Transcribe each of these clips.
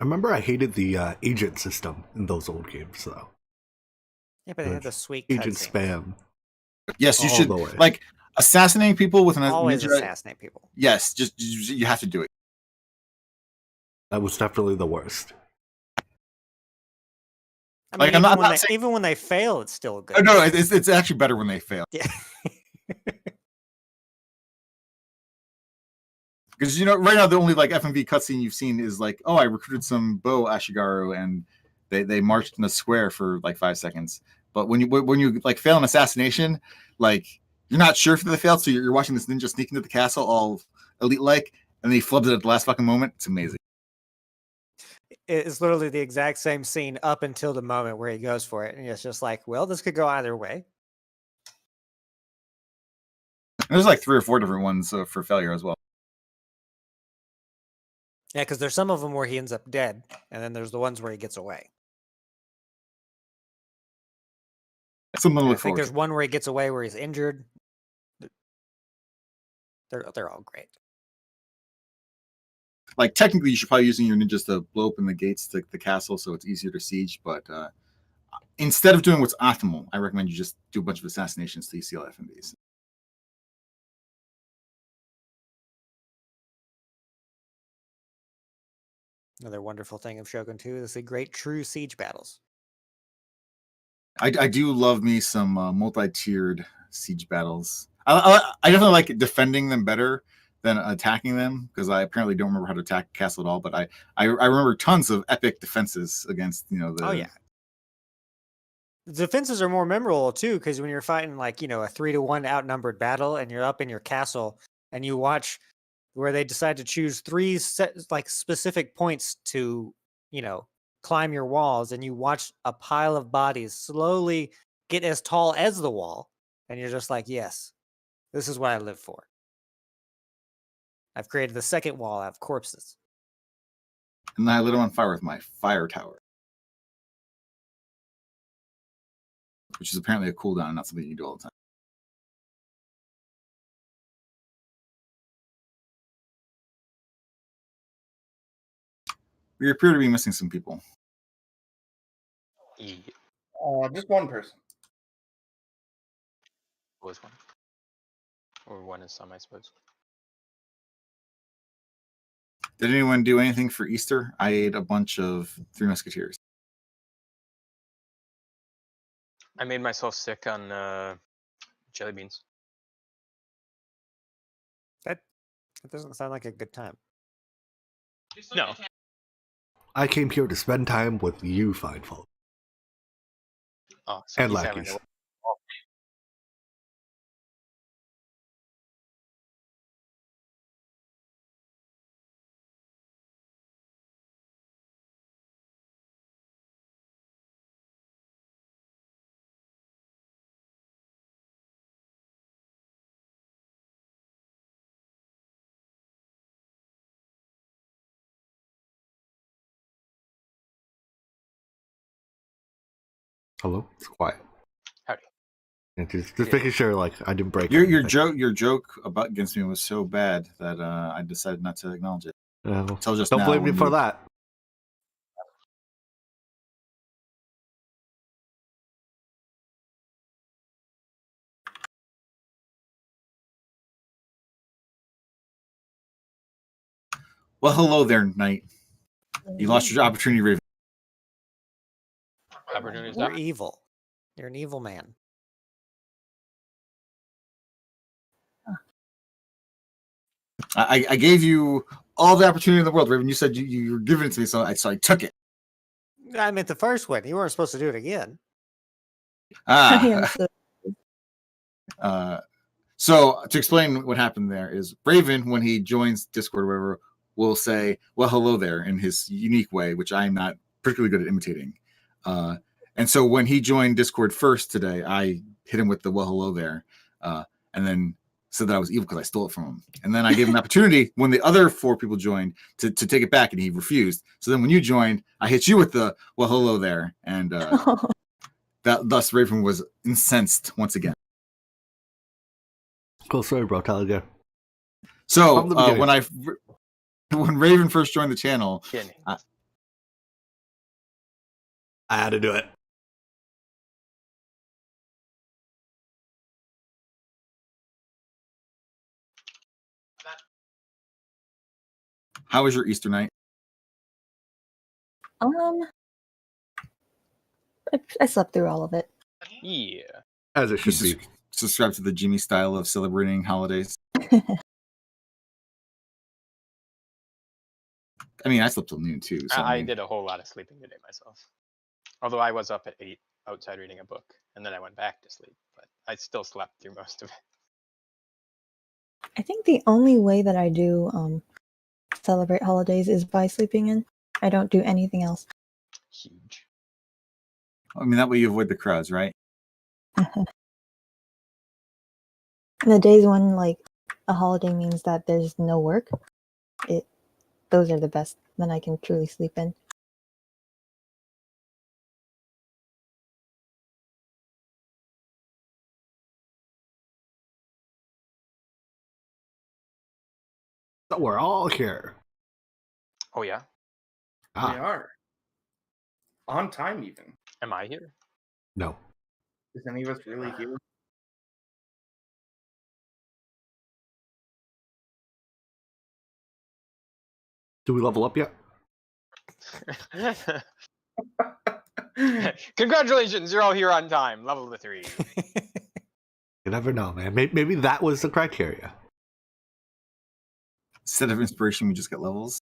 I remember I hated the agent system in those old games, though. Yeah, but they had the sweet Agent cutscenes. spam. Yes, you All should the way. like assassinating people with an Always ninja. assassinate people. Yes, just you have to do it. That was definitely the worst. I Like, mean, I'm not saying, even when they fail, it's still good. oh, no, it's actually better when they fail. Yeah. Because right now the only like FMV cutscene you've seen is like, oh, I recruited some Bo Ashigaru and they marched in a square for like 5 seconds. But when you like fail an assassination, like you're not sure if they failed, so you're watching this ninja sneak into the castle all elite like, and then he flubs it at the last fucking moment. It's amazing. It's literally the exact same scene up until the moment where he goes for it, and it's just like, well, this could go either way. And there's like 3 or 4 different ones for failure as well. Yeah, because there's some of them where he ends up dead, and then there's the ones where he gets away. Something to look I think forward there's to. one where he gets away where he's injured. They're all great. Like technically, you should probably using your ninjas to blow open the gates to the castle, so it's easier to siege. But instead of doing what's optimal, I recommend you just do a bunch of assassinations till you see all FMVs. Another wonderful thing of Shogun 2 is the great true siege battles. I do love me some multi-tiered siege battles. I definitely like defending them better than attacking them, because I apparently don't remember how to attack a castle at all. But I remember tons of epic defenses against the. Oh yeah, the defenses are more memorable too, because when you're fighting like a 3-1 outnumbered battle and you're up in your castle and you watch where they decide to choose 3 specific points to climb your walls, and you watch a pile of bodies slowly get as tall as the wall, and you're just like, yes, this is what I live for. I've created the second wall out of corpses. And then I lit them on fire with my fire tower, which is apparently a cooldown and not something you do all the time. We appear to be missing some people. Yeah. Just one person. Was one. Or one is some, I suppose. Did anyone do anything for Easter? I ate a bunch of Three Musketeers. I made myself sick on jelly beans. That doesn't sound like a good time. No. I came here to spend time with you, fine folk. Oh, so And he's having lackeys. Hello? It's quiet. Howdy. And just making sure, like, I didn't break Your anything. joke against me was so bad that I decided not to acknowledge it. Until just Don't now, blame me when for you- that. Well, hello there, Knight. You lost your opportunity, Raven. Opportunities You're knocked. evil. You're an evil man. I gave you all the opportunity in the world, Raven. You said you were giving it to me, so I took it. I meant the first one. You weren't supposed to do it again. So to explain what happened there is Raven, when he joins Discord or whatever, will say, well, hello there in his unique way, which I'm not particularly good at imitating. And so when he joined Discord first today, I hit him with the well, hello there, and then said that I was evil because I stole it from him. And then I gave him an opportunity when the other 4 people joined to take it back, and he refused. So then when you joined, I hit you with the well, hello there, and thus Raven was incensed once again. Cool story, bro. Tell again. So From the beginning. when Raven first joined the channel, Beginning. I had to do it. How was your Easter night? I slept through all of it. Yeah. As it You should be. subscribe to the Jimmy style of celebrating holidays. I mean, I slept till noon too. So I mean, did a whole lot of sleeping today myself. Although I was up at 8 outside reading a book, and then I went back to sleep, but I still slept through most of it. I think the only way that I do celebrate holidays is by sleeping in. I don't do anything else. Huge. I mean, that way you avoid the crowds, right? And the days when like a holiday means that there's no work, those are the best. Then I can truly sleep in. So we're all here. Oh yeah? We Ah, are. On time, even. Am I here? no. Is any of us really here? Do we level up yet? Congratulations, you're all here on time. Level to 3. You never know, man. Maybe that was the criteria. Instead of inspiration, we just get levels.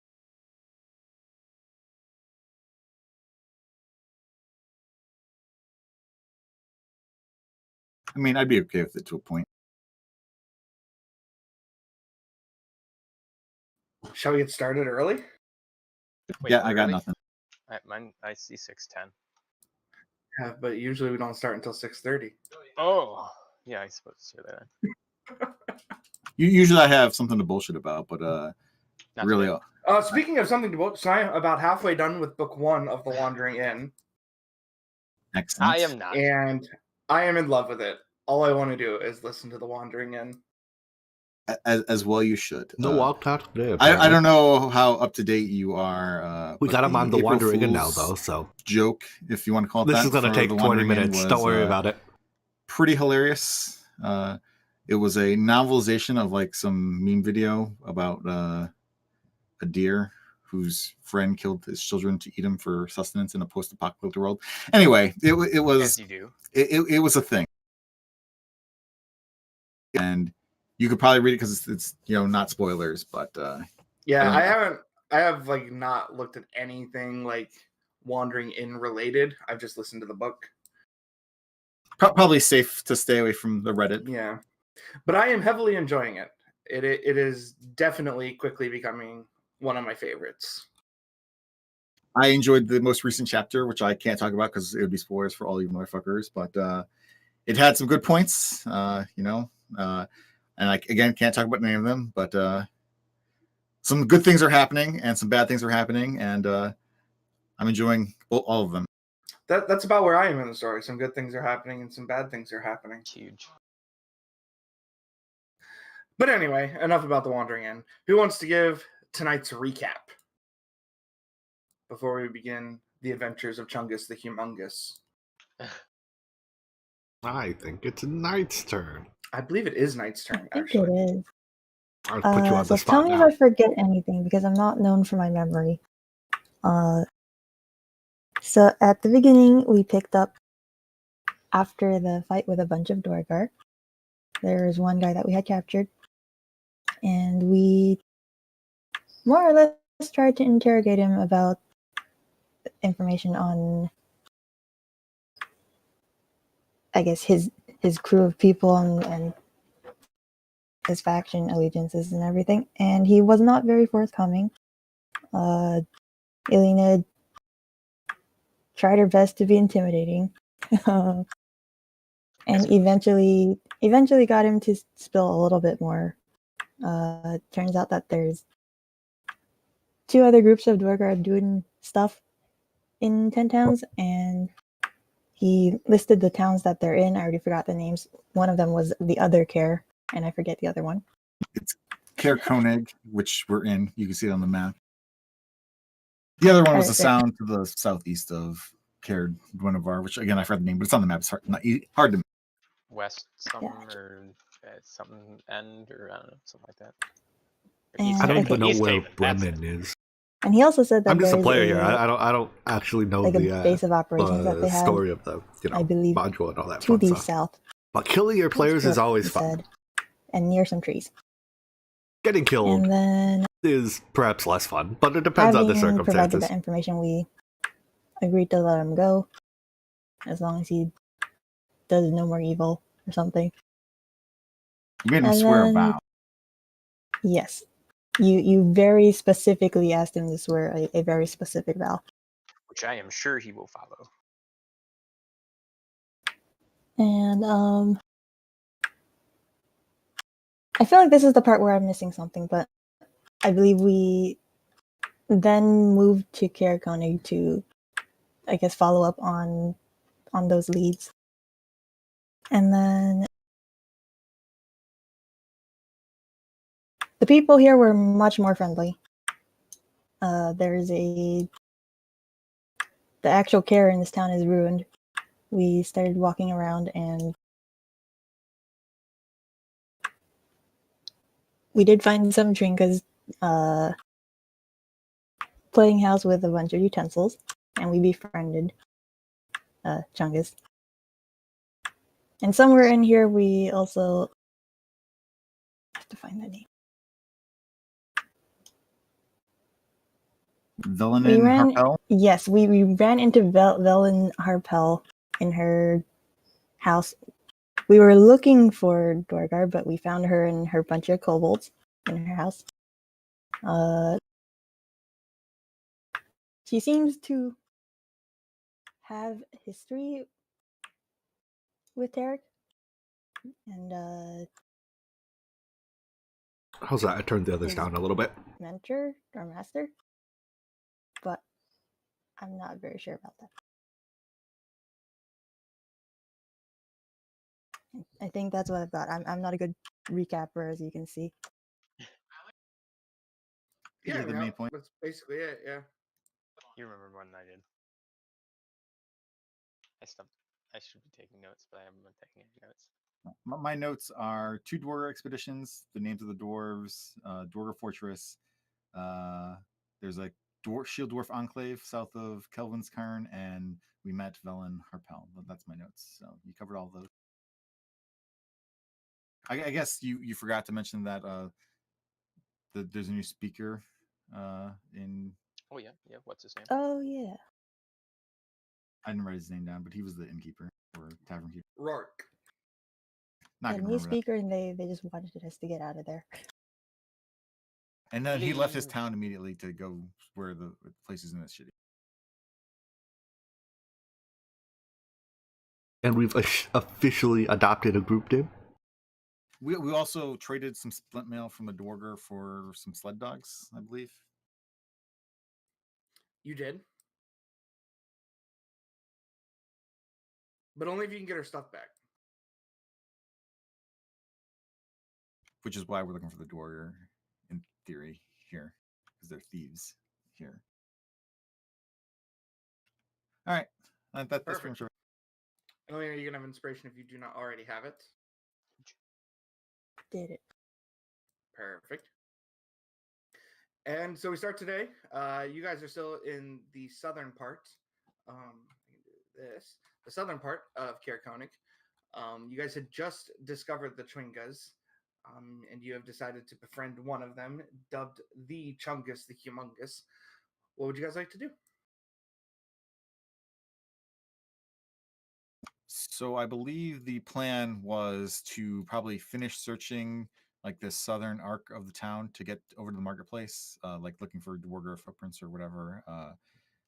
I mean, I'd be okay with it to a point. Shall we get started early? Wait, Yeah, I got really? nothing. I see 6:10. Yeah, but usually we don't start until 6:30. Oh, yeah, I suppose it's here then. Usually I have something to bullshit about, but Not really, today. Speaking of something to book, so I'm about halfway done with book 1 of The Wandering Inn, excellent. I am not. and I am in love with it. All I want to do is listen to The Wandering Inn. As well you should. No walk talk today. I don't know how up to date you are. We but got him on the April Wandering Inn now, Fool's though, so joke, if you want to call it that. this is going to for take The 20 Wandering Inn minutes. Don't was, worry about it. Pretty hilarious. It was a novelization of like some meme video about a deer whose friend killed his children to eat them for sustenance in a post-apocalyptic world. Anyway, it was As you do. it was a thing, and you could probably read it because it's not spoilers, but Yeah, Yeah. I have like not looked at anything like Wandering Inn related. I've just listened to the book. probably safe to stay away from the Reddit. Yeah, but I am heavily enjoying it. It is definitely quickly becoming one of my favorites. I enjoyed the most recent chapter, which I can't talk about because it would be spoilers for all you motherfuckers. But it had some good points, and I again can't talk about any of them. But some good things are happening, and some bad things are happening, and I'm enjoying all of them. That's about where I am in the story. Some good things are happening, and some bad things are happening. Huge. But anyway, enough about The Wandering Inn. Who wants to give tonight's recap before we begin the adventures of Chungus the Humongous? I think it's Knight's turn. I believe it is Knight's turn, I think actually. it is. I'll put you on So the tell spot me now. if I forget anything because I'm not known for my memory. So at the beginning, we picked up after the fight with a bunch of Duergar. There was one guy that we had captured, and we more or less tried to interrogate him about information on, I guess, his crew of people and his faction allegiances and everything, and he was not very forthcoming. Elena tried her best to be intimidating, and eventually got him to spill a little bit more. Turns out that there's 2 other groups of Duergar doing stuff in 10 towns, and he listed the towns that they're in. I already forgot the names. One of them was the other Care, and I forget the other one. It's Caer Konig, which we're in. You can see it on the map. The other one was the Alright, fair. sound to the southeast of cared Duergar, which again I forgot the name, but it's on the map. It's hard to. West some Yeah. or something end or I don't know, something like that. Or And- East I don't Okay. even know East where Haven, that's it. Bremen is. And he also said that I'm just a there's player here. I don't actually know like the a base of operations that they have, story of the I believe, module and all that to fun the stuff. south. But killing your That's players is what always he fun. said. And near some trees. Getting killed And then, is perhaps less fun, but it depends on the having provided circumstances. that information, we agreed to let him go, as long as he does no more evil or something. You made him And swear a then- vow. Yes. You very specifically asked him to swear a very specific vow. Which I am sure he will follow. And I feel like this is the part where I'm missing something, but I believe we then moved to Karakoni to, I guess, follow up on those leads. And then the people here were much more friendly. The actual care in this town is ruined. We started walking around and we did find some trinkas playing house with a bunch of utensils, and we befriended Chungus. And somewhere in here we also have to find the name. Velenin Harpel. Yes, we ran into Velen Harpel in her house. We were looking for Duergar, but we found her and her bunch of kobolds in her house. She seems to have history with Tarek, and How's that? I turned the others Is- down a little bit. mentor or master, but I'm not very sure about that. I think that's what I've got. I'm not a good recapper, as you can see. Yeah, the main point. That's basically it. Yeah. You remember more than I did. I should be taking notes, but I haven't been taking any notes. My notes are 2 Duergar expeditions, the names of the dwarves, Duergar Fortress. There's a Shield Dwarf Enclave south of Kelvin's Cairn, and we met Velen Harpel. That's my notes. So you covered all those. I guess you forgot to mention that there's a new speaker in. Oh yeah. What's his name? Oh yeah, I didn't write his name down, but he was the innkeeper or tavern keeper. Rourke. Not a gonna new remember that. speaker, and they just wanted us to get out of there. And then he left his Leave. town immediately to go where the places in this shitty. And we've officially adopted a group name. We also traded some splint mail from the Duergar for some sled dogs, I believe. You did. But only if you can get her stuff back. Which is why we're looking for the Duergar, in theory, here. Because they're thieves here. All right. That's pretty much Perfect. Only are you gonna have inspiration if you do not already have it. Did it? Perfect. And so we start today. You guys are still in the southern part. I can do this. The southern part of Karakonic. You guys had just discovered the Chwingas, and you have decided to befriend one of them, dubbed the Chungus, the Humongous. What would you guys like to do? So I believe the plan was to probably finish searching like this southern arc of the town to get over to the marketplace, like looking for Duergar footprints or whatever,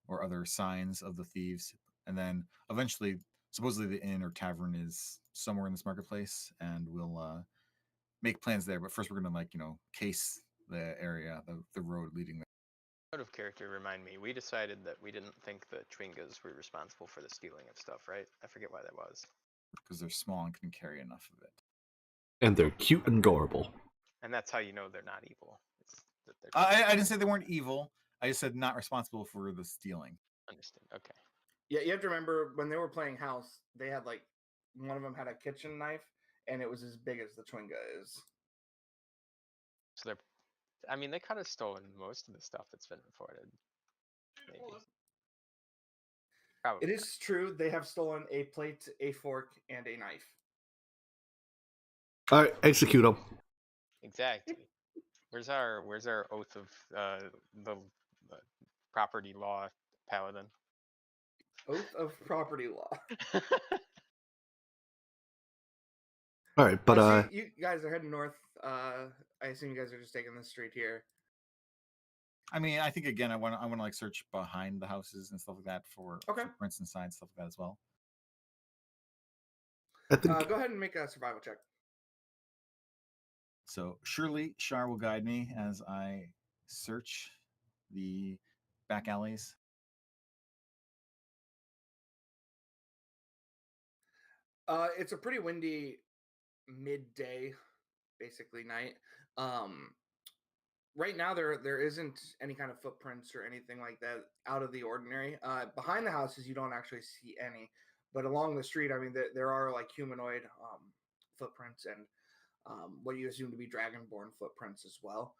or other signs of the thieves. And then eventually, supposedly the inn or tavern is somewhere in this marketplace, and we'll make plans there. But first, we're gonna case the area, the road leading there. Out of character, remind me. We decided that we didn't think the Chwingas were responsible for the stealing of stuff, right? I forget why that was. Because they're small and can carry enough of it. And they're cute and adorable. And that's how you know they're not evil. It's that they're I didn't say they weren't evil. I just said not responsible for the stealing. understood. Okay. Yeah, you have to remember when they were playing house, they had like one of them had a kitchen knife, and it was as big as the Chwinga is. So they're, I mean, they could have stolen most of the stuff that's been reported. Maybe. Probably. It is true they have stolen a plate, a fork, and a knife. All right, execute them. Exactly. Where's our oath of the property law paladin? Oath of property law. All right, but I see you guys are heading north. I assume you guys are just taking this street here. I mean, I think again, I want to like search behind the houses and stuff like that for footprints inside, stuff like that as well. I think Go ahead and make a survival check. So surely Shar will guide me as I search the back alleys. It's a pretty windy midday, basically night. Right now there isn't any kind of footprints or anything like that out of the ordinary. Behind the houses you don't actually see any, but along the street, I mean, there are like humanoid footprints and what you assume to be dragonborn footprints as well.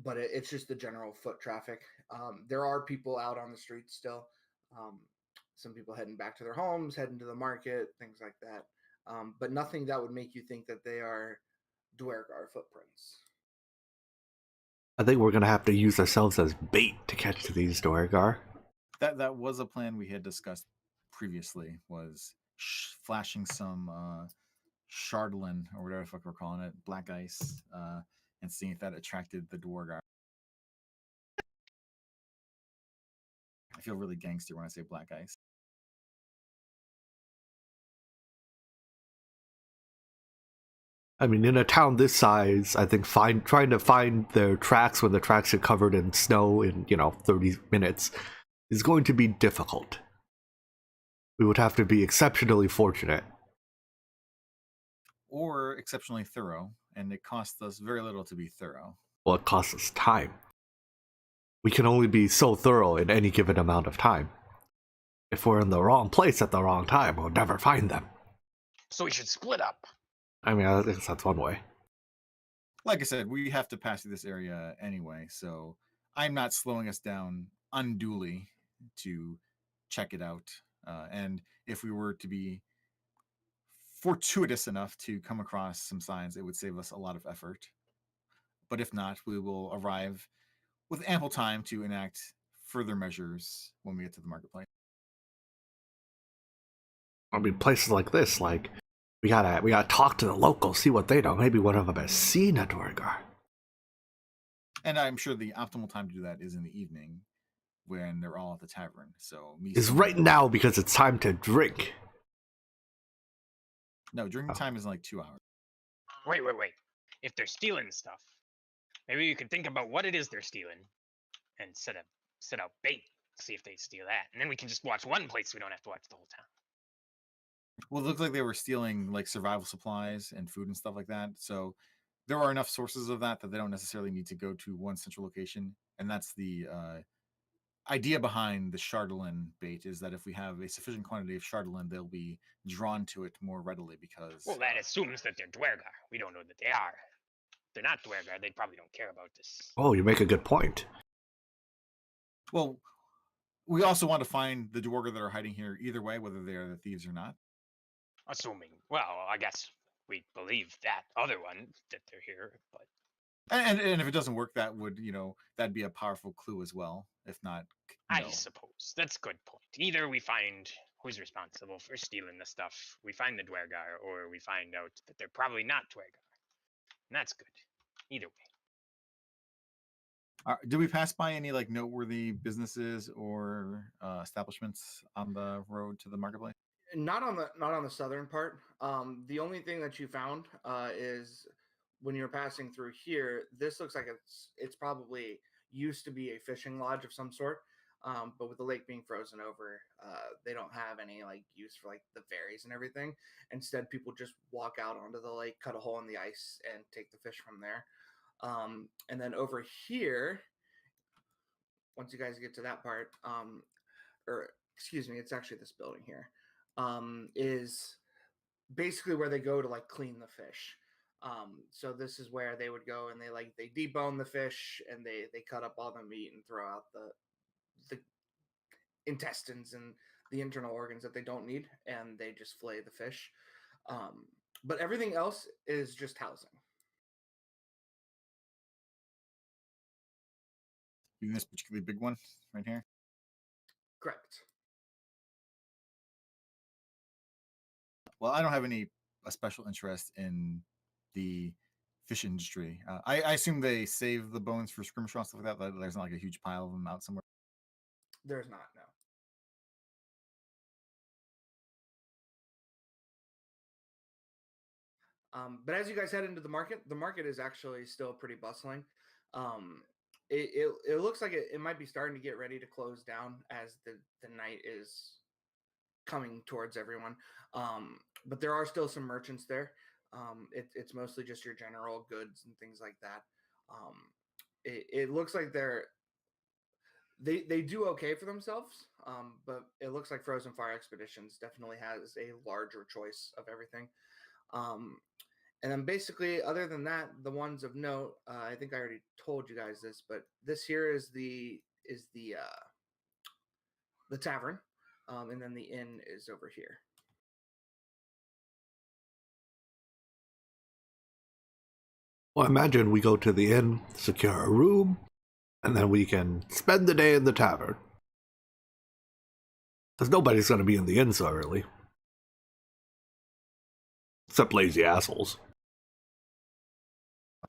But it's just the general foot traffic. There are people out on the streets still. Some people heading back to their homes, heading to the market, things like that. But nothing that would make you think that they are Duergar footprints. I think we're gonna have to use ourselves as bait to catch these Duergar. That was a plan we had discussed previously. Was flashing some Shardlin or whatever the fuck we're calling it, black ice, and seeing if that attracted the Duergar. I feel really gangster when I say black ice. I mean, in a town this size, I think trying to find their tracks when the tracks are covered in snow in 30 minutes is going to be difficult. We would have to be exceptionally fortunate. Or exceptionally thorough, and it costs us very little to be thorough. Well, it costs us time. We can only be so thorough in any given amount of time. If we're in the wrong place at the wrong time, we'll never find them. So we should split up. I mean, I think that's one way. Like I said, we have to pass through this area anyway, so I'm not slowing us down unduly to check it out. And if we were to be fortuitous enough to come across some signs, it would save us a lot of effort. But if not, we will arrive with ample time to enact further measures when we get to the marketplace. I mean, places like this, like we gotta talk to the locals, see what they know. Maybe one of them has seen a Duergar. And I'm sure the optimal time to do that is in the evening, when they're all at the tavern. So Is right now because it's time to drink. No, drinking time is like 2 hours. Wait. If they're stealing stuff, maybe you could think about what it is they're stealing and set out bait, see if they steal that. And then we can just watch one place, we don't have to watch the whole town. Well, it looked like they were stealing like survival supplies and food and stuff like that. So there are enough sources of that they don't necessarily need to go to one central location. And that's the idea behind the Shardlin bait, is that if we have a sufficient quantity of Shardlin, they'll be drawn to it more readily because... Well, that assumes that they're Duergar. We don't know that they are. If they're not Duergar, they probably don't care about this. Oh, you make a good point. Well, we also want to find the Duergar that are hiding here either way, whether they're the thieves or not. Assuming, well, I guess we believe that other one, that they're here, but... And if it doesn't work, that would, that'd be a powerful clue as well. If not, I suppose. That's a good point. Either we find who's responsible for stealing the stuff, we find the Duergar, or we find out that they're probably not Duergar. And that's good. Either way. Do we pass by any like noteworthy businesses or establishments on the road to the marketplace? Not on the southern part. The only thing that you found is when you're passing through here. This looks like it's probably used to be a fishing lodge of some sort. But with the lake being frozen over, they don't have any like use for like the ferries and everything. Instead, people just walk out onto the lake, cut a hole in the ice, and take the fish from there. And then over here, once you guys get to that part, or excuse me, it's actually this building here, is basically where they go to like clean the fish. So this is where they would go and they debone the fish and they cut up all the meat and throw out the intestines and the internal organs that they don't need, and they just fillet the fish. But everything else is just housing. Even this particularly big one right here. Correct. Well, I don't have a special interest in the fish industry. I assume they save the bones for scrimshaw and stuff like that. There's not like a huge pile of them out somewhere. There's not, no. But as you guys head into the market is actually still pretty bustling. It looks like it might be starting to get ready to close down as the night is coming towards everyone. But there are still some merchants there. It's mostly just your general goods and things like that. It looks like they do okay for themselves, but it looks like Frozen Fire Expeditions definitely has a larger choice of everything. And then basically, other than that, the ones of note, I think I already told you guys this, but this here is the tavern, and then the inn is over here. Well, imagine we go to the inn, secure a room, and then we can spend the day in the tavern. Because nobody's going to be in the inn so early. Except lazy assholes.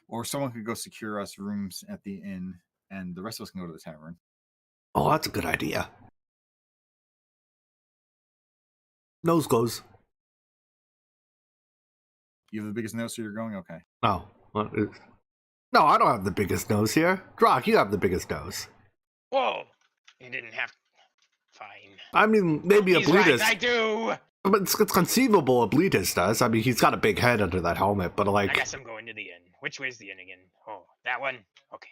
Or someone could go secure us rooms at the inn, and the rest of us can go to the tavern. Oh, that's a good idea. Nose goes. You have the biggest nose, so you're going? Okay. No. No, I don't have the biggest nose here. Drock, you have the biggest nose. Whoa! You didn't have. Fine. I mean, maybe He's right, Abletus. I do! But it's conceivable Abletus does. I mean, he's got a big head under that helmet, but I like... guess I'm going to the inn. Which way's the inn again? Oh, that one? Okay.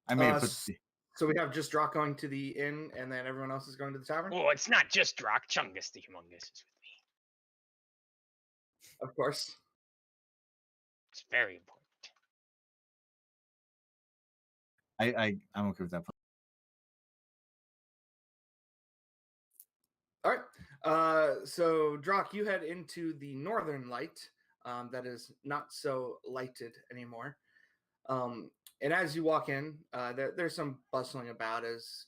I may have put So we have just Drock going to the inn, and then everyone else is going to the tavern? Well, it's not just Drock. Chungus the Humongous is with me. Of course. It's very important. I'm okay with that. All right. So Drock, you head into the northern light that is not so lighted anymore. And as you walk in, there's some bustling about as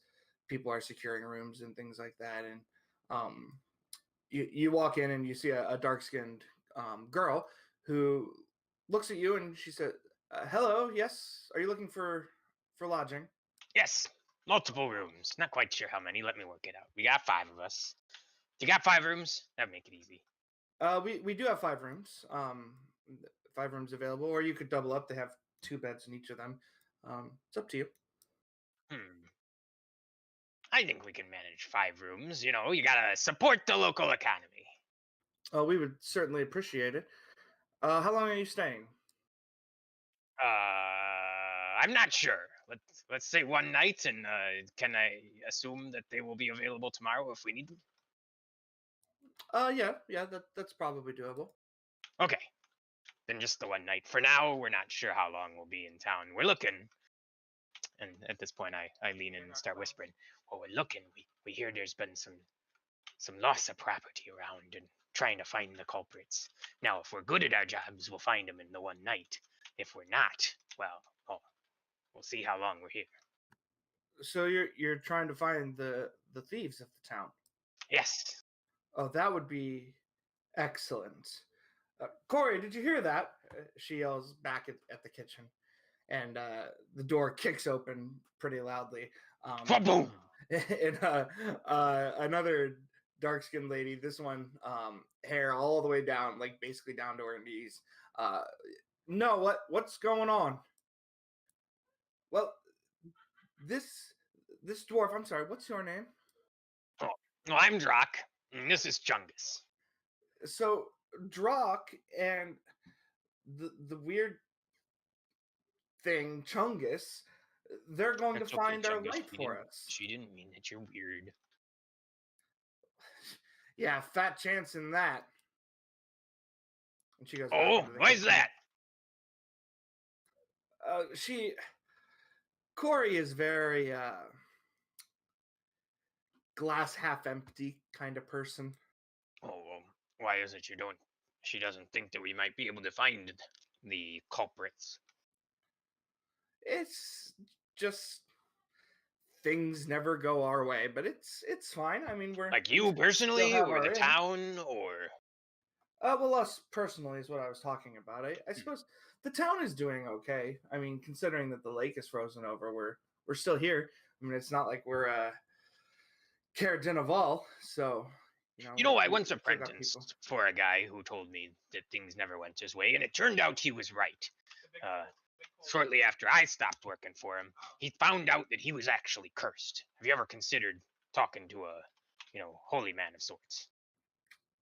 people are securing rooms and things like that. And you walk in and you see a dark-skinned girl who looks at you and she said, "Hello, yes. Are you looking for lodging?" Yes, multiple rooms. Not quite sure how many. Let me work it out. We got 5 of us. If you got 5 rooms, that'd make it easy. We do have 5 rooms. 5 rooms available, or you could double up. They have 2 beds in each of them. It's up to you. I think we can manage 5 rooms. You know, you gotta support the local economy. Oh, we would certainly appreciate it. How long are you staying? I'm not sure. Let's say 1 night, and can I assume that they will be available tomorrow if we need them? Yeah, that's probably doable. Okay, then just the 1 night. For now, we're not sure how long we'll be in town. We're looking, and at this point, I lean in and start whispering. Well, we're looking. We hear there's been some loss of property around, and trying to find the culprits. Now, if we're good at our jobs, we'll find them in the 1 night. If we're not, well, we'll see how long we're here. So you're trying to find the thieves of the town? Yes. Oh, that would be excellent. Corey, did you hear that? She yells back at the kitchen, and the door kicks open pretty loudly. Boom! And another dark-skinned lady, this one hair all the way down, like basically down to her knees. No, what's going on? Well, this dwarf, I'm sorry, what's your name? Well, I'm Drock, and this is Chungus. So Drock and the weird thing, Chungus, they're going That's to okay, find our Chungus. light for us. She didn't mean that. You're weird. Yeah, fat chance in that. And she goes back Oh, into the why is kitchen. that? Corey is very glass half empty kind of person. Oh, well, why is it she doesn't think that we might be able to find the culprits? It's just things never go our way, but it's fine. I mean, Like we you still personally, have or our the in. town, or Well, us personally is what I was talking about. I suppose the town is doing okay. I mean, considering that the lake is frozen over, we're still here. I mean, it's not like we're Cara Dinaval, so You know, I we once still got people. apprenticed for a guy who told me that things never went his way, and it turned out he was right. Shortly after I stopped working for him, he found out that he was actually cursed. Have you ever considered talking to a, holy man of sorts?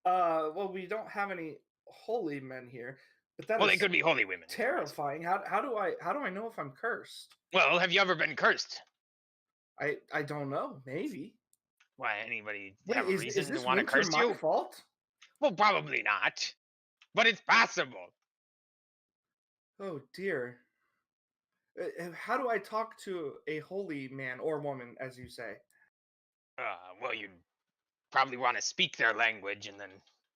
Well, we don't have any holy men here, but that Well, is they could be holy women. terrifying. How do I know if I'm cursed? Well, have you ever been cursed? I don't know. Maybe. Why, anybody Wait, have a is reason to this want to winter curse my you? fault? Well, probably not, but it's possible. Oh dear. How do I talk to a holy man or woman, as you say? Well, you'd probably want to speak their language and then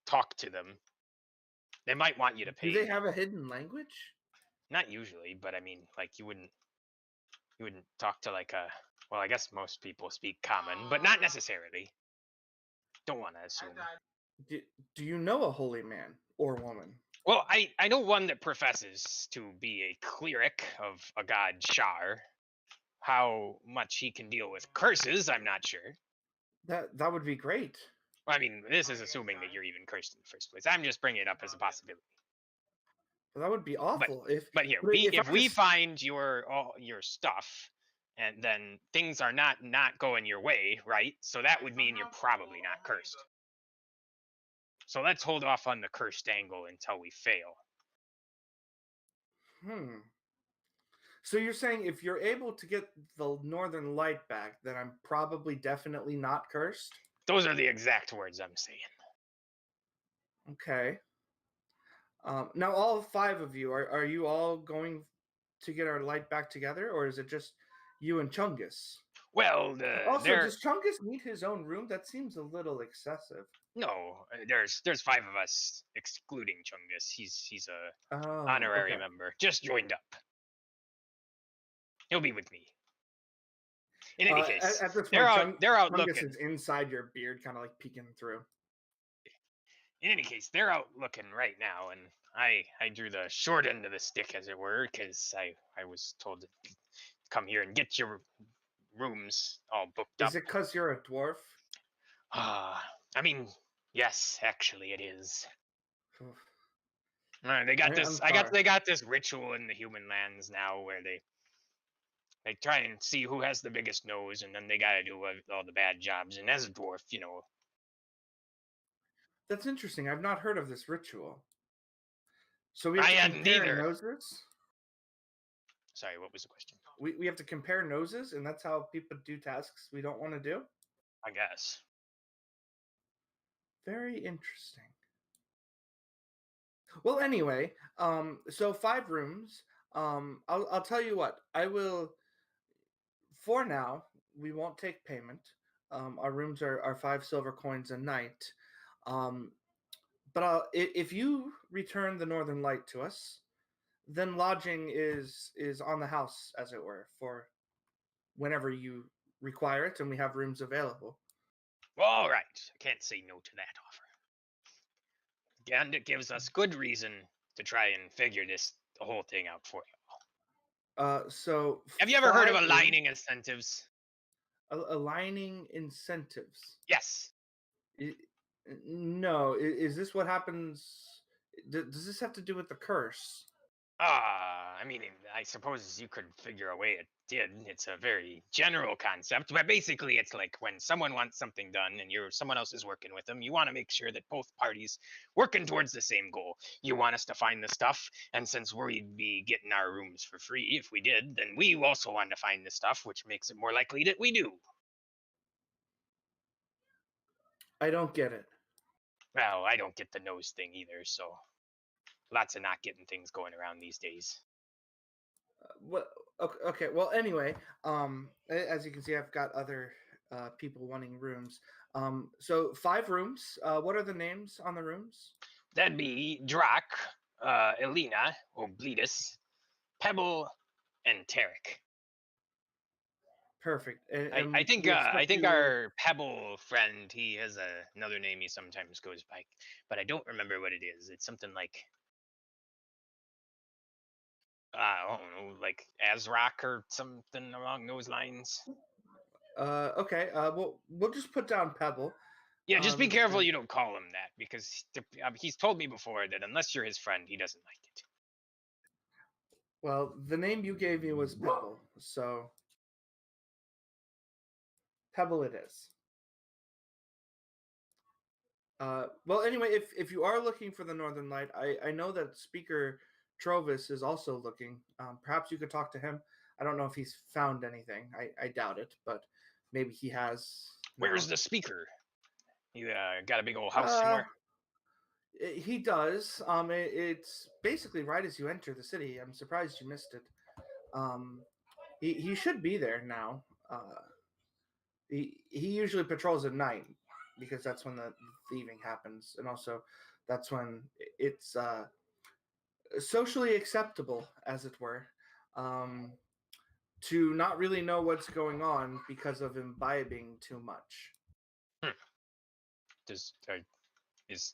talk to them. They might want you to pay. Do they have a hidden language? Not usually, but I mean, like you wouldn't talk to like a. Well, I guess most people speak common, but not necessarily. Don't want to assume. Do you know a holy man or woman? Well, I know one that professes to be a cleric of a god Shar. How much he can deal with curses, I'm not sure. That would be great. I mean, this is assuming that you're even cursed in the first place. I'm just bringing it up as a possibility. Well, that would be awful. But here, if we find your stuff, and then things are not going your way, right? So that would mean you're probably not cursed. So let's hold off on the cursed angle until we fail. So you're saying if you're able to get the northern light back, then I'm probably definitely not cursed? Those are the exact words I'm saying. Okay. Now all 5 of you, are you all going to get our light back together, or is it just you and Chungus? Well, also, does Chungus need his own room? That seems a little excessive. No, there's 5 of us, excluding Chungus. He's a honorary member, just joined up. He'll be with me. In any case, at this they're point, out Chungus looking. is inside your beard, kind of like peeking through. In any case, they're out looking right now, and I drew the short end of the stick, as it were, because I was told to come here and get your rooms all booked up. Is it because you're a dwarf? I mean, yes, actually, it is. They got this. They got this ritual in the human lands now, where they try and see who has the biggest nose, and then they got to do all the bad jobs. And as a dwarf, That's interesting. I've not heard of this ritual. So we I have to hadn't compare either. noses? Sorry, what was the question? We have to compare noses, and that's how people do tasks we don't want to do? I guess. Very interesting. Well, anyway, so 5 rooms. I'll tell you what. I will. For now, we won't take payment. Our rooms are 5 silver coins a night. But if you return the northern light to us, then lodging is on the house, as it were, for whenever you require it, and we have rooms available. All right, I can't say no to that offer. And it gives us good reason to try and figure the whole thing out for you. So have you ever heard of aligning incentives? Aligning incentives? Yes. No. Is this what happens? Does this have to do with the curse? I mean, I suppose you could figure a way it did. It's a very general concept, but basically, it's like when someone wants something done and someone else is working with them, you want to make sure that both parties working towards the same goal. You want us to find the stuff, and since we'd be getting our rooms for free if we did, then we also want to find the stuff, which makes it more likely that we do. I don't get it. Well, I don't get the nose thing either, so lots of not getting things going around these days. Well, okay. Well, anyway, as you can see, I've got other people wanting rooms. So 5 rooms. What are the names on the rooms? That'd be Drac, Elena, Obletus, Pebble, and Tarek. Perfect. And I think we expect I think you- our Pebble friend, he has another name he sometimes goes by, but I don't remember what it is. It's something like I don't know, like Azrock or something along those lines. Okay. We'll just put down Pebble. Yeah, just be careful and- you don't call him that, because he's told me before that unless you're his friend, he doesn't like it. Well, the name you gave me was Pebble, so Pebble it is. Well, anyway, if you are looking for the Northern Light, I know that Speaker Trovis is also looking. Perhaps you could talk to him. I don't know if he's found anything. I doubt it, but maybe he has. Where's now. the speaker? You got a big old house Uh, somewhere? He does. It's basically right as you enter the city. I'm surprised you missed it. He should be there now. He usually patrols at night because that's when the thieving happens, and also that's when it's socially acceptable, as it were, to not really know what's going on because of imbibing too much. Is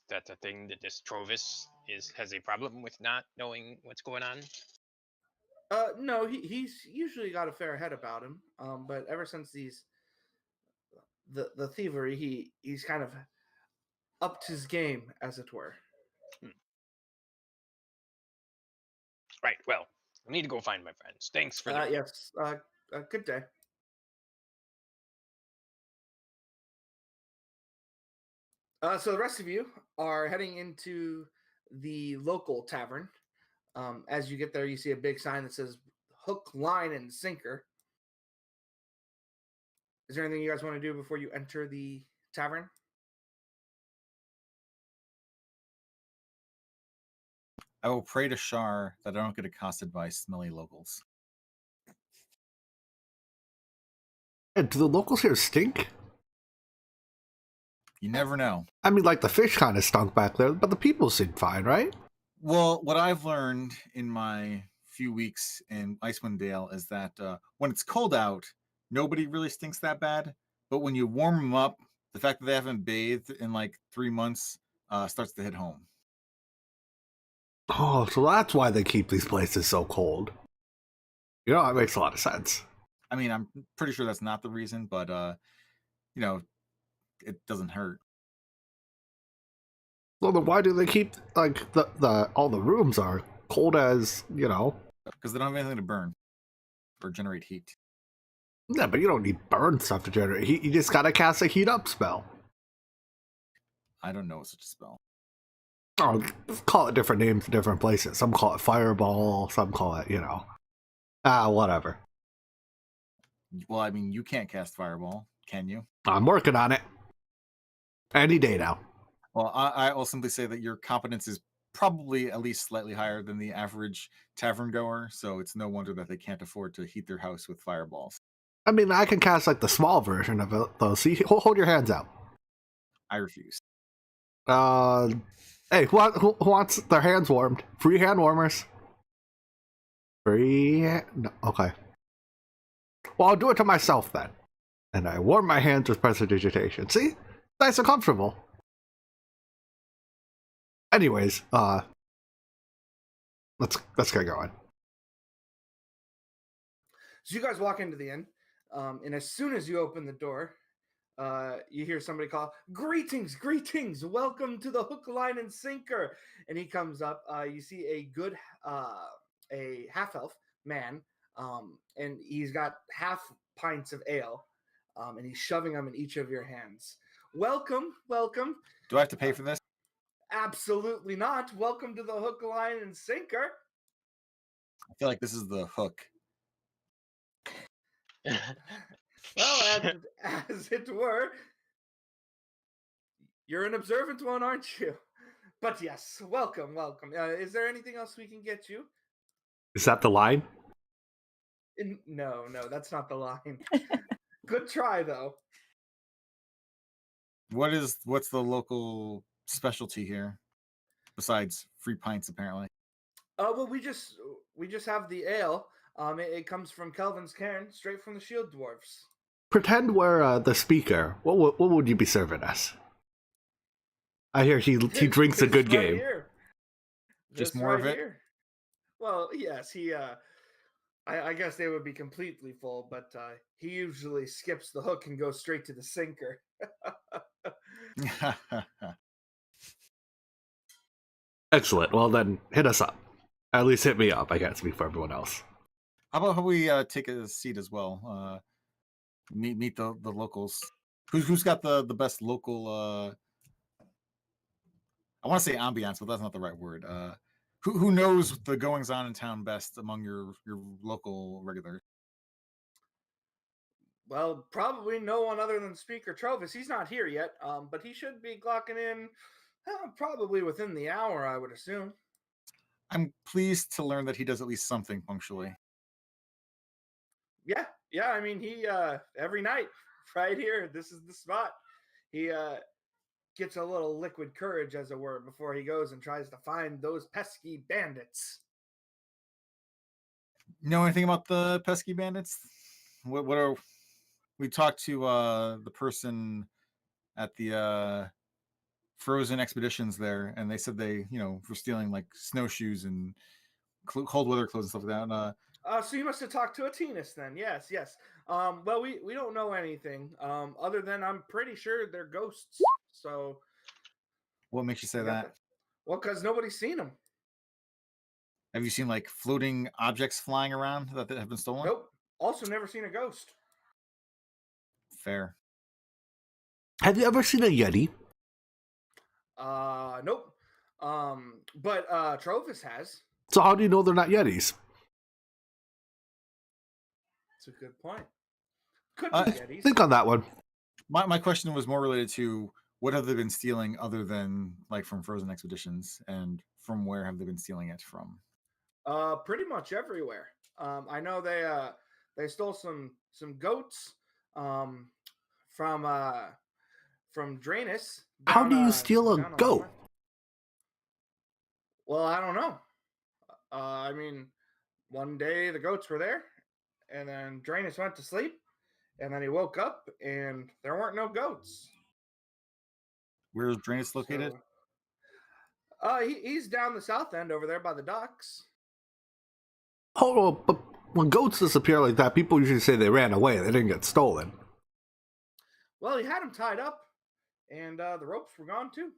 that the thing that this Trovis has a problem with not knowing what's going on? No, he's usually got a fair head about him, but ever since the thievery, he's kind of upped his game, as it were. Right. Well, I need to go find my friends. Thanks for the. Yes. Good day. So the rest of you are heading into the local tavern. As you get there, you see a big sign that says "Hook, Line, and Sinker." Is there anything you guys want to do before you enter the tavern? I will pray to Shar that I don't get accosted by smelly locals. And do the locals here stink? You never know. I mean, like the fish kind of stunk back there, but the people seem fine, right? Well, what I've learned in my few weeks in Icewind Dale is that when it's cold out, nobody really stinks that bad. But when you warm them up, the fact that they haven't bathed in like 3 months starts to hit home. Oh, so that's why they keep these places so cold. You know, that makes a lot of sense. I mean, I'm pretty sure that's not the reason, but it doesn't hurt. Well, then why do they keep like the all the rooms are cold as Because they don't have anything to burn or generate heat. Yeah, but you don't need burn stuff to generate heat. You just gotta cast a heat up spell. I don't know such a spell. Oh, call it different names in different places. Some call it fireball. Some call it whatever. Well, I mean, you can't cast fireball, can you? I'm working on it. Any day now. Well, I will simply say that your competence is probably at least slightly higher than the average tavern goer, so it's no wonder that they can't afford to heat their house with fireballs. I mean, I can cast like the small version of it, though. See, hold your hands out. I refuse. Hey, who wants their hands warmed? Free hand warmers. No, okay. Well, I'll do it to myself then. And I warm my hands with prestidigitation. See? Nice and comfortable. Anyways, let's get going. So you guys walk into the inn, and as soon as you open the door, you hear somebody call, "Greetings, greetings! Welcome to the Hook, Line, and Sinker." And he comes up. You see a good a half elf man, and he's got half pints of ale, and he's shoving them in each of your hands. Welcome, welcome. Do I have to pay for this? Absolutely not. Welcome to the Hook, Line, and Sinker. I feel like this is the hook. Well, as it were, you're an observant one, aren't you? But yes, welcome, welcome. Is there anything else we can get you? Is that the line? No, that's not the line. Good try, though. What's the local specialty here besides free pints? Apparently, Well, we just have the ale. It comes from Kelvin's Cairn, straight from the Shield Dwarfs. Pretend we're the speaker. What would you be serving us? I hear he drinks a This good right game. here. Just This more of right it? here. Well, yes, he. I guess they would be completely full, but he usually skips the hook and goes straight to the sinker. Excellent. Well, then hit us up. At least hit me up. I can't speak for everyone else. How about we take a seat as well? Meet the locals. Who's got the best local? I want to say ambiance, but that's not the right word. Who knows the goings on in town best among your local regulars? Well, probably no one other than Speaker Trovis. He's not here yet, but he should be clocking in probably within the hour, I would assume. I'm pleased to learn that he does at least something punctually. Yeah. I mean, he every night right here. This is the spot. He gets a little liquid courage, as it were, before he goes and tries to find those pesky bandits. Know anything about the pesky bandits? What are we talked to the person at the frozen expeditions there, and they said they were stealing like snowshoes and cold weather clothes and stuff like that. So you must have talked to Atinus then. Yes. Well, we don't know anything other than I'm pretty sure they're ghosts. So What makes you say that? Well, because nobody's seen them. Have you seen like floating objects flying around that have been stolen? Nope. Also, never seen a ghost. Fair. Have you ever seen a Yeti? Nope. But Trovis has. So how do you know they're not Yetis? That's a good point. Could be Yetis. Think on that one. My question was more related to what have they been stealing other than like from frozen expeditions, and from where have they been stealing it from? Pretty much everywhere. I know they stole some goats from Draenus. How do you steal a down on the goat? west. Well, I don't know. I mean, one day the goats were there, and then Draenus went to sleep, and then he woke up, and there weren't no goats. Where is Draenus located? So, he's down the south end over there by the docks. Oh, but when goats disappear like that, people usually say they ran away. They didn't get stolen. Well, he had them tied up, and the ropes were gone too.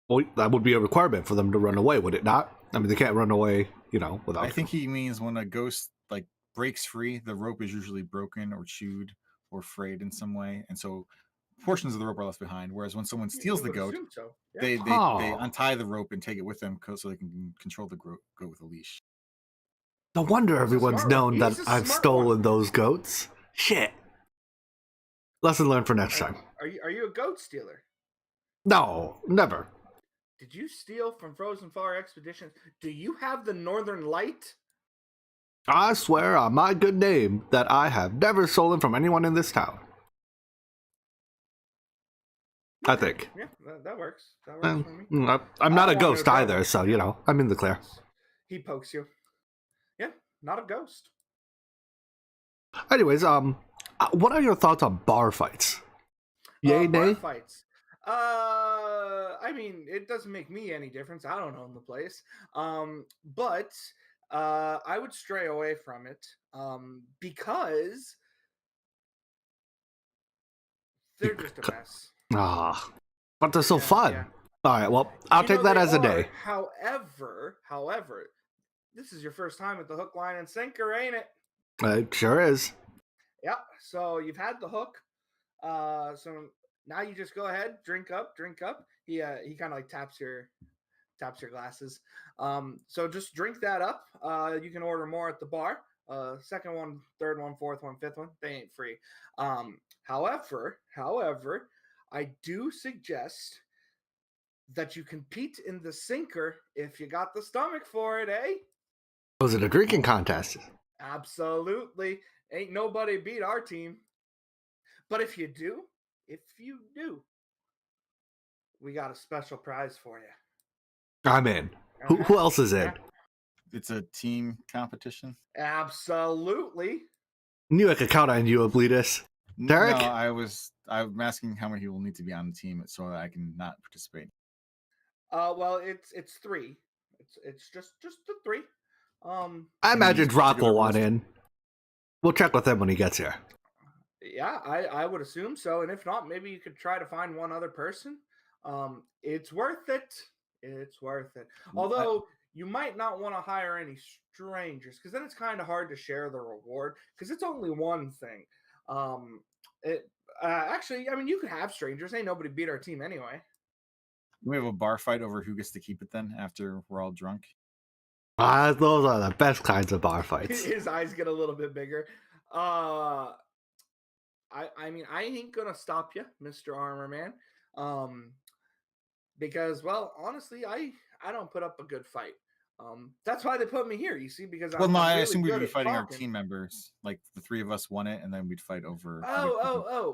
Well, that would be a requirement for them to run away, would it not? I mean, they can't run away, without. I think he means when a ghost like breaks free, the rope is usually broken or chewed or frayed in some way, and so portions of the rope are left behind. Whereas when someone steals the goat, So. Yeah. they Oh. untie the rope and take it with them so they can control the goat with a leash. No wonder everyone's smart known one. that He's a I've smart stolen one. those goats. Shit. Lesson learned for next time. Are you a goat stealer? No, never. Did you steal from Frozen Far Expeditions? Do you have the Northern Light? I swear on my good name that I have never stolen from anyone in this town. I think. Yeah, that works. That works for me. I'm not I a don't ghost wanna either, so, I'm in the clear. He pokes you. Yeah, not a ghost. Anyways, what are your thoughts on bar fights? Yay, Bar nay? fights. I mean, it doesn't make me any difference. I don't own the place. But I would stray away from it because they're just a mess. Ah, but they're so Yeah, fun. yeah. All right, well, I'll take that as a day. However, this is your first time at the hook, line, and sinker, ain't it? It sure is. Yeah. So you've had the hook. So now you just go ahead, drink up. He kind of like taps your glasses. So just drink that up. You can order more at the bar. Second one, third one, fourth one, fifth one. They ain't free. However, I do suggest that you compete in the sinker if you got the stomach for it, eh? Was it a drinking contest? Absolutely. Ain't nobody beat our team. But if you do, we got a special prize for you. I'm in. Who else is in? It's a team competition. Absolutely. Knew I could count on you, Obletus. Derek? No, I'm asking how many people need to be on the team so that I can not participate. Well, it's 3. It's just the 3. I imagine Rock will want in. We'll check with him when he gets here. Yeah, I would assume so. And if not, maybe you could try to find one other person. It's worth it. It's worth it. Although you might not want to hire any strangers, because then it's kind of hard to share the reward, because it's only one thing. Actually, I mean, you could have strangers. Ain't nobody beat our team anyway. We have a bar fight over who gets to keep it then after we're all drunk. Those are the best kinds of bar fights. His eyes get a little bit bigger. I mean, I ain't gonna stop you, Mr. Armor Man. Because, well, honestly, I don't put up a good fight. That's why they put me here, you see, because I really assume we'd be fighting talking. our team members. Like the 3 of us won it, and then we'd fight over.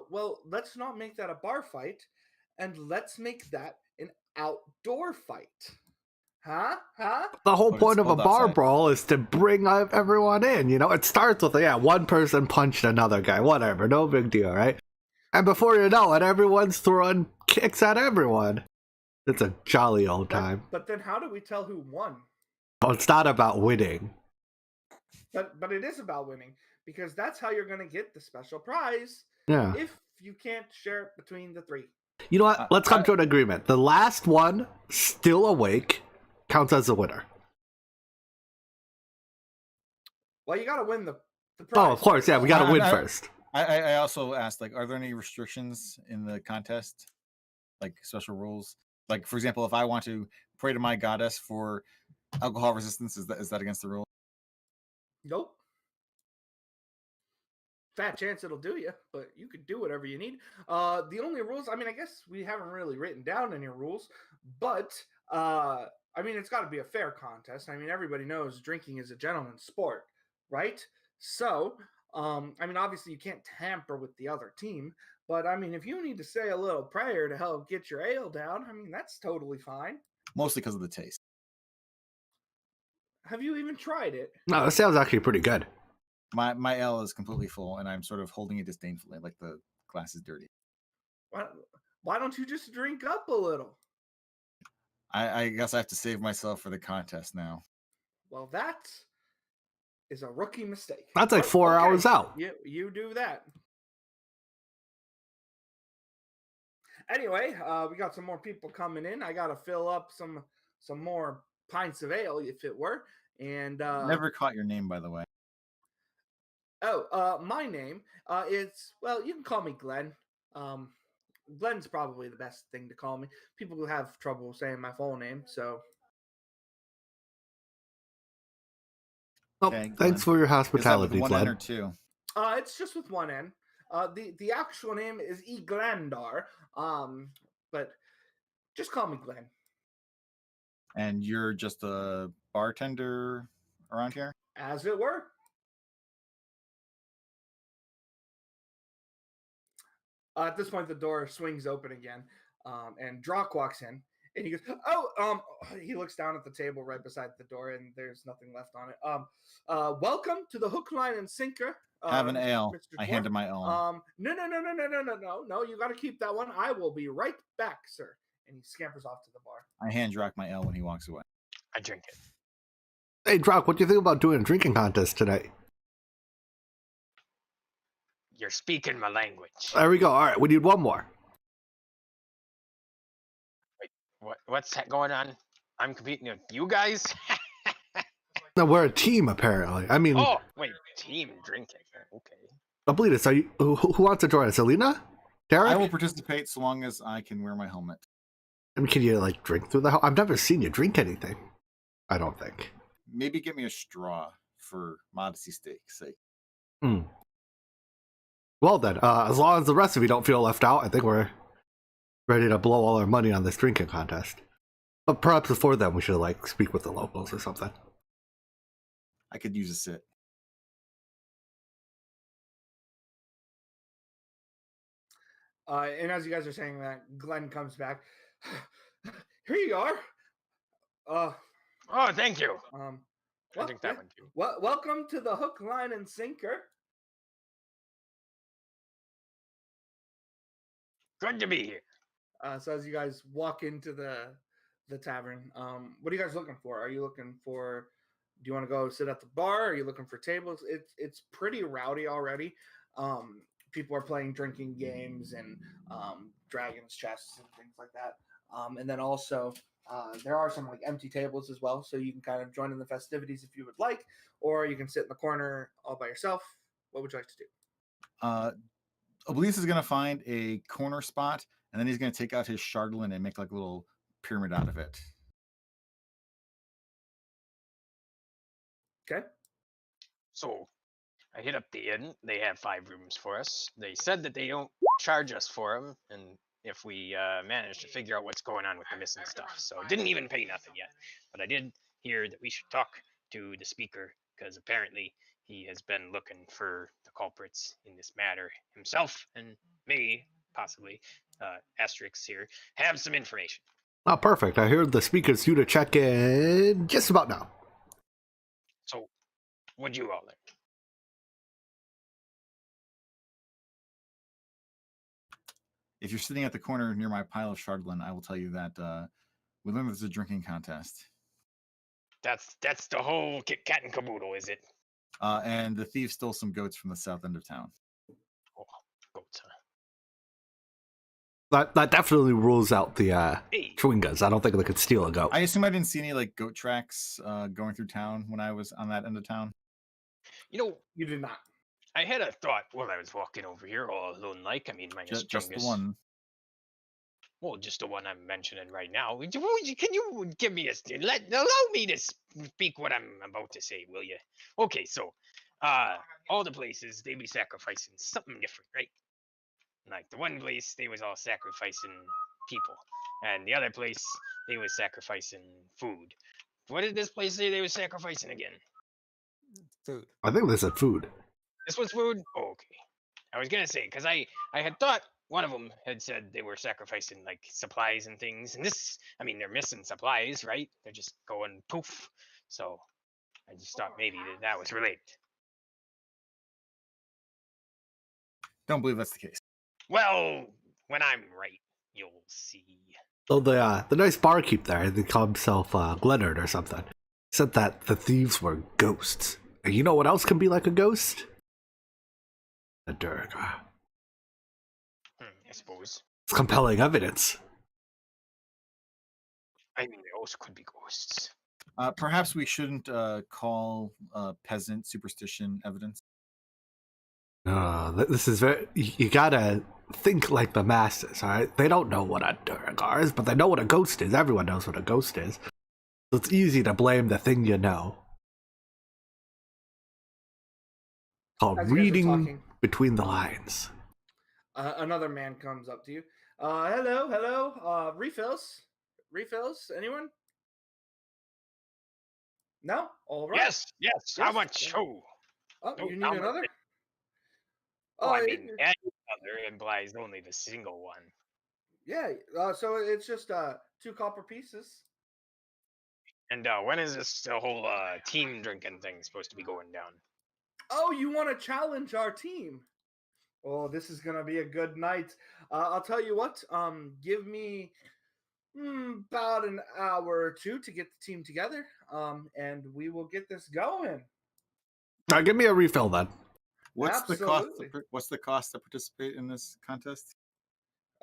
Well, let's not make that a bar fight, and let's make that an outdoor fight. Huh? The whole point of a bar brawl is to bring everyone in. You know, it starts with one person punched another guy, whatever, no big deal, right? And before you know it, everyone's throwing kicks at everyone. It's a jolly old time. But then, how do we tell who won? Oh, it's not about winning. But it is about winning, because that's how you're going to get the special prize. Yeah. If you can't share it between the 3. You know what? Let's come to an agreement. The last one still awake counts as a winner. Well, you got to win the prize. Oh, of course, yeah, we got to win first. I also asked, like, are there any restrictions in the contest, like special rules? Like, for example, if I want to pray to my goddess for alcohol resistance, is that against the rule? Nope. Fat chance it'll do you, but you could do whatever you need. The only rules, I mean, I guess we haven't really written down any rules, but I mean, it's got to be a fair contest. I mean, everybody knows drinking is a gentleman's sport, right? So, I mean, obviously you can't tamper with the other team, but I mean, if you need to say a little prayer to help get your ale down, I mean, that's totally fine. Mostly because of the taste. Have you even tried it? No, it sounds actually pretty good. My ale is completely full, and I'm sort of holding it disdainfully, like the glass is dirty. Why don't you just drink up a little? I guess I have to save myself for the contest now. Well, that is a rookie mistake. That's like 4 hours out. You do that. Anyway, we got some more people coming in. I got to fill up some more pints of ale, if it were. And never caught your name, by the way. Oh, my name is, well, you can call me Glenn. Glenn's probably the best thing to call me. People who have trouble saying my full name, so. Okay, thanks for your hospitality, is that with Glenn. one N or 2? It's just with one N. The actual name is E. Glandar. But just call me Glenn. And you're just a bartender around here? As it were. At this point, the door swings open again, and Drock walks in, and he goes, he looks down at the table right beside the door, and there's nothing left on it. Welcome to the Hook, Line, and Sinker. Have an ale. Mr. I Dwarf. handed my ale. No, you got to keep that one. I will be right back, sir. And he scampers off to the bar. I hand Drock my ale when he walks away. I drink it. Hey, Drock, what do you think about doing a drinking contest tonight? You're speaking my language. There we go. All right, we need one more. Wait, what's going on? I'm competing with you guys? No, we're a team apparently. I mean, Oh, wait, team drinking. Okay. Obletus, are you? Who wants to join us? Alina? Derek? I will participate so long as I can wear my helmet. I mean, can you like drink through the? I've never seen you drink anything. I don't think. Maybe get me a straw for modesty's sake. Hmm. Well then, as long as the rest of you don't feel left out, I think we're ready to blow all our money on this drinking contest. But perhaps before then, we should like speak with the locals or something. I could use a sit. And as you guys are saying that, Glenn comes back. Here you are. Oh, thank you. I drink that one too. Welcome to the Hook, Line, and Sinker. Good to be here. So as you guys walk into the tavern, what are you guys looking for? Are you looking for? Do you want to go sit at the bar? Are you looking for tables? It's pretty rowdy already. People are playing drinking games and dragons chests and things like that. And then also there are some like empty tables as well, so you can kind of join in the festivities if you would like, or you can sit in the corner all by yourself. What would you like to do? Obelius is going to find a corner spot, and then he's going to take out his chardolin and make like a little pyramid out of it. Okay. So I hit up the inn. They have 5 rooms for us. They said that they don't charge us for them, and if we manage to figure out what's going on with the missing stuff. So didn't even pay nothing yet. But I did hear that we should talk to the speaker, because apparently he has been looking for the culprits in this matter himself, and may possibly, asterisks here, have some information. Oh, perfect. I heard the speaker's due to check in just about now. So what'd you all think? If you're sitting at the corner near my pile of chardolin, I will tell you that we learned there's a drinking contest. That's the whole cat and caboodle, is it? And the thieves stole some goats from the south end of town. Oh, goats, huh? That definitely rules out the Hey. Chwingas. I don't think they could steal a goat. I assume I didn't see any like goat tracks going through town when I was on that end of town. You know, You did not. I had a thought while I was walking over here all alone like. I mean, minus Just the Chungus. one. Well, just the one I'm mentioning right now. Can you give me allow me to speak what I'm about to say, will you? Okay, so all the places they be sacrificing something different, right? Like the one place they was all sacrificing people, and the other place they was sacrificing food. What did this place say they was sacrificing again? Food. I think they said food. This was food? Oh, okay. I was gonna say, because I had thought one of them had said they were sacrificing like supplies and things, and this, I mean, they're missing supplies, right? They're just going poof. So I just thought maybe that was related. Don't believe that's the case. Well, when I'm right, you'll see. So the nice barkeep there, they call himself Leonard or something, said that the thieves were ghosts. And you know what else can be like a ghost? A Duergar. I suppose. It's compelling evidence. I mean, they also could be ghosts. Perhaps we shouldn't call peasant superstition evidence. This is very. You gotta think like the masses, all right? They don't know what a Duergar is, but they know what a ghost is. Everyone knows what a ghost is. So it's easy to blame the thing you know. Called As you guys are reading talking, between the lines. another man comes up to you. Hello. Refills? Anyone? No? All right. Yes. How much? Oh, Oh, Don't you need tell me another? that. Oh, I mean, any other implies only the single one. yeah. So it's just 2 copper pieces. And when is this whole team drinking thing supposed to be going down? Oh, you want to challenge our team? Oh, this is gonna be a good night. I'll tell you what. Give me about an hour or 2 to get the team together. And we will get this going. Now give me a refill then. What's the cost? Absolutely. What's the cost to participate in this contest?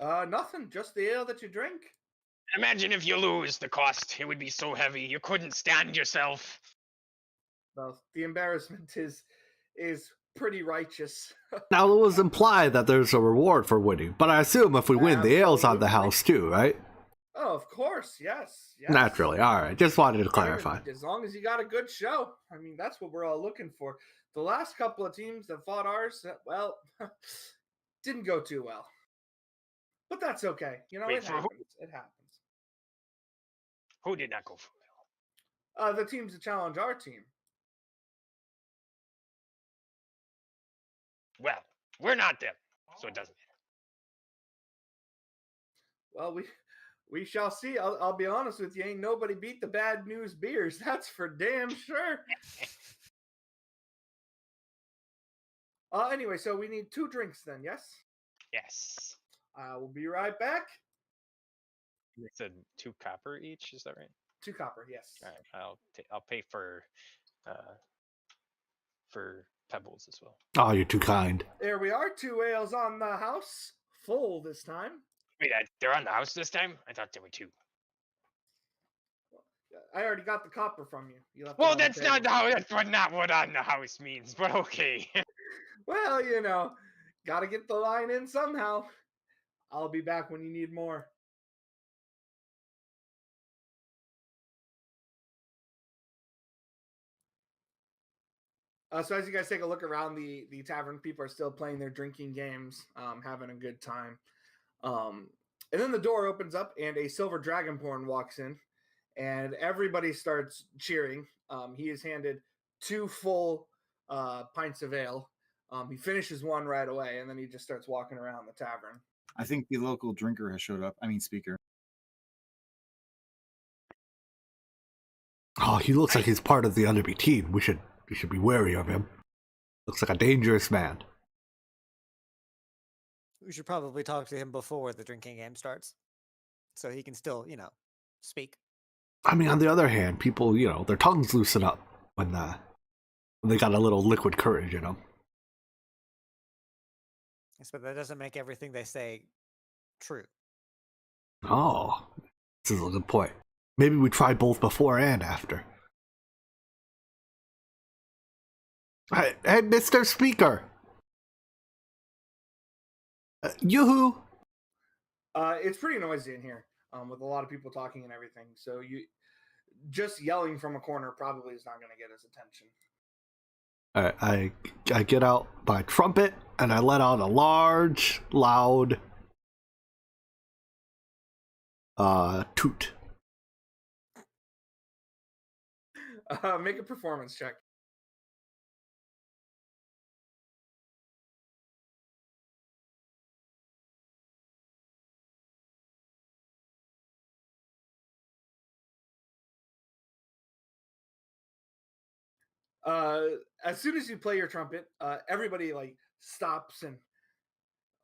Nothing. Just the ale that you drink. Imagine if you lose the cost. It would be so heavy you couldn't stand yourself. Well, the embarrassment is pretty righteous. Now, it was implied that there's a reward for winning, but I assume if we win, the ale's on the Absolutely. house too, right? Oh, of course, yes. Naturally. All right. Just wanted to I mean, clarify. as long as you got a good show. I mean, that's what we're all looking for. The last couple of teams that fought ours, well, didn't go too well. But that's okay. You know, Wait, it for who? happens. It happens. Who did not go for well? The teams that challenge our team. Well, we're not them, so it doesn't matter. Well, we shall see. I'll be honest with you. Ain't nobody beat the Bad News Beers. That's for damn sure. Anyway, so we need 2 drinks then, yes? Yes. We'll be right back. You said 2 copper each. Is that right? 2 copper, yes. All right. I'll pay for pebbles as well. Oh, you're too kind. There we are. 2 ales on the house. Full this time. Wait, they're on the house this time? I thought there were 2. I already got the copper from you. You left it Well, on the that's not table. how. That's not what on the house means. But okay. Well, you know, gotta get the line in somehow. I'll be back when you need more. So as you guys take a look around the tavern, people are still playing their drinking games, having a good time. And then the door opens up and a silver dragonborn walks in, and everybody starts cheering. He is handed 2 full pints of ale. He finishes one right away, and then he just starts walking around the tavern. I think the local drinker has showed up. I mean, speaker. Oh, he looks like he's part of the enemy team. We should be wary of him. Looks like a dangerous man. We should probably talk to him before the drinking game starts, so he can still, speak. I mean, on the other hand, people, their tongues loosen up when they got a little liquid courage in them. Yes, but that doesn't make everything they say true. Oh, this is a good point. Maybe we try both before and after. Hey, Mr. Speaker! Yoo-hoo! It's pretty noisy in here, with a lot of people talking and everything. So you just yelling from a corner probably is not going to get his attention. Alright, I get out my trumpet and I let out a large, loud toot. Make a performance check. As soon as you play your trumpet, everybody stops and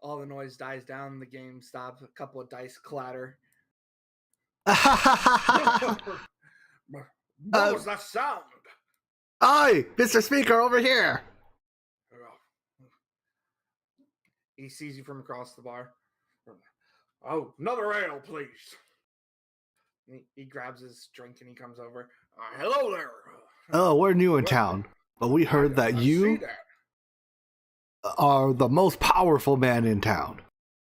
all the noise dies down. The game stops. A couple of dice clatter. What was that sound? Aye, Mr. Speaker, over here! He sees you from across the bar. Oh, another ale, please. He grabs his drink and he comes over. Hello there. Oh, we're new in town, but we heard that you are the most powerful man in town.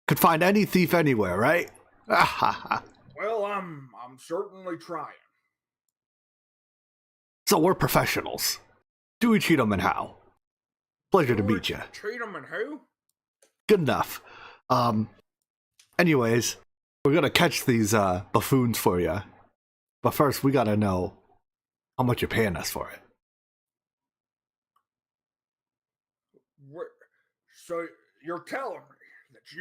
Could find any thief anywhere, right? Well, I'm certainly trying. So we're professionals. Do we cheat 'em and how? Pleasure to meet you. Treat them and who? Good enough. Anyways, we're gonna catch these buffoons for you. But first, we gotta know how much you're paying us for it. So you're telling me that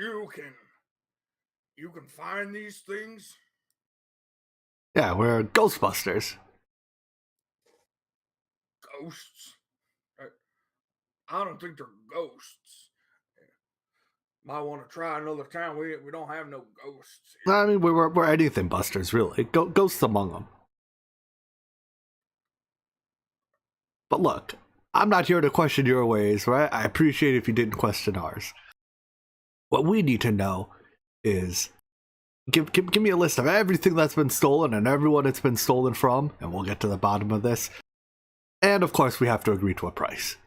you can find these things? Yeah, we're Ghostbusters. Ghosts? I don't think they're ghosts. Might want to try another town. We don't have no ghosts. I mean, we're anything busters, really. Ghosts among them. But look, I'm not here to question your ways, right? I appreciate if you didn't question ours. What we need to know is give me a list of everything that's been stolen and everyone it's been stolen from, and we'll get to the bottom of this. And of course, we have to agree to a price.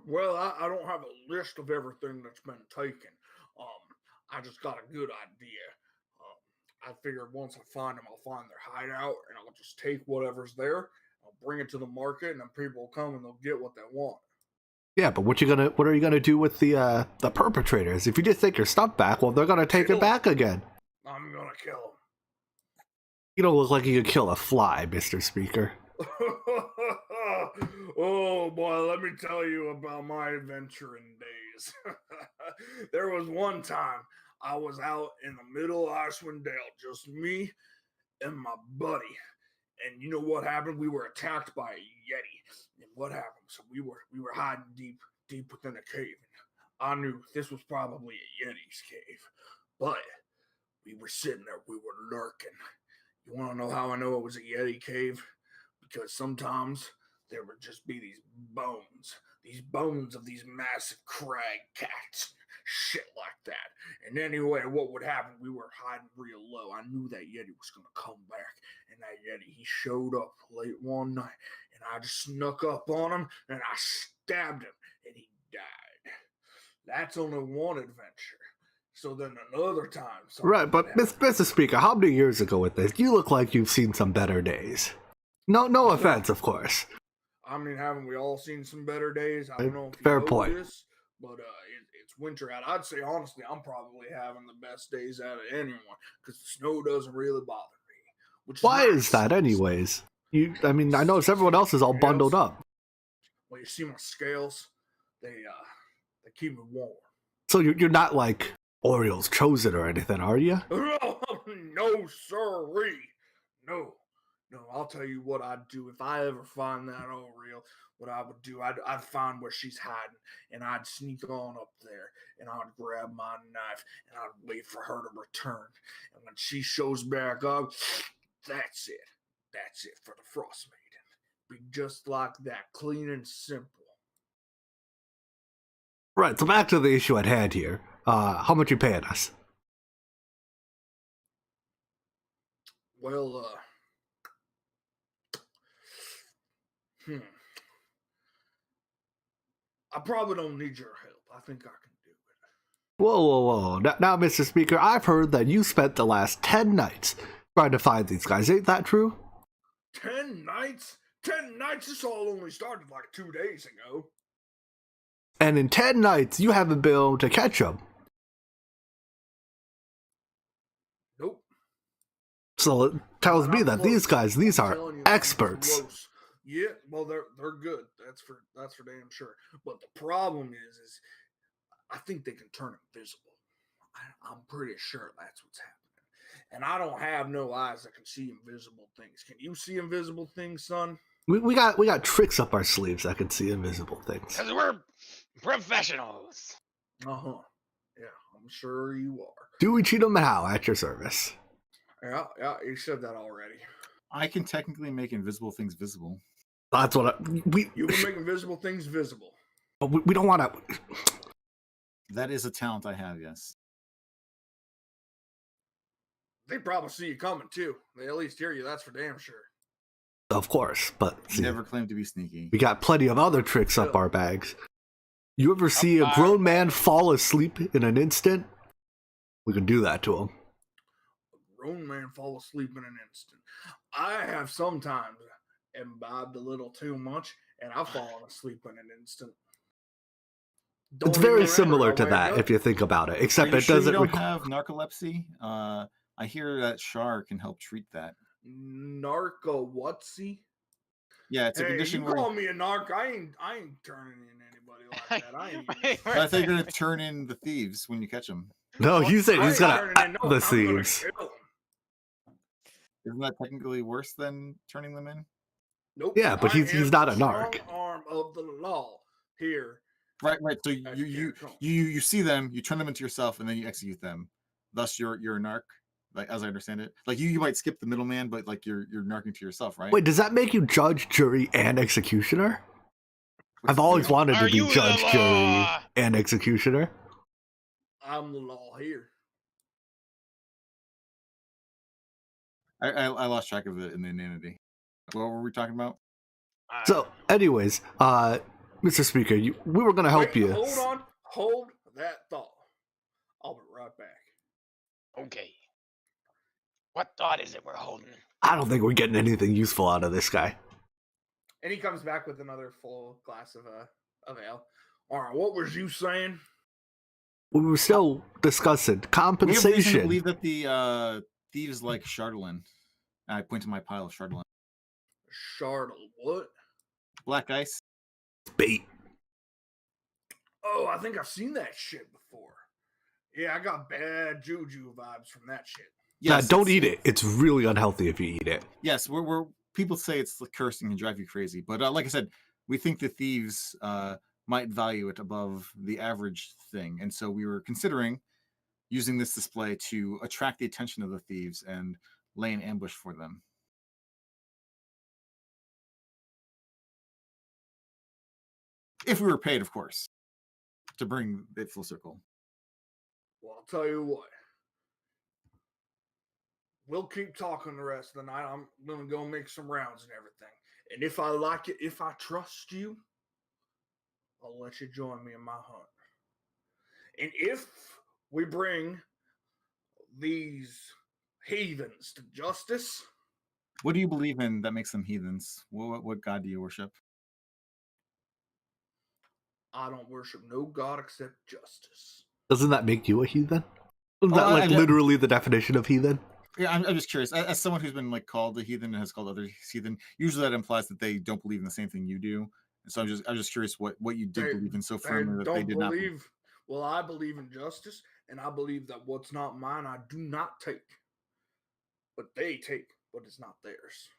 Well, I don't have a list of everything that's been taken. I just got a good idea. I figured once I find them, I'll find their hideout, and I'll just take whatever's there. I'll bring it to the market, and then people will come and they'll get what they want. Yeah, but what are you gonna do with the perpetrators? If you just take your stuff back, well, they're gonna take Kill it back again. I'm gonna kill them. You don't look like you could kill a fly, Mr. Speaker. Oh boy, let me tell you about my adventuring days. There was one time I was out in the middle of Icewind Dale, just me and my buddy. And you know what happened? We were attacked by a Yeti. And what happened? So we were hiding deep within a cave. And I knew this was probably a Yeti's cave. But we were sitting there, we were lurking. You want to know how I know it was a Yeti cave? Because sometimes there would just be these bones of these massive crag cats, shit like that. And anyway, what would happen? We were hiding real low. I knew that Yeti was going to come back. And that Yeti, he showed up late one night. And I just snuck up on him and I stabbed him and he died. That's only one adventure. So then another time. Right, but Mr. Speaker, how many years ago with this? You look like you've seen some better days. No offense, of course. I mean, haven't we all seen some better days? I don't know if you Fair know point. this, but it's winter out. I'd say honestly, I'm probably having the best days out of anyone because the snow doesn't really bother me. Which Why nice. is that, anyways? I notice everyone else is all bundled up. Well, you see my scales? They keep me warm. So you're not like Oriole's chosen or anything, are you? No, sirree. No, I'll tell you what I'd do if I ever find that Oriole. What I would do, I'd find where she's hiding, and I'd sneak on up there, and I'd grab my knife, and I'd wait for her to return. And when she shows back up, that's it. That's it for the Frostmaiden. Be just like that, clean and simple. Right, so back to the issue at hand here. How much you paying us? Well, I probably don't need your help. I think I can do it. Whoa. Now, Mr. Speaker, I've heard that you spent the last 10 nights trying to find these guys. Ain't that true? 10 nights? 10 nights? This all only started like 2 days ago. And in 10 nights, you haven't been able to catch them. Nope. So it tells me that these guys, these are Telling you, experts. close. Yeah, well, they're good. That's for damn sure. But the problem is I think they can turn invisible. I'm pretty sure that's what's happening. And I don't have no eyes that can see invisible things. Can you see invisible things, son? We got tricks up our sleeves that can see invisible things. Because we're professionals. Uh-huh. Yeah, I'm sure you are. Dewey Cheatham and Howe at your service. Yeah, you said that already. I can technically make invisible things visible. That's what You can make invisible things visible. But we don't want to. That is a talent I have, yes. They probably see you coming too. They at least hear you. That's for damn sure. Of course, but see, Never claimed to be sneaky. we got plenty of other tricks up our bags. You ever see a grown man fall asleep in an instant? We can do that to him. A grown man fall asleep in an instant. I have sometimes imbibed a little too much, and I've fallen asleep in an instant. It's very similar to that if you think about it, except it doesn't. You don't have narcolepsy. I hear that Char can help treat that. Narco-whatsy? Yeah, it's a condition you where. call me a narc. I ain't turning in anybody like that. I ain't. I think you're gonna turn in the thieves when you catch them. No, he said he's gonna turning in, up the I'm thieves. gonna kill 'em. Isn't that technically worse than turning them in? Nope. Yeah, but I he's am not a the narc. strong arm of the law here. Right. So at you Caricone. see them, you turn them into yourself, and then you execute them. Thus, you're a narc. Like, as I understand it, like you might skip the middleman, but like you're narking to yourself, right? Wait, does that make you judge, jury, and executioner? I've always wanted to Are be you the judge, jury, law? and executioner. I'm the law here. I lost track of it in the inanity. What were we talking about? So, anyways, Mr. Speaker, we were gonna help Wait, you. Hold on. Hold that thought. I'll be right back. Okay. What thought is it we're holding? I don't think we're getting anything useful out of this guy. And he comes back with another full glass of ale. All right, what was you saying? We were still discussing We have reason to compensation. believe that the thieves like Chardolin. I point to my pile of Chardolin. Shardle, what? Black ice. Bait. Oh, I think I've seen that shit before. Yeah, I got bad juju vibes from that shit. Yeah, don't eat it. It's really unhealthy if you eat it. Yes, we're people say it's cursing and drive you crazy, but like I said, we think the thieves might value it above the average thing, and so we were considering using this display to attract the attention of the thieves and lay an ambush for them. If we were paid, of course, to bring it full circle. Well, I'll tell you what. We'll keep talking the rest of the night. I'm gonna go make some rounds and everything. And if I like it, if I trust you, I'll let you join me in my hunt. And if we bring these heathens to justice, What do you believe in that makes them heathens? What god do you worship? I don't worship no god except justice. Doesn't that make you a heathen? Isn't that I- literally the definition of heathen? Yeah, I'm just curious. As someone who's been like called a heathen and has called others heathen, usually that implies that they don't believe in the same thing you do. And so I'm just curious what you did believe in so firmly that they did not believe. Well, I believe in justice, and I believe that what's not mine, I do not take. But they take what is not theirs.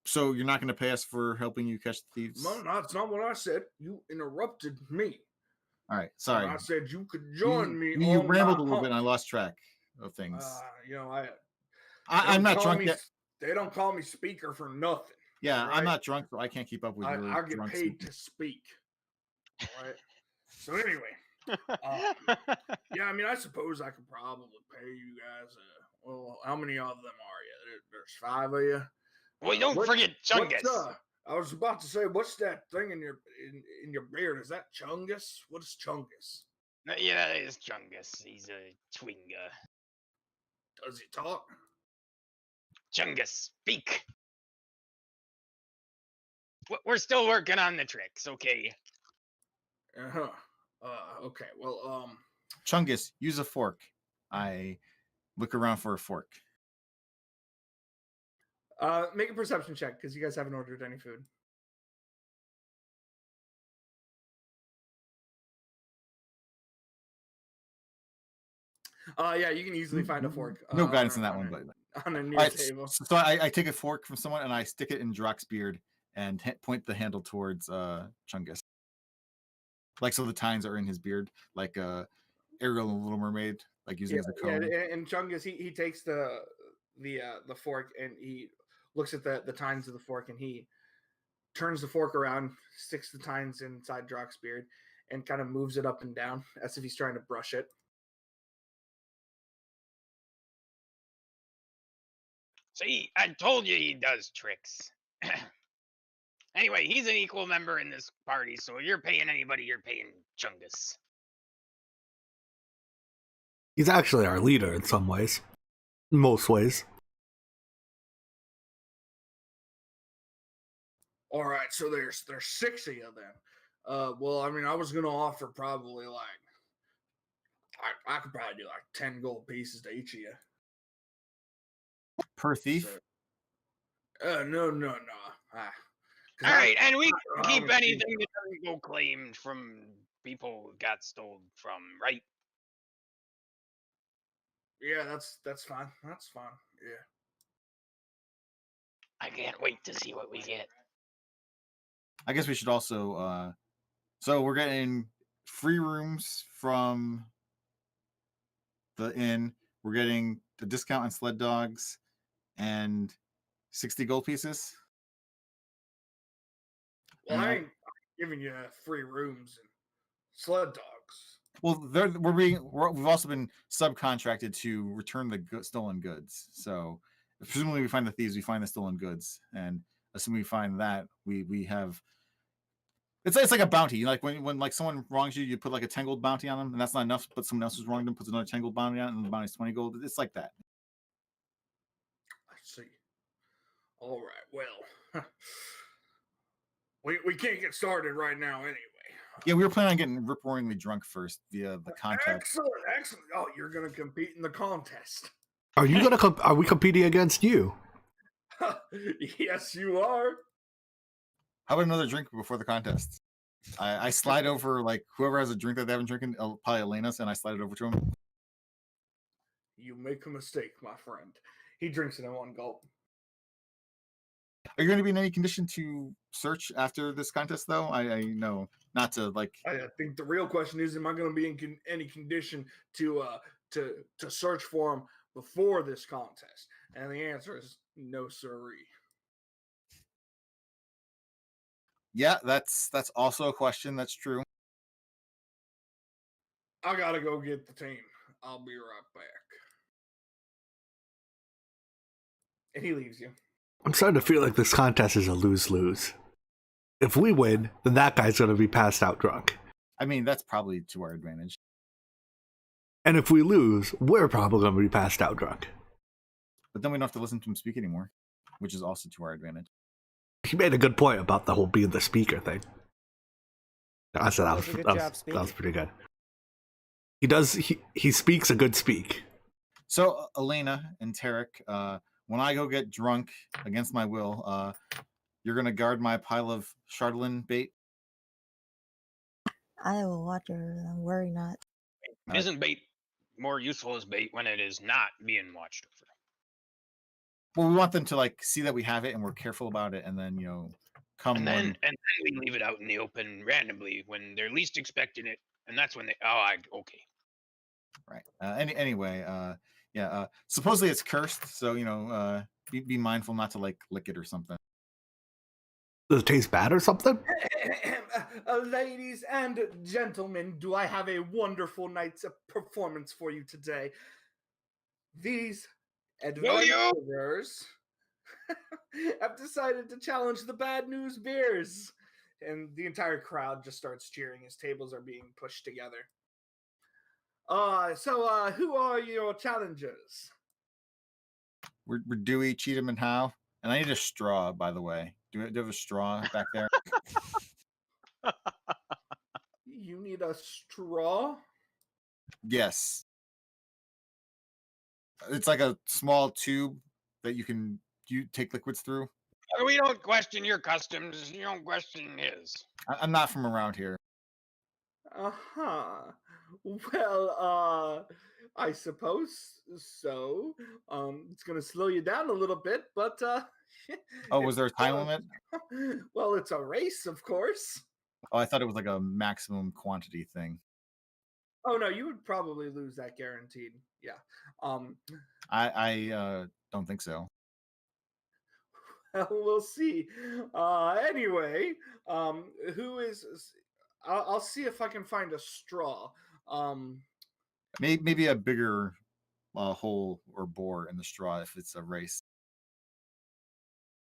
So you're not going to pay us for helping you catch the thieves? No, that's not what I said. You interrupted me. All right, sorry. And I said you could join me. You on rambled a my little bit, and I hunt. lost track of things. they I'm don't not call drunk me- yet. They don't call me speaker for nothing. Yeah, right? I'm not drunk, so I can't keep up with your I get drunk paid speak. to speak. All right. So anyway, yeah, I mean, I suppose I could probably pay you guys. Well, how many of them are you? There's 5 of you. Well, don't forget Chungus. I was about to say, what's that thing in your beard? Is that Chungus? What is Chungus? Yeah, that is Chungus. He's a Twinga. Does he talk? Chungus, speak. We're still working on the tricks, okay? Uh-huh. Okay. Well, Chungus, use a fork. I look around for a fork. make a perception check because you guys haven't ordered any food. Yeah, you can easily find a fork. No guidance on that one, but on a near All right, table. so I take a fork from someone and I stick it in Drock's beard and point the handle towards Chungus. Like so the tines are in his beard, like Ariel and the Little Mermaid, like using as a comb. Yeah, and Chungus he takes the fork and he looks at the tines of the fork and he turns the fork around, sticks the tines inside Drock's beard, and kind of moves it up and down as if he's trying to brush it. See, I told you he does tricks. Anyway, he's an equal member in this party, so if you're paying anybody, you're paying Chungus. He's actually our leader in some ways. In most ways. All right, so there's 6 of you then. Well, I mean, I was gonna offer probably like I could probably do like 10 gold pieces to each of you. Per thief? So, no. All right, and we I can keep was anything thinking- that doesn't go claimed from people who got stolen from, right? Yeah, that's fine. That's fine. Yeah. I can't wait to see what we get. I guess we should also so we're getting free rooms from the inn. We're getting the discount on sled dogs and 60 gold pieces. Well, And I ain't giving you free rooms and sled dogs. Well, we've also been subcontracted to return the stolen goods. So presumably we find the thieves, we find the stolen goods, and assuming we find that, we have. It's like a bounty. Like when like someone wrongs you, you put like a 10 gold bounty on them, and that's not enough. But someone else who's wronged them puts another 10 gold bounty on it, and the bounty's 20 gold. It's like that. I see. All right. Well, we can't get started right now anyway. Yeah, we were planning on getting rip-roaringly drunk first via the contest. Excellent. Oh, you're gonna compete in the contest. Are you are we competing against you? Yes, you are. How about another drink before the contest? I slide over like whoever has a drink that they haven't drinking, probably Elena's, and I slide it over to him. You make a mistake, my friend. He drinks it in one gulp. Are you going to be in any condition to search after this contest, though? I know not to like. I think the real question is, am I going to be in any condition to search for him before this contest? And the answer is no, sirree. Yeah, that's also a question. That's true. I gotta go get the team. I'll be right back. And he leaves you. I'm starting to feel like this contest is a lose-lose. If we win, then that guy's going to be passed out drunk. I mean, that's probably to our advantage. And if we lose, we're probably going to be passed out drunk. But then we don't have to listen to him speak anymore, which is also to our advantage. He made a good point about the whole being the speaker thing. I said that was pretty good. He does. He speaks a good speak. So Elena and Tarek, when I go get drunk against my will, you're gonna guard my pile of Chardonnay bait. I will watch her. Worry not. Isn't bait more useful as bait when it is not being watched over? Well, we want them to like see that we have it and we're careful about it, and then come and then we leave it out in the open randomly when they're least expecting it, and that's when they okay. Right. Anyway, supposedly it's cursed, so be mindful not to like lick it or something. Does it taste bad or something? Ladies and gentlemen, do I have a wonderful night's performance for you today? These adventurers have decided to challenge the Bad News Bears. And the entire crowd just starts cheering as tables are being pushed together. So who are your challengers? We're Dewey, Cheatham, and Howe. And I need a straw, by the way. Do you have a straw back there? You need a straw? Yes. It's like a small tube that you take liquids through. We don't question your customs. You don't question his. I'm not from around here. Uh-huh. Well, I suppose so. It's going to slow you down a little bit, but... Oh, was there a time limit? Well, it's a race, of course. Oh, I thought it was like a maximum quantity thing. Oh, no, you would probably lose that guaranteed. Yeah. I don't think so. Well, we'll see. Anyway, who is... I'll see if I can find a straw. Maybe a bigger hole or bore in the straw if it's a race.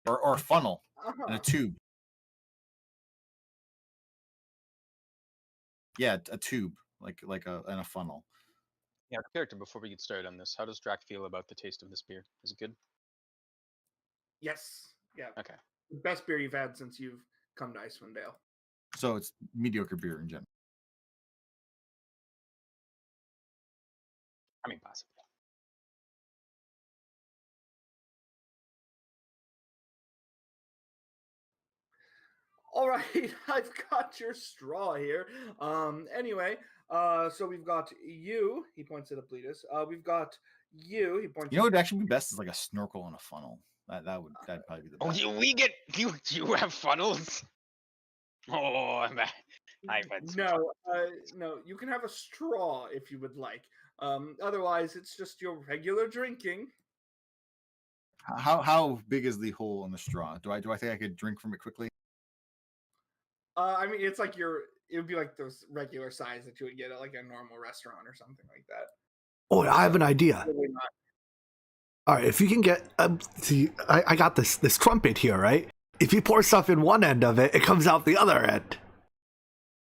Or a funnel and a tube. Yeah, a tube, like in a funnel. Yeah, character, before we get started on this, how does Drac feel about the taste of this beer? Is it good? Yes. Yeah. Okay. The best beer you've had since you've come to Icewind Dale. So it's mediocre beer in general. I mean, possibly. All right, I've got your straw here. Anyway, so we've got you. He points at Apletus. We've got you. He points. You know what would actually be best is like a snorkel and a funnel. That'd probably be the best. Oh, we get you have funnels. Oh, I'm bad. No. You can have a straw if you would like. Otherwise, it's just your regular drinking. How big is the hole in the straw? Do I think I could drink from it quickly? I mean, it's like it would be like those regular size that you would get at like a normal restaurant or something like that. Oh, I have an idea. All right, if you can get, see, I got this trumpet here, right? If you pour stuff in one end of it, it comes out the other end.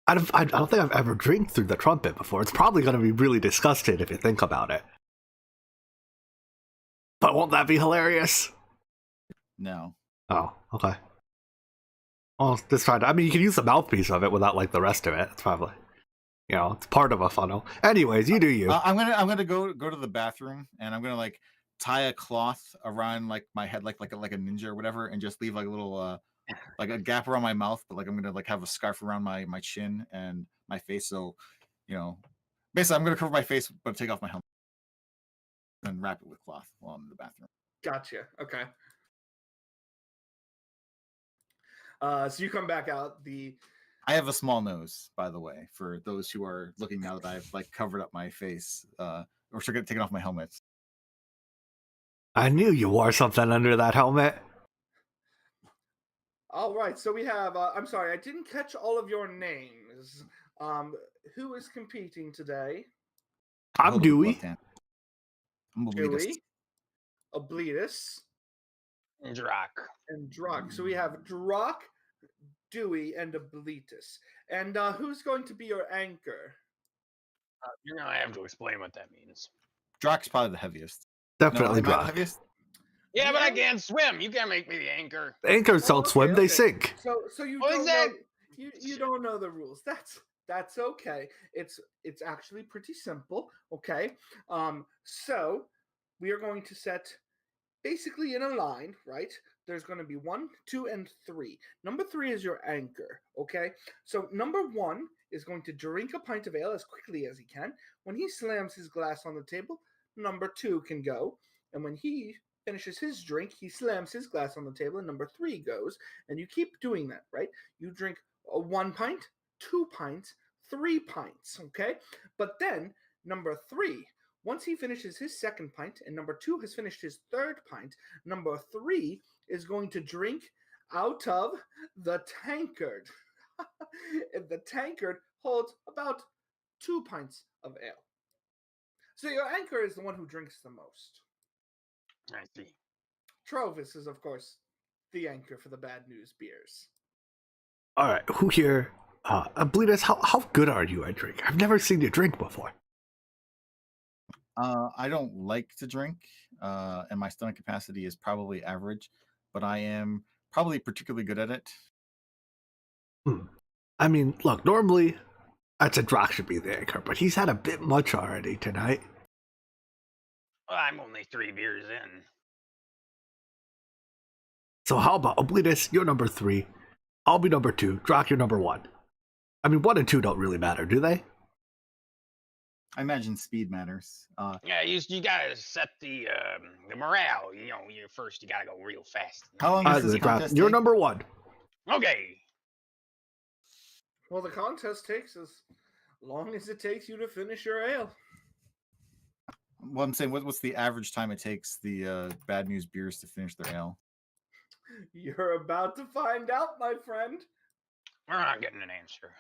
I don't think I've ever drank through the trumpet before. It's probably going to be really disgusting if you think about it. But won't that be hilarious? No. Oh, okay. Well, just try to. I mean, you can use the mouthpiece of it without like the rest of it. It's probably, it's part of a funnel. Anyways, you do you. I'm gonna go to the bathroom, and I'm gonna like tie a cloth around like my head, like a ninja or whatever, and just leave like a little like a gap around my mouth, but like I'm gonna like have a scarf around my chin and my face, so basically I'm gonna cover my face but take off my helmet and wrap it with cloth while I'm in the bathroom. Gotcha. Okay. So you come back out. I have a small nose, by the way, for those who are looking now that I've like covered up my face, or taken off my helmet. I knew you wore something under that helmet. All right. So we have. I'm sorry, I didn't catch all of your names. Who is competing today? I'm Dewey. I'm Dewey, Obletus, Drak. and Druk. So we have Druk, Dewey, and Obletus. And who's going to be your anchor? You're gonna have to explain what that means. Drak's probably the heaviest. Definitely am I the Brock. heaviest? Yeah, but I can't swim. You can't make me the anchor. Anchors don't swim; they sink. So you Well, don't exactly. know, you don't know the rules. That's okay. It's actually pretty simple. Okay. So we are going to set basically in a line, right? There's going to be 1, 2, and 3. Number 3 is your anchor. Okay. So number 1 is going to drink a pint of ale as quickly as he can. When he slams his glass on the table, number 2 can go, and when he finishes his drink, he slams his glass on the table, and number 3 goes, and you keep doing that, right? You drink 1 pint, 2 pints, 3 pints, okay? But then number 3, once he finishes his second pint and number 2 has finished his third pint, number 3 is going to drink out of the tankard. And the tankard holds about 2 pints of ale. So your anchor is the one who drinks the most. I see. Trovis is, of course, the anchor for the bad news beers. All right, who here? Bleedus, how good are you at drink? I've never seen you drink before. I don't like to drink, and my stomach capacity is probably average, but I am probably particularly good at it. I mean, look, normally I'd say Drock should be the anchor, but he's had a bit much already tonight. Well, I'm only 3 beers in. So how about Obletus, you're number 3. I'll be number 2. Drock, you're number 1. I mean, 1 and 2 don't really matter, do they? I imagine speed matters. Yeah, you gotta set the morale. You first. You gotta go real fast. How long does this contest You're take? number 1. Okay. Well, the contest takes as long as it takes you to finish your ale. Well, I'm saying, what's the average time it takes the bad news beers to finish their ale? You're about to find out, my friend. We're not getting an answer.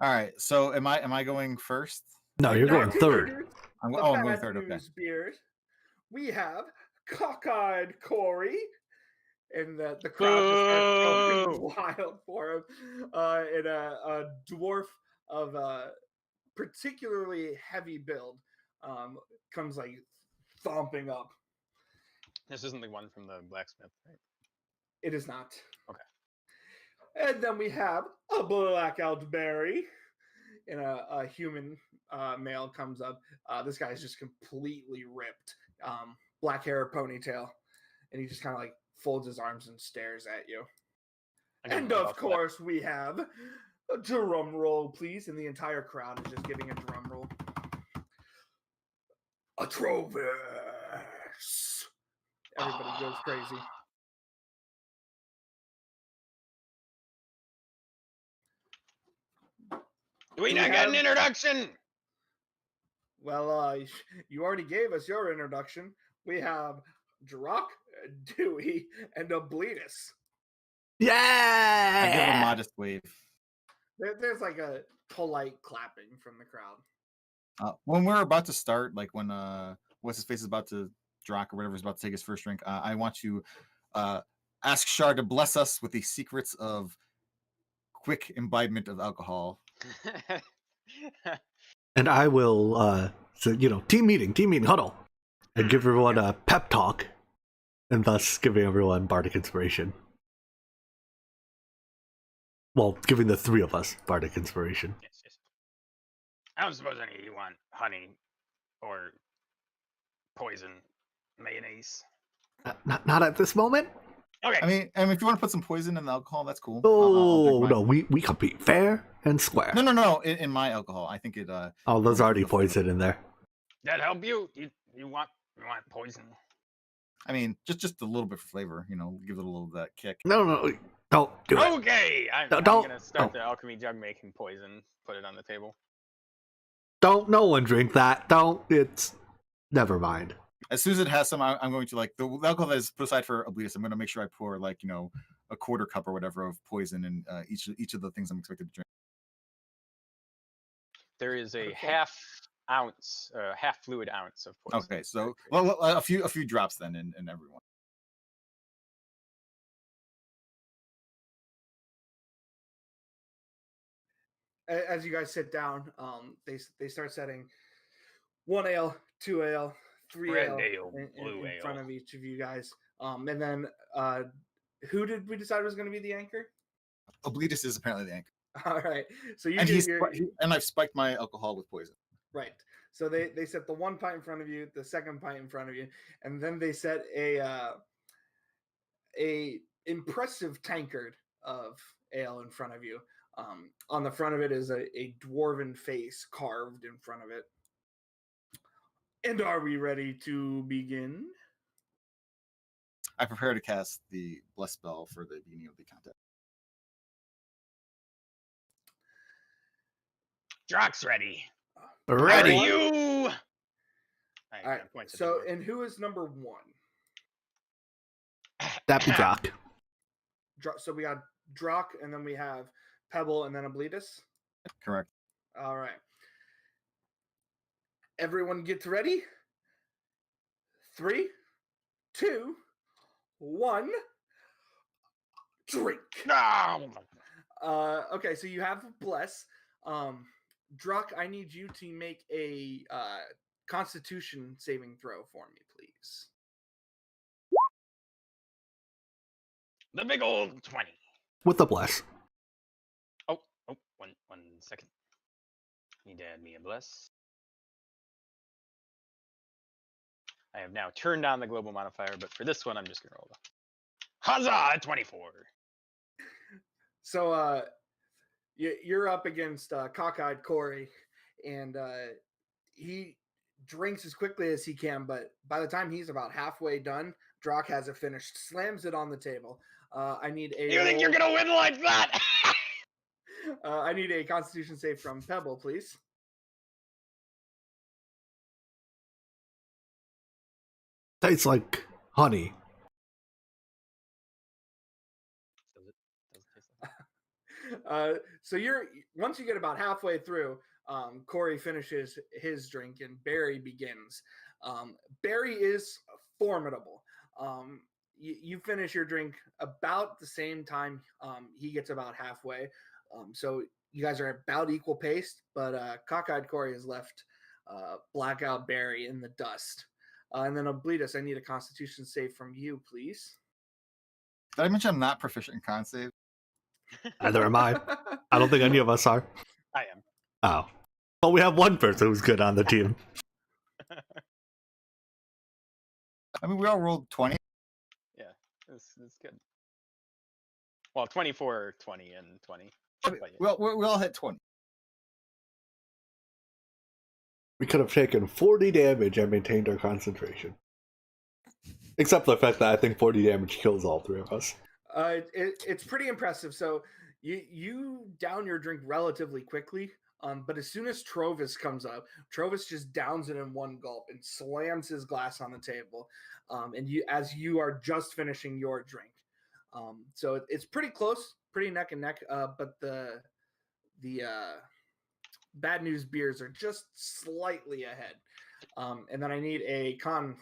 All right, so am I going first? No, you're going 3rd. I'm The going bad 3rd. Okay. news beers. We have cockeyed Corey. And the crowd just starts going wild for him. In a dwarf of a particularly heavy build comes like thumping up. This isn't the one from the blacksmith, right? It is not. Okay. And then we have a blackout berry. And a human male comes up. This guy's just completely ripped. Black hair, ponytail. And he just kind of like folds his arms and stares at you. And of course, we have a drum roll, please. And the entire crowd is just giving a drum roll. A Trovis. Everybody goes crazy. Do we not got an introduction? Well, you already gave us your introduction. We have Druck, Dewey, and Obletus. Yeah! I give a modest wave. There's like a polite clapping from the crowd. When we're about to start, like when what's his face is about to Drock or whatever is about to take his first drink, I want to ask Shar to bless us with the secrets of quick imbibement of alcohol. And I will, team meeting, huddle, and give everyone a pep talk, and thus giving everyone bardic inspiration. Well, giving the three of us bardic inspiration. Yes, yes. I don't suppose any of you want honey or poison mayonnaise. Not at this moment. Okay. I mean, if you want to put some poison in the alcohol, that's cool. Oh, no, we compete fair and square. No. In my alcohol, I think it. Oh, there's already poison in there. That help you? You want poison? I mean, just a little bit for flavor. Give it a little of that kick. No, don't do it. Okay, I'm Don't- gonna start the alchemy jug making poison. Put it on the table. Don't no one drink that. Don't. It's never mind. As soon as it has some, I'm going to the alcohol that is put aside for Oblivious. I'm going to make sure I pour a quarter cup or whatever of poison in each of the things I'm expected to drink. There is a half fluid ounce of poison. Okay, so a few drops then in everyone. As you guys sit down, they start setting 1 ale, 2 ale, 3 Red ale, ale, in blue ale. front of each of you guys. And then who did we decide was going to be the anchor? Oblivious is apparently the anchor, All right, so you and do and I've spiked my alcohol with poison. right. So they set the 1 pint in front of you, the second pint in front of you, and then they set a impressive tankard of ale in front of you. On the front of it is a dwarven face carved in front of it. And are we ready to begin? I prepare to cast the bless spell for the beginning of the contest. Drock's ready. Ready. Are you? All right. So, and who is number 1? That be Drock. So we got Drock, and then we have Pebble, and then Oblitus. Correct. All right. Everyone get ready. 3, 2, 1. Drink. No. Okay, so you have bless. Drock, I need you to make a Constitution saving throw for me, please. The big old 20. With the bless. Oh, one second. Need to add me a bless. I have now turned on the global modifier, but for this one, I'm just gonna roll. Huzzah! 24. So you're up against cockeyed Corey, and he drinks as quickly as he can, but by the time he's about halfway done, Drock has it finished, slams it on the table. I need a. You think you're gonna win like that? I need a Constitution save from Pebble, please. Tastes like honey. So once you get about halfway through, Corey finishes his drink and Barry begins. Barry is formidable. You finish your drink about the same time he gets about halfway. So you guys are about equal paced, but cockeyed Corey has left blackout Barry in the dust. And then Oblitus, I need a Constitution save from you, please. Did I mention I'm not proficient in con save? Neither am I. I don't think any of us are. I am. Oh. But we have one person who's good on the team. I mean, we all rolled 20. Yeah, it's good. Well, 24, 20, and 20. But yeah. we all hit 20. We could have taken 40 damage and maintained our concentration. Except for the fact that I think 40 damage kills all three of us. It's pretty impressive. So you down your drink relatively quickly, but as soon as Trovis comes up, Trovis just downs it in one gulp and slams his glass on the table. And you are just finishing your drink. So it's pretty close, pretty neck and neck. But the Bad News beers are just slightly ahead. And then I need a con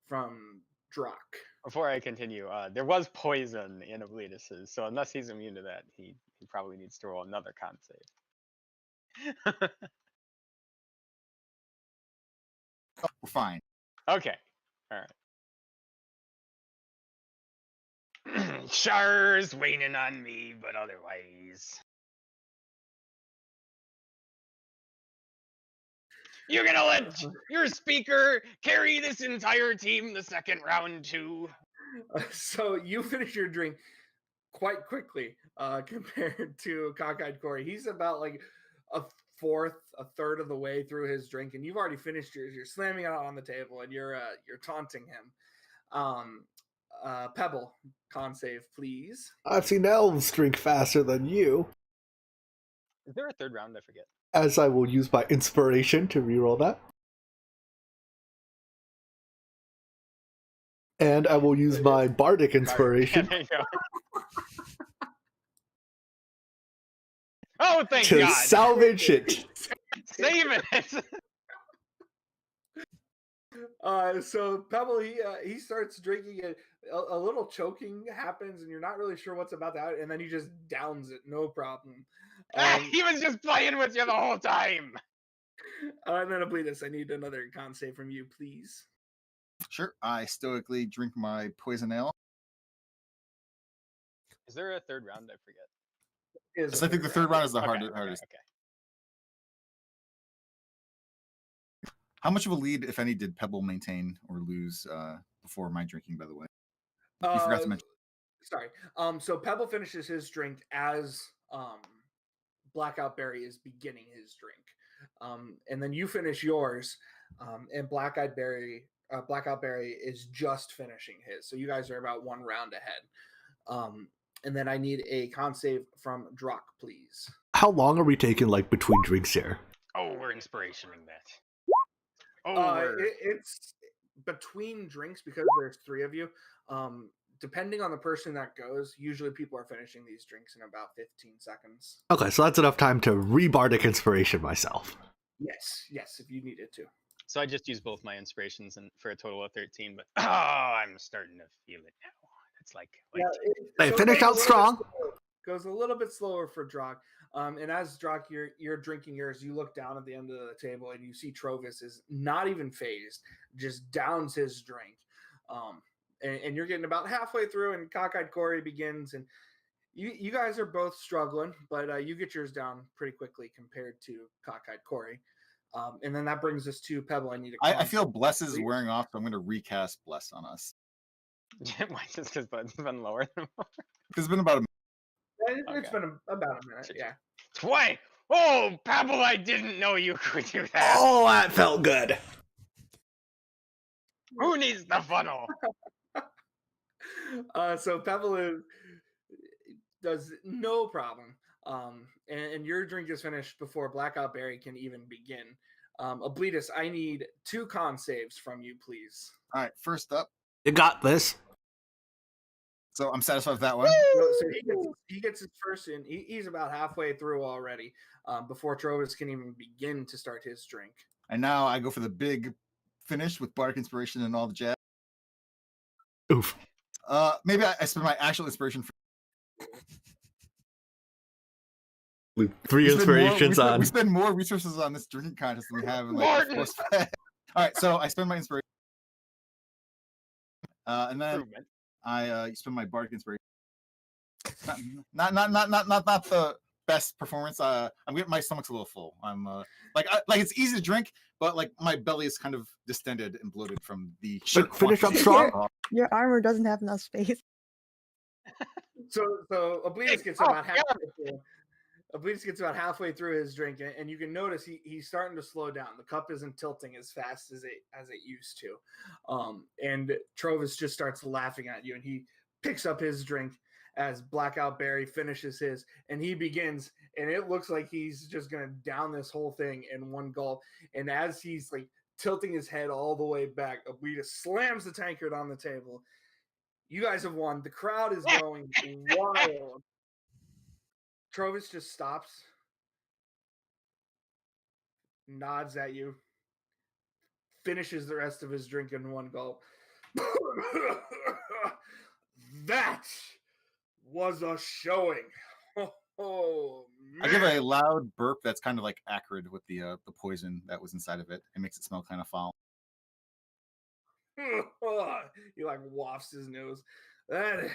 from Drock. Before I continue, there was poison in Obletus's, so unless he's immune to that, he probably needs to roll another con save. We're fine. Okay. Alright. Char's waning on me, but otherwise. You're gonna let your speaker carry this entire team the second round too? So you finish your drink quite quickly compared to Cockeyed Corey. He's about like a third of the way through his drink, and you've already finished yours. You're slamming it on the table, and you're taunting him. Pebble, con save, please. I've seen elves drink faster than you. Is there a third round? I forget. As I will use my inspiration to reroll that. And I will use my bardic inspiration There you go. Oh, thank to God! salvage it. Save it! So Pebble, he starts drinking it. A little choking happens, and you're not really sure what's about to happen, and then he just downs it, no problem. He was just playing with you the whole time. And then Obletus, I need another con save from you, please. Sure. I stoically drink my poison ale. Is there a third round? I forget. So I think the third round is the Okay, hardest. Okay. How much of a lead, if any, did Pebble maintain or lose before my drinking, by the way? You forgot to mention. Sorry. So Pebble finishes his drink as Blackout Berry is beginning his drink. And then you finish yours, and Blackout Berry is just finishing his. So you guys are about one round ahead. And then I need a con save from Drock, please. How long are we taking, like, between drinks here? Oh, we're inspirationing that. It's between drinks because there's three of you. Depending on the person that goes, usually people are finishing these drinks in about 15 seconds. Okay, so that's enough time to re-bardic inspiration myself. Yes, if you needed to. So I just used both my inspirations and for a total of 13, but I'm starting to feel it now. It's like They finish out strong. Goes a little bit slower for Drock. And as Drock, you're drinking yours, you look down at the end of the table and you see Trovis is not even phased, just downs his drink. And you're getting about halfway through, and Cockeyed Corey begins, and you guys are both struggling, but you get yours down pretty quickly compared to Cockeyed Corey. And then that brings us to Pebble. I feel Bless is wearing off, so I'm going to recast Bless on us. why? Just because it's been lower than more? It's been about a It's been about a minute, yeah. 20. Oh, Pebble, I didn't know you could do that. Oh, that felt good. Who needs the funnel? So Pebble does no problem. And your drink is finished before Blackout Berry can even begin. Obletus, I need 2 con saves from you, please. All right, first up. You got this. So I'm satisfied with that one. So he gets his first in. He's about halfway through already before Trovis can even begin to start his drink. And now I go for the big finish with Bardic Inspiration and all the jazz. Oof. Maybe I spend my actual inspiration for... With 3 inspirations on. We spend more resources on this drinking contest than we have in like the force fed. All right, so I spend my inspiration. And then I spend my Bardic Inspiration. Not the best performance. I'm getting my stomach's a little full. I'm like it's easy to drink, but like my belly is kind of distended and bloated from the. But finish up strong. Your armor doesn't have enough space. So Obletus gets about halfway through. Obletus gets about halfway through his drink, and you can notice he's starting to slow down. The cup isn't tilting as fast as it used to. And Trovis just starts laughing at you, and he picks up his drink as Blackout Berry finishes his, and he begins, and it looks like he's just gonna down this whole thing in one gulp. And as he's like tilting his head all the way back, Obletus slams the tankard on the table. You guys have won. The crowd is going wild. Trovis just stops, nods at you, finishes the rest of his drink in one gulp. That was a showing. Oh, I give man. a loud burp that's kind of like acrid with the poison that was inside of it. It makes it smell kind of foul. He like wafts his nose. That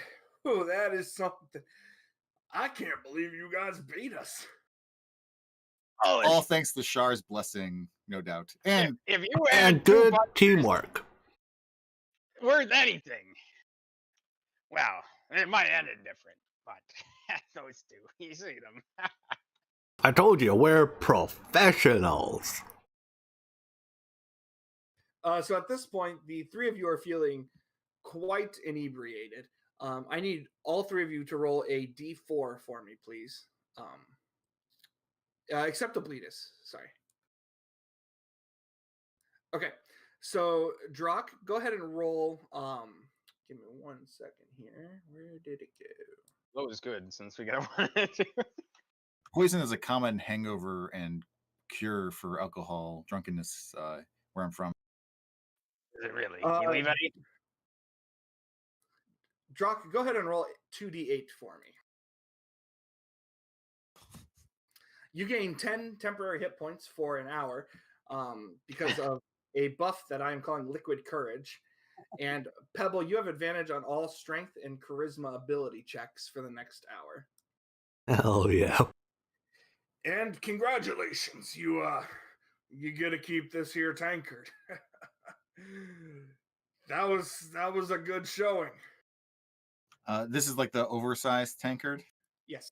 is something. I can't believe you guys beat us. Oh, All thanks to Shar's blessing, no doubt. And if you And had two good butters teamwork. worth anything, well, it might end it different, but those two, you see them. I told you, we're professionals. So at this point, the three of you are feeling quite inebriated. I need all three of you to roll a d4 for me, please. Except Obletus. Sorry. Okay. So Drock, go ahead and roll. Give me 1 second here. Where did it go? That was good since we got one. poison is a common hangover and cure for alcohol drunkenness where I'm from. Is it really? You leave any? Drock, go ahead and roll 2d8 for me. You gain 10 temporary hit points for an hour because of a buff that I am calling Liquid Courage. And Pebble, you have advantage on all strength and charisma ability checks for the next hour. Hell yeah. And congratulations, you get to keep this here tankard. That was a good showing. This is like the oversized tankard. Yes.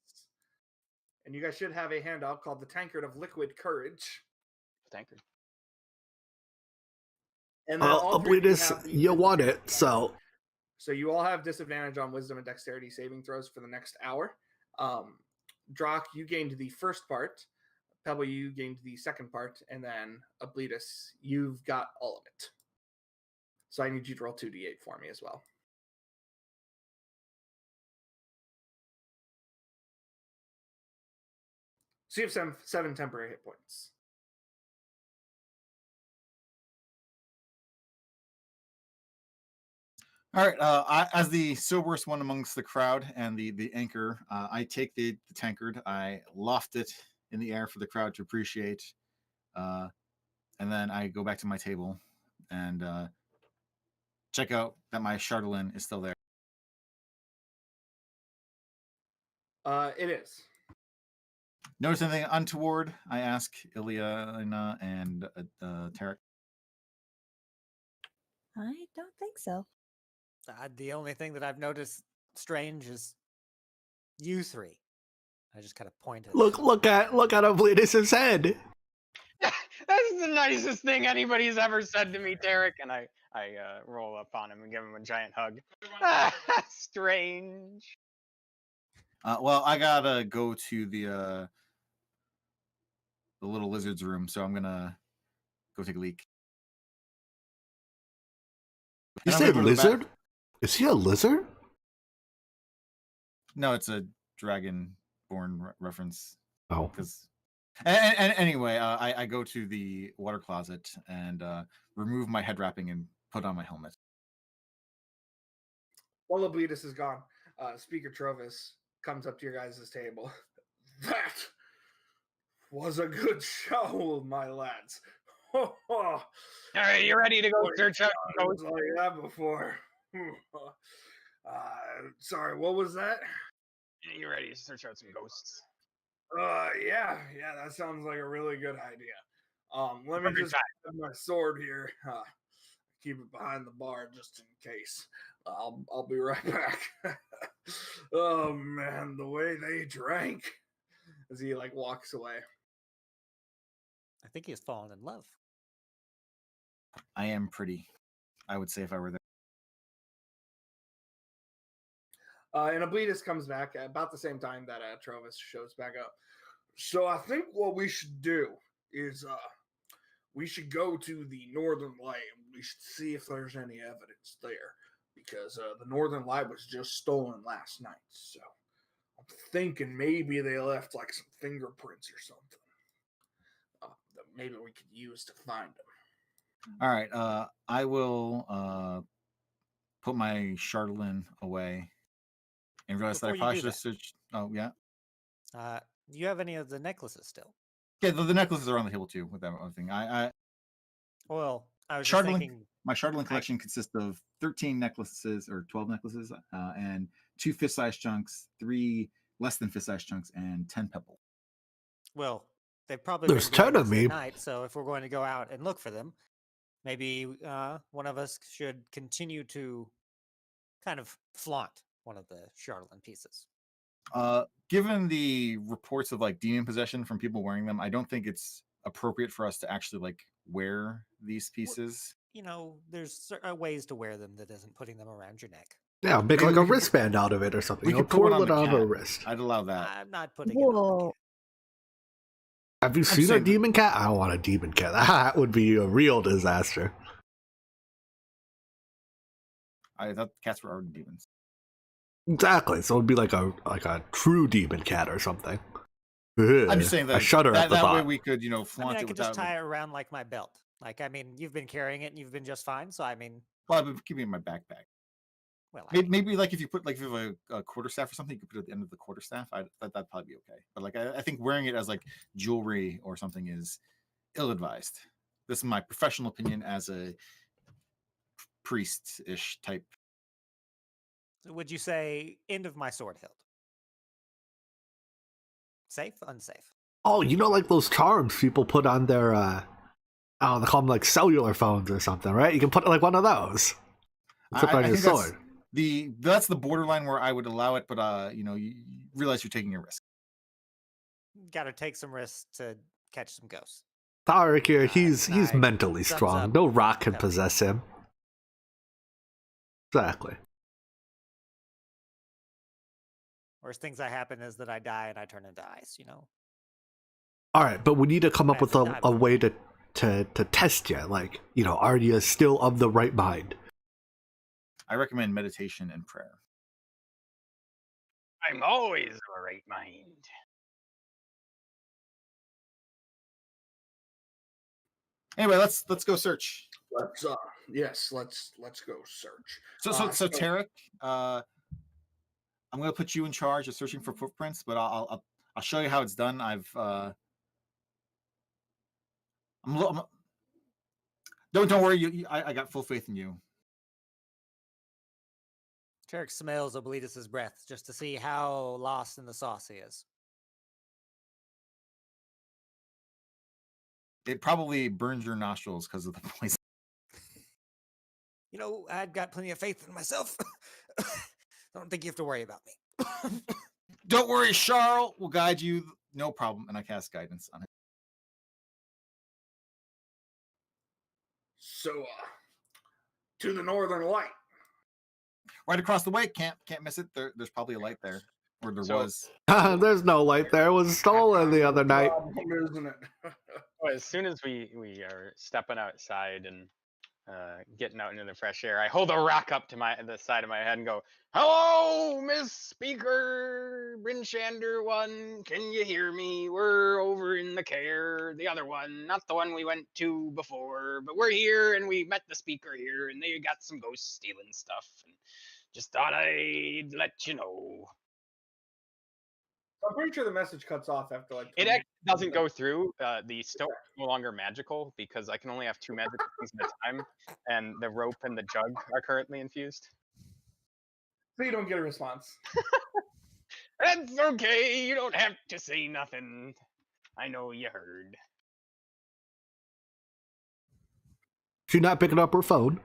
And you guys should have a handout called the Tankard of Liquid Courage. Tankard. And then all three of Obletus, have the you want it, disadvantage. so So you all have disadvantage on wisdom and dexterity saving throws for the next hour. Drock, you gained the first part. Pebble, you gained the second part. And then Obletus, you've got all of it. So I need you to roll 2d8 for me as well. So you have seven temporary hit points. All right. As the soberest one amongst the crowd and the anchor, I take the tankard, I loft it in the air for the crowd to appreciate, and then I go back to my table and check out that my Chardonnay is still there. It is. Notice anything untoward? I ask Ileana and Tarek. I don't think so. The only thing that I've noticed strange is you three. I just kind of point at look at Obletus's head. That's the nicest thing anybody's ever said to me, Tarek. And I roll up on him and give him a giant hug. Strange. Well, I gotta go to the little lizard's room, so I'm gonna go take a leak. You And I'm say gonna go to the back- lizard? Is he a lizard? No, it's a dragon-born reference. Oh. Because, and anyway, I go to the water closet and remove my head wrapping and put on my helmet. While Obletus is gone, Speaker Trovis comes up to your guys' table. That was a good show, my lads. All right, you ready to go search out I was like that before. Sorry, what was that? You ready to search out some ghosts? Yeah, that sounds like a really good idea. Let me Every just have my sword here. Keep it behind the bar just in case. I'll be right back. Oh man, the way they drank. As he like walks away. I think he's fallen in love. I am pretty, I would say, if I were there. And Obletus comes back at about the same time that Trovis shows back up. So I think what we should do is we should go to the Northern Light. We should see if there's any evidence there. Because the Northern Light was just stolen last night. So I'm thinking maybe they left like some fingerprints or something. That maybe we could use to find them. All right. I will put my Chardolin away and realize that I Before you probably do should have that, searched. Oh yeah. do you have any of the necklaces still? Yeah, the necklaces are on the table too with that other thing. I Well, I was just Chardolin. thinking. My Chardolin I- collection consists of 13 necklaces or 12 necklaces, and 2 fist-sized chunks, 3 less than fist-sized chunks, and 10 pebbles. Well, they've probably There's been doing 10 of this me. at night, so if we're going to go out and look for them, maybe one of us should continue to kind of flaunt one of the Charlatan pieces. Given the reports of like demon possession from people wearing them, I don't think it's appropriate for us to actually like wear these pieces. You know, there's ways to wear them that isn't putting them around your neck. Yeah, make Maybe like we a could put- wristband out of it or something. We You know, could put one twirl on it the on a cat. wrist. I'd allow that. I'm not putting it on the Whoa. cat. Have you I'm seen a saying that- demon cat? I don't want a demon cat. That would be a real disaster. I thought cats were already demons. Exactly. So it'd be like a true demon cat or something. I'm just saying that I shudder that, at the that way thought. we could, I mean, flaunt I it could just without. tie it around like my belt. Like, I mean, you've been carrying it and you've been just fine. So, I mean, Well, I've been keeping it in my backpack. well, Maybe like if you put like if you have a quarterstaff or something, you could put it at the end of the quarterstaff. That'd probably be okay. But like I think wearing it as like jewelry or something is ill-advised. This is my professional opinion as a priest-ish type. So would you say end of my sword hilt? Safe, unsafe? Oh, you know, like those charms people put on their, they call them like cellular phones or something, right? You can put like one of those. Except on your think sword. that's the borderline where I would allow it, but you realize you're taking a risk. Got to take some risks to catch some ghosts. Tarek here, he's Nice. mentally Thumbs strong. up. No rock can Yep. possess him. Exactly. Worst things that happen is that I die and I turn into ice, you know? All right, but we need to come up with That's a not- way to test you. Like, are you still of the right mind? I recommend meditation and prayer. I'm always of a right mind. Anyway, let's go search. Let's let's go search. So Tarek, I'm going to put you in charge of searching for footprints, but I'll show you how it's done. Don't worry. I got full faith in you. Tarek smells Obletus's breath just to see how lost in the sauce he is. It probably burns your nostrils because of the poison. You know, I've got plenty of faith in myself. I don't think you have to worry about me. Don't worry, Charles will guide you. No problem. And I cast guidance on it. So to the northern light. Right across the way. Can't miss it. There's probably a light there, or there So- was. There's no light there. It was stolen the other night. Problem, isn't it? Well, as soon as we are stepping outside and getting out into the fresh air, I hold a rock up to the side of my head and go, "Hello, Miss Speaker, Brinshander one. Can you hear me? We're over in the care, the other one, not the one we went to before, but we're here and we met the speaker here, and they got some ghosts stealing stuff. And just thought I'd let you know." I'm pretty sure the message cuts off after like. It 20 actually doesn't go through. The stone is no longer magical because I can only have 2 magical things at a time, and the rope and the jug are currently infused. So you don't get a response. That's okay. You don't have to say nothing. I know you heard. She's not picking up her phone.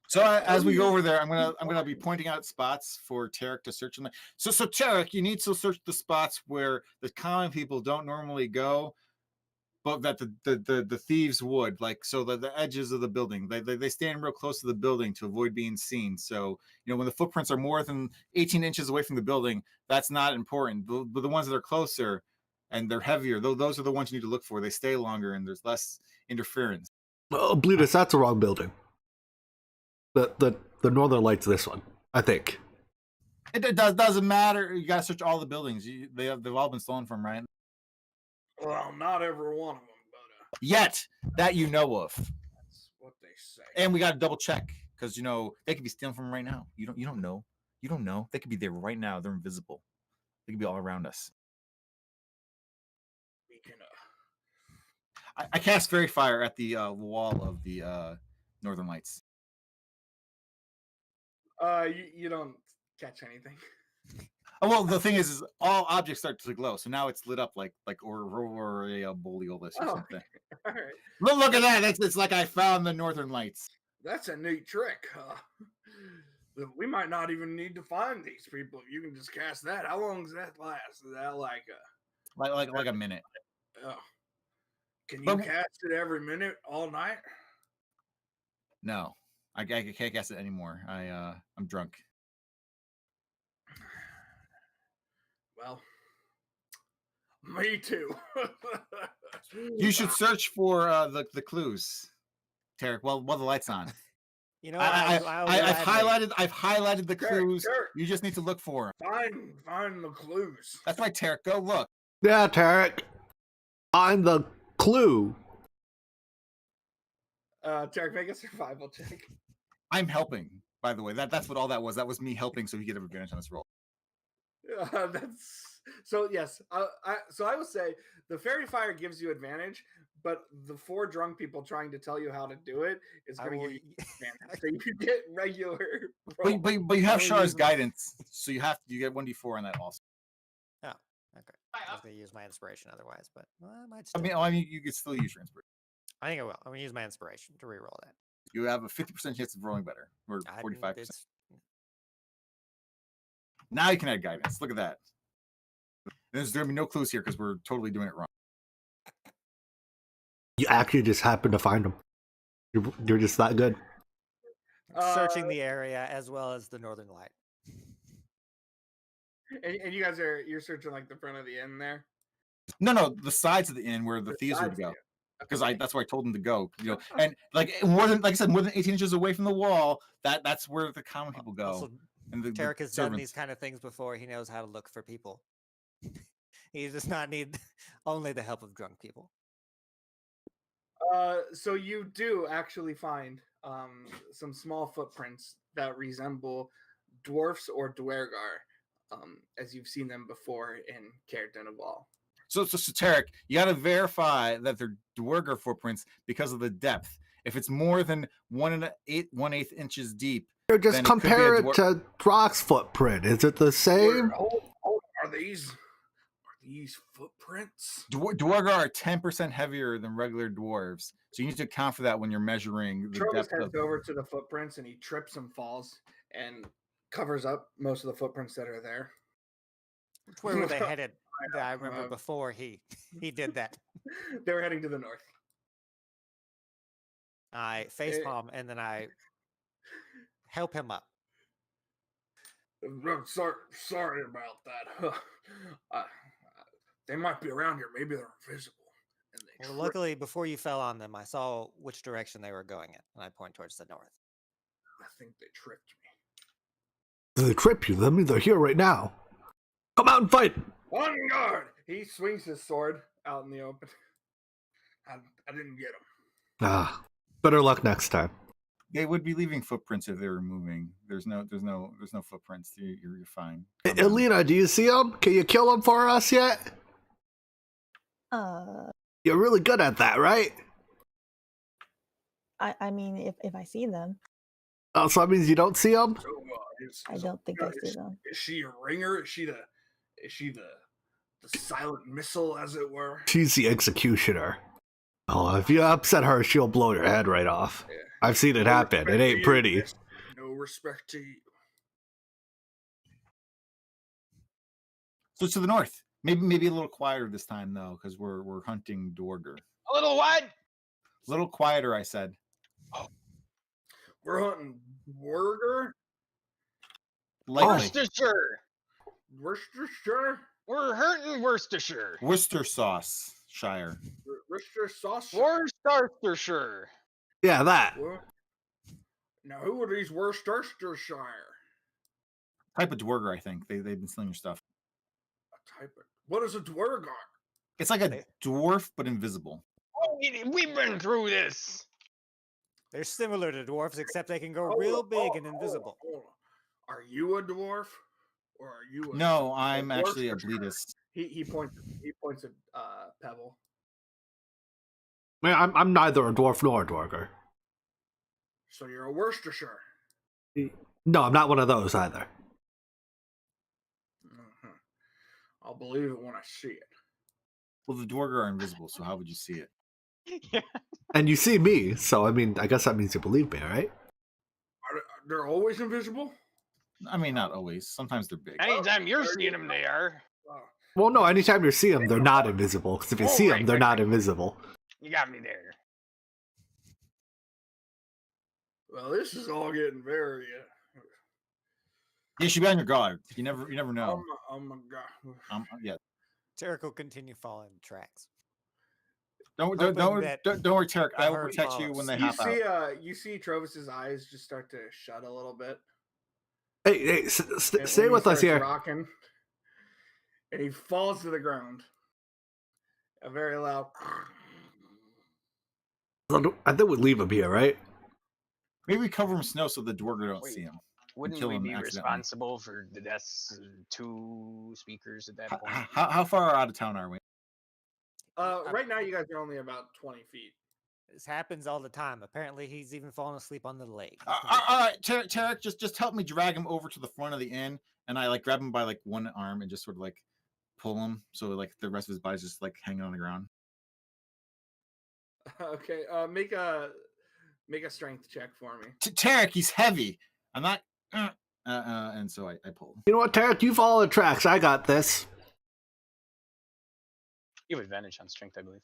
So as we go over there, I'm gonna be pointing out spots for Tarek to search. So Tarek, you need to search the spots where the common people don't normally go, but that the thieves would. Like so the edges of the building. They stand real close to the building to avoid being seen. So when the footprints are more than 18 inches away from the building, that's not important. But the ones that are closer and they're heavier, those are the ones you need to look for. They stay longer and there's less interference. Oh, Blutus, that's the wrong building. The Northern Lights, this one, I think. It doesn't matter. You gotta search all the buildings. They've all been stolen from, right? Well, not every one of them, but Yet that you know of. That's what they say. And we got to double check because they could be stealing from right now. You don't know. You don't know. They could be there right now. They're invisible. They could be all around us. We can. I cast Fairy Fire at the wall of the Northern Lights. You don't catch anything. Oh well, the thing is all objects start to glow, so now it's lit up like Aurora Borealis or something. All right. Look at that! It's like I found the Northern Lights. That's a neat trick. We might not even need to find these people. You can just cast that. How long does that last? Is that like a minute? Oh. Can you cast it every minute all night? No, I can't cast it anymore. I'm drunk. Well, me too. You should search for the clues, Tarek. While the light's on. I've highlighted the clues. Tarek. You just need to look for them. Find the clues. That's right, Tarek. Go look. Yeah, Tarek. I'm the clue. Tarek, make a survival check. I'm helping, by the way. That's what all that was. That was me helping so he could have advantage on this roll. That's so yes. I would say the Fairy Fire gives you advantage, but the 4 drunk people trying to tell you how to do it is going to give you advantage. So you get regular. But you have Char's guidance, so you get 1d4 on that also. Oh, okay. I was going to use my inspiration otherwise, but I might still. I mean, you could still use your inspiration. I think I will. I'm going to use my inspiration to reroll that. You have a 50% chance of rolling better, or 45%. Now you can add guidance. Look at that. There's going to be no clues here because we're totally doing it wrong. You actually just happen to find them. You're just that good. Searching the area as well as the Northern Light. And you guys you're searching like the front of the inn there? No, the sides of the inn where the thieves would go. Because that's where I told them to go, and like I said, more than 18 inches away from the wall. That's where the common people go. Also, and Tarek has done these kind of things before. He knows how to look for people. He does not need only the help of drunk people. So you do actually find some small footprints that resemble dwarfs or Duergar, as you've seen them before in Cairden of All. So Tarek, you got to verify that they're Duergar footprints because of the depth. If it's more than 1/8 inches deep, You're just compare it to Brock's footprint. Is it the same? Are these footprints? Duergar are 10% heavier than regular dwarves, so you need to account for that when you're measuring the depth. Heads over to the footprints and he trips and falls and covers up most of the footprints that are there. Where were they headed? I remember before he did that. They were heading to the north. I facepalm and then I help him up. Sorry about that. They might be around here. Maybe they're invisible. Well, luckily, before you fell on them, I saw which direction they were going in, and I point towards the north. I think they tripped me. They trip you? That means they're here right now. Come out and fight! On guard! He swings his sword out in the open. I didn't get him. Better luck next time. They would be leaving footprints if they were moving. There's no footprints. You're fine. Hey, Alina, do you see them? Can you kill them for us yet? You're really good at that, right? I mean, if I see them. Oh, so that means you don't see them? So, I don't think I see them. Is she a ringer? Is she the silent missile, as it were? She's the executioner. Oh, if you upset her, she'll blow your head right off. Yeah. I've seen it happen. It ain't pretty. No respect to you. So to the north. Maybe a little quieter this time though, because we're hunting Duergar. A little what? A little quieter, I said. Oh. We're hunting Duergar? Worcestershire. Worcestershire? We're hunting Worcestershire. Worcester sauce. Shire. Worcester sauce? Worcestershire. Yeah, that. Now, who are these Worcestershire? Type of Duergar, I think. They've been stealing your stuff. What is a Duergar? It's like a dwarf, but invisible. Oh, We've been through this. They're similar to dwarfs, except they can go Hold real on, big hold and on, invisible. hold on. Are you a dwarf, or are you? No, I'm dwarf actually a for sure. bleedist. He points. He points at Pebble. Man, I'm neither a dwarf nor a Duergar. So you're a Worcestershire. No, I'm not one of those either. Mhm. I'll believe it when I see it. Well, the Duergar are invisible, so how would you see it? Yeah. And you see me, so I mean, I guess that means you believe me, right? They're always invisible. I mean, not always. Sometimes they're big. Anytime you're there seeing you them, go. they are. Well, no, anytime you see them, they're not invisible. Because if you Oh, see right, them, they're right, not right. invisible. You got me there. Well, this is all getting very. You should be on your guard. You never know. Oh my god. Yeah. Tarek will continue following the tracks. Don't Hoping worry, that Tarek. the I will herd protect you follows. when they You hop out. see, you see Trovis's eyes just start to shut a little bit. Hey, And stay he with us starts here. rocking, and he falls to the ground. A very loud. I think we'd leave him here, right? Maybe we cover him in snow so the Duergar don't Wait, see him. Wouldn't kill we him be accidentally. responsible for the deaths of 2 speakers at that point? How far out of town are we? Right now, you guys are only about 20 feet. This happens all the time. Apparently, he's even fallen asleep on the lake. All right, Tarek, just help me drag him over to the front of the inn, and I like grab him by like one arm and just sort of like pull him, so like the rest of his body's just like hanging on the ground. Okay, make a strength check for me. Tarek, he's heavy. I'm not. And so I pull him. You know what, Tarek? You follow the tracks. I got this. You have advantage on strength, I believe.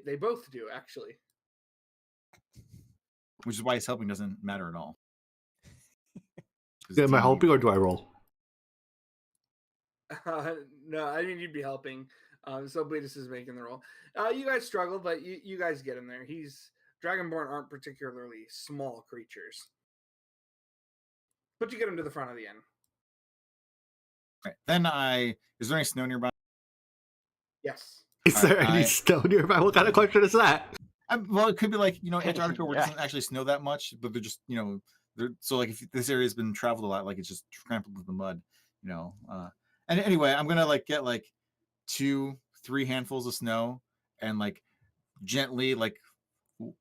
They both do, actually. Which is why his helping doesn't matter at all. Am I helping or do I roll? No, I mean you'd be helping. So Bleedus is making the roll. You guys struggle, but you guys get him there. Dragonborn aren't particularly small creatures. But you get him to the front of the inn. Right. Then is there any snow nearby? Yes. Is there any snow nearby? What kind of question is that? Well, it could be like, Antarctica where it Yeah. doesn't actually snow that much, but they're just, so like if this area has been traveled a lot, like it's just trampled with the mud, And anyway, I'm gonna like get like 2-3 handfuls of snow and like gently like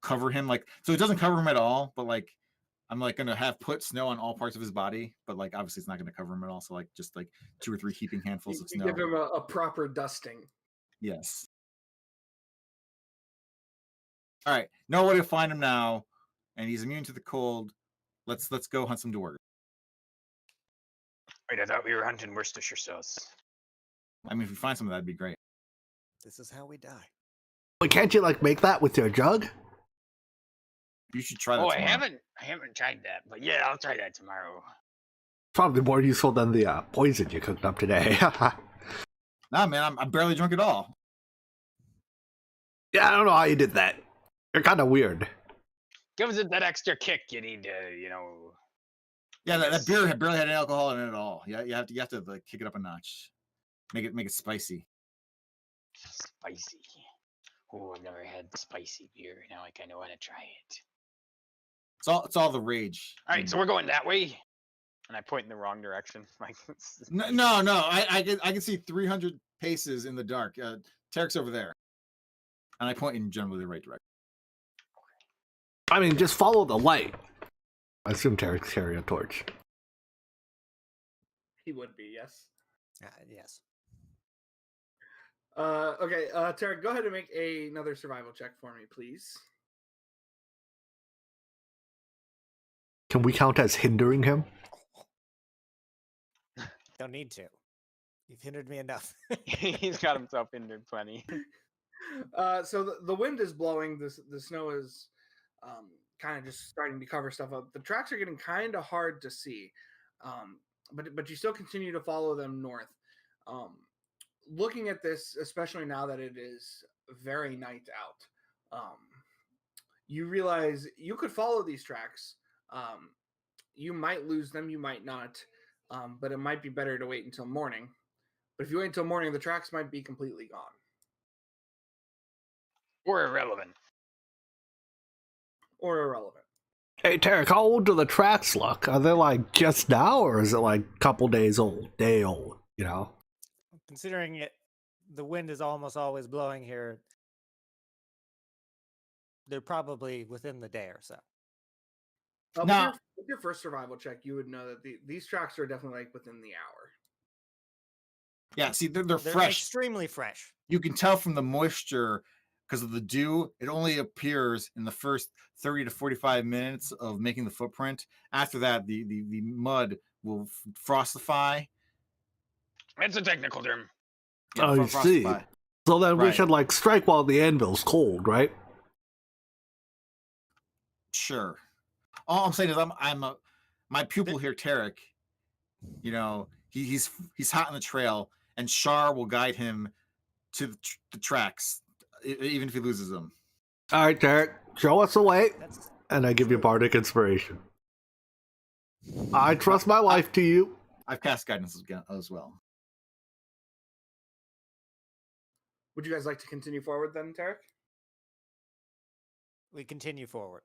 cover him, like so it doesn't cover him at all, but like I'm like gonna have put snow on all parts of his body, but like obviously it's not gonna cover him at all. So like just like 2 or 3 heaping handfuls of You snow. give him a proper dusting. Yes. All right, know where to find him now, and he's immune to the cold. Let's go hunt some Duergar. Wait, I thought we were hunting Worcestershire sauce. I mean, if we find some, that'd be great. This is how we die. Wait, can't you like make that with your jug? You should try that. Oh, tomorrow. I haven't tried that, but yeah, I'll try that tomorrow. Probably more useful than the poison you cooked up today. Nah, man, I'm barely drunk at all. Yeah, I don't know how you did that. You're kind of weird. Gives it that extra kick you need to, Yeah, that beer barely had any alcohol in it at all. Yeah, you have to like kick it up a notch, make it spicy. Spicy. Oh, I've never had spicy beer. Now I kind of want to try it. It's all the rage. All right, so we're going that way. And I point in the wrong direction. Like, No. I can see 300 paces in the dark. Tarek's over there, and I point in generally the right direction. I mean, just follow the light. I assume Tarek's carrying a torch. He would be, yes. Yes. Okay, Tarek, go ahead and make another survival check for me, please. Can we count as hindering him? Don't need to. You've hindered me enough. he's got himself into plenty. So the wind is blowing. The snow is kind of just starting to cover stuff up. The tracks are getting kind of hard to see, but you still continue to follow them north. Looking at this, especially now that it is very night out, you realize you could follow these tracks. You might lose them, you might not, but it might be better to wait until morning. But if you wait until morning, the tracks might be completely gone. Or irrelevant. or irrelevant. Hey, Tarek, how old do the tracks look? Are they like just now, or is it like a couple days old, day old? You know? Considering it, the wind is almost always blowing here. They're probably within the day or so. Now- With your first survival check, you would know that these tracks are definitely like within the hour. Yeah, see, they're They're fresh. extremely fresh. You can tell from the moisture because of the dew. It only appears in the first 30 to 45 minutes of making the footprint. After that, the mud will frostify. It's a technical term. Yeah, I see. frostify. So then we Right. should like strike while the anvil's cold, right? Sure. All I'm saying is my pupil here, Tarek. You know, he's hot on the trail, and Shar will guide him to the tracks, even if he loses them. All right, Tarek, show us the way, That's and I give you bardic inspiration. I trust my life to you. I've cast guidance as well. Would you guys like to continue forward then, Tarek? we continue forward.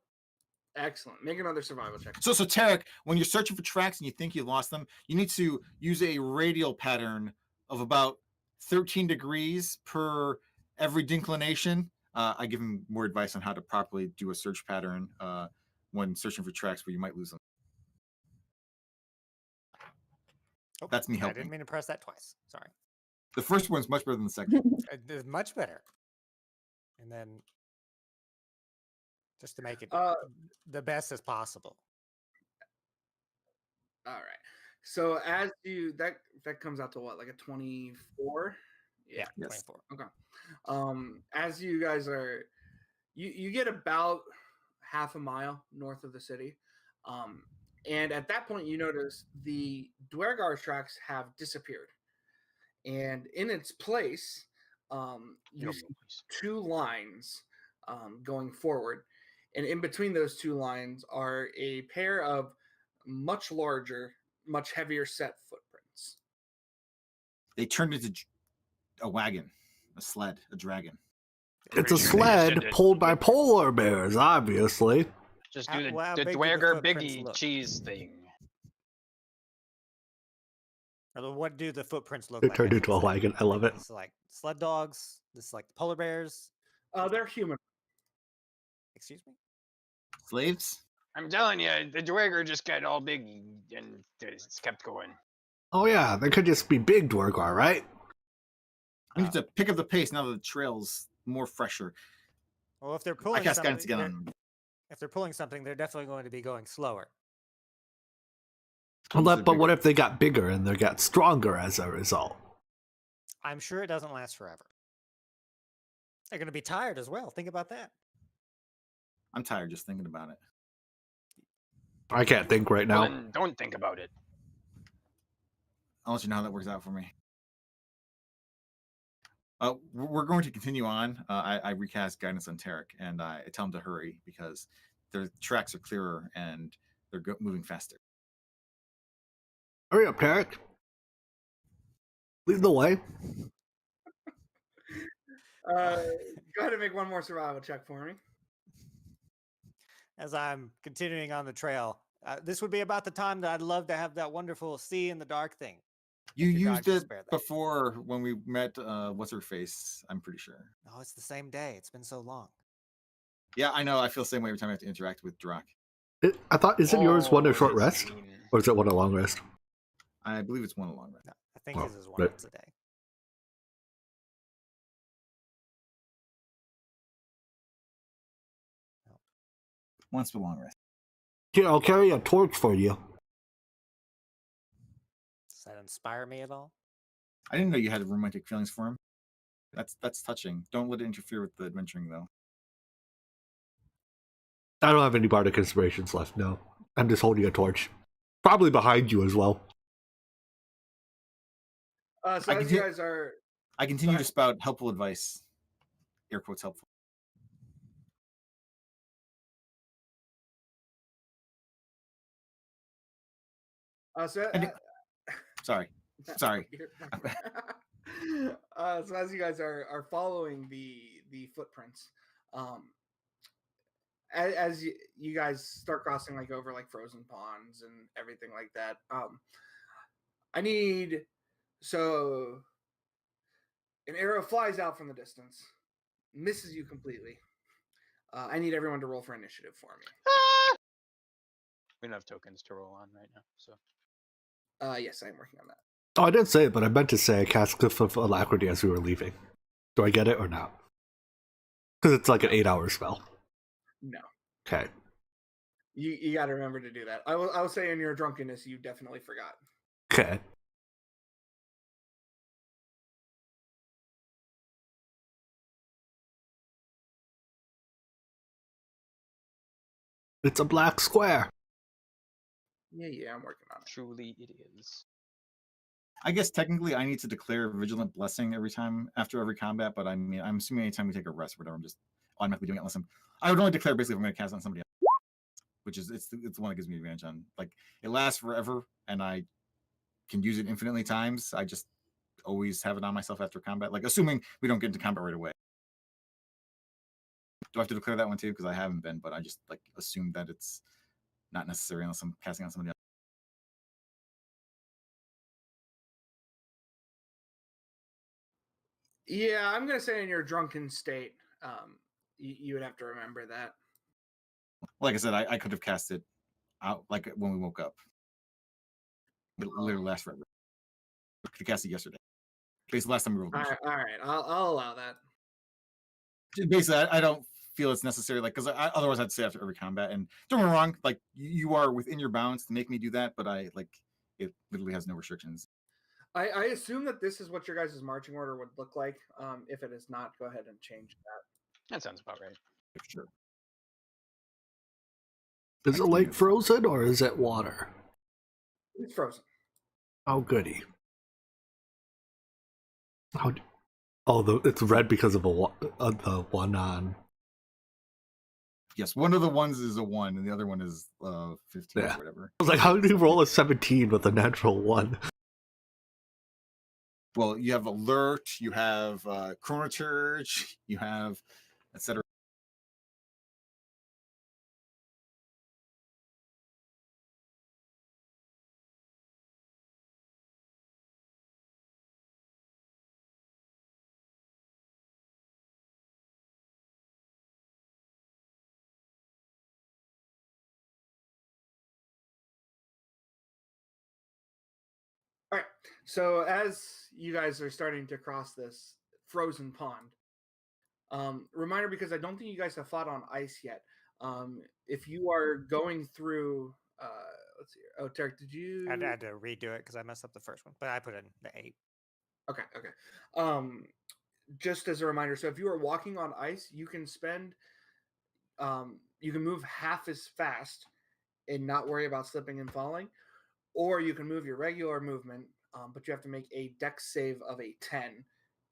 Excellent. Make another survival check. So Tarek, when you're searching for tracks and you think you lost them, you need to use a radial pattern of about 13 degrees per every declination. I give him more advice on how to properly do a search pattern when searching for tracks where you might lose them. Oh, That's me I helping. didn't mean to press that twice. Sorry. The first one's much better than the second. It's much better. And then just to make it the best as possible. All right. So as you that comes out to what, like a 24? Yeah, Yes. 24. Okay. As you guys are, you get about half a mile north of the city, and at that point you notice the Duergar tracks have disappeared, and in its place, you No see boys. two lines going forward, and in between those two lines are a pair of much larger, much heavier set footprints. They turned into a wagon, a sled, a dragon. It's a Pretty sure they just sled did it. pulled by polar bears, obviously. Just How- do well, how the big do the Duergar footprints Biggie look? cheese thing. Or what do the footprints look It like? turned as you into a say? wagon. I love it. This is like sled dogs. This is like the polar bears. They're human. Excuse me? Slaves? I'm telling you, the Duergar just got all big and it's kept going. Oh yeah, they could just be big Duergar, right? We need to pick up the pace now that the trail's more fresher. Well, if they're I pulling cast something, guidance again on them. if they're pulling something, they're definitely going to be going slower. But what if they got bigger and they got stronger as a result? I'm sure it doesn't last forever. They're going to be tired as well. Think about that. I'm tired just thinking about it. I can't think right Well, now. then don't think about it. I'll let you know how that works out for me. We're going to continue on. I recast guidance on Tarek, and I tell him to hurry because their tracks are clearer and they're moving faster. Hurry up, Tarek. Lead the way. Go ahead and make one more survival check for me. As I'm continuing on the trail, this would be about the time that I'd love to have that wonderful see in the dark thing. You Your dog used just it spare that. before when we met. What's her face? I'm pretty sure. Oh, it's the same day. It's been so long. Yeah, I know. I feel the same way every time I have to interact with Drak. I thought, isn't yours one a Oh, short that's rest? mean. Or is it one a long rest? I believe it's one along that. No, I think Oh, his is one right. once a day. Once the long rest. Here, I'll carry a torch for you. Does that inspire me at all? I didn't know you had romantic feelings for him. That's touching. Don't let it interfere with the adventuring, though. I don't have any bardic inspirations left, no. I'm just holding a torch. Probably behind you as well. So I as can you hear- guys are, I continue to ahead. spout helpful advice. Air quotes helpful. so I did- Sorry. Sorry. so as you guys are following the the footprints. As you guys start crossing like over like frozen ponds and everything like that, I need so an arrow flies out from the distance, misses you completely. I need everyone to roll for initiative for me. We don't have tokens to roll on right now, so Yes, I am working on that. Oh, I didn't say it, but I meant to say I cast Cliff of Alacrity as we were leaving. Do I get it or not? Because it's like an 8-hour spell. No, Okay. you got to remember to do that. I will say in your drunkenness, you definitely forgot. Okay. It's a black square. Yeah, I'm working on it. truly it is. I guess technically I need to declare Vigilant Blessing every time after every combat, but I mean, I'm assuming anytime we take a rest or whatever, I'm just automatically doing it unless I would only declare basically if I'm going to cast on somebody else, which is it's the one that gives me advantage on. Like it lasts forever and I can use it infinitely times. I just always have it on myself after combat, like assuming we don't get into combat right away. Do I have to declare that one too? Because I haven't been, but I just like assume that it's not necessary unless I'm casting on somebody else. Yeah, I'm gonna say in your drunken state, you would have to remember that. Like I said, I could have cast it out like when we woke up. It literally lasts forever. I could have cast it yesterday. Basically, last time we rolled. All right, I'll allow that. Basically, I don't feel it's necessary, like because otherwise I'd say after every combat. And don't get me wrong, like you are within your bounds to make me do that, but I like it literally has no restrictions. I assume that this is what your guys' marching order would look like. If it is not, go ahead and change that. That sounds about right. For sure. Is the lake frozen or is it water? It's frozen. Oh, goody. It's red because of the one on. Yes, one of the ones is a 1, and the other one is 15 Yeah. or whatever. I was like, how do you roll a 17 with a natural 1? Well, you have alert, you have chronoturge, you have etc. All right. So as you guys are starting to cross this frozen pond, reminder because I don't think you guys have fought on ice yet. If you are going through, let's see. Oh, Tarek, did you? I had to redo it because I messed up the first one, but I put in the 8. Okay. Just as a reminder, so if you are walking on ice, you can you can move half as fast and not worry about slipping and falling, or you can move your regular movement, but you have to make a dex save of a 10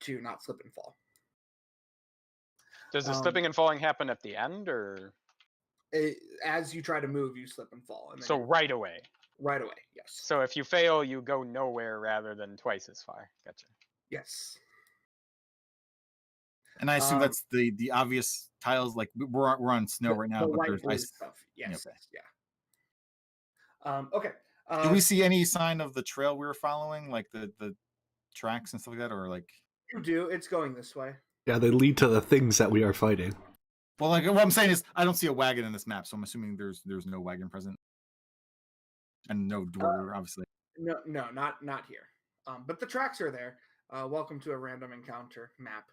to not slip and fall. Does the slipping and falling happen at the end, or as you try to move, you slip and fall? And then so right away? Right away, yes. So if you fail, you go nowhere rather than twice as far. Gotcha. Yes. And I assume that's the obvious tiles. Like we're on snow right now, but there's ice stuff. Yes. Okay. Yeah. Okay. Do we see any sign of the trail we were following, like the tracks and stuff like that, or like? You do. It's going this way. Yeah, they lead to the things that we are fighting. Well, like what I'm saying is, I don't see a wagon in this map, so I'm assuming there's no wagon present, and no Duergar, obviously. No, not here. But the tracks are there. Welcome to a random encounter map.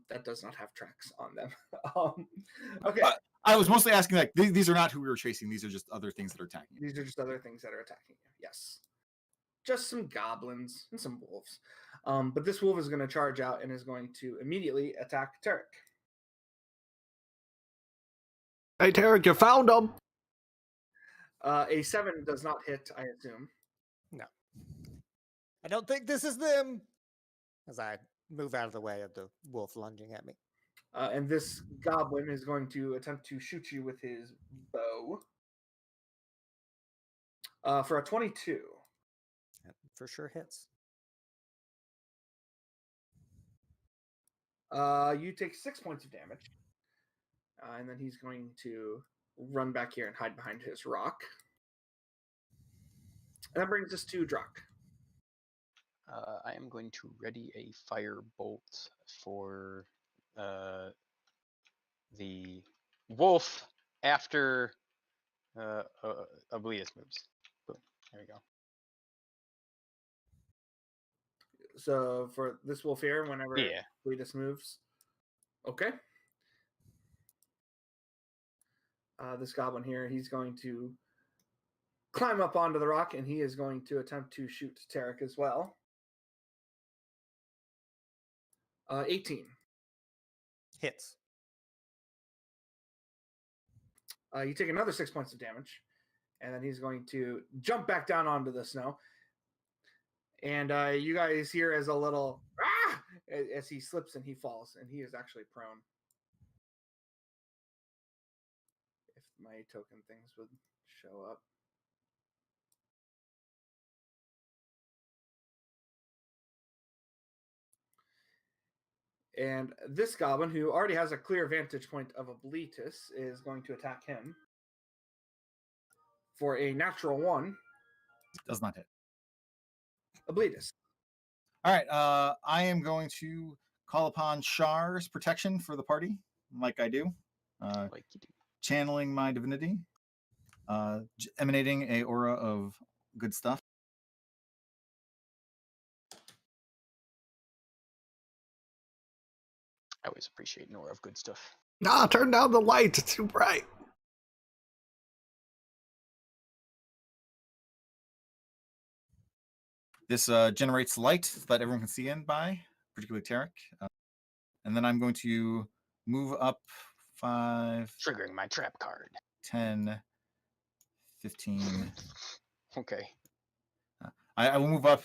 That does not have tracks on them. Okay. I was mostly asking, like, these are not who we were chasing. These are just other things that are attacking you. These are just other things that are attacking you. Yes. Just some goblins and some wolves. But this wolf is going to charge out and is going to immediately attack Tarek. Hey, Tarek, you found them! A 7 does not hit, I assume. No. I don't think this is them. As I move out of the way of the wolf lunging at me. And this goblin is going to attempt to shoot you with his bow. For a 22. That for sure hits. You take 6 points of damage. And then he's going to run back here and hide behind his rock. And that brings us to Druck. I am going to ready a fire bolt for the wolf after Oblivious moves. Boom. There we go. So for this wolf here, whenever Yeah. Cletus moves. Okay. This goblin here, he's going to climb up onto the rock, and he is going to attempt to shoot Tarek as well. 18. Hits. You take another 6 points of damage, and then he's going to jump back down onto the snow. And you guys hear as a little ah! As he slips and he falls, and he is actually prone. If my token things would show up. And this goblin, who already has a clear vantage point of Oblitus, is going to attack him for a natural 1. Does not hit. Oblitus. All right. I am going to call upon Shar's protection for the party, like I do. Like you do. Channeling my divinity, emanating a aura of good stuff. I always appreciate an aura of good stuff. Nah, turn down the lights. It's too bright. This generates light that everyone can see in by, particularly Tarek. And then I'm going to move up 5, Triggering my trap card. 10, 15. Okay. I will move up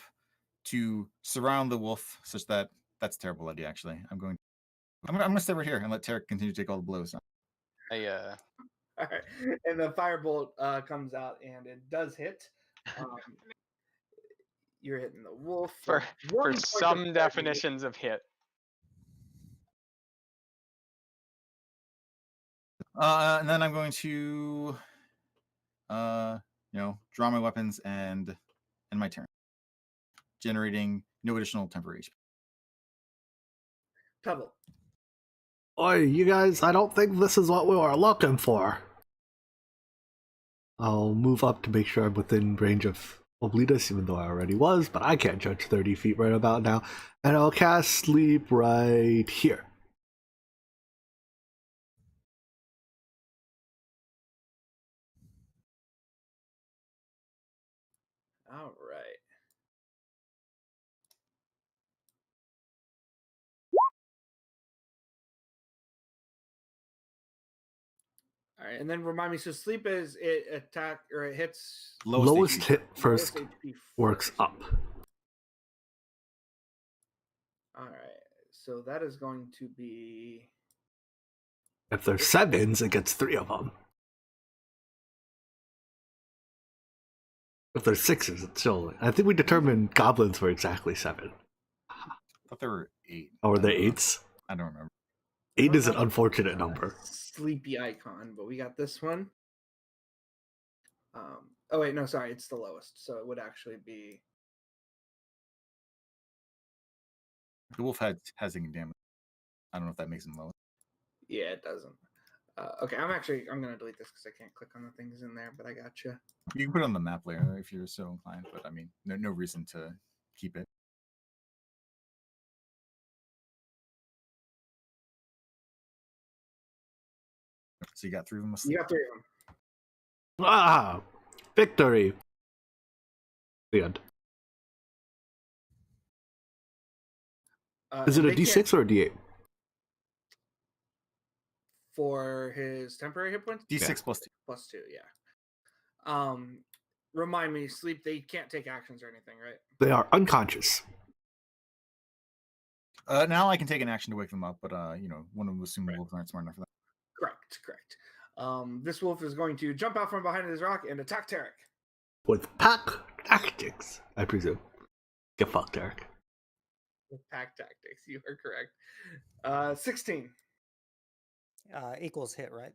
to surround the wolf, such that that's a terrible idea. Actually, I'm going to stay right here and let Tarek continue to take all the blows. All right. And the firebolt comes out, and it does hit. You're hitting the wolf For one point of some damage. definitions of hit. And then I'm going to, draw my weapons and end my turn, generating no additional temporary HP. Pebble. Oi, you guys, I don't think this is what we were looking for. I'll move up to make sure I'm within range of Oblitus, even though I already was, but I can't judge 30 feet right about now. And I'll cast Sleep right here. All right. All right, and then remind me. So sleep is it attack or it hits Lowest HP. hit first lowest HP works first. up. All right, so that is going to be If there's 7s, it gets 3 of them. If there's 6s, it's still. I think we determined goblins were exactly 7. I thought there were 8. Or were they 8s? I don't remember. 8 is an unfortunate number. sleepy icon, but we got this one. Oh wait, no, sorry, it's the lowest, so it would actually be. The wolf has taken damage. I don't know if that makes him low. Yeah, it doesn't. Okay, I'm gonna delete this because I can't click on the things in there, but I got you. You can put it on the map layer if you're so inclined, but I mean, no reason to keep it. So you got 3 of them asleep. You got 3 of them. Ah! Victory! The end. Is it a They can't- D6 or a D8? for his temporary hit points? D6 plus 2. Plus 2, yeah. Remind me, sleep. They can't take actions or anything, right? They are unconscious. Now I can take an action to wake them up, but one of them assume wolves aren't smart enough for that. Correct. This wolf is going to jump out from behind his rock and attack Tarek. With pack tactics, I presume. Get fucked, Eric. with pack tactics. You are correct. 16. Equals hit, right?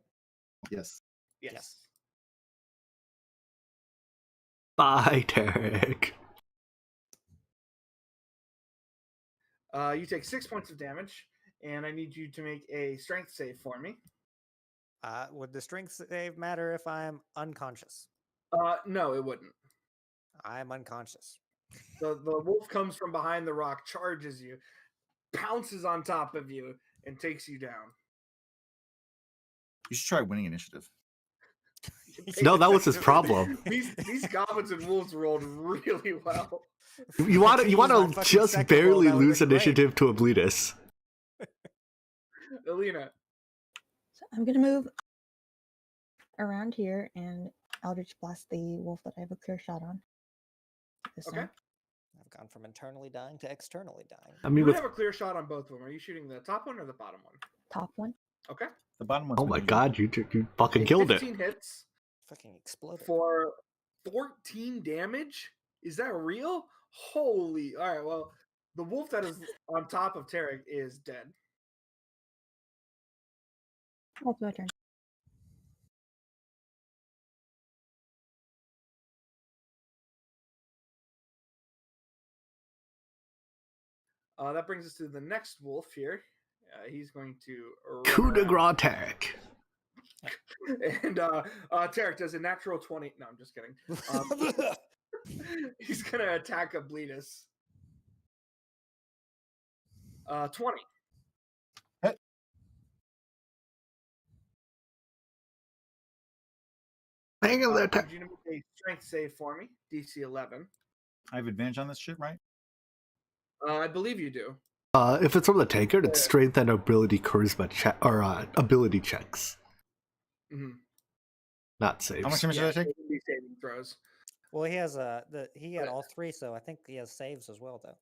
Yes. Yes. Bye, Derek. You take 6 points of damage, and I need you to make a strength save for me. Would the strength save matter if I'm unconscious? No, it wouldn't. I'm unconscious. The wolf comes from behind the rock, charges you, pounces on top of you, and takes you down. You should try winning initiative. No, that was his problem. These goblins and wolves rolled really well. You want could to use my fucking just second barely roll, that would've lose been great. initiative to Obletus. Alina. So I'm gonna move around here and Eldritch Blast the wolf that I have a clear shot on. This Okay. time. I've gone from internally dying to externally dying. I You mean, would with have a clear shot on both of them. Are you shooting the top one or the bottom one? Top one. Okay. The bottom one's oh my medium. god, you fucking Okay, killed it. 15 hits Fucking exploded. for 14 damage. Is that real? Holy. All right, well, the wolf that is on top of Tarek is dead. That's my turn. That brings us to the next wolf here. He's going to Coup run de around. grace, Tarek. And Tarek does a natural 20. No, I'm just kidding. He's going to attack Obletus. 20. Hang in there, I Tarek. need you to make a strength save for me. DC 11. I have advantage on this shit, right? I believe you do. If it's from the tanker, it's strength and ability charisma or ability checks, Mm-hmm. not saves. How much damage did I take? Be saving throws. Well, he has he had all three, so I think he has saves as well, though.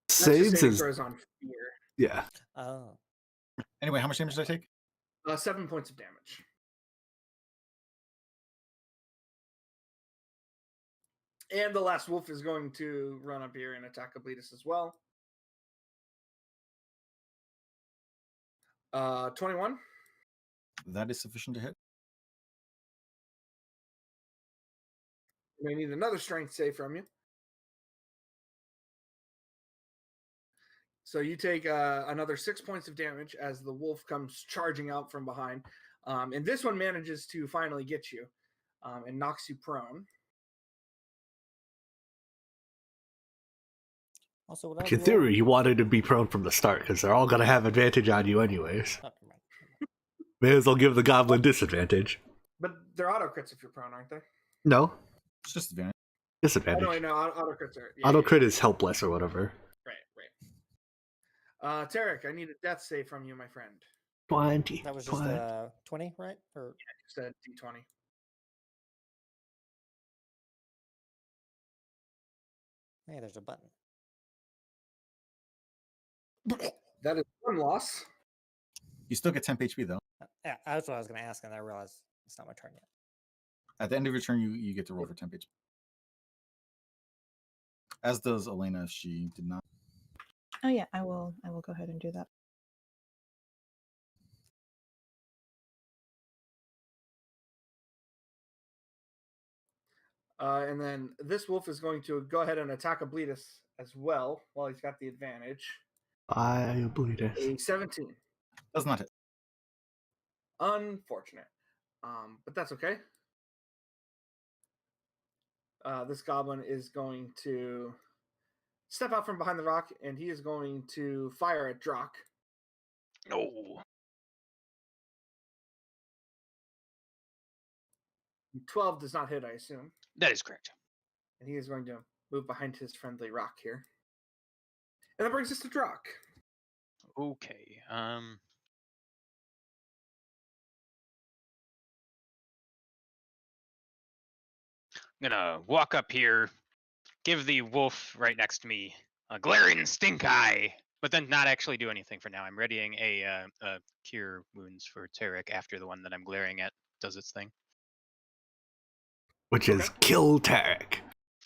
That's just Saves saving is throws on fear. yeah. Oh, Anyway, how much damage did I take? 7 points of damage. And the last wolf is going to run up here and attack Obletus as well. 21. That is sufficient to hit. We need another strength save from you. So you take another 6 points of damage as the wolf comes charging out from behind. And this one manages to finally get you and knocks you prone. also, what I In would roll- theory, you wanted to be prone from the start because they're all gonna have advantage on you anyways. Oh, never mind. May as well give the goblin disadvantage. But they're auto crits if you're prone, aren't they? No, It's just advantage. Oh, disadvantage. no, auto crits are. Yeah, Auto yeah, crit is helpless or whatever. Right. Tarek, I need a death save from you, my friend. 20. That was just 20, right? Or Just a d20. hey, there's a button. That is one loss. You still get temp HP though. Yeah, that's what I was going to ask, and I realized it's not my turn yet. At the end of your turn, you get to roll for temp HP. As does Elena if she did not. Oh yeah, I will go ahead and do that. And then this wolf is going to go ahead and attack Obletus as well while he's got the advantage. I believe it. A 17. Does not hit. Unfortunate. But that's okay. This goblin is going to step out from behind the rock, and he is going to fire at Drock. No. 12 does not hit, I assume. That is correct. And he is going to move behind his friendly rock here. And that brings us to Drock. Okay. I'm gonna walk up here, give the wolf right next to me a glaring stink eye, but then not actually do anything for now. I'm readying a cure wounds for Tarek after the one that I'm glaring at does its thing. Which is Okay. kill Tarek.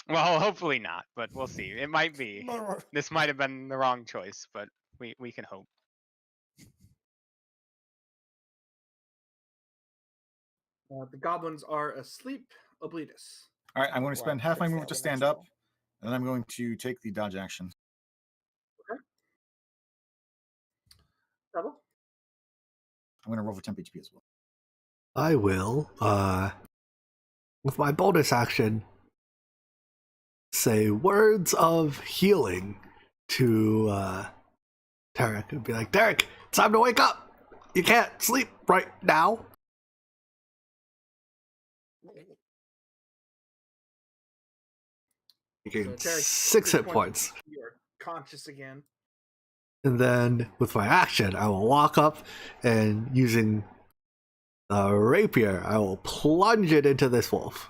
Well, hopefully not, but we'll see. It might be. This might have been the wrong choice, but we can hope. The goblins are asleep. Oblitus. All right, I'm going to Well, spend half my fix movement that to with next stand up, roll. and then I'm going to take the dodge action. Double. I'm going to roll for temp HP as well. I will, with my bonus action, say words of healing to Tarek and be like, Tarek, it's time to wake up. You can't sleep right now. You gain So, Tarek, 6 hit 20, points. You're conscious again. And then with my action, I will walk up and using a rapier, I will plunge it into this wolf.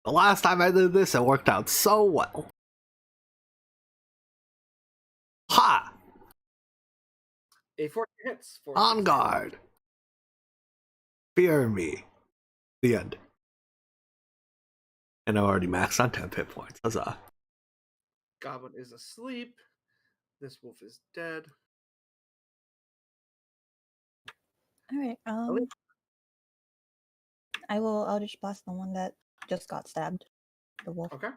The last time I did this, it worked out so well. Ha! A 14 hits. For On 6 guard. Fear me. The end. And I'm already maxed on 10 hit points. Huzzah. Goblin is asleep. This wolf is dead. All right. I will Eldritch Blast the one that just got stabbed. The wolf. Okay.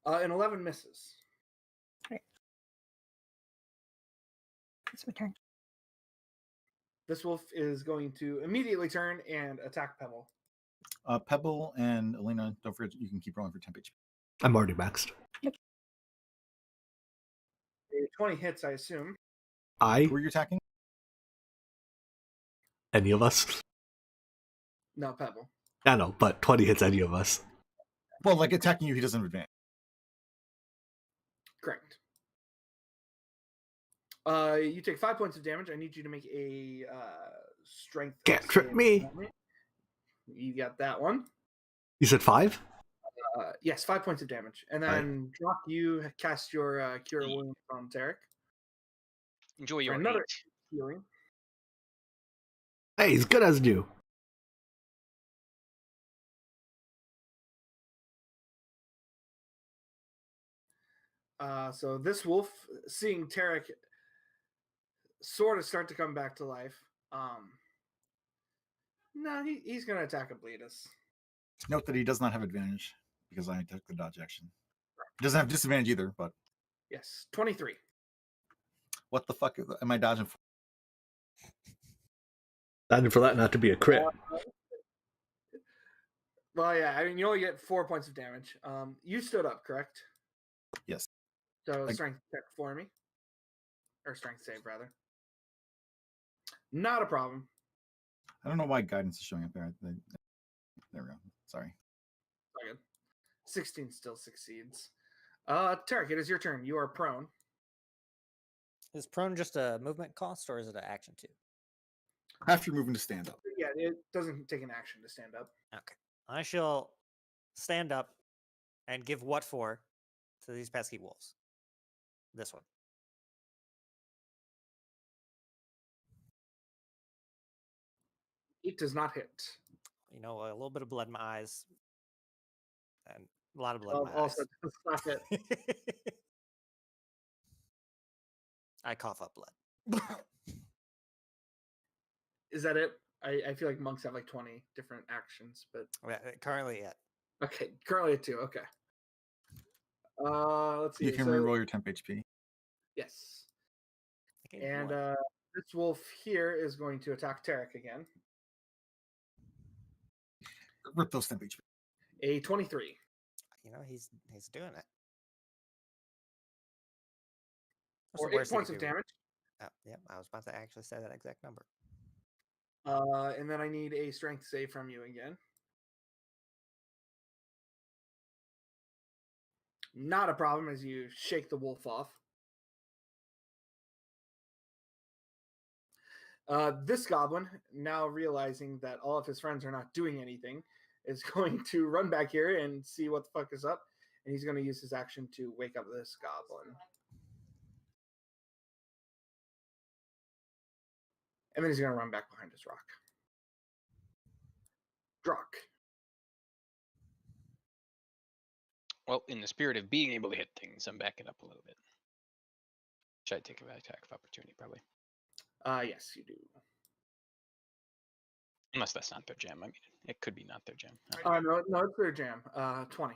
An 11 misses. It's my turn. This wolf is going to immediately turn and attack Pebble. Pebble and Elena, don't forget you can keep rolling for temp HP. I'm already maxed. A 20 hits, I assume. Who are you attacking? Any of us? No, Pebble. I know, but 20 hits any of us. Well, like attacking you, he doesn't advance. Correct. You take 5 points of damage. I need you to make a strength. Can't trip save. me. You got that one. You said 5? Yes, 5 points of damage. And then Drock, you cast your Cure Wounds on Tarek. Enjoy For your another 8. healing. Hey, he's good as new. So this wolf, seeing Tarek sort of start to come back to life, no, he's going to attack Oblitus. Note that he does not have advantage because I took the dodge action. He doesn't have disadvantage either, but Yes, 23. what the fuck am I dodging for? Not for that not to be a crit. Well, yeah, I mean, you only get 4 points of damage. You stood up, correct? Yes. So strength check for me. Or strength save, rather. Not a problem. I don't know why guidance is showing up there. There we go. Sorry. All good. 16 still succeeds. Tarek, it is your turn. You are prone. Is prone just a movement cost or is it an action too? Half your movement to stand up. Yeah, it doesn't take an action to stand up. Okay. I shall stand up and give what for to these pesky wolves. This one. It does not hit. You know, a little bit of blood in my eyes. And a lot of blood in my Also eyes. does not hit. I cough up blood. Is that it? I feel like monks have like 20 different actions, but Currently it. okay, currently at 2. Okay. Let's see. You can so, reroll your temp HP. Yes. I gave And blood. this wolf here is going to attack Tarek again. Rip those temp HP. A 23. You know, he's doing it. What's Or the 8 worst he points could of do? damage. Oh, yeah, I was about to actually say that exact number. And then I need a strength save from you again. Not a problem as you shake the wolf off. This goblin, now realizing that all of his friends are not doing anything, is going to run back here and see what the fuck is up. And he's going to use his action to wake up this goblin. And then he's going to run back behind his rock. Drock. Well, in the spirit of being able to hit things, I'm backing up a little bit. Should I take an attack of opportunity? Probably. Yes, you do. Unless that's not their jam. I mean, it could be not their jam. No, it's their jam. 20.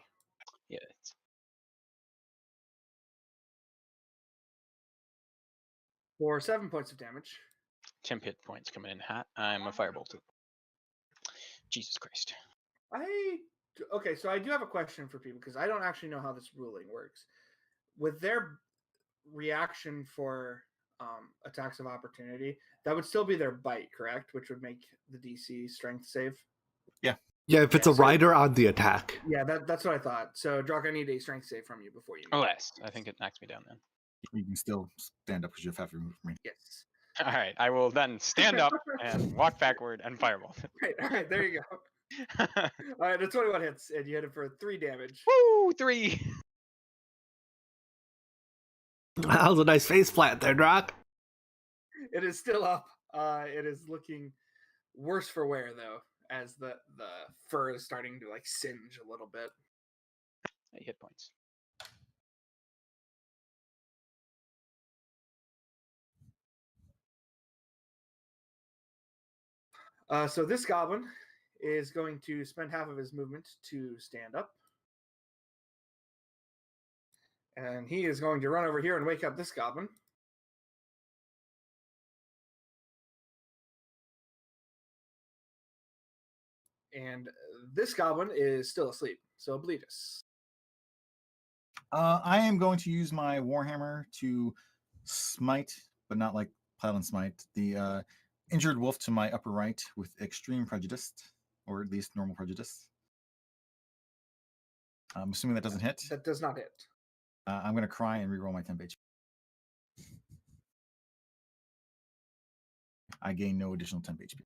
Yeah. It's... For 7 points of damage. 10 hit points coming in hot. I'm a firebolt. Jesus Christ. Okay, so I do have a question for people because I don't actually know how this ruling works. With their reaction for attacks of opportunity, that would still be their bite, correct? Which would make the DC strength save. Yeah, if it's a rider on the attack. Yeah, that's what I thought. So, Drock, I need a strength save from you before you. Alas, I think it knocks me down then. You can still stand up because you have half removed from me. Yes. All right, I will then stand up and walk backward and fireball. All right, there you go. All right, the 21 hits, and you hit it for 3 damage. Woo, 3. That was a nice face plant there, Drock. It is still up. It is looking worse for wear though, as the fur is starting to like singe a little bit. 8 hit points. So this goblin is going to spend half of his movement to stand up. And he is going to run over here and wake up this goblin. And this goblin is still asleep. So bleed us. I am going to use my Warhammer to smite, but not like Paladin Smite, the injured wolf to my upper right with extreme prejudice, or at least normal prejudice. I'm assuming that doesn't hit. That does not hit. I'm going to cry and reroll my temp HP. I gain no additional temp HP. Is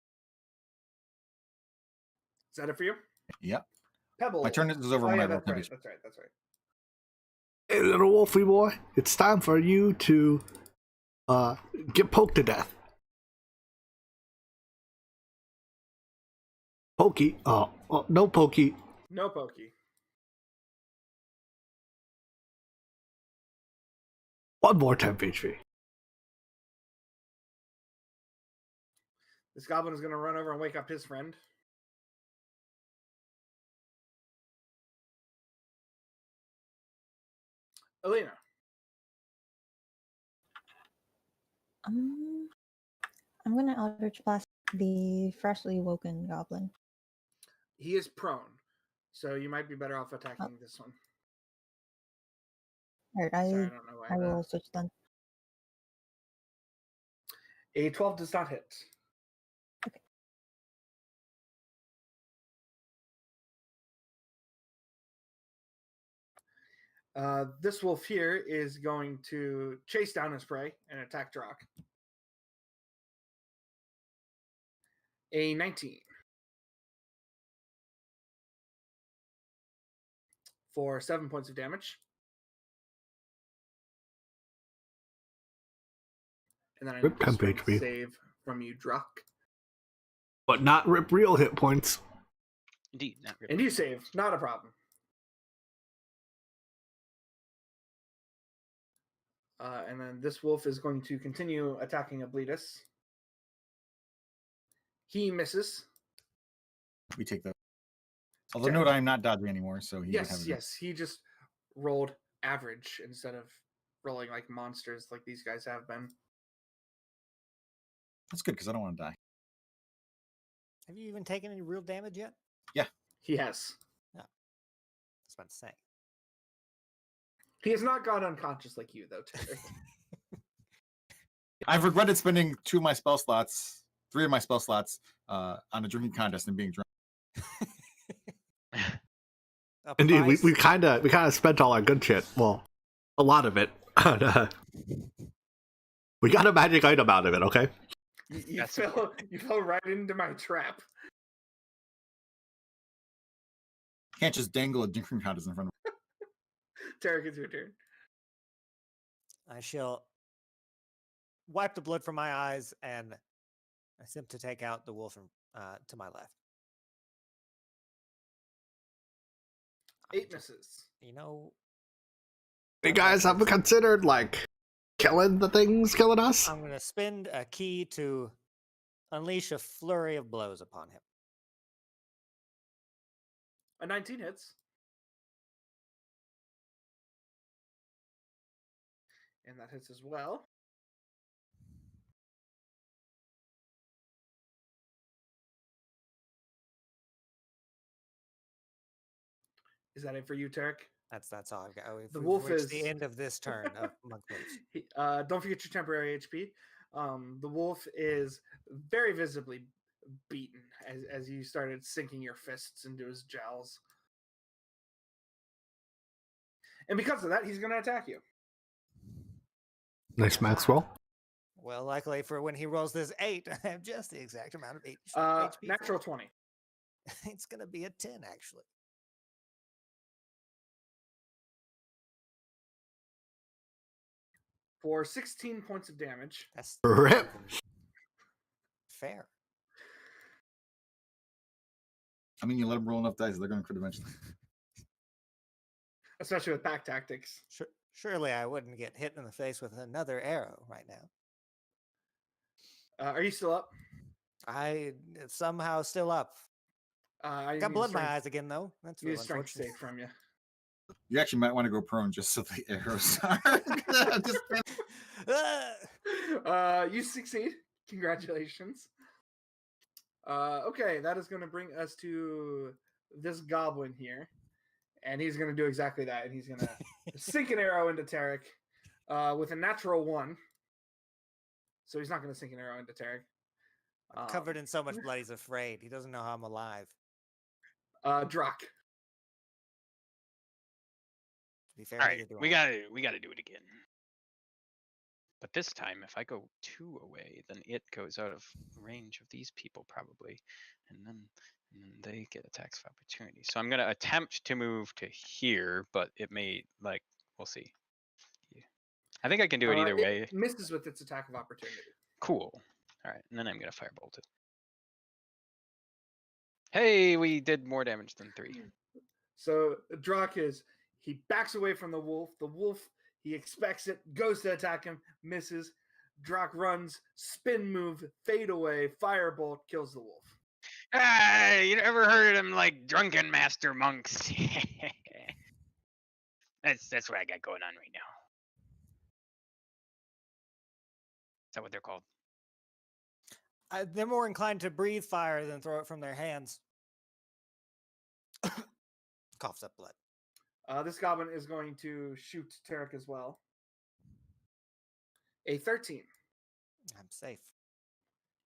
that it for you? Yep. Pebble. My turn is over when I roll temp HP. That's right. Hey, little wolfy boy, it's time for you to get poked to death. Pokey. No pokey. No pokey. One more temp HP. This goblin is going to run over and wake up his friend. Alina. I'm gonna Eldritch Blast the freshly woken goblin. He is prone, so you might be better off attacking this one. Alright, Sorry, I don't know why. I will switch then. A 12 does not hit. Okay. This wolf here is going to chase down his prey and attack Drock. A 19. For 7 points of damage. And then I Rip need a temp strength HP. save from you, Drock. But not rip real hit points. Indeed, not really. And you save, not a problem. And then this wolf is going to continue attacking Abletus. He misses. We take that. Although note I am not dodging anymore, so he would have it. Yes. He just rolled average instead of rolling like monsters like these guys have been. That's good because I don't want to die. Have you even taken any real damage yet? He has. I was about to say. He has not gone unconscious like you, though, Terry. I've regretted spending 3 of my spell slots on a drinking contest and being drunk. Indeed, we kind of spent all our good shit. Well, a lot of it. We got a magic item out of it. Okay. You fell right into my trap. Can't just dangle a drinking contest in front of me. Tarek, it's your turn. I shall wipe the blood from my eyes and attempt to take out the wolf to my left. 8 misses. You know, You guys haven't considered, like, killing the things killing us? I'm going to spend a key to unleash a flurry of blows upon him. A 19 hits. And that hits as well. Is that it for you, Tarek? That's all I've got. Oh, The we've wolf reached is the end of this turn of monk moves. Don't forget your temporary HP. The wolf is very visibly beaten as you started sinking your fists into his jowls. And because of that, he's going to attack you. Nice max roll. Well, luckily for when he rolls this 8, I have just the exact amount of HP. Natural 20. It's going to be a 10, actually. For 16 points of damage. That's Rip. fair. I mean, you let them roll enough dice, they're going to crit eventually. Especially with pack tactics. Surely I wouldn't get hit in the face with another arrow right now. Are you still up? It's somehow still up. Got blood in my eyes again, though. That's Need real a strength unfortunate. save from you. You actually might want to go prone just so the arrows are. You succeed. Congratulations. Okay, that is going to bring us to this goblin here. And he's going to do exactly that. And he's going to sink an arrow into Tarek with a natural 1. So he's not going to sink an arrow into Tarek. Covered in so much blood, he's afraid. He doesn't know how I'm alive. Drak. To be fair, All right, neither do we I. gotta do it again. But this time, if I go 2 away, then it goes out of range of these people probably, and then they get attacks of opportunity. So I'm gonna attempt to move to here, but it may we'll see. Yeah. I think I can do it either way. It misses with its attack of opportunity. Cool. All right, and then I'm gonna firebolt it. Hey, we did more damage than 3. So Drak he backs away from the wolf. The wolf, he expects it, goes to attack him, misses. Drak runs, spin move, fade away, firebolt, kills the wolf. Ah, you ever heard of them like drunken master monks? That's what I got going on right now. Is that what they're called? They're more inclined to breathe fire than throw it from their hands. Coughs up blood. This goblin is going to shoot Tarek as well. A 13. I'm safe.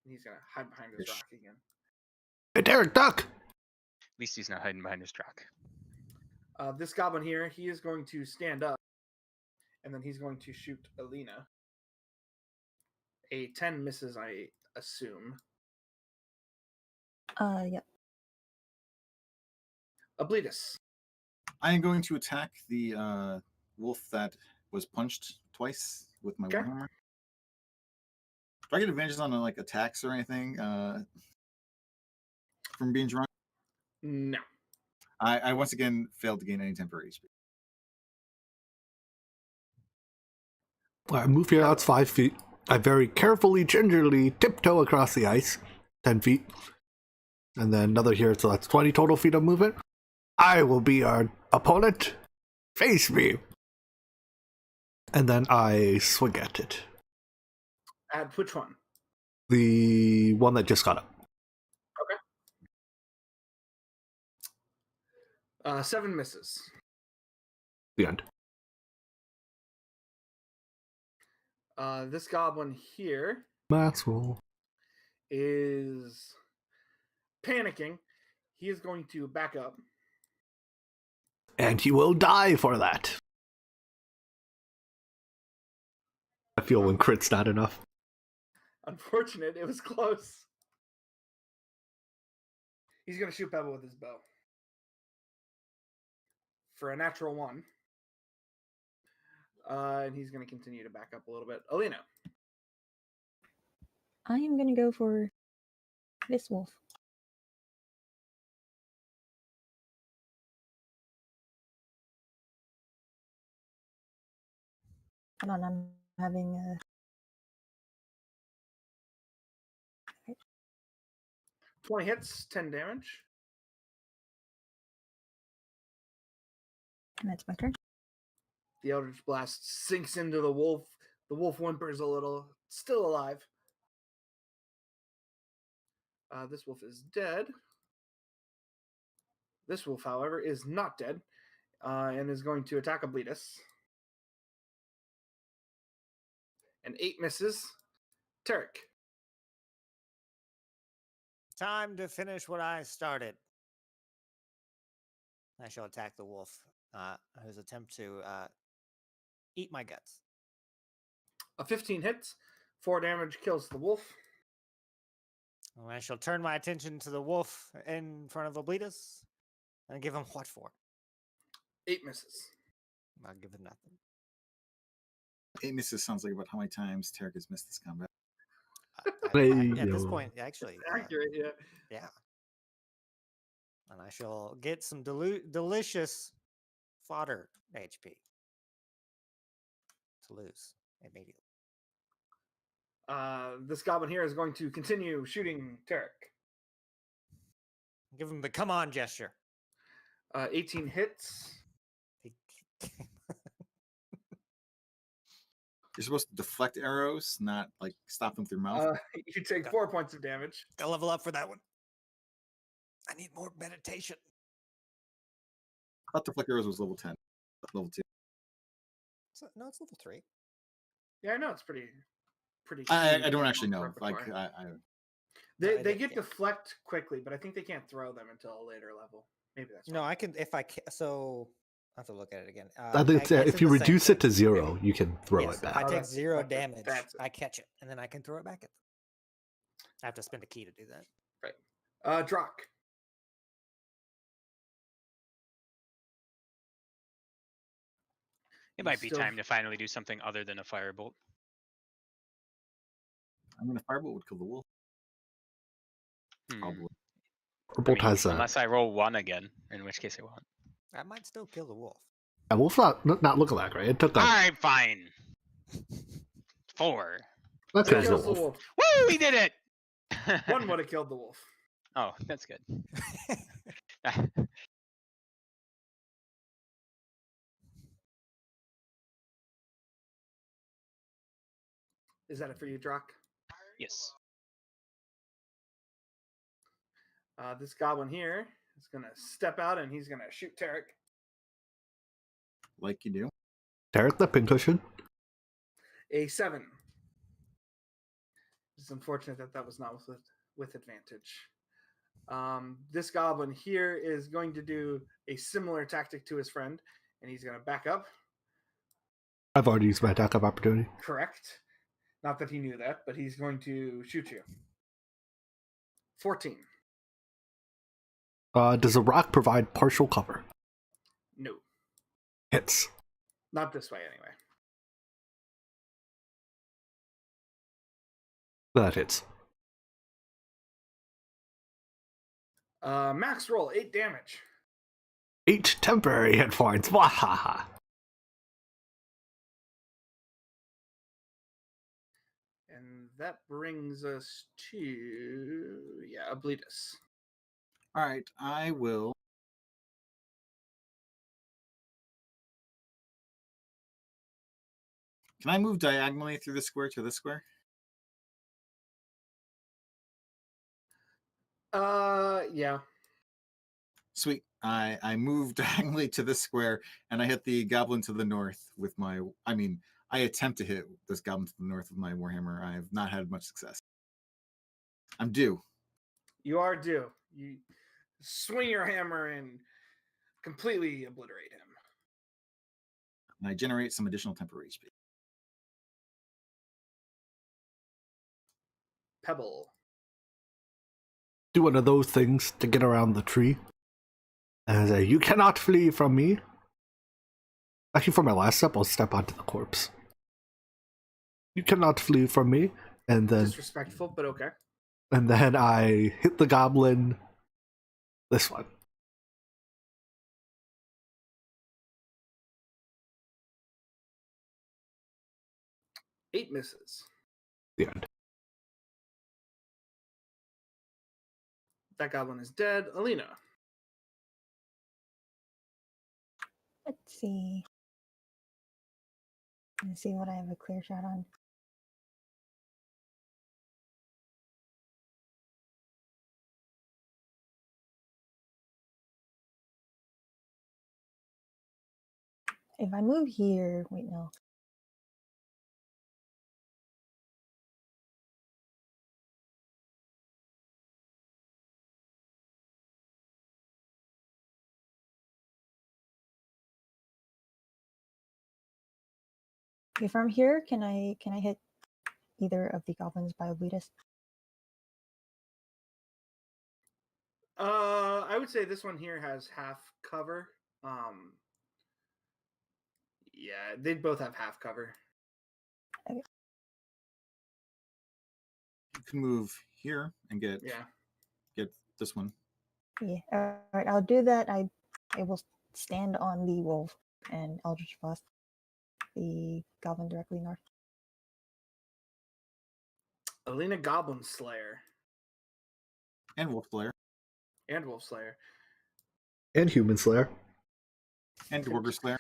He's going to hide behind his rock again. Hey, Derek, duck! At least he's not hiding behind his truck. This goblin here, he is going to stand up. And then he's going to shoot Alina. A 10 misses, I assume. Yep. Obletus. I am going to attack the wolf that was punched twice with my warhammer. Do I get advantages on attacks or anything from being drunk? No. I once again failed to gain any temporary HP. I move here, that's 5 feet. I very carefully, gingerly tiptoe across the ice, 10 feet. And then another here, so that's 20 total feet of movement. I will be our opponent. Face me. And then I swing at it. At which one? The one that just got up. Okay. 7 misses. The end. This goblin here Max roll. is panicking. He is going to back up. And he will die for that. I feel when crit's not enough. Unfortunate, it was close. He's going to shoot Pebble with his bow. For a natural 1. And he's going to continue to back up a little bit. Alina. I am going to go for this wolf. Hold on, I'm having 20 hits, 10 damage. and it's my turn. The Eldritch Blast sinks into the wolf. The wolf whimpers a little, still alive. This wolf is dead. This wolf, however, is not dead and is going to attack Obletus. An 8 misses. Tarek. Time to finish what I started. I shall attack the wolf, whose attempt to eat my guts. A 15 hits. 4 damage kills the wolf. And I shall turn my attention to the wolf in front of Obletus and give him what for? 8 misses. I'll give him nothing. 8 misses sounds like about how many times Tarek has missed this combat. At this point, actually, Accurate, yeah. yeah. And I shall get some delicious fodder HP to lose immediately. This goblin here is going to continue shooting Tarek. Give him the come on gesture. 18 hits. You're supposed to deflect arrows, not like stop them with your mouth. You take 4 points of damage. Gotta level up for that one. I need more meditation. I thought deflect arrows was level 10, level 2. No, it's level 3. Yeah, I know it's pretty. I don't actually know. repertoire. Like They get deflect quickly, but I think they can't throw them until a later level. Maybe that's No, wrong. I can if I can. So I have to look at it again. I think it's, if you reduce it to 0, you can throw Yes, it if back. I take that's- 0 that's it. damage, That's it. I catch it, and then I can throw it back at them. I have to spend a key to do that. Drock. It might be Still- time to finally do something other than a firebolt. I mean, a firebolt would kill the wolf. Hmm. Probably. I Bolt mean, has a unless I roll 1 again, in which case it won't. I might still kill the wolf. wolf not look alike, right? It took All a right, fine. 4. that That kills the kills the wolf. wolf. Woo! We did it. 1 would have killed the wolf. Oh, that's good. Is that it for you, Drock? Yes. This goblin here is going to step out and he's going to shoot Tarek. Like you do. Tarek the pincushion. A 7. It's unfortunate that was not with advantage. This goblin here is going to do a similar tactic to his friend, and he's going to back up. I've already used my attack of opportunity. Correct. Not that he knew that, but he's going to shoot you. 14. Does a rock provide partial cover? No. Hits. Not this way, anyway. That hits. Max roll, 8 damage. 8 temporary hit points. Wahaha. And that brings us to, Obletus. All right, I will. Can I move diagonally through the square to this square? Yeah. Sweet. I moved diagonally to this square, and I hit the goblin to the north with my. I attempt to hit this goblin to the north with my warhammer. I have not had much success. I'm due. You are due. You swing your hammer and completely obliterate him. And I generate some additional temporary HP. Pebble. Do one of those things to get around the tree. And I say, you cannot flee from me. Actually, for my last step, I'll step onto the corpse. You cannot flee from me. And then Disrespectful, but okay. I hit the goblin. This one. 8 misses. The end. That goblin is dead. Alina. Let's see. Let's see what I have a clear shot on. If I move here, wait, no. If I'm here, can I hit either of the goblins by Oblitus? I would say this one here has half cover. Yeah, they both have half cover. You can move here and get this one. Yeah. All right, I'll do that. I will stand on the wolf and Eldritch Blast the goblin directly north. Alina Goblin Slayer And Wolf Slayer. and Wolf Slayer. And Human Slayer. And Duergar Slayer.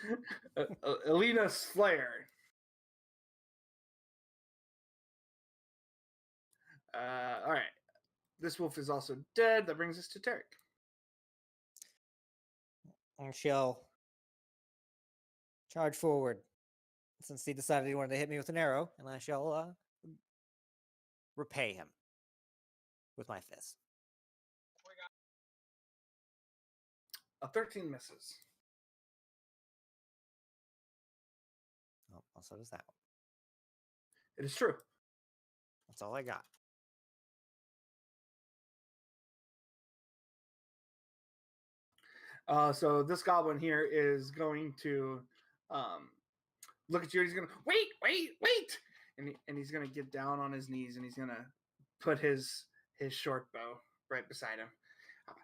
Alina Slayer. All right. This wolf is also dead. That brings us to Tarek. And she'll charge forward since he decided he wanted to hit me with an arrow, and I shall repay him with my fist. A 13 misses. Oh, also does that one. It is true. That's all I got. So this goblin here is going to look at you. And he's going to wait, and he's going to get down on his knees and he's going to put his short bow right beside him.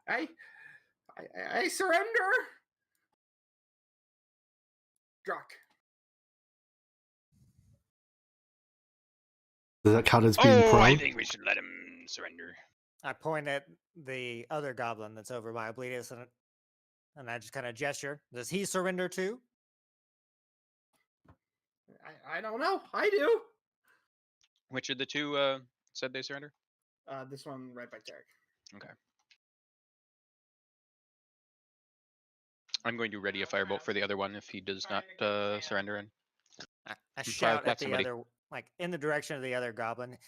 I surrender. Druck. Does that count as being Oh, prone? I think we should let him surrender. I point at the other goblin that's over by Oblitus, and I just kind of gesture. Does he surrender too? I don't know. I do. Which of the two said they surrender? This one right by Tarek. Okay. I'm going to ready a firebolt for the other one if he does not surrender. And I try to shout at let the somebody- other, like in the direction of the other goblin.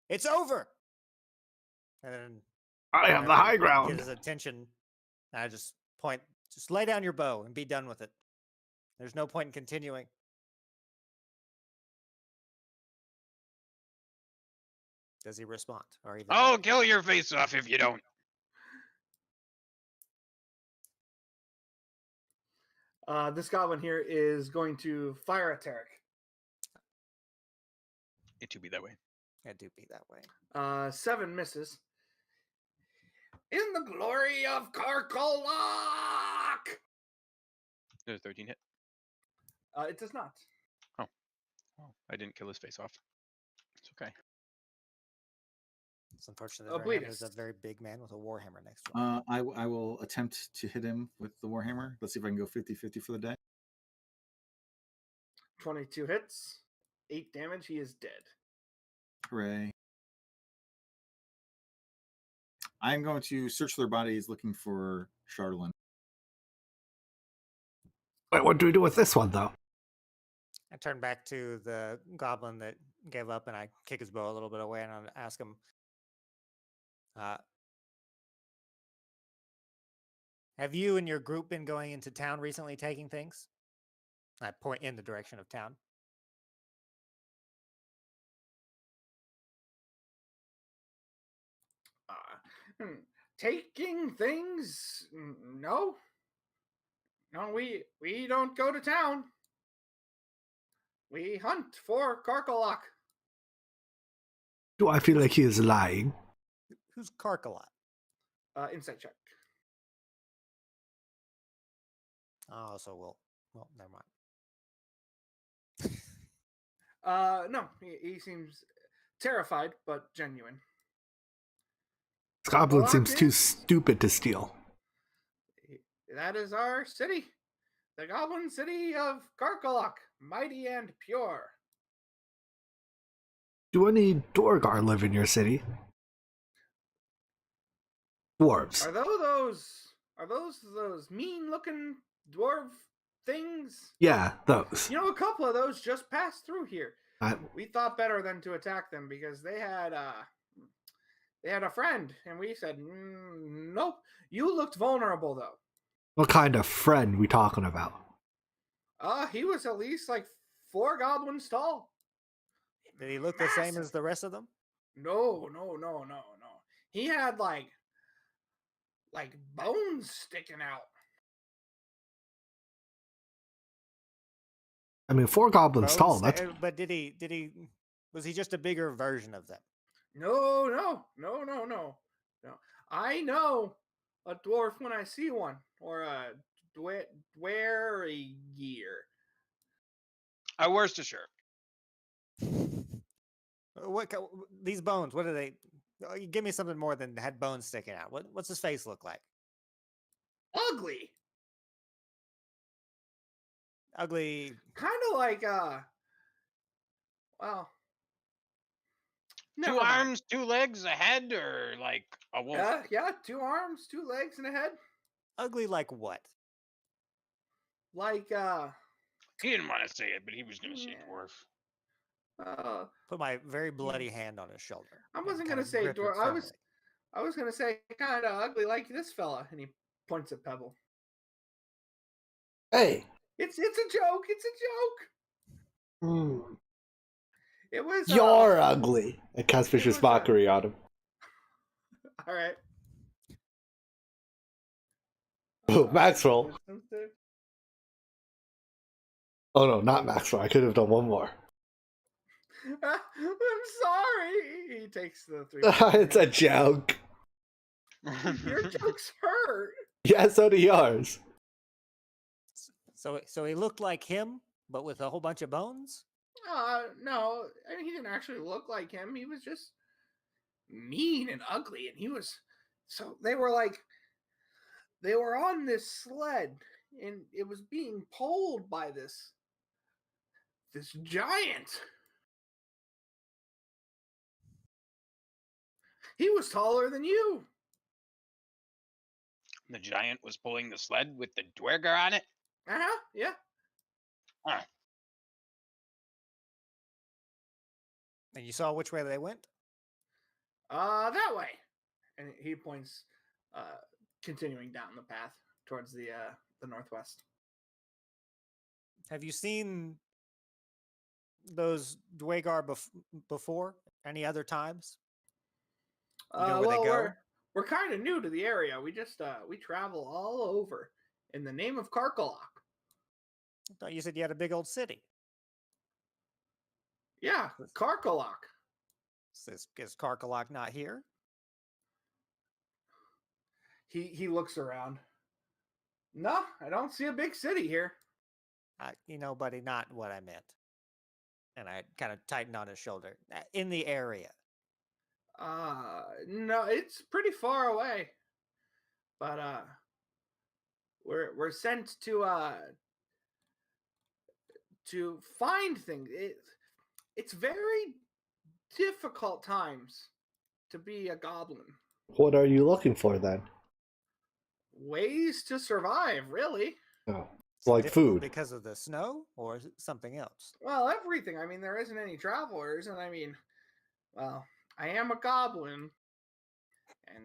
It's over. And then I have the whenever high Get ground. his attention. I just point. Just lay down your bow and be done with it. There's no point in continuing. Does he respond? Or even I'll better? kill your face off if you don't. This goblin here is going to fire at Tarek. it to be that way. It do be that way. 7 misses. In the glory of Karkalak! There's 13 hit. It does not. Oh, I didn't kill his face off. It's okay. It's unfortunate that right now there's a Oblitus. very big man with a warhammer next to him. I will attempt to hit him with the Warhammer. Let's see if I can go 50-50 for the day. 22 hits. 8 damage. He is dead. Hooray. I'm going to search their bodies looking for Charlene. Wait, what do we do with this one, though? I turn back to the goblin that gave up and I kick his bow a little bit away and I ask him, have you and your group been going into town recently taking things? I point in the direction of town. Taking things? No. No, we don't go to town. We hunt for Karkalak. Do I feel like he is lying? Who's Karkalot? Insight check. Oh, so well, never No, he seems terrified but genuine. This goblin Well, seems too kids. stupid to steal. That is our city, the Goblin City of Karkalok, mighty and pure. Do any Duergar live in your city? Dwarves. Are those mean-looking dwarf things? Yeah, those. You know, a couple of those just passed through here. I, We thought better than to attack them because they had a friend, and we said, nope. You looked vulnerable though. what kind of friend we talking about? He was at least like 4 goblins tall. Did he look the same Massive. as the rest of them? No. He had like bones sticking out. I mean, 4 goblins tall. Bones- That's But did he? Was he just a bigger version of them? No. I know a dwarf when I see one, or a Duergar. Worst assure. These bones? What are they? Give me something more than had bones sticking out. What's his face look like? Ugly. Ugly. Kind of like well. Two never mind. arms, 2 legs, a head, or like a wolf? Yeah, 2 arms, 2 legs, and a head. Ugly like what? Like He didn't want to say it, but he was going to say Yeah. dwarf. Put my very bloody hand on his shoulder. I and wasn't kinda gonna say grip it dwarf. firmly. I was gonna say kind of ugly like this fella, and he points at Pebble. hey. It's a joke. It's a joke. It was. You're ugly. I cast vicious was, mockery on him. All right. Oh, Maxwell. Wisdom save? Oh no, not Maxwell. I could have done one more. I'm sorry. He takes the 3. It's a joke. Your jokes hurt. Yeah, so do yours. So he looked like him, but with a whole bunch of bones. No. I mean, he didn't actually look like him. He was just mean and ugly, and he was. So they were on this sled, and it was being pulled by this giant. He was taller than you. The giant was pulling the sled with the Duergar on it. Yeah. And you saw which way they went. That way. And he points, continuing down the path towards the northwest. Have you seen those Duergar before? Any other times? You know where they go? We're kind of new to the area. We just we travel all over in the name of Karkalok. I thought you said you had a big old city. Yeah, Karkalok. Is Karkalok not here? He looks around. No, I don't see a big city here. Buddy, not what I meant. And I kind of tightened on his shoulder. In the area. No, it's pretty far away. But we're sent to find things. It's very difficult times to be a goblin. What are you looking for then? Ways to survive, really. Oh, like Difficult food. because of the snow or is it something else? Well, everything. I mean, there isn't any travelers, and I mean, well, I am a goblin, and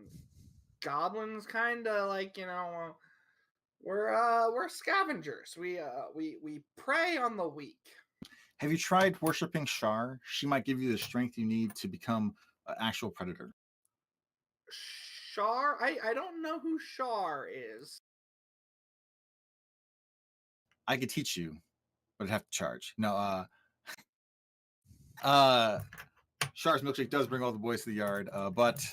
goblins kind of like we're scavengers. We prey on the weak. Have you tried worshiping Shar? She might give you the strength you need to become an actual predator. Shar? I don't know who Shar is. I could teach you, but I'd have to charge. No, Shar's milkshake does bring all the boys to the yard, but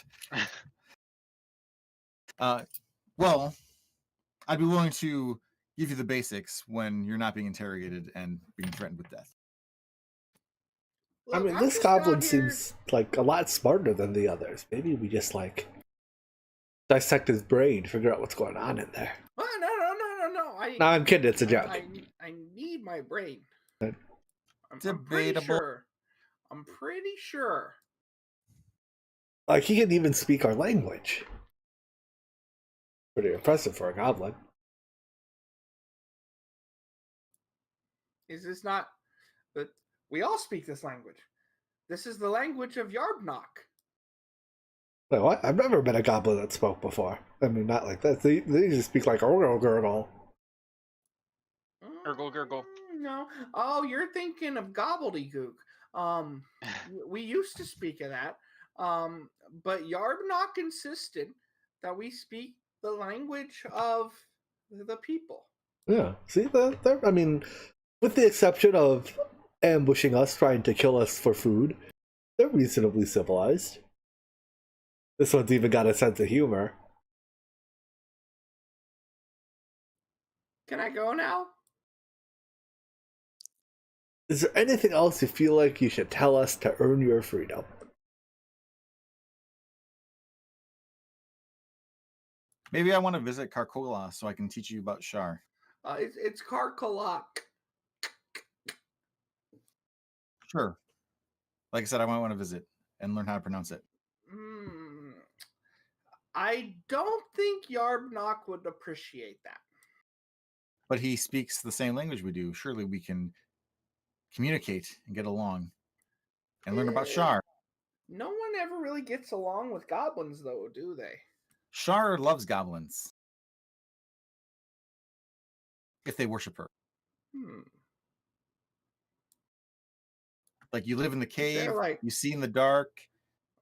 well, I'd be willing to give you the basics when you're not being interrogated and being threatened with death. I Look, mean, I'm this just out goblin here- seems like a lot smarter than the others. Maybe we just like dissect his brain, figure out what's going on in there. Oh, no. No, I'm kidding. It's a joke. I need my brain. Right. I'm pretty Debatable. sure. I'm pretty sure. Like he can even speak our language. Pretty impressive for a goblin. Is this not? But we all speak this language. This is the language of Yarbnock. Wait, what? I've never met a goblin that spoke before. I mean, not like that. They just speak like gurgle. Gurgle, gurgle. No. Oh, you're thinking of gobbledygook. We used to speak of that. But Yarbnock insisted that we speak the language of the people. Yeah. See, I mean, with the exception of ambushing us, trying to kill us for food, they're reasonably civilized. This one's even got a sense of humor. Can I go now? Is there anything else you feel like you should tell us to earn your freedom? Maybe I want to visit Karkola so I can teach you about Shar. It's Karkalak. Sure. Like I said, I might want to visit and learn how to pronounce it. I don't think Yarbnock would appreciate that. But he speaks the same language we do. Surely we can communicate and get along and learn about Shar. No one ever really gets along with goblins, though, do they? Shar loves goblins. If they worship her. Like you live in the cave, like- you see in the dark.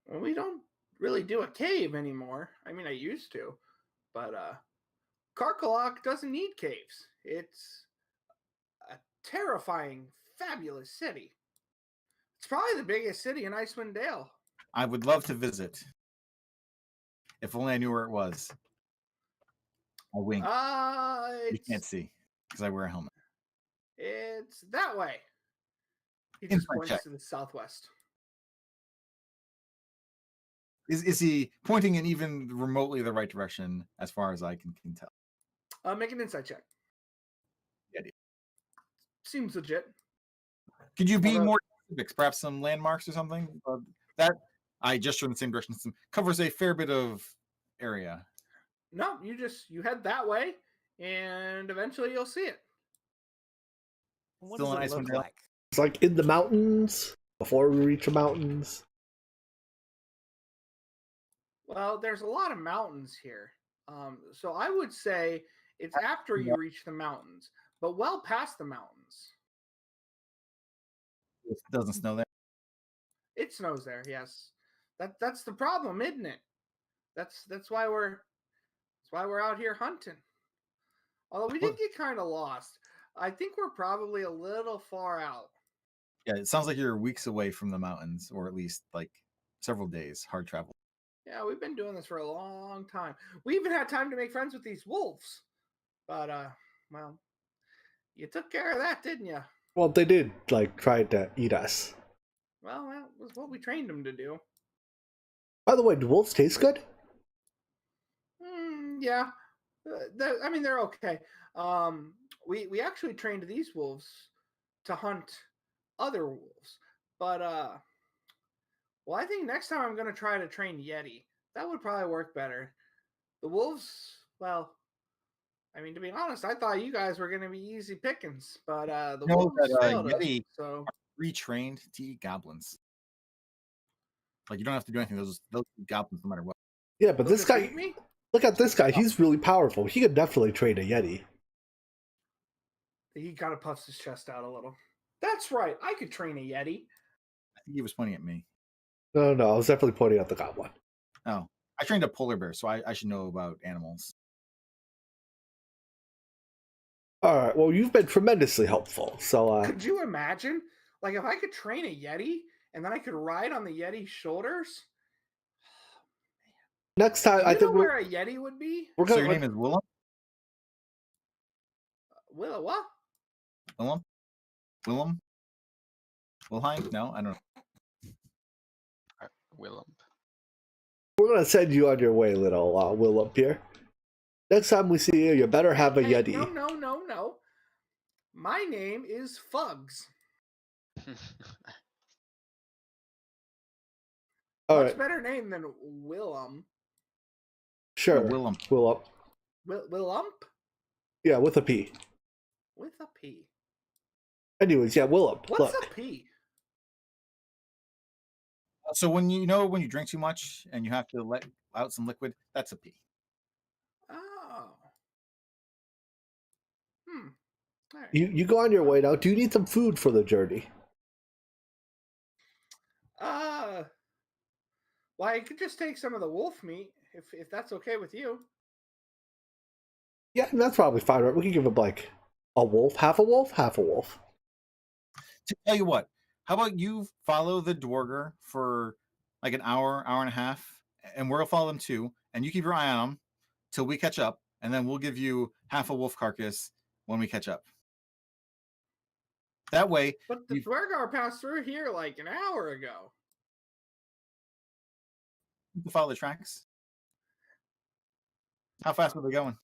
Well, we don't really do a cave anymore. I mean, I used to. But Karkalak doesn't need caves. It's a terrifying, fabulous city. It's probably the biggest city in Icewind Dale. I would love to visit. If only I knew where it was. I wink. You can't see because I wear a helmet. It's that way. He Insight just points check. to the southwest. Is he pointing in even remotely the right direction as far as I can tell? Make an insight check. Yeah, dude. Seems legit. Could you be Although- more specific? Perhaps some landmarks or something? That I gesture in the same direction. Covers a fair bit of area. No, you head that way, and eventually you'll see it. What Still does an it look Icewind Dale? like? It's like in the mountains, before we reach the mountains. Well, there's a lot of mountains here. So I would say it's after you reach the mountains, but well past the mountains. It doesn't snow there. It snows there, yes. That's the problem, isn't it? That's why we're out here hunting. Although we did get kind of lost. I think we're probably a little far out. Yeah, it sounds like you're weeks away from the mountains, or at least like several days hard travel. Yeah, we've been doing this for a long time. We even had time to make friends with these wolves. But well, you took care of that, didn't you? Well, they did like try to eat us. Well, that was what we trained them to do. By the way, do wolves taste good? Yeah, I mean they're okay. We actually trained these wolves to hunt other wolves, but well, I think next time I'm gonna try to train Yeti. That would probably work better. The wolves, well, I mean to be honest, I thought you guys were gonna be easy pickings, but the You know wolves that, failed Yeti us. So retrained to eat goblins. Like you don't have to do anything. Those eat goblins no matter what. Yeah, but they'll this just guy, eat me? look at this guy. He's really powerful. He could definitely train a Yeti. He kind of puffs his chest out a little. That's right. I could train a Yeti. I think he was pointing at me. No, I was definitely pointing at the goblin. Oh, I trained a polar bear, so I should know about animals. All right. Well, you've been tremendously helpful. So, Could you imagine? Like if I could train a Yeti and then I could ride on the Yeti's shoulders. next time, Do I you think know where a Yeti would be? we're So gonna. your name is Willem? Willa what? Willem? Willem? Wilhelm? No, I don't know. Willump. We're gonna send you on your way, little Willump here. Next time we see you, you better have a Hey, Yeti. No. My name is Fugs. All Much right, better name than Willum. sure. Willump. Willump. Willump Yeah, with a P. with a P. Anyways, yeah, Willump. What's Look. a P? So when you drink too much and you have to let out some liquid, that's a pee. Oh. All right. You go on your way now. Do you need some food for the journey? Well, I could just take some of the wolf meat if that's okay with you. Yeah, that's probably fine, right? We can give him like a wolf, half a wolf, half a wolf. To tell you what, how about you follow the Duergar for like an hour, hour and a half, and we'll follow them too, and you keep your eye on them till we catch up, and then we'll give you half a wolf carcass when we catch up. That way, But the Duergar passed through here like an hour ago. you can follow the tracks. How fast were they going?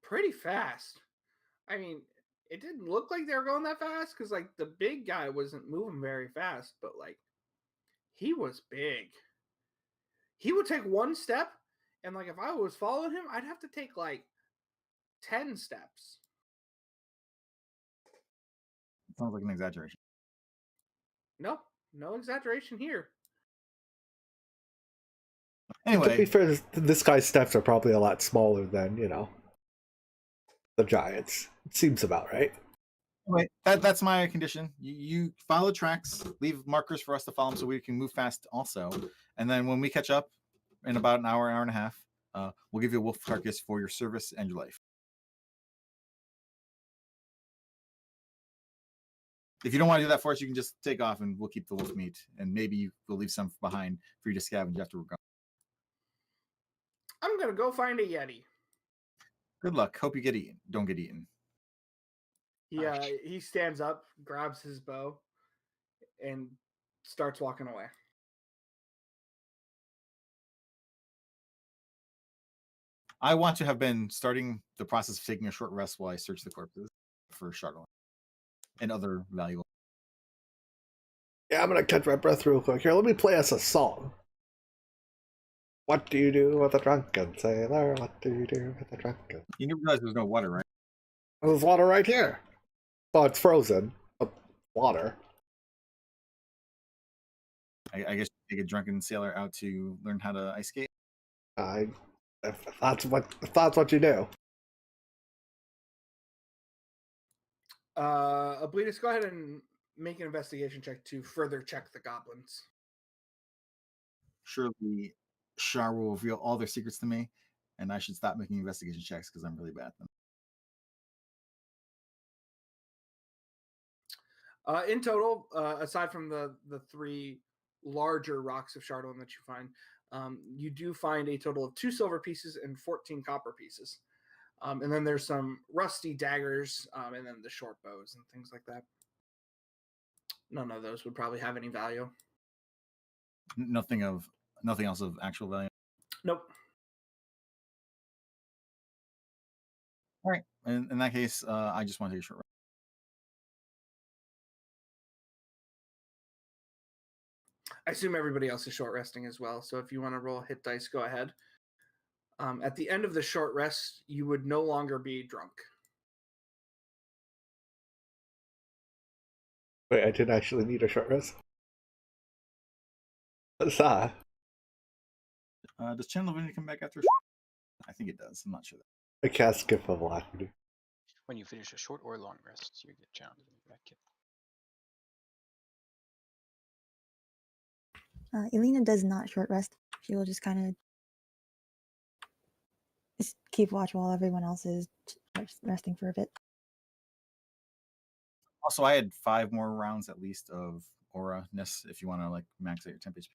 Pretty fast. I mean, it didn't look like they were going that fast because like the big guy wasn't moving very fast, but like he was big. He would take one step, and like if I was following him, I'd have to take like 10 steps. Sounds like an exaggeration. No exaggeration here. To be Anyway, fair, this guy's steps are probably a lot smaller than, the giants. It seems about right. that's my condition. You follow tracks, leave markers for us to follow them so we can move fast also. And then when we catch up in about an hour, hour and a half, we'll give you a wolf carcass for your service and your life. If you don't want to do that for us, you can just take off and we'll keep the wolf meat. And maybe we'll leave some behind for you to scavenge after we're gone. I'm gonna go find a Yeti. Good luck. Hope you get eaten. Don't get eaten. Yeah, he stands up, grabs his bow, and starts walking away. I want to have been starting the process of taking a short rest while I search the corpses for Charlotte and other valuable. Yeah, I'm gonna catch my breath real quick here. Let me play us a song. What do you do with a drunken sailor? What do you do with a drunken? You didn't realize there's no water, right? There's water right here. Oh, it's frozen. Water. I guess you take a drunken sailor out to learn how to ice skate. If that's what you do. Obletus, go ahead and make an investigation check to further check the goblins. Surely Shar will reveal all their secrets to me, and I should stop making investigation checks because I'm really bad at them. In total, aside from the three larger rocks of Chardon that you find, you do find a total of 2 silver pieces and 14 copper pieces. And then there's some rusty daggers, and then the short bows and things like that. None of those would probably have any value. Nothing else of actual value. Nope. All right. In that case, I just want to take a short rest. I assume everybody else is short resting as well. So if you want to roll hit dice, go ahead. At the end of the short rest, you would no longer be drunk. Wait, I didn't actually need a short rest. What's that? Does Channel Divinity come back after? I think it does. I'm not sure. I cast Gift of Alacrity. When you finish a short or long rest, you get challenged. Elena does not short rest. She will just kind of just keep watch while everyone else is resting for a bit. Also, I had 5 more rounds at least of aura-ness if you want to like max out your temp HP.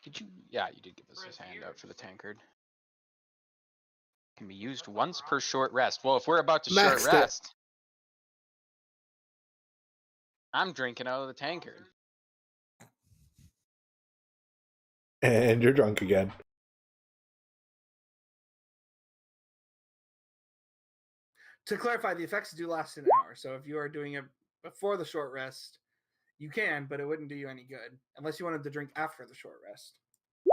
Did you? Yeah, you did give us this handout for the tankard. Can be used once per short rest. Well, if we're about to short Maxed it. rest, I'm drinking out of the tankard. And you're drunk again. To clarify, the effects do last an hour. So if you are doing it before the short rest, you can, but it wouldn't do you any good unless you wanted to drink after the short rest.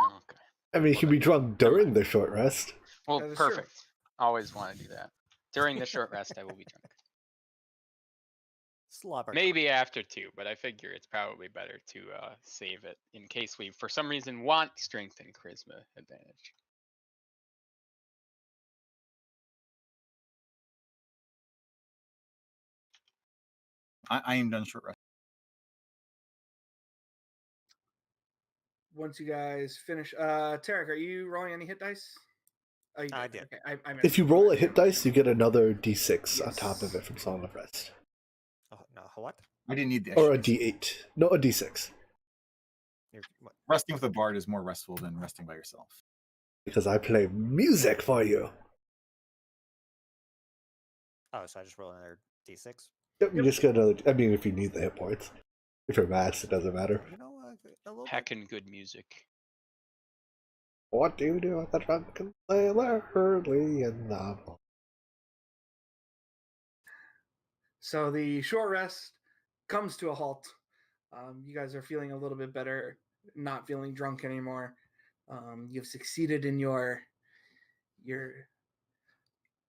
Okay. I mean, you can be drunk during the short rest. Well, That is true. perfect. Always want to do that. During the short rest, I will be drunk. Slobber. Maybe after 2, but I figure it's probably better to save it in case we, for some reason, want strength and charisma advantage. I am done short rest. Once you guys finish, Tarek, are you rolling any hit dice? Oh, you I did. did. Okay, I missed If you it. roll a Alright, hit never mind. dice, you get another d6 on top of Yes. it from Song of Rest. Oh, no, what? I didn't need the Or a extra. d8. No, a d6. What? Resting with a bard is more restful than resting by yourself. Because I play music for you. Oh, so I just roll another d6. Yep, you just get another. I mean, if you need the hit points. If you're matched, it doesn't matter. You know, a little bit. Heckin' good music. What do you do with the drunken sailor early in the morning? So the short rest comes to a halt. You guys are feeling a little bit better, not feeling drunk anymore. You've succeeded in your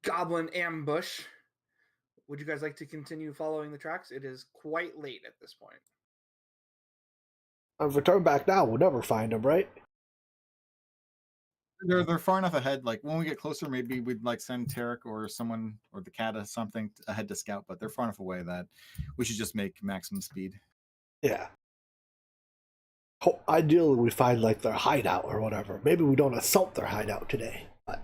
goblin ambush. Would you guys like to continue following the tracks? It is quite late at this point. If we turn back now, we'll never find him, right? They're far enough ahead. Like when we get closer, maybe we'd like send Tarek or someone or the cat or something ahead to scout. But they're far enough away that we should just make maximum speed. Yeah. Ideally, we find like their hideout or whatever. Maybe we don't assault their hideout today. But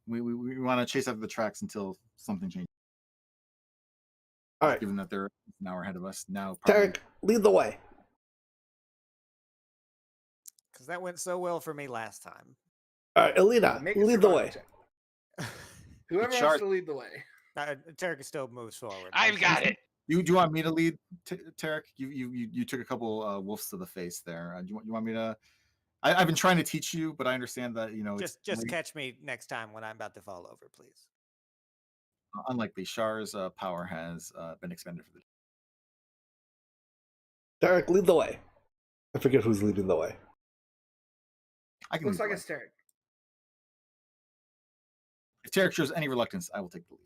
We want to chase after the tracks until something changes. all right, Given that they're an hour ahead of us now, probably. Tarek, lead the way. Because that went so well for me last time. All right, Alina, Make a lead the survival way. check. Whoever Chart- wants to lead the way. Tarek still moves forward. I've got it. Do you want me to lead, Tarek? You took a couple wolves to the face there. Do you want me to? I've been trying to teach you, but I understand that Just it's catch me next time when I'm about to fall over, please. unlikely. Shar's power has been expended for the. Tarek, lead the way. I forget who's leading the way. I can Looks lead like the it's way. Tarek. If Tarek shows any reluctance, I will take the lead.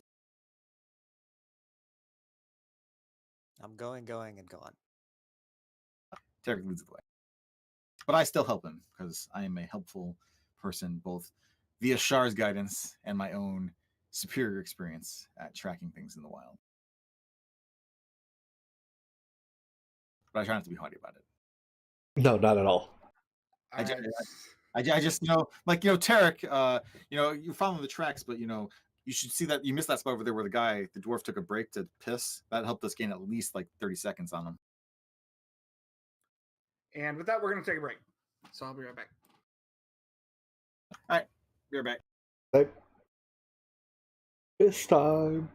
I'm going, and gone. Tarek leads the way, but I still help him because I am a helpful person, both via Shar's guidance and my own superior experience at tracking things in the wild. But I try not to be haughty about it. No, not at all. I ju- Alright. I just Tarek, you're following the tracks, but you should see that you missed that spot over there where the dwarf took a break to piss. That helped us gain at least like 30 seconds on him. And with that, we're going to take a break. So I'll be right back. All right, be right back. Right. This time.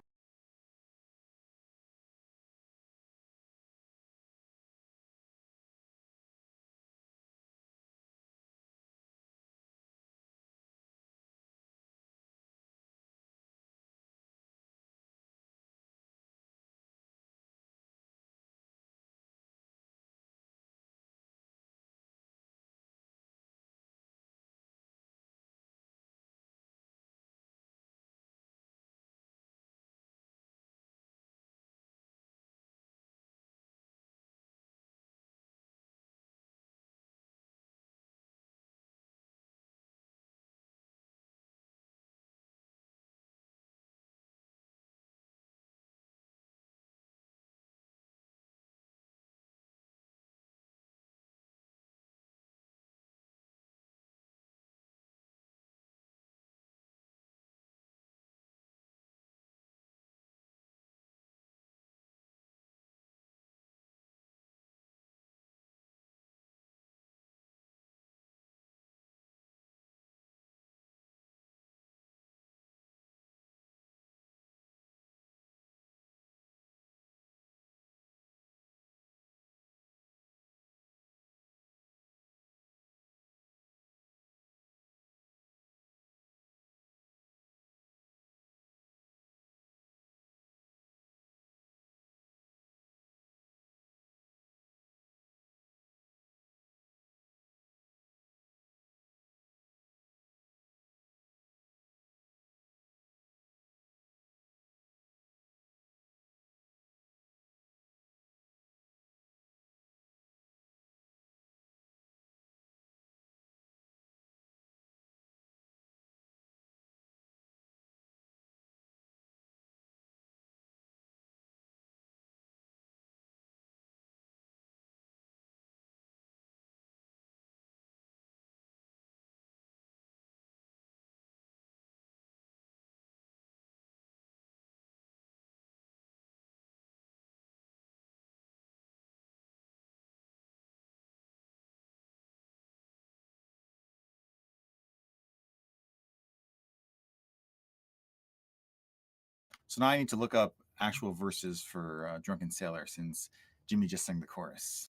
So now I need to look up actual verses for Drunken Sailor since Jimmy just sang the chorus.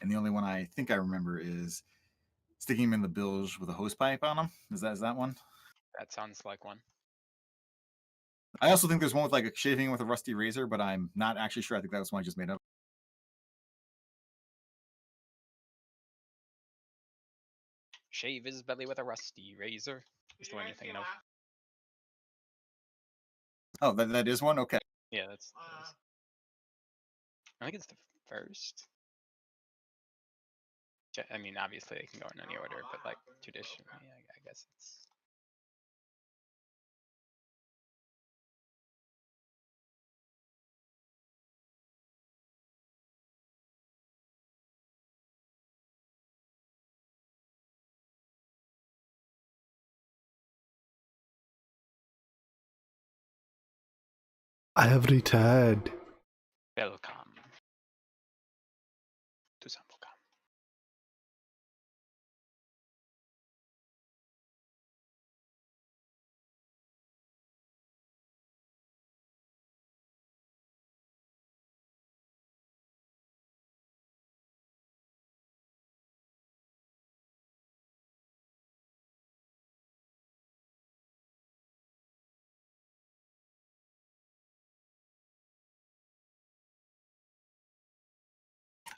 And the only one I think I remember is sticking him in the bilge with a hose pipe on him. Is that one? That sounds like one. I also think there's one with like a shaving with a rusty razor, but I'm not actually sure. I think that was one I just made up. Shave his belly with a rusty razor. Is the one you're thinking of? Oh, that is one? Okay. Yeah, that's. I think it's the first. I mean, obviously they can go in any order, but like traditionally, I guess it's. I have returned. Welcome to Samplecom.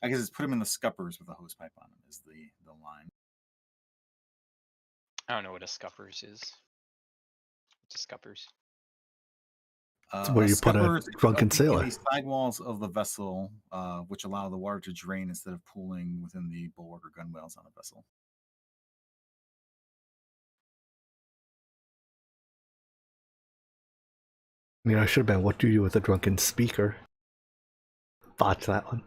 I guess it's put him in the scuppers with a hose pipe on him is the line. I don't know what a scuppers is. What's a scuppers? It's where you put a scuppers drunken in sailor. the sidewalls of the vessel, which allow the water to drain instead of pooling within the bulwark or gunwales on a vessel. I mean, I should have been, what do you do with a drunken speaker? Botch that one.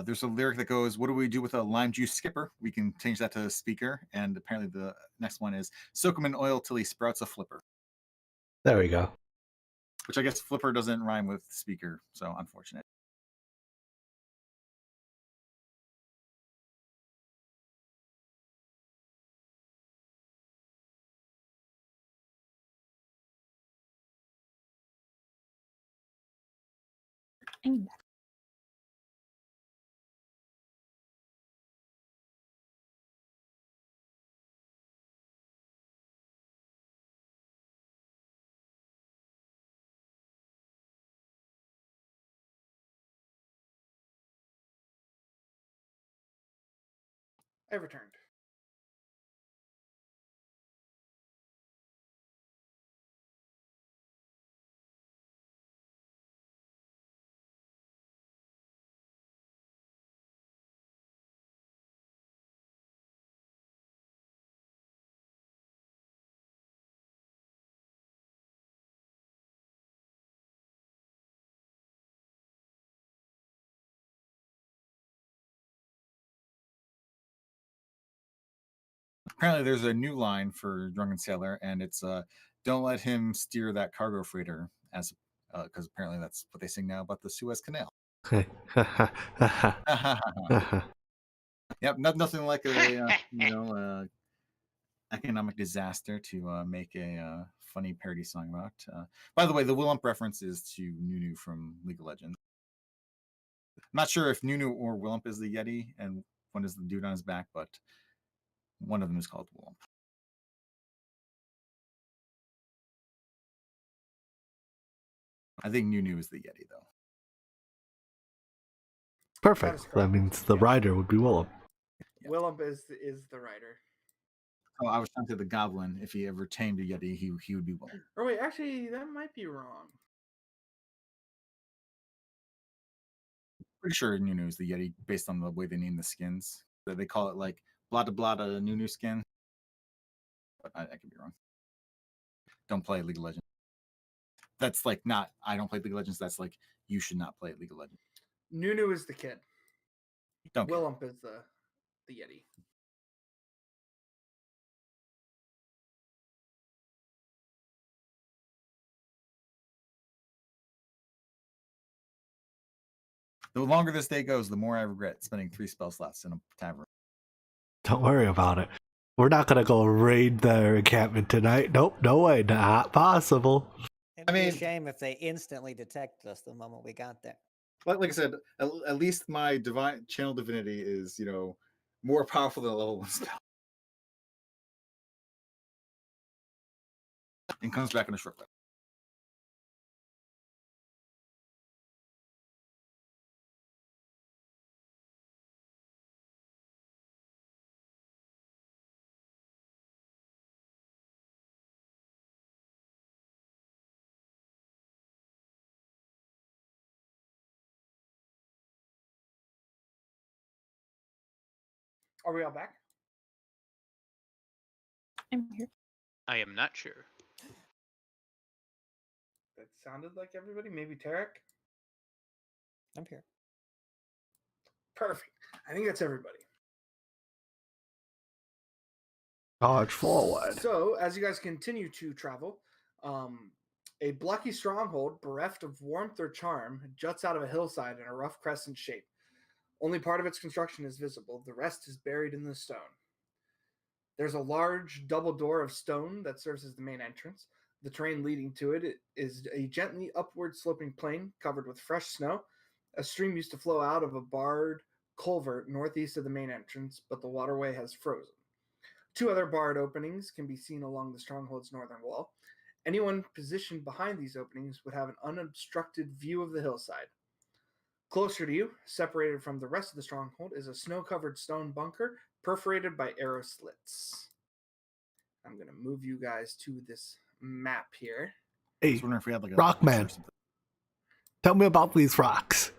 There's a lyric that goes, "What do we do with a lime juice skipper?" We can change that to speaker. And apparently the next one is, "Soak him in oil till he sprouts a flipper." There we go. Which I guess flipper doesn't rhyme with speaker, so unfortunate. I'm back. I've returned. Apparently there's a new line for Drunken Sailor, and it's "Don't let him steer that cargo freighter," as because apparently that's what they sing now about the Suez Canal. Yep, nothing like a economic disaster to make a funny parody song about. By the way, the Willump reference is to Nunu from League of Legends. I'm not sure if Nunu or Willump is the Yeti and one is the dude on his back, but one of them is called Willump. I think Nunu is the Yeti, though. Perfect. That means the rider would be Willem. Yeah. Willump is the writer. Oh, I was trying to say the Goblin. If he ever tamed a Yeti, he would be Willump. Or wait, actually, that might be wrong. Pretty sure Nunu is the Yeti based on the way they name the skins. They call it like Blada Blada Nunu skin. But I could be wrong. Don't play League of Legends. That's like not, I don't play League of Legends. That's like, you should not play League of Legends. Nunu is the kid. Don't care. Willump is the Yeti. The longer this day goes, the more I regret spending 3 spell slots in a tavern. Don't worry about it. We're not gonna go raid their encampment tonight. Nope, no way, not possible. It'd I be mean- a shame if they instantly detected us the moment we got there. Like I said, at least my divine channel divinity is, more powerful than a level 1 spell. And comes back in a short while. Are we all back? I'm here. I am not sure. That sounded like everybody. Maybe Tarek. I'm here. Perfect. I think that's everybody. Charge forward. So, as you guys continue to travel, a blocky stronghold bereft of warmth or charm juts out of a hillside in a rough crescent shape. Only part of its construction is visible, the rest is buried in the stone. There's a large double door of stone that serves as the main entrance. The terrain leading to it is a gently upward sloping plain covered with fresh snow. A stream used to flow out of a barred culvert northeast of the main entrance, but the waterway has frozen. 2 other barred openings can be seen along the stronghold's northern wall. Anyone positioned behind these openings would have an unobstructed view of the hillside. Closer to you, separated from the rest of the stronghold, is a snow-covered stone bunker perforated by arrow slits. I'm going to move you guys to this map here. I Hey, was wondering if we had like a Rockman. picture or something. tell me about these rocks.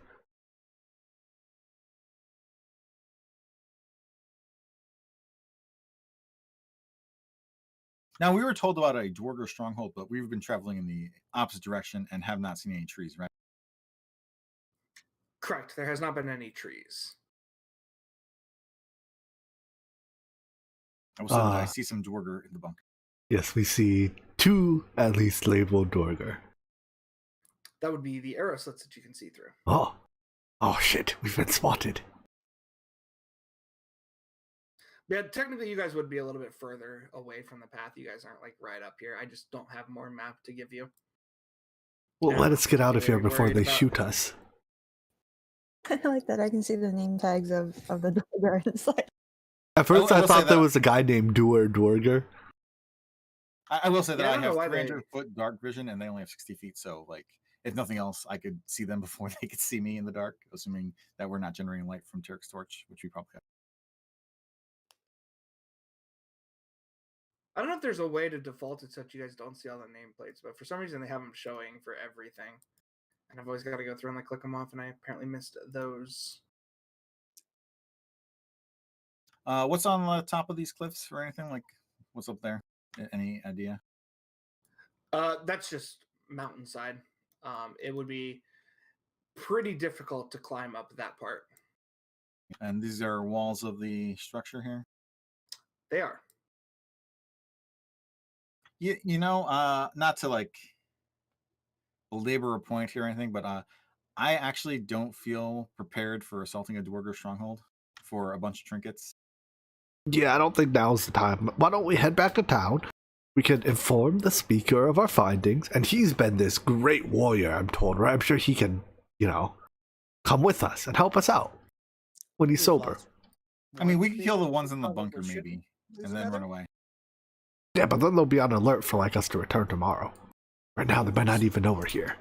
Now, we were told about a Duergar stronghold, but we've been traveling in the opposite direction and have not seen any trees, right? Correct, there has not been any trees. I will say that I Ah. see some Duergar in the bunker. Yes, we see 2 at least labeled Duergar. That would be the arrow slits that you can see through. Oh. Oh shit, we've been spotted. Yeah, technically you guys would be a little bit further away from the path. You guys aren't like right up here. I just don't have more map to give you. Well, Yeah, let us get out of here very before worried they about- shoot us. I like that I can see the name tags of the Duergar inside. At first, I I will say thought there that- was a guy named Duergar. I will say that Yeah, I I don't know have why 300 foot dark vision and they only have 60 feet. So, like, if nothing else, I could see them before they could see me in the dark, assuming that we're not generating light from Tarek's torch, which we probably have. I don't know if there's a way to default it so that you guys don't see all the nameplates, but for some reason they have them showing for everything. And I've always got to go through and like click them off, and I apparently missed those. What's on the top of these cliffs or anything? Like, what's up there? Any idea? That's just mountainside. It would be pretty difficult to climb up that part. And these are walls of the structure here. They are. Not to like belabor a point here or anything, but I actually don't feel prepared for assaulting a Duergar stronghold for a bunch of trinkets. Yeah, I don't think now's the time. Why don't we head back to town? We can inform the speaker of our findings, and he's been this great warrior, I'm told, right? I'm sure he can, come with us and help us out when he's sober. I mean, we could kill the ones in the bunker maybe, lose and then another? run away. Yeah, but then they'll be on alert for us to return tomorrow. Right now, they might not even know we're here.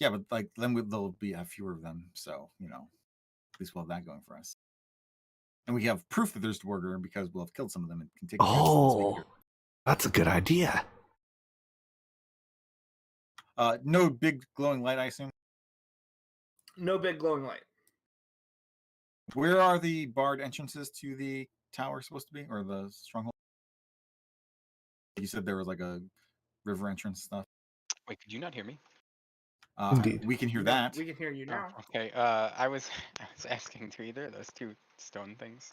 Yeah, but like then there'll be fewer of them, so at least we'll have that going for us. And we have proof that there's Duergar because we'll have killed some of them and can take advantage of the Oh, speaker. that's a good idea. No big glowing light, I assume. No big glowing light. Where are the barred entrances to the tower supposed to be, or the stronghold? You said there was like a river entrance stuff. Wait, could you not hear me? Indeed. We can hear No, that. we can hear you Oh, now. okay. I was asking to either of those 2 stone things.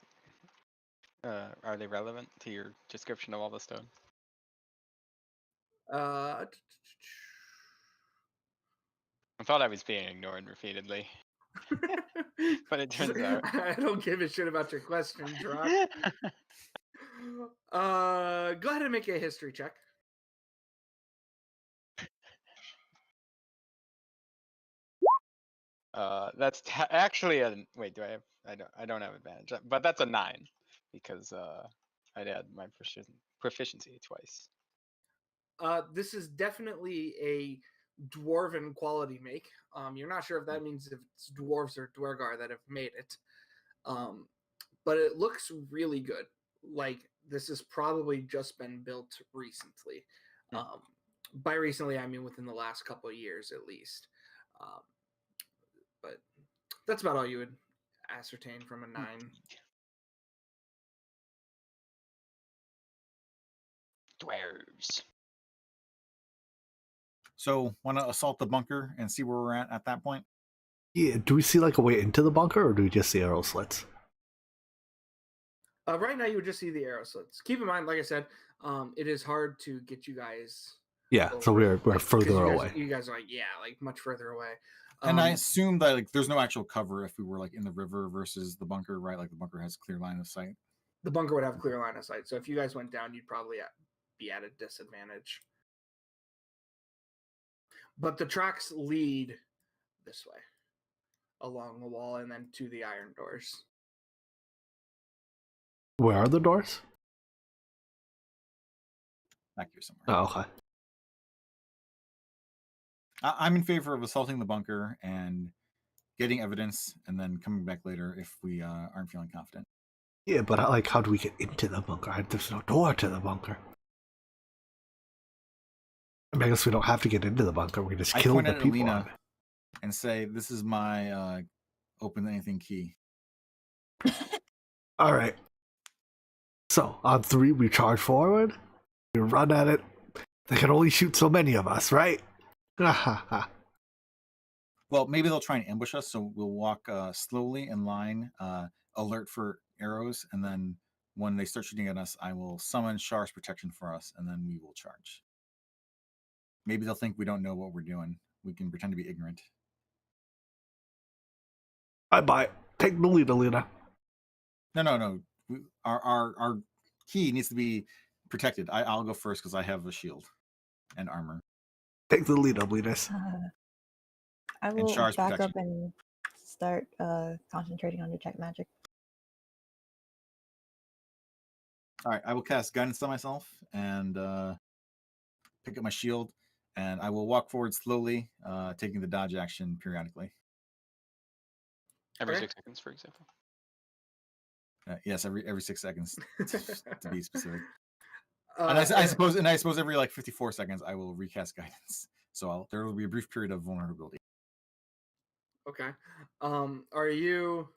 Are they relevant to your description of all the stone? Uh, I thought I was being ignored repeatedly. But it turns out. I don't give a shit about your question, Drock. Go ahead and make a history check. That's actually a wait. Do I have? I don't have advantage, but that's a 9 because I'd add my proficiency twice. This is definitely a dwarven quality make. You're not sure if that means if it's dwarves or Duergar that have made it. But it looks really good. Like this has probably just been built recently. By recently, I mean within the last couple of years at least. But that's about all you would ascertain from a 9. Dwarves. So, want to assault the bunker and see where we're at that point? Yeah, do we see like a way into the bunker, or do we just see arrow slits? Right now, you would just see the arrow slits. Keep in mind, like I said, it is hard to get you guys. Yeah, so we're further away. You guys are like much further away. And I assume that like there's no actual cover if we were like in the river versus the bunker, right? Like the bunker has clear line of sight. The bunker would have clear line of sight. So if you guys went down, you'd probably be at a disadvantage. But the tracks lead this way along the wall and then to the iron doors. Where are the doors? Back here somewhere. Oh, okay. I'm in favor of assaulting the bunker and getting evidence, and then coming back later if we aren't feeling confident. Yeah, but like, how do we get into the bunker? There's no door to the bunker. I mean, I guess we don't have to get into the bunker. We can just kill the people on it. And say, "This is my open anything key." All right. So on 3, we charge forward. We run at it. They can only shoot so many of us, right? Well, maybe they'll try and ambush us, so we'll walk slowly in line, alert for arrows, and then when they start shooting at us, I will summon Shar's protection for us, and then we will charge. Maybe they'll think we don't know what we're doing. We can pretend to be ignorant. I buy it. Take the lead, Alina. No. Our key needs to be protected. I'll go first because I have a shield and armor. Take the lead, Alina. I will Shar's back protection. up and start concentrating on detect magic. All right, I will cast guidance on myself and pick up my shield, and I will walk forward slowly, taking the dodge action periodically. Every Okay. 6 seconds, for example. Yes, every 6 seconds to be specific. Uh, And I suppose every like 54 seconds I will recast guidance. So there will be a brief period of vulnerability. Okay. Are you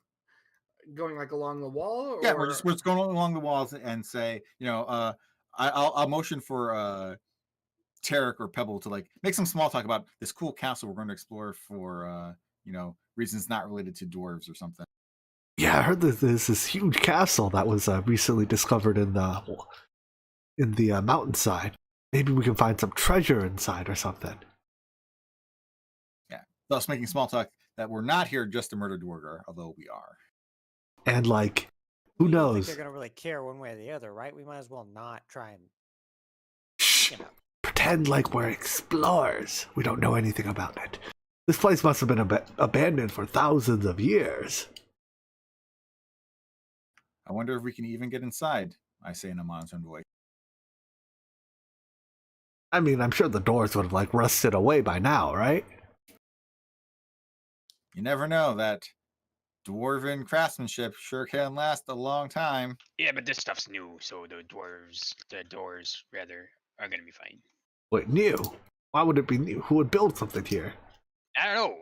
going like along the wall? Or... Yeah, we're just going along the walls and say, I'll motion for Tarek or Pebble to like make some small talk about this cool castle we're going to explore for reasons not related to dwarves or something. Yeah, I heard that there's this huge castle that was recently discovered in the mountainside. Maybe we can find some treasure inside or something. Yeah, thus making small talk that we're not here just to murder Duergar, although we are. And like, who I don't think knows? they're gonna really care one way or the other, right? We might as well not try and. Shh! Pretend like we're explorers. We don't know anything about it. This place must have been abandoned for thousands of years. I wonder if we can even get inside, I say in a monotone voice. I mean, I'm sure the doors would have like rusted away by now, right? You never know, that dwarven craftsmanship sure can last a long time. Yeah, but this stuff's new, so the doors rather, are gonna be fine. Wait, new? Why would it be new? Who would build something here? I don't know.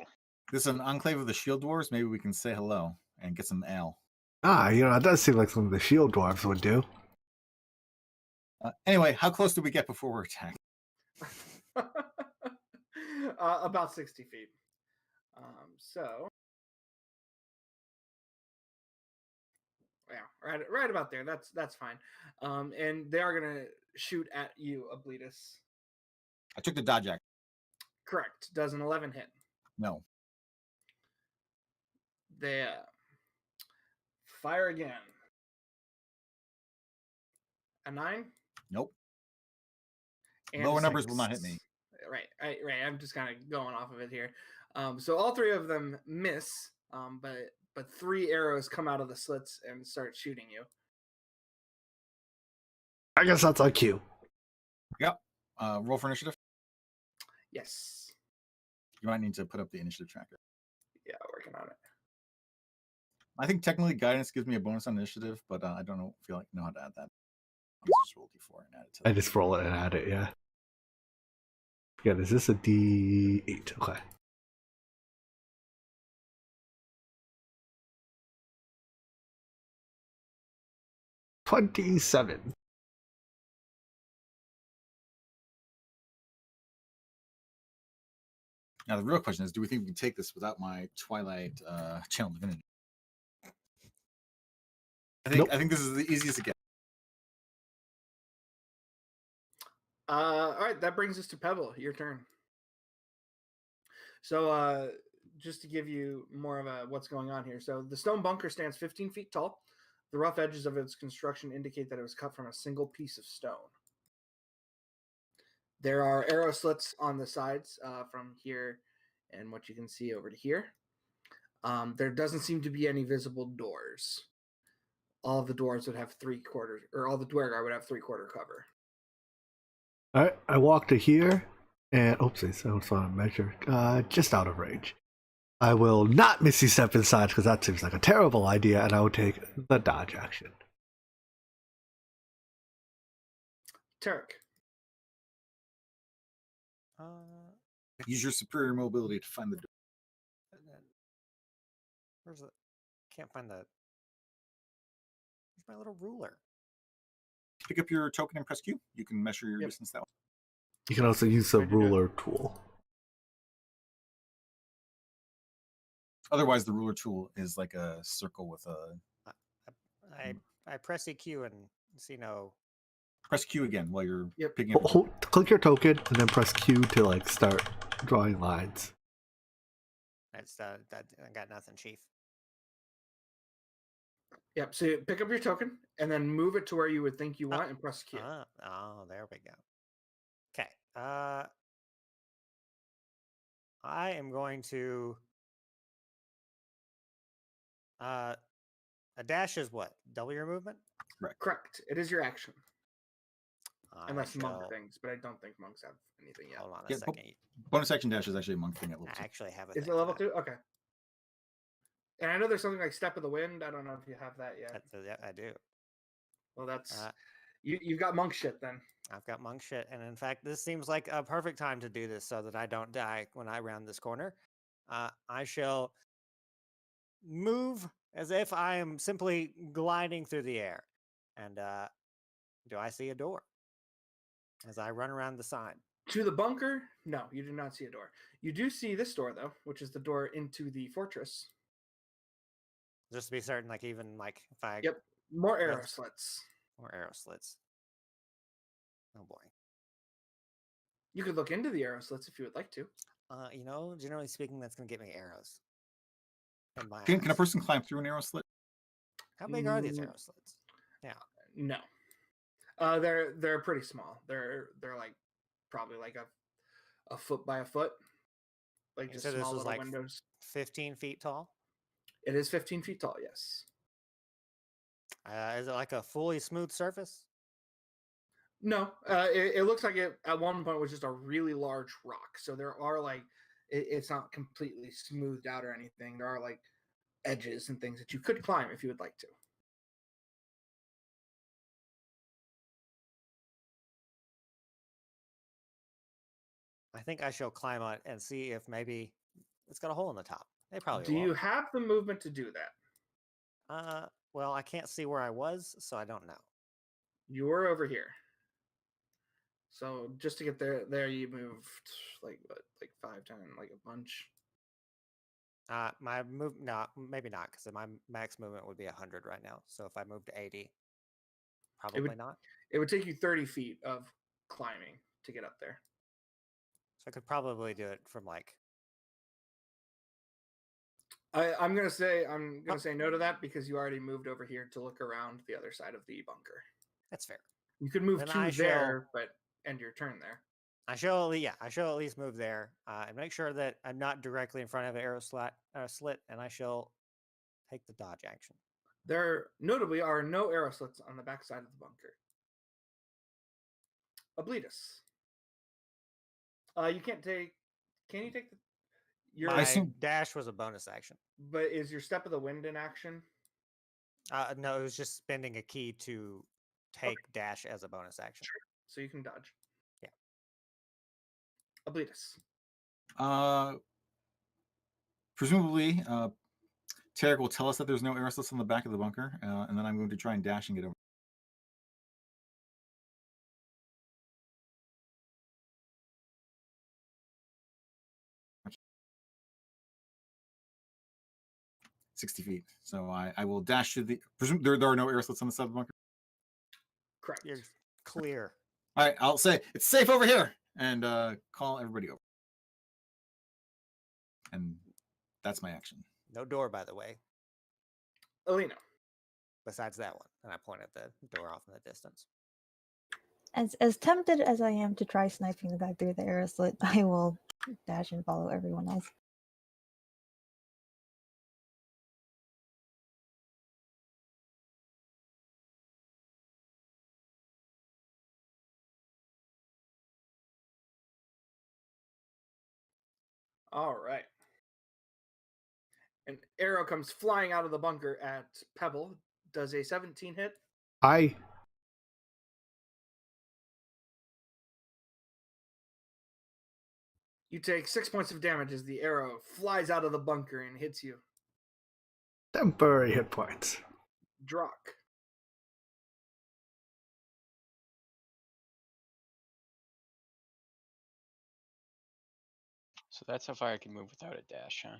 This is an enclave of the shield dwarves. Maybe we can say hello and get some ale. That does seem like something the shield dwarves would do. Anyway, how close did we get before we're attacked? About 60 feet. So, yeah, right about there. That's fine. And they are gonna shoot at you, Abletus. I took the dodge action. Correct. Does an 11 hit? No. They fire again. A 9. Nope. And Lower a numbers will not hit me. 6. Right. I'm just kind of going off of it here. So all 3 of them miss, but 3 arrows come out of the slits and start shooting you. I guess that's on cue. Yep. Roll for initiative. Yes. You might need to put up the initiative tracker. Yeah, working on it. I think technically guidance gives me a bonus on initiative, but I don't know how to add that. I'll just roll D4 and add it to I just roll it and add it, yeah. Yeah, is this a D8? Okay. $27. Now the real question is, do we think we can take this without my Twilight Channel Divinity? Nope. I think this is the easiest to get. All right, that brings us to Pebble. Your turn. So, just to give you more of a what's going on here. So, the stone bunker stands 15 feet tall. The rough edges of its construction indicate that it was cut from a single piece of stone. There are arrow slits on the sides from here and what you can see over to here. There doesn't seem to be any visible doors. All of the doors would have 3/4, or all the Duergar would have 3/4 cover. Alright, I walk to here, and oopsies, I was on a measure, just out of range. I will not Misty Step inside because that seems like a terrible idea, and I will take the dodge action. Tarek. Use your superior mobility to find the door. Where's the? Can't find the. Where's my little ruler? Pick up your token and press Q. You can measure your distance that way. You can also use the Where'd you do it? ruler tool. Otherwise, the ruler tool is like a circle with a. I press EQ and see no. Press Q again while you're Yep. picking up. Click your token and then press Q to like start drawing lines. That's that. I got nothing, Chief. Yep. So you pick up your token and then move it to where you would think you want and press Q. Oh, there we go. Okay. I am going to. A dash is what? Double your movement? Correct. It is your action. Unless I monk shall- things, but I don't think monks have anything yet. Hold on a Yeah, second. bonus action dash is actually a monk thing at level I 2. actually have a Is thing it for level that. 2? Okay. And I know there's something like Step of the Wind. I don't know if you have that yet. Yeah, I do. Well, that's you've got monk shit then. I've got monk shit, and in fact, this seems like a perfect time to do this so that I don't die when I round this corner. I shall move as if I am simply gliding through the air. And do I see a door as I run around the side? To the bunker? No, you do not see a door. You do see this door though, which is the door into the fortress. Just to be certain, like even like if I Yep. More arrow That's- slits. or arrow slits. Oh boy. You could look into the arrow slits if you would like to. Generally speaking, that's gonna get me arrows. In my Can a eyes. person climb through an arrow slit? How big are these Mm. arrow slits? No. They're pretty small. They're like probably like a foot by a foot. Like You just said this small was little like windows. 15 feet tall. It is 15 feet tall, yes. Is it like a fully smooth surface? No, it looks like it at one point was just a really large rock. So there are like, it's not completely smoothed out or anything. There are like edges and things that you could climb if you would like to. I think I shall climb on it and see if maybe it's got a hole in the top. They probably Do you won't. have the movement to do that? Well, I can't see where I was, so I don't know. You were over here. So just to get there you moved like what, like 5 times, like a bunch. My move, no, maybe not, because my max movement would be 100 right now. So if I move to 80, probably not. It would take you 30 feet of climbing to get up there. So I could probably do it from like I'm gonna say no to that because you already moved over here to look around the other side of the bunker. That's fair. You could move Then to I shall- there, but end your turn there. I shall at least move there and make sure that I'm not directly in front of an arrow slit, and I shall take the dodge action. There notably are no arrow slits on the back side of the bunker. Obletus. You can't take. Can you take the? Your My assume- dash was a bonus action. but is your step of the wind in action? No, it was just spending a key to take dash as a bonus action. So you can dodge. Yeah. Obletus. Presumably, Tarek will tell us that there's no arrow slits on the back of the bunker, and then I'm going to try and dash and get over. $60 So I will dash to the. Presume there are no arrow slits on the side of the bunker. Correct. You're clear. All right, I'll say it's safe over here and call everybody over. And that's my action. No door, by the way, Alina. besides that one. And I point at the door off in the distance. As tempted as I am to try sniping the guy through the arrow slit, I will dash and follow everyone else. All right. An arrow comes flying out of the bunker at Pebble. Does a 17 hit? I You take 6 points of damage as the arrow flies out of the bunker and hits you. temporary hit points. Drock. So that's how far I can move without a dash, huh?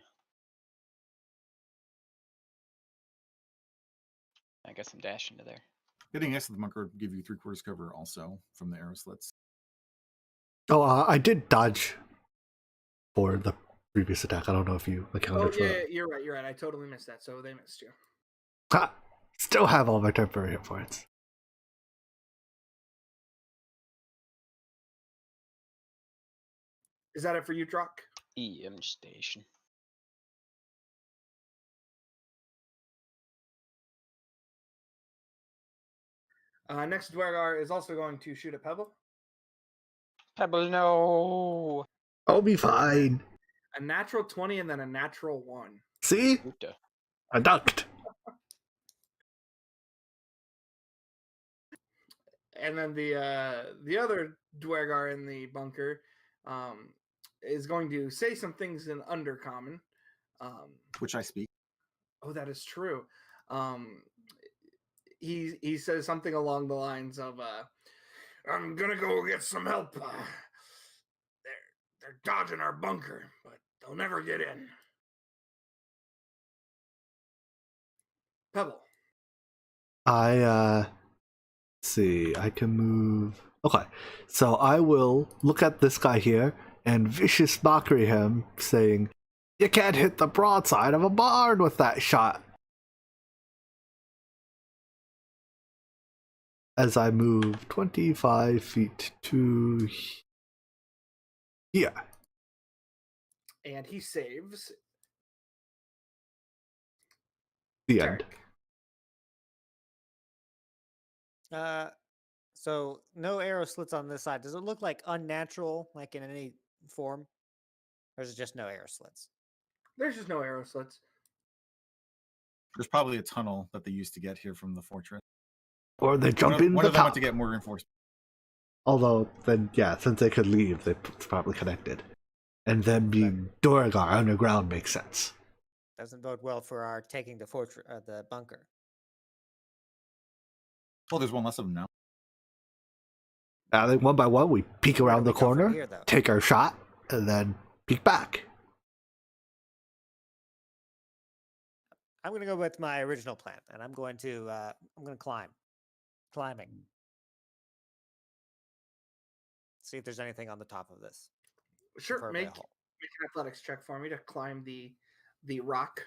I guess I'm dashing to there. Getting next to the bunker will give you 3/4 cover also from the arrow slits. Oh, I did dodge for the previous attack. I don't know if you accounted Oh, for yeah, that. you're right. You're right. I totally missed that. So they missed you. Ha! Still have all my temporary hit points. Is that it for you, Drock? EM station. Next, Duergar is also going to shoot at Pebble. Pebble, no. I'll be fine. A natural 20 and then a natural 1. See? Uta. I ducked. And then the other Duergar in the bunker is going to say some things in Undercommon. Which I speak. Oh, that is true. He says something along the lines of, "I'm gonna go get some help. They're dodging our bunker, but they'll never get in." Pebble. I see. I can move. Okay, so I will look at this guy here and vicious mockery him, saying, "You can't hit the broadside of a barn with that shot." As I move 25 feet to here. And he saves. The end. So no arrow slits on this side. Does it look like unnatural, like in any form? Or is it just no arrow slits? There's just no arrow slits. There's probably a tunnel that they used to get here from the fortress. Or they jump in One the of them went top. to get more reinforcements. Although, then, yeah, since they could leave, it's probably connected. And then being Duergar underground makes sense. Doesn't bode well for our taking the fortress, the bunker. Well, there's one less of them now. I think one by one we peek Where do around we the go from corner, here, though? take our shot, and then peek back. I'm going to go with my original plan, and I'm going to climbing. See if there's anything on the top of this. Sure, preferably a make hole. an athletics check for me to climb the rock.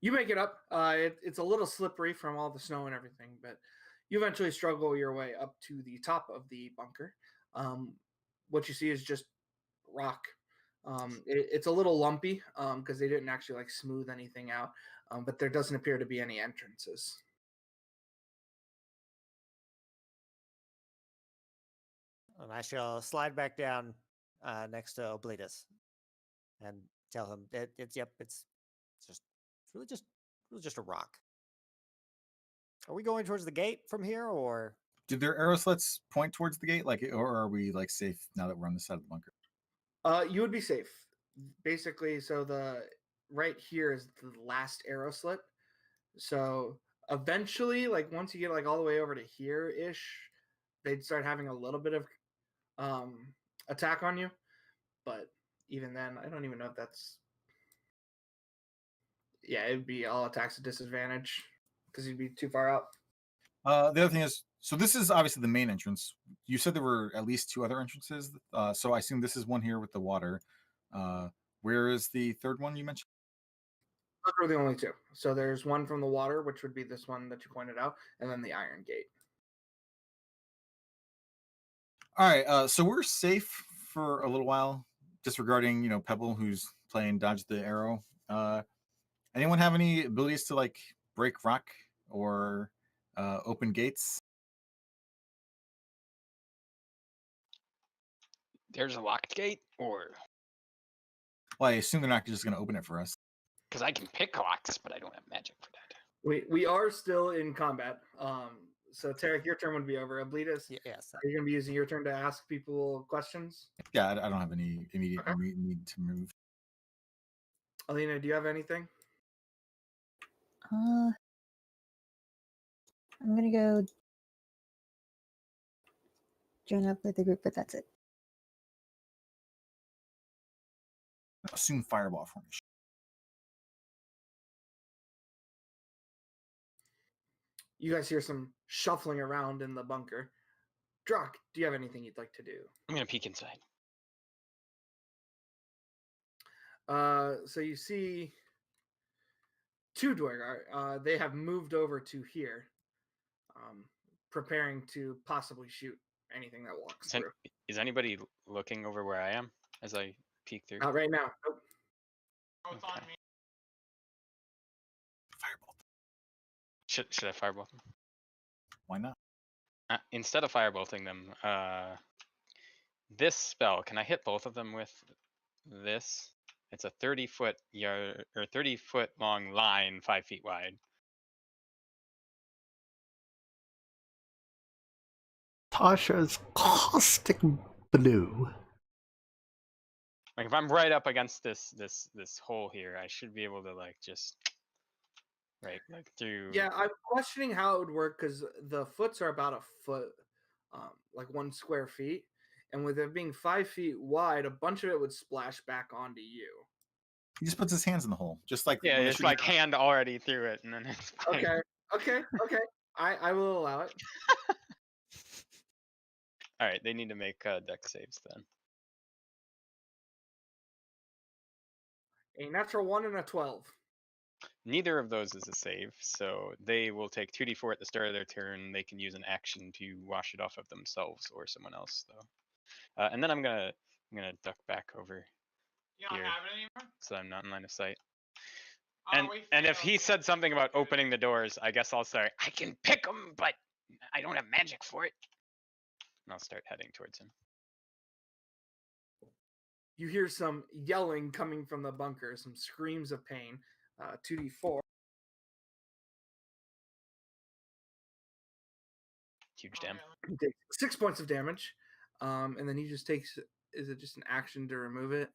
You make it up. It's a little slippery from all the snow and everything, but you eventually struggle your way up to the top of the bunker. What you see is just rock. It's a little lumpy because they didn't actually like smooth anything out, but there doesn't appear to be any entrances. And I shall slide back down next to Oblitus and tell him it's really just a rock. Are we going towards the gate from here, or Did their arrow slits point towards the gate, like, or are we like safe now that we're on the side of the bunker? You would be safe, basically. So the right here is the last arrow slit. So eventually, like once you get like all the way over to here ish, they'd start having a little bit of attack on you. But even then, I don't even know if that's. Yeah, it'd be all attacks at disadvantage because you'd be too far out. The other thing is, so this is obviously the main entrance. You said there were at least 2 other entrances. So I assume this is one here with the water. Where is the third one you mentioned? Those are the only 2. So there's one from the water, which would be this one that you pointed out, and then the Iron Gate. All right. So we're safe for a little while, disregarding, Pebble, who's playing dodge the arrow. Anyone have any abilities to like break rock or open gates? There's a locked gate, or Well, I assume they're not just going to open it for us. because I can pick locks, but I don't have magic for that. We are still in combat. So Tarek, your turn would be over. Oblitus, yes? are you going to be using your turn to ask people questions? Yeah, I don't have any immediate Okay. need to move. Alina, do you have anything? I'm gonna go join up with the group, but that's it. Assume fireball formation. You guys hear some shuffling around in the bunker. Drock, do you have anything you'd like to do? I'm gonna peek inside. So you see 2 Duergar. They have moved over to here, preparing to possibly shoot anything that walks through. Is anybody looking over where I am as I peek through? Not right now. Nope. Oh, it's on me. Firebolt. Should I firebolt them? Why not? Instead of firebolting them, this spell, can I hit both of them with this? It's a 30-foot yard or 30-foot long line, 5 feet wide. Tasha's caustic blue. Like if I'm right up against this hole here, I should be able to like just like through. Yeah, I'm questioning how it would work because the foots are about a foot, like 1 square feet, and with it being 5 feet wide, a bunch of it would splash back onto you. He just puts his hands in the hole, just like Yeah, when they it's shoot like the- hand already through it, and then it's fine. Okay. I will allow it. All right, they need to make deck saves then. A natural 1 and a 12. Neither of those is a save, so they will take 2d4 at the start of their turn. They can use an action to wash it off of themselves or someone else, though. And then I'm gonna duck back over You don't here, have it anymore? so I'm not in line of sight. Oh, And we and if failed. he said something about opening the doors, I guess I'll say I can pick them, but I don't have magic for it. And I'll start heading towards him. You hear some yelling coming from the bunker, some screams of pain. 2d4. Huge damn. He takes 6 points of damage, and then he just takes. Is it just an action to remove it?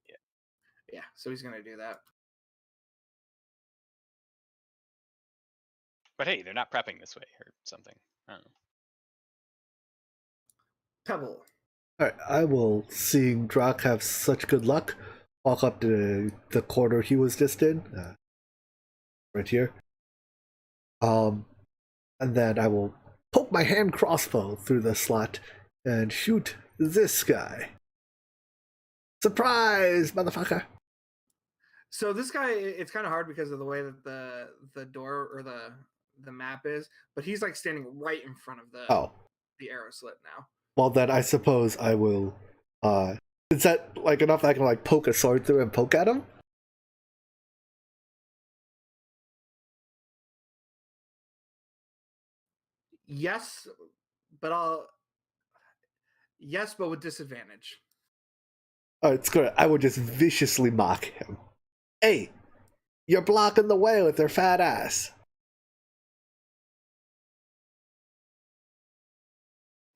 Yeah. Yeah. So he's gonna do that. But hey, they're not prepping this way or something. I don't know. Pebble. Alright, I will, seeing Drak have such good luck, walk up to the corner he was just in. Right here. And then I will poke my hand crossbow through the slot and shoot this guy. Surprise, motherfucker! So this guy, it's kind of hard because of the way that the door or the map is, but he's like standing right in front of Oh, the arrow slit now. well then I suppose I will. Is that like enough that I can like poke a sword through and poke at him? Yes, but with disadvantage. Oh, it's good. I will just viciously mock him. Hey, you're blocking the way with your fat ass.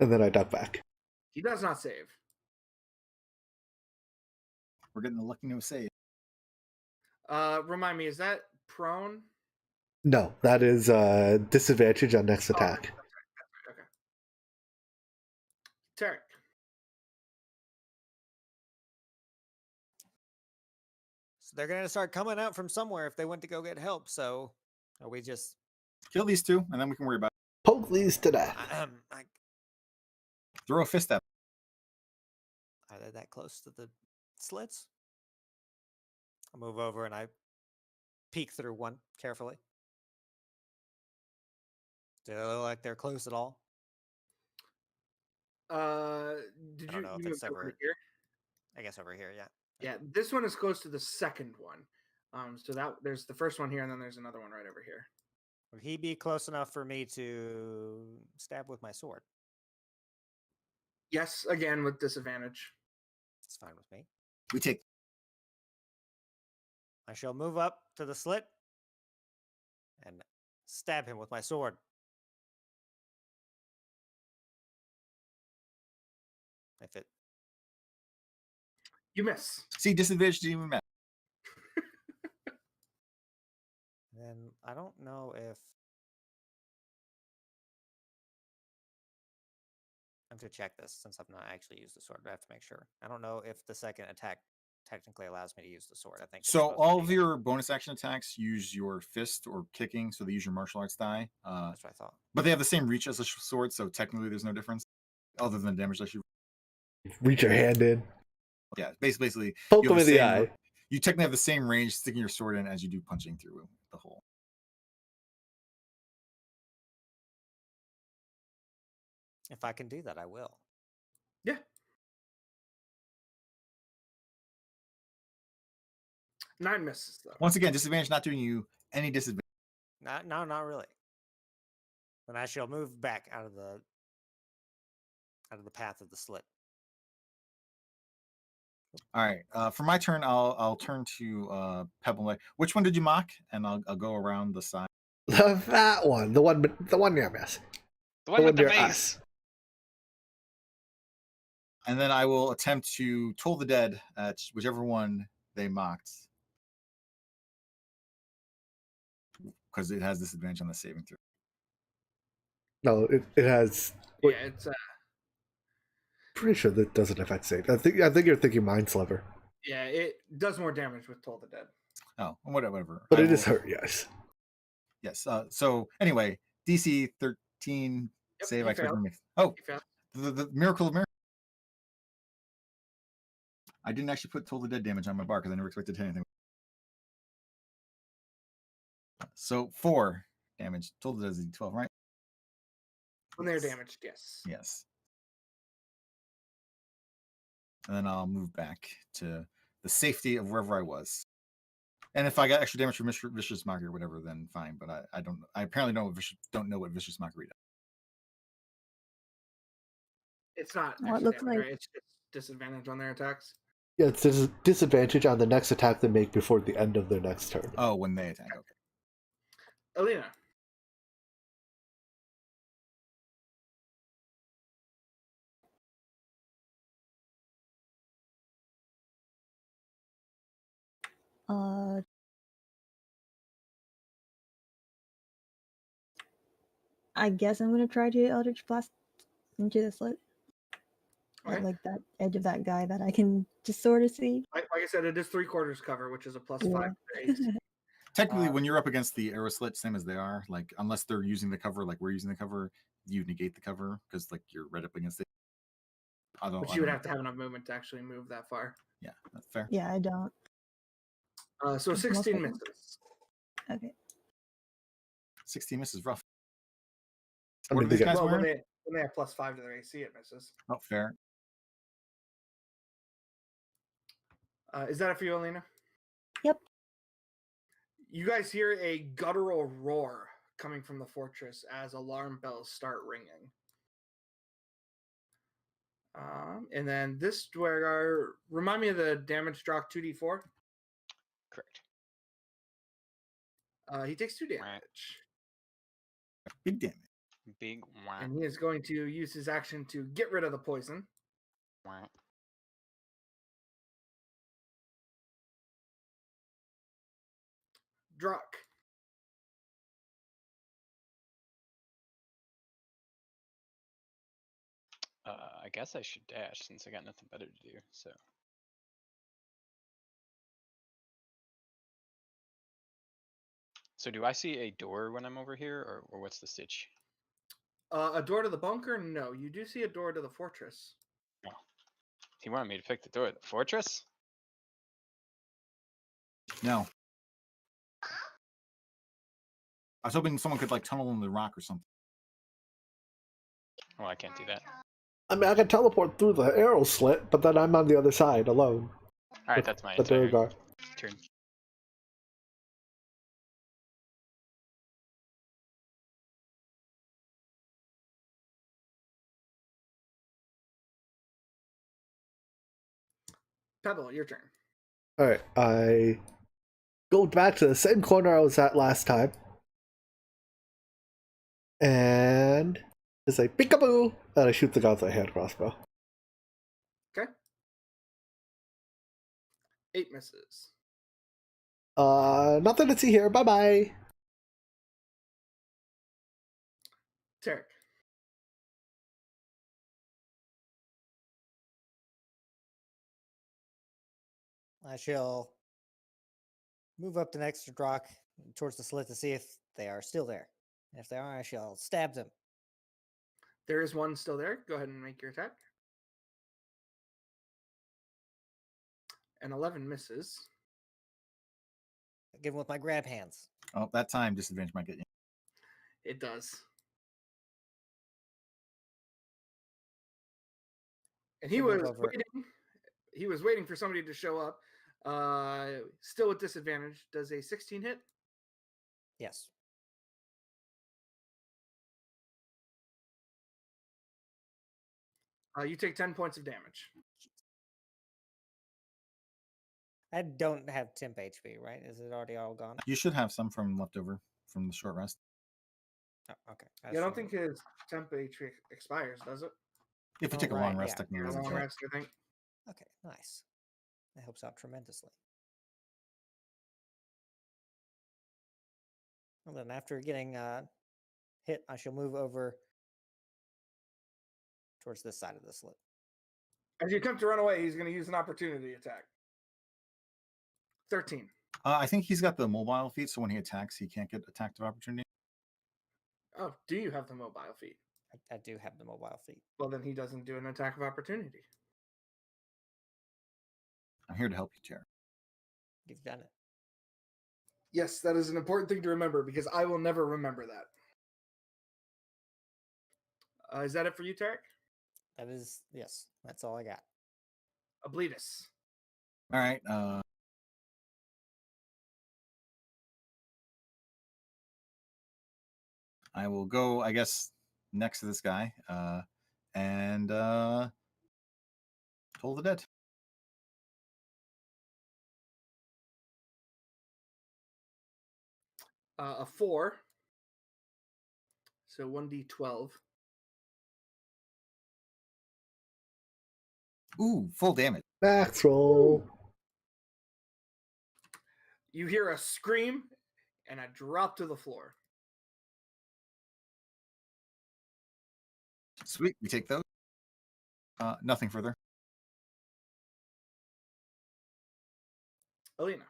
And then I duck back. He does not save. We're getting the lucky no save. Remind me, is that prone? No, that is disadvantage on next attack. Okay. Tarek. So they're gonna start coming out from somewhere if they went to go get help. So are we just Kill these two, and then we can worry about Poke these to death. I, throw a fist at them. are they that close to the slits? I move over and I peek through one carefully. Do they look like they're close at all? Did I you don't know if move it's over ever. here? I guess over here, yeah. Yeah, this one is close to the second one. So that there's the first one here, and then there's another one right over here. Would he be close enough for me to stab with my sword? Yes, again with disadvantage. It's fine with me. We take. I shall move up to the slit and stab him with my sword. If it You miss. See, disadvantage didn't even matter. then I don't know if I have to check this since I've not actually used the sword. I have to make sure. I don't know if the second attack technically allows me to use the sword. I think it's So supposed to all of be- your bonus action attacks use your fist or kicking, so they use your martial arts die. That's what I thought. But they have the same reach as a sword, so technically there's no difference other than the damage that you. Reach your hand in. Yeah, basically Poke you him have in the the same- eye. You technically have the same range sticking your sword in as you do punching through the hole. If I can do that, I will. Yeah. 9 misses though. Once again, disadvantage not doing you any disadvantage. Not really. Then I shall move back out of the path of the slit. All right, for my turn, I'll turn to Pebble Lake. Which one did you mock? And I'll go around the side. That one. The one near miss. The one with the near mace. us. And then I will attempt to toll the dead at whichever one they mocked. Because it has disadvantage on the saving throw. No, it has. Yeah, it's Pretty sure that doesn't affect save. I think you're thinking Mind Sliver. yeah, it does more damage with Toll the Dead. Oh, whatever. But I it is will- hurt, yes. Yes. So anyway, DC 13 Yep, save. you I expect failed. to make. Oh, You failed. the miracle of miracles. I didn't actually put Toll the Dead damage on my bar because I never expected to hit anything. So 4 damage. Toll the Dead is 12, right? When they're Yes. damaged, yes. Yes. And then I'll move back to the safety of wherever I was. And if I got extra damage from Vicious Mockery or whatever, then fine. But I don't. I apparently don't know what Vicious Mockery does. It's not Well, it extra looks damage, like- right? It's just disadvantage on their attacks. Yeah, it's a disadvantage on the next attack they make before the end of their next turn. Oh, when they attack. Okay. Alina. I guess I'm gonna try to Eldritch Blast into the slit. Okay. At, like that edge of that guy that I can just sort of see. Like I said, it is 3/4 cover, which is a +5 Yeah. to AC. Technically, when you're up against the arrow slit, same as they are, like unless they're using the cover, like we're using the cover, you negate the cover because like you're right up against it. But you would have to have enough movement to actually move that far. Yeah, that's fair. Yeah, I don't. So Most 16 likely. misses. Okay. 16 misses rough. I What mean, are they these get- guys Well, when wearing? they have +5 to their AC, it misses. Oh, fair. Is that it for you, Alina? Yep. You guys hear a guttural roar coming from the fortress as alarm bells start ringing. And then this Duergar, remind me of the damage dropped 2d4. Correct. He takes 2 damage. Right. Big damage. Big whack. And he is going to use his action to get rid of the poison. Whack. Druck. I guess I should dash since I got nothing better to do. So do I see a door when I'm over here, or what's the stitch? A door to the bunker? No, you do see a door to the fortress. He wanted me to pick the door. The fortress? No. I was hoping someone could like tunnel in the rock or something. Oh, I can't do that. I mean, I can teleport through the arrow slit, but then I'm on the other side alone. All right, with that's my the entire Duergar. turn. Pebble, your turn. All right, I go back to the same corner I was at last time, and it's like peekaboo, and I shoot the guy with a hand crossbow. Okay. 8 misses. Nothing to see here. Bye bye. Tarek. I shall move up the next rock towards the slit to see if they are still there. And if they are, I shall stab them. There is one still there. Go ahead and make your attack. And 11 misses. I give them with my grab hands. Oh, that time disadvantage might get you. It does. And he Should move was over. waiting. He was waiting for somebody to show up. Still with disadvantage. Does a 16 hit? Yes. You take 10 points of damage. I don't have temp HP, right? Is it already all gone? You should have some from leftover from the short rest. Oh, okay. Yeah, I don't think his temp HP expires, does it? If you Oh, take a right, long rest, yeah. technically A doesn't long kill. rest, I think. Okay, nice. That helps out tremendously. Well, then after getting hit, I shall move over towards this side of the slit. As you attempt to run away, he's going to use an opportunity attack. 13. I think he's got the mobile feat, so when he attacks, he can't get attacked of opportunity. Oh, do you have the mobile feat? I do have the mobile feat. Well, then he doesn't do an attack of opportunity. I'm here to help you, Chair. You've done it. Yes, that is an important thing to remember because I will never remember that. Is that it for you, Tarek? That is, yes, that's all I got. Obletus. All right. I will go, I guess, next to this guy and Toll the Dead. A 4. So 1d12. Ooh, full damage. Max roll. You hear a scream and a drop to the floor. Sweet, we take those. Nothing further. Alina.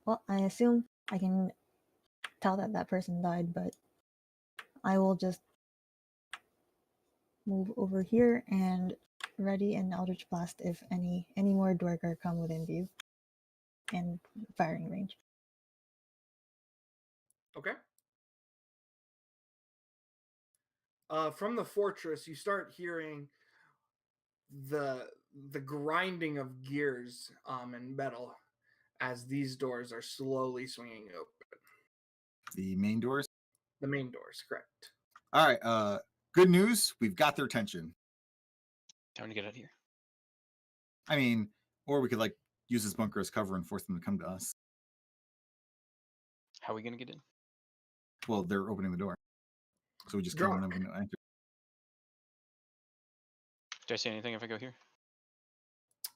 Well, I assume I can tell that that person died, but I will just move over here and ready an Eldritch Blast if any more Duergar come within view and firing range. Okay. From the fortress, you start hearing the grinding of gears and metal as these doors are slowly swinging open. The main doors. The main doors, correct. All right. Good news. We've got their attention. Time to get out of here. I mean, or we could like use this bunker as cover and force them to come to us. How are we gonna get in? Well, they're opening the door, so we just kill them when they enter. Do I see anything if I go here?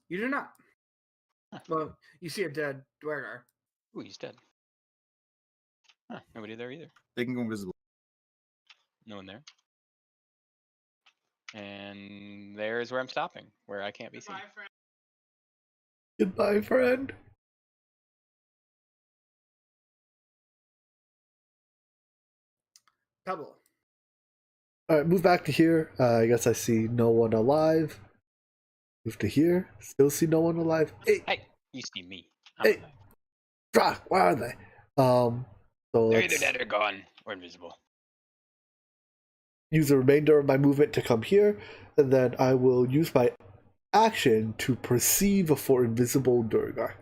You do not. Huh. Well, you see a dead Duergar. Ooh, he's dead. Huh, nobody there either. They can go invisible. No one there. And there's where I'm stopping, where I can't be seen. Goodbye, friend. Goodbye, friend. Pebble. All right, move back to here. I guess I see no one alive. Move to here. Still see no one alive. Hey, Hey, you see me. I'm Hey. alive. Dra, where are they? So They're let's either dead or gone or invisible. use the remainder of my movement to come here, and then I will use my action to perceive for invisible Duergar.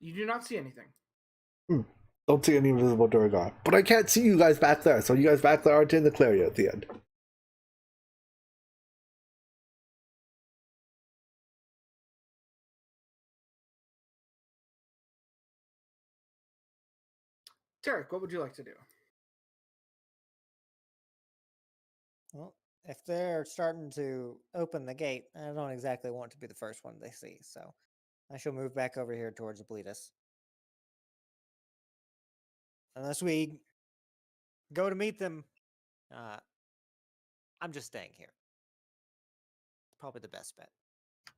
You do not see anything. Don't see any invisible Duergar. But I can't see you guys back there, so you guys back there aren't in the clear yet at the end. Tarek, what would you like to do? Well, if they're starting to open the gate, I don't exactly want to be the first one they see, so I shall move back over here towards Bleedus. Unless we go to meet them, I'm just staying here. Probably the best bet.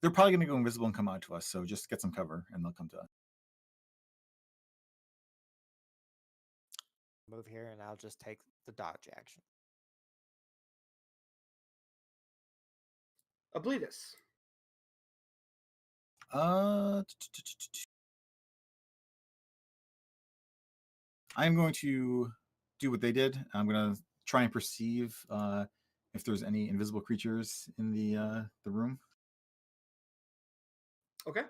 They're probably going to go invisible and come out to us. So just get some cover, and they'll come to us. Move here, and I'll just take the dodge action. Abletus. I'm going to do what they did. I'm going to try and perceive if there's any invisible creatures in the room. Okay.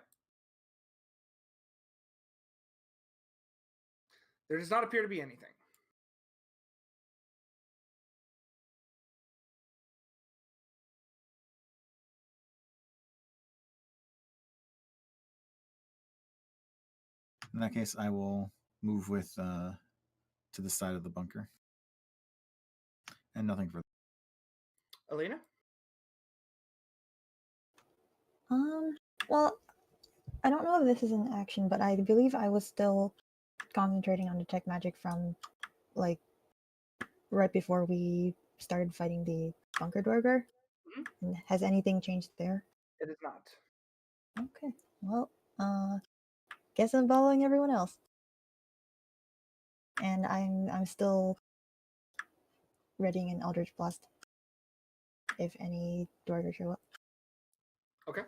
There does not appear to be anything. In that case, I will move with to the side of the bunker. And nothing further. Elena? Well, I don't know if this is an action, but I believe I was still concentrating on detect magic from like right before we started fighting the bunker Duergar. Mhm. And has anything changed there? It is not. Okay. Well, guess I'm following everyone else. And I'm still readying an Eldritch Blast if any Duergar show up. Okay.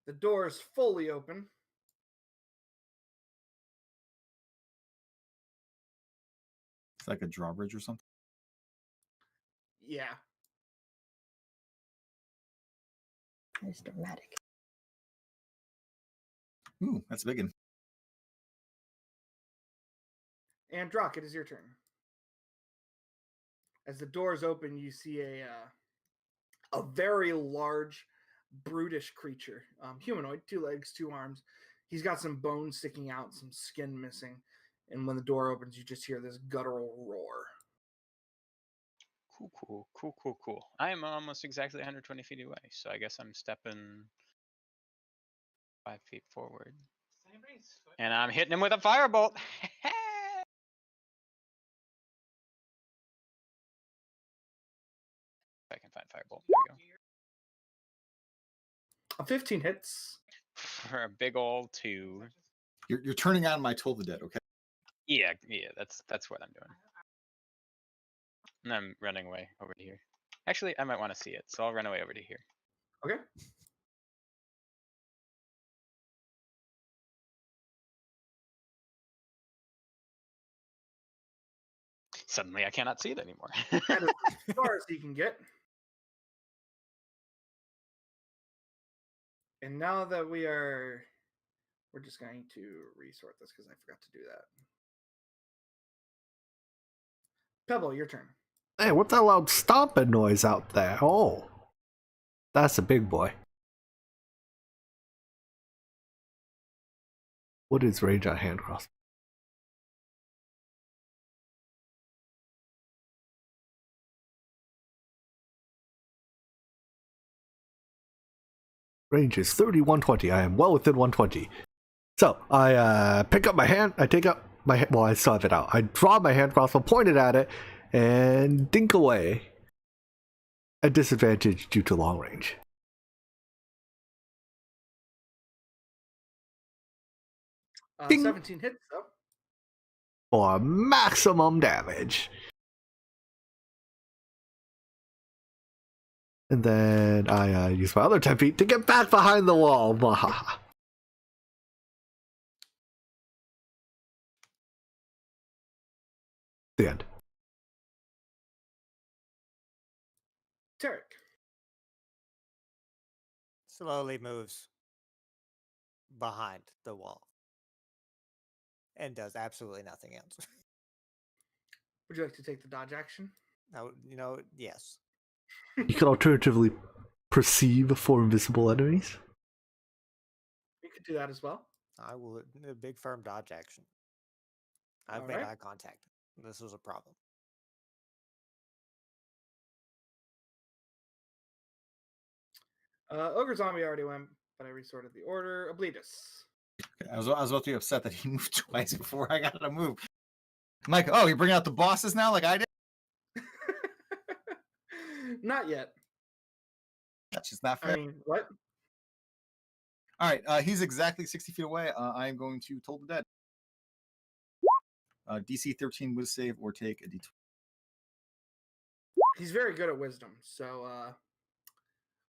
The door is fully open. It's like a drawbridge or something. Yeah. It's dramatic. Ooh, that's a big one. And Drock, it is your turn. As the doors open, you see a very large, brutish creature, humanoid, 2 legs, 2 arms. He's got some bones sticking out, some skin missing, and when the door opens, you just hear this guttural roar. Cool. I am almost exactly 120 feet away, so I guess I'm stepping 5 feet forward. And I'm hitting him with a firebolt. If I can find firebolt. There we go. A 15 hits. For a big ol' 2. You're turning on my Toll the Dead, okay? Yeah, that's what I'm doing. And I'm running away over to here. Actually, I might want to see it, so I'll run away over to here. Okay. Suddenly, I cannot see it anymore. That is as far as you can get. And now that we're just going to resort this because I forgot to do that. Pebble, your turn. Hey, what's that loud stomping noise out there? Oh, that's a big boy. What is range on hand cross? Range is 30, 120. I am well within 120. So I pick up my hand. I take up my well. I still have it out. I draw my hand crossbow, point it at it, and dink away. At disadvantage due to long range. Ding. 17 hits though. For maximum damage. And then I use my other 10 feet to get back behind the wall. The end. Tarek. Slowly moves behind the wall and does absolutely nothing else. Would you like to take the dodge action? Now, yes. You can alternatively perceive for invisible enemies. You could do that as well. I will. A big firm dodge action. I've All made right. eye contact. This was a problem. Ogre Zombie already went, but I resorted the order. Obletus. I was about to be upset that he moved twice before I got to move. Mike, oh, you bring out the bosses now like I did? Not yet. That's just not fair. I mean, what? All right, he's exactly 60 feet away. I am going to Toll the Dead. DC 13 Wiz save or take a D20. He's very good at wisdom, so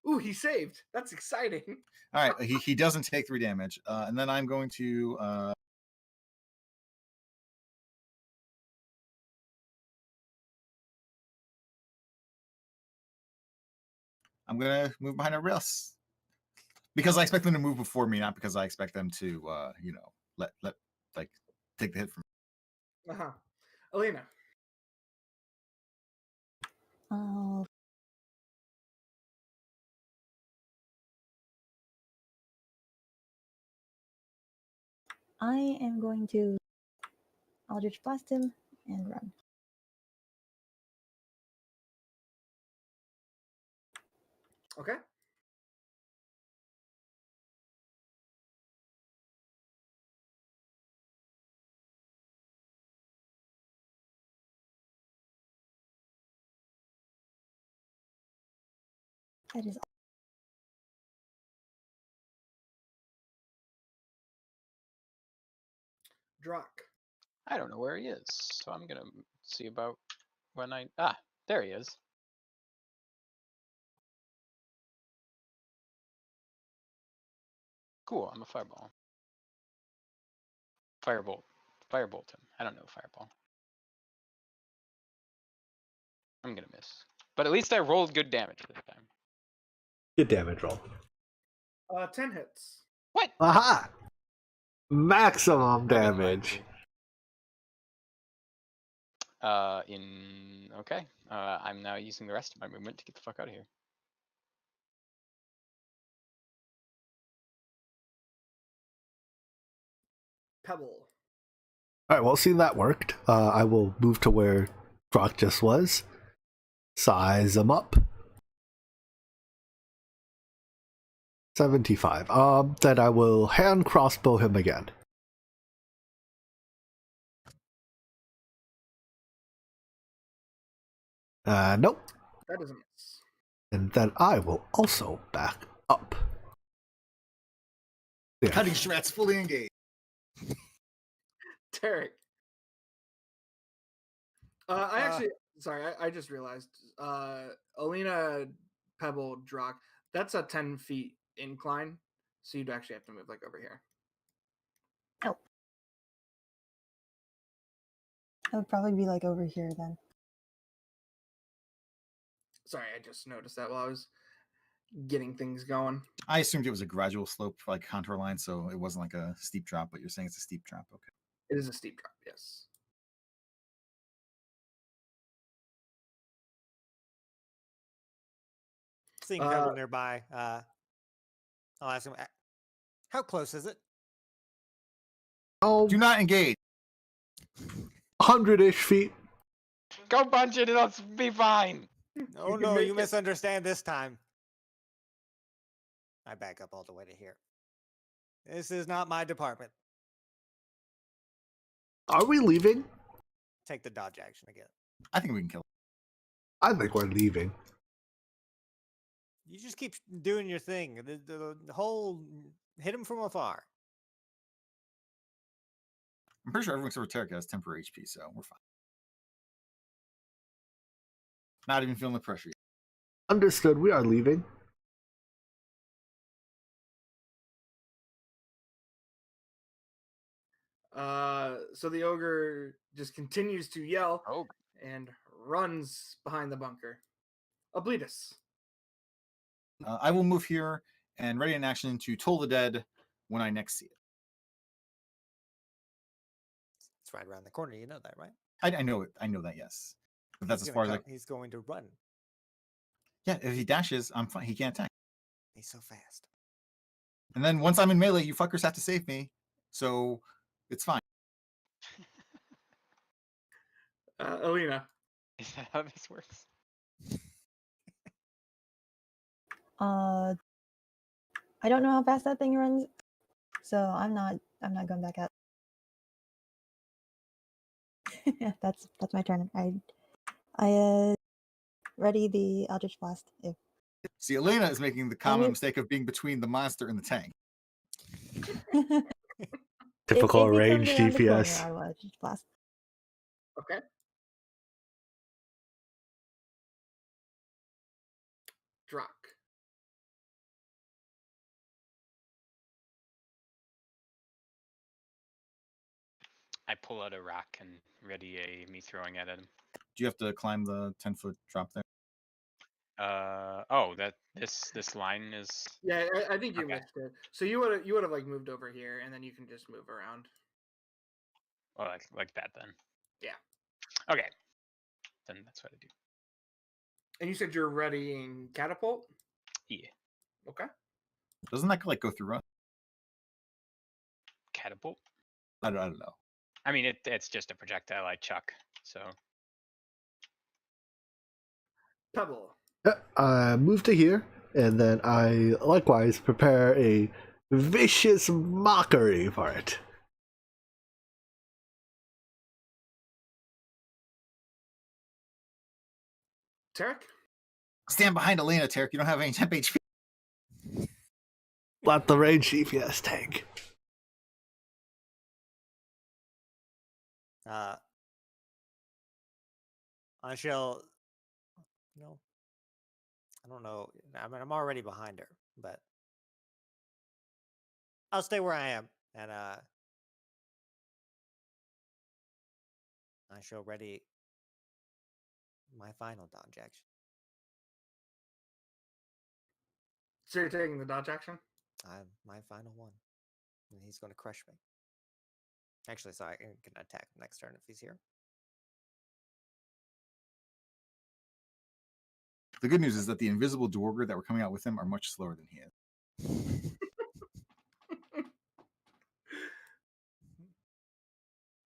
ooh, he saved. That's exciting. All right, he doesn't take 3 damage. And then I'm going to I'm gonna move behind everybody else. Because I expect them to move before me, not because I expect them to let like take the hit from me. Uh-huh. Alina. Oh, I am going to Eldritch Blast him and run. Okay. That is Drock. I don't know where he is, so I'm gonna see about when there he is. Cool, I'm a fireball. Firebolt him. I don't know fireball. I'm gonna miss. But at least I rolled good damage this time. Good damage roll. 10 hits. What? Aha! Maximum I got mine damage. too. Okay. I'm now using the rest of my movement to get the fuck out of here. Pebble. Alright, well, seeing that worked, I will move to where Drock just was. Size him up. 75. Then I will hand crossbow him again. Nope. That doesn't miss. And then I will also back up. Yeah. Cutting Schmetz fully engaged. Tarek. I actually, sorry, I just realized. Alina, Pebble, Drock. That's a 10 feet incline, so you'd actually have to move like over here. Oh. That would probably be like over here then. Sorry, I just noticed that while I was getting things going. I assumed it was a gradual slope, like contour line, so it wasn't like a steep drop. But you're saying it's a steep drop, okay? It is a steep drop, yes. Seeing Pebble nearby, I'll ask him, how close is it? Oh, Do not engage. 100-ish feet. Go punch it, it'll be fine. Oh can no, make you it. misunderstand this time. I back up all the way to here. This is not my department. Are we leaving? Take the dodge action again. I think we can kill it. I think we're leaving. You just keep doing your thing. The whole hit him from afar. I'm pretty sure everyone except for Tarek has temporary HP, so we're fine. Not even feeling the pressure yet. Understood, we are leaving. So the ogre just continues to yell Oh, and runs behind the bunker. Obletus. I will move here and ready in action to Toll the Dead when I next see it. It's right around the corner. You know that, right? I know it. I know that, yes. But that's He's as far as gonna I. he's going to run. Yeah, if he dashes, I'm fine. He can't attack. He's so fast. And then once I'm in melee, you fuckers have to save me. So it's fine. Alina. is that how this works? I don't know how fast that thing runs, so I'm not going back out. that's my turn. I ready the Eldritch Blast if See, Elena is making the common mean- mistake of being between the monster and the tank. Typical if he range comes around the corner, DPS. I will Eldritch Blast. Okay. Drock. I pull out a rock and ready me throwing it at him. Do you have to climb the 10-foot drop there? Oh, this line is Yeah, I think you Okay. missed it. So you would have like moved over here, and then you can just move around. well like that then. Yeah. Okay. Then that's what I do. And you said you're readying catapult. Yeah. Okay. Doesn't that like go through us? Catapult. I don't know. I mean, it's just a projectile I chuck. So Pebble. I move to here, and then I likewise prepare a vicious mockery for it. Tarek. Stand behind Elena, Tarek. You don't have any temp HP. Let the range DPS tank. I shall. No. I don't know. I mean, I'm already behind her, but I'll stay where I am, and I shall ready my final dodge action. So you're taking the dodge action. My final one, and he's going to crush me. Actually, sorry, I can attack next turn if he's here. The good news is that the invisible Duergar that were coming out with him are much slower than he is.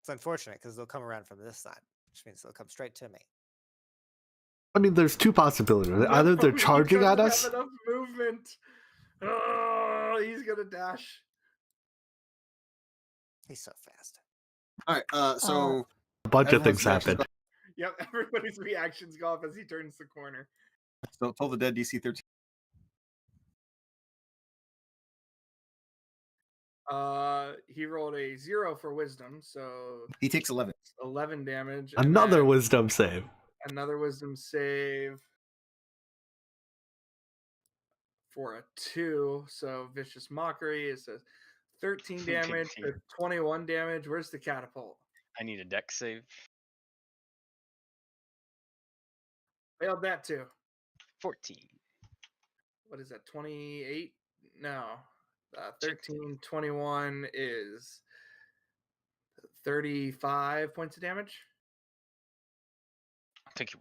It's unfortunate because they'll come around from this side, which means they'll come straight to me. I mean, there's two possibilities. Either they're No, he charging at doesn't us. have enough movement. Oh, he's gonna dash. He's so fast. All right. So A bunch of everyone's things reactions happen. Yep, everybody's reactions go off as he turns the corner. So Toll the Dead DC 13. He rolled a 0 for wisdom, so He takes 11. 11 damage. and Another then wisdom save. Another wisdom save for a 2. So vicious mockery is a 13 damage to 21 damage. Where's the catapult? I need a deck save. Failed that too. 14. What is that? 28? No. 13, 21 is 35 points of damage. Thank you.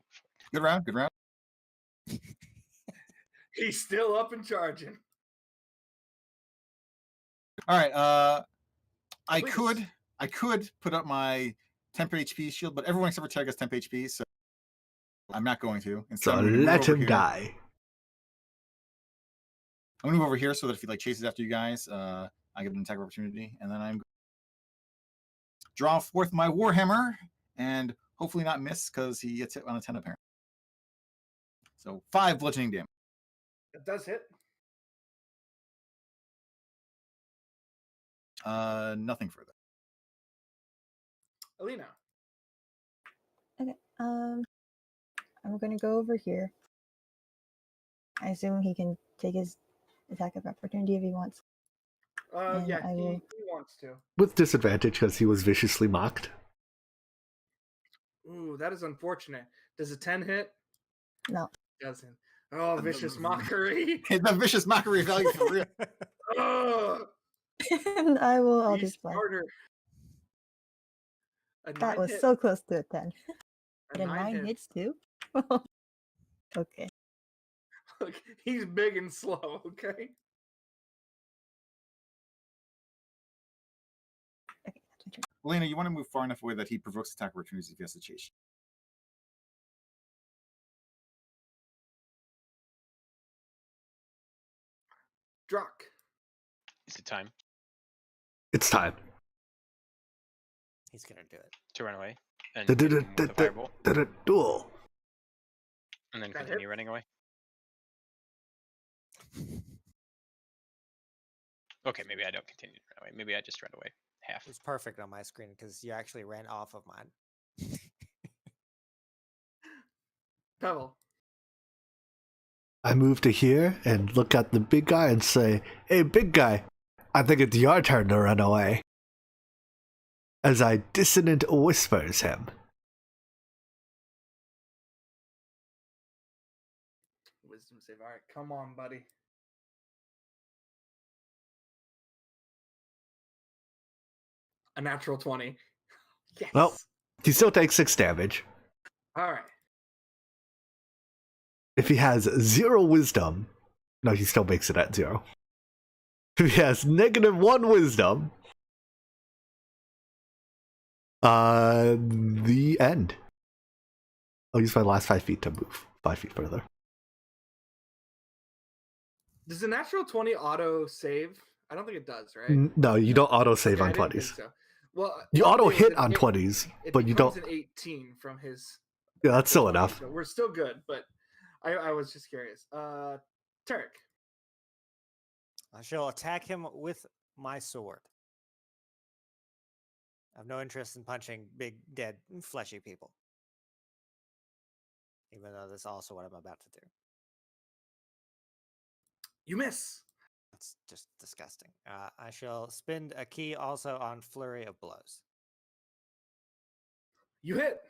Good round. Good round. He's still up and charging. All right. I Please. could put up my temp HP shield, but everyone except for Terry gets temp HP, so I'm not going to. Instead, So I'm gonna move let over him here. die. I'm gonna move over here so that if he like chases after you guys, I give him an attack of opportunity, and then I'm draw forth my warhammer and hopefully not miss because he gets hit on a 10 apparently. So 5 bludgeoning damage. It does hit. Nothing further. Alina. Okay. I'm gonna go over here. I assume he can take his attack of opportunity if he wants. And Yeah, I he will- wants to. With disadvantage because he was viciously mocked. Ooh, that is unfortunate. Does a 10 hit? No. Doesn't. Oh, vicious mockery. The vicious mockery value for real. Oh, And I will he's Eldritch Blast. smarter. A That 9 was hit. so close to a 10. A But a 9 hit. hits too? Okay. Look, he's big and slow, okay? Okay, that's my turn. Elena, you want to move far enough away that he provokes attack opportunities if he has to chase you. Druck. Is it time It's time. He's gonna do it. to run away and hit him with a firebolt, Duel. and then That continue hits. running away? Okay, maybe I don't continue to run away. Maybe I just run away half. It was perfect on my screen because you actually ran off of mine. Pebble. I move to here and look at the big guy and say, "Hey, big guy, I think it's your turn to run away." As I dissonant whispers him. Wisdom save. All right, come on, buddy. A natural 20. Yes. Well, he still takes 6 damage. All right. If he has 0 wisdom, no, he still makes it at 0. If he has -1 wisdom, the end. I'll use my last 5 feet to move 5 feet further. Does the natural 20 auto save? I don't think it does, right? No, you don't auto save Okay, on I didn't think 20s. so. Well, You luckily auto it was hit an on eight- 20s, it but you becomes don't. an 18 from his. Yeah, that's still 20, enough. So we're still good, but I was just curious. Tarek. I shall attack him with my sword. I have no interest in punching big, dead, fleshy people. Even though that's also what I'm about to do. You miss. That's just disgusting. I shall spend a key also on Flurry of Blows. You hit.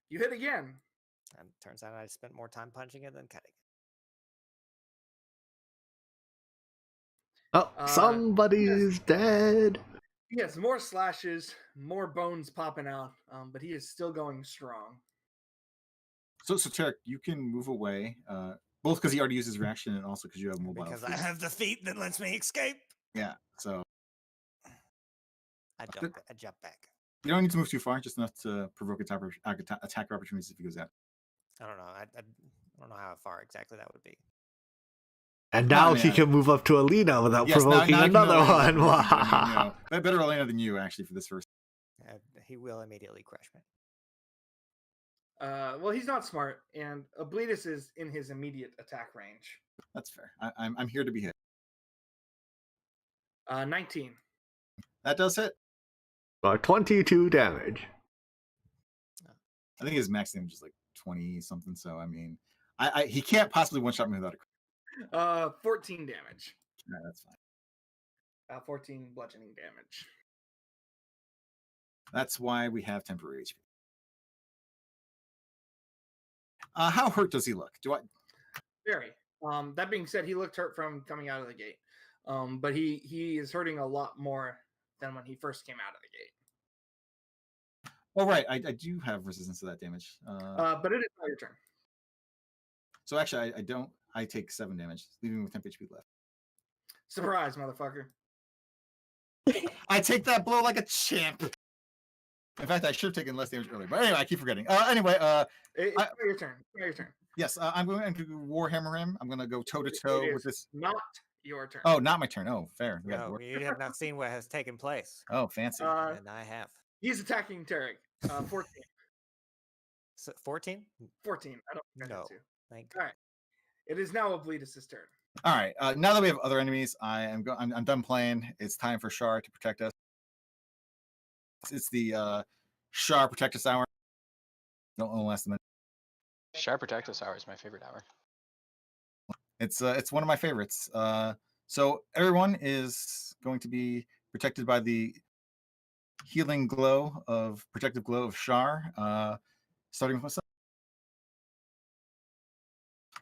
You hit again. And turns out I spent more time punching it than cutting it. Oh, Yes. somebody's dead. He has more slashes, more bones popping out, but he is still going strong. So Tarek, you can move away, both because he already used his reaction and also because you have mobile. Because I feet. have the feet that lets me escape. Yeah, so I jump back. you don't need to move too far, just enough to provoke attack opportunities if he goes out. I don't know. I don't know how far exactly that would be. And now he yeah. can move up to Alina without Yes, now- provoking now I can another Elena. one. I mean, better Elena than you actually for this first. He will immediately crush me. Well, he's not smart, and Obletus is in his immediate attack range. That's fair. I'm here to be hit. 19. That does hit. 22 damage. I think his max damage is like 20 something. So I mean, he can't possibly one shot me without a. 14 damage. No, that's fine. 14 bludgeoning damage. That's why we have temporary HP. How hurt does he look? Very. That being said, he looked hurt from coming out of the gate. But he is hurting a lot more than when he first came out of the gate. Oh right, I do have resistance to that damage. But it is not your turn. So actually, I don't. I take 7 damage, leaving me with 10 HP left. Surprise, motherfucker. I take that blow like a champ. In fact, I should have taken less damage earlier. But anyway, I keep forgetting. Anyway, It's not your turn. It's not your turn. yes, I'm going to Warhammer him. I'm going to go toe to toe It with is this. not your turn. Oh, not my turn. Oh, fair. We got No, War- you have not seen what has taken place, Oh, fancy. and I have. He's attacking Tarek. 14. So 14? 14. I don't think I No. had to. Thank All right. It is now Obletus' turn. All right. Now that we have other enemies, I'm done playing. It's time for Shar to protect us. It's the Shar Protect Us hour. Don't last a minute. Sharp Protectus Hour is my favorite hour. It's one of my favorites. So everyone is going to be protected by the healing glow of protective glow of Shar. Starting with myself,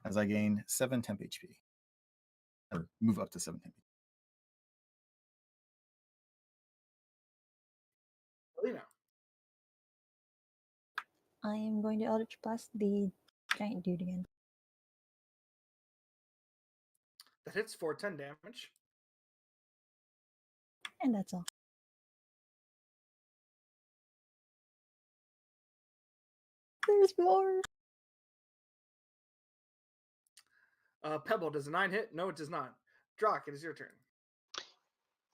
as I gain 7 temp HP, or move up to 7 temp. Alina. I am going to Eldritch Blast the giant dude again. That hits for 10 damage. And that's all. There's more. Pebble, does a 9 hit? No, it does not. Drock, it is your turn.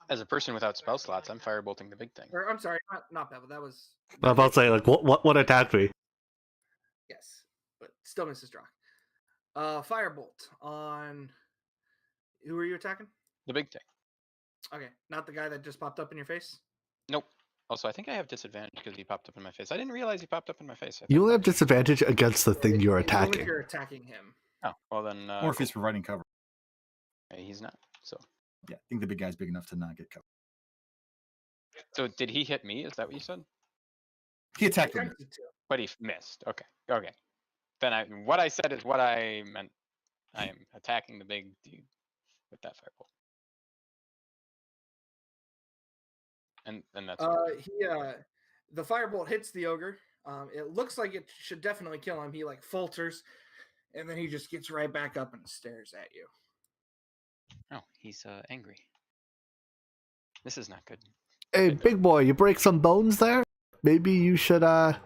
As a person without spell slots, I'm firebolting the big thing. Or I'm sorry, not Pebble. That was I'm about to say, like, what attacked me? yes, but still misses Drock. Firebolt on who are you attacking? The big thing. Okay, not the guy that just popped up in your face. Nope. Also, I think I have disadvantage because he popped up in my face. I didn't realize he popped up in my face. You only have disadvantage against the thing you're Only if attacking. you're attacking him. Oh, well then. Or if he's providing cover. He's not. So. Yeah, I think the big guy's big enough to not get covered. So did he hit me? Is that what you said? He attacked me. Attempted to. But he missed. Okay. Okay. Then what I said is what I meant. I am attacking the big dude with that firebolt. And that's The firebolt hits the ogre. It looks like it should definitely kill him. He like falters, and then he just gets right back up and stares at you. oh, he's angry. This is not good. Hey, big boy, you break some bones there? Maybe you should That's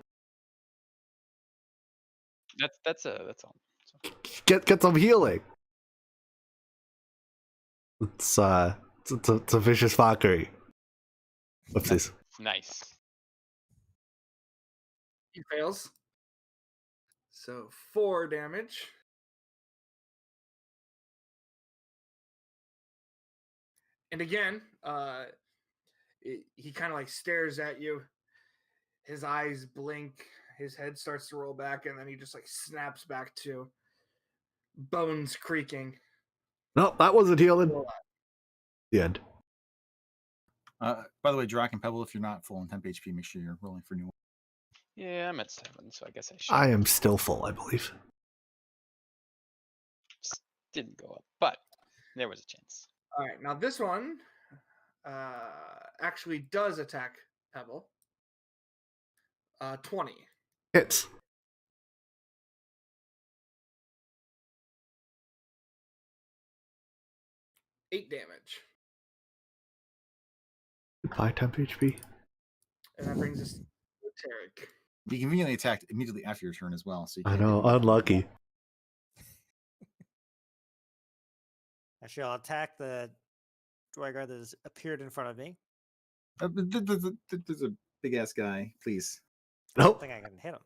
all. So. get some healing. It's a vicious mockery. Whoopsies. Nice. He fails. So 4 damage. And again, he kind of like stares at you. His eyes blink. His head starts to roll back, and then he just like snaps back to bones creaking. No, that wasn't healing. The end. By the way, Drac and Pebble, if you're not full on temp HP, make sure you're rolling for new one. Yeah, I'm at 7, so I guess I should. I am still full, I believe. Just didn't go up, but there was a chance. All right, now this one actually does attack Pebble. 20. Hits. Eight damage. Goodbye, temp HP. And that brings us to Tarek. You conveniently attacked immediately after your turn as well. So you I can't know, get- unlucky. I shall attack the Duergar that has appeared in front of me. There's a big ass guy. Please, I don't Nope. think I can hit him.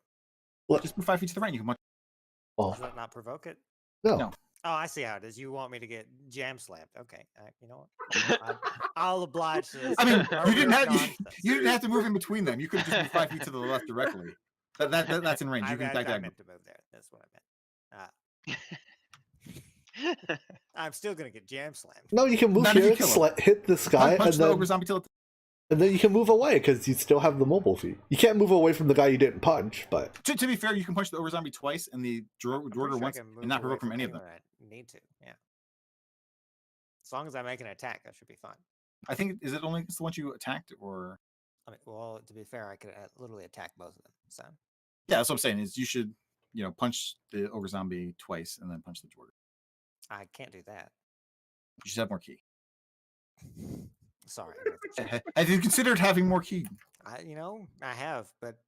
What? just move 5 feet to the right. And you can watch. Does Well, that not provoke it? no. No. Oh, I see how it is. You want me to get jam slammed? Okay, you know what? I'll oblige to this. I mean, you didn't have nonsense. you didn't have to move in between them. You could have just moved 5 feet to the left directly. That's in range. You can I back that. meant to move there. That's what I meant. I'm still gonna get jam slammed. No, you can move Not if you here, kill him. hit this guy, Punch and the then ogre zombie till and then you can move away because you still have the mobile feat. You can't move away from the guy you didn't punch, but to be fair, you can punch the ogre zombie twice and the I'm pretty Duergar sure I once can move and not away provoke from any of them. anyone I need to. Yeah. As long as I make an attack, that should be fine. I think is it only the ones you attacked or I mean, well, to be fair, I could literally attack both of them. So yeah, that's what I'm saying is you should punch the ogre zombie twice and then punch the Duergar. I can't do that. You should have more key. Sorry. Have you considered having more key? I have, but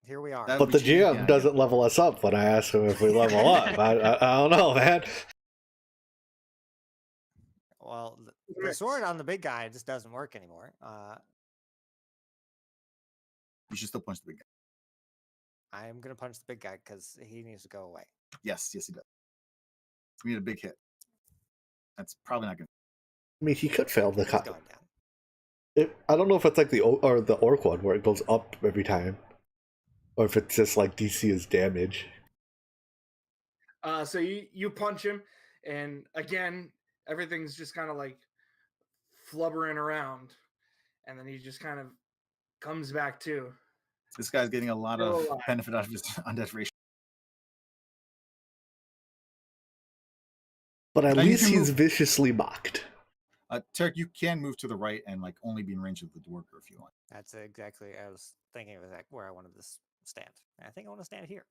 here we are. That but would the be cheating, GM yeah, doesn't level us up when I ask him if we level up. I don't know, man. Well, the sword on the big guy just doesn't work anymore. You should still punch the big guy. I am gonna punch the big guy because he needs to go away. Yes, he does. We need a big hit. That's probably not good. I mean, he could fail the He's con. going down. I don't know if it's like the orc one where it goes up every time, or if it's just like DC is damage. So you punch him, and again, everything's just kind of like flubbering around, and then he just kind of comes back to. This guy's getting a lot Still of alive. benefit out of his undead ratio. But at Now you least can he's move- viciously mocked. Tarek, you can move to the right and only be in range of the Duergar if you want. That's exactly. I was thinking of where I wanted to stand. I think I want to stand here.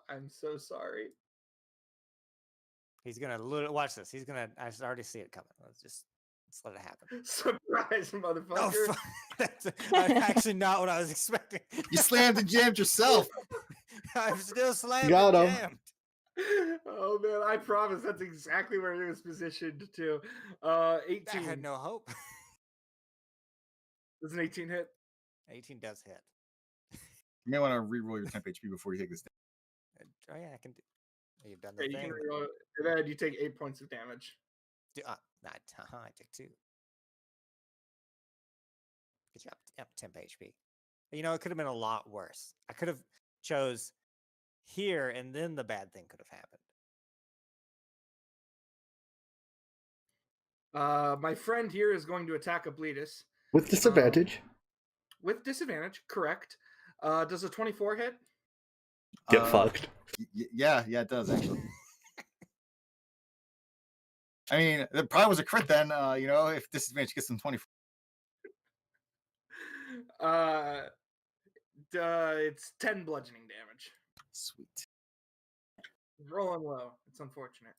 I'm so sorry. He's gonna watch this. He's gonna. I already see it coming. Let's let it happen. Surprise, motherfucker. Oh, fuck. That's actually not what I was expecting. You slammed and jammed yourself. I'm still slammed. Got and him. jammed. Oh man, I promise that's exactly where he was positioned to. 18. I had no hope. Does an 18 hit? 18 does hit. You may want to re-roll your temp HP before you take this. Oh yeah, I can do. You've done Yeah, the you thing. can reroll it. And then you take 8 points of damage. I took 2. Good job. Yep, temp HP. It could have been a lot worse. I could have chose here, and then the bad thing could have happened. My friend here is going to attack Abletus With disadvantage. with disadvantage. Correct. Does a 24 hit? Get fucked. Yeah, it does actually. I mean, it probably was a crit then. If disadvantage gets them 24. It's 10 bludgeoning damage. Sweet. Rolling low. It's unfortunate.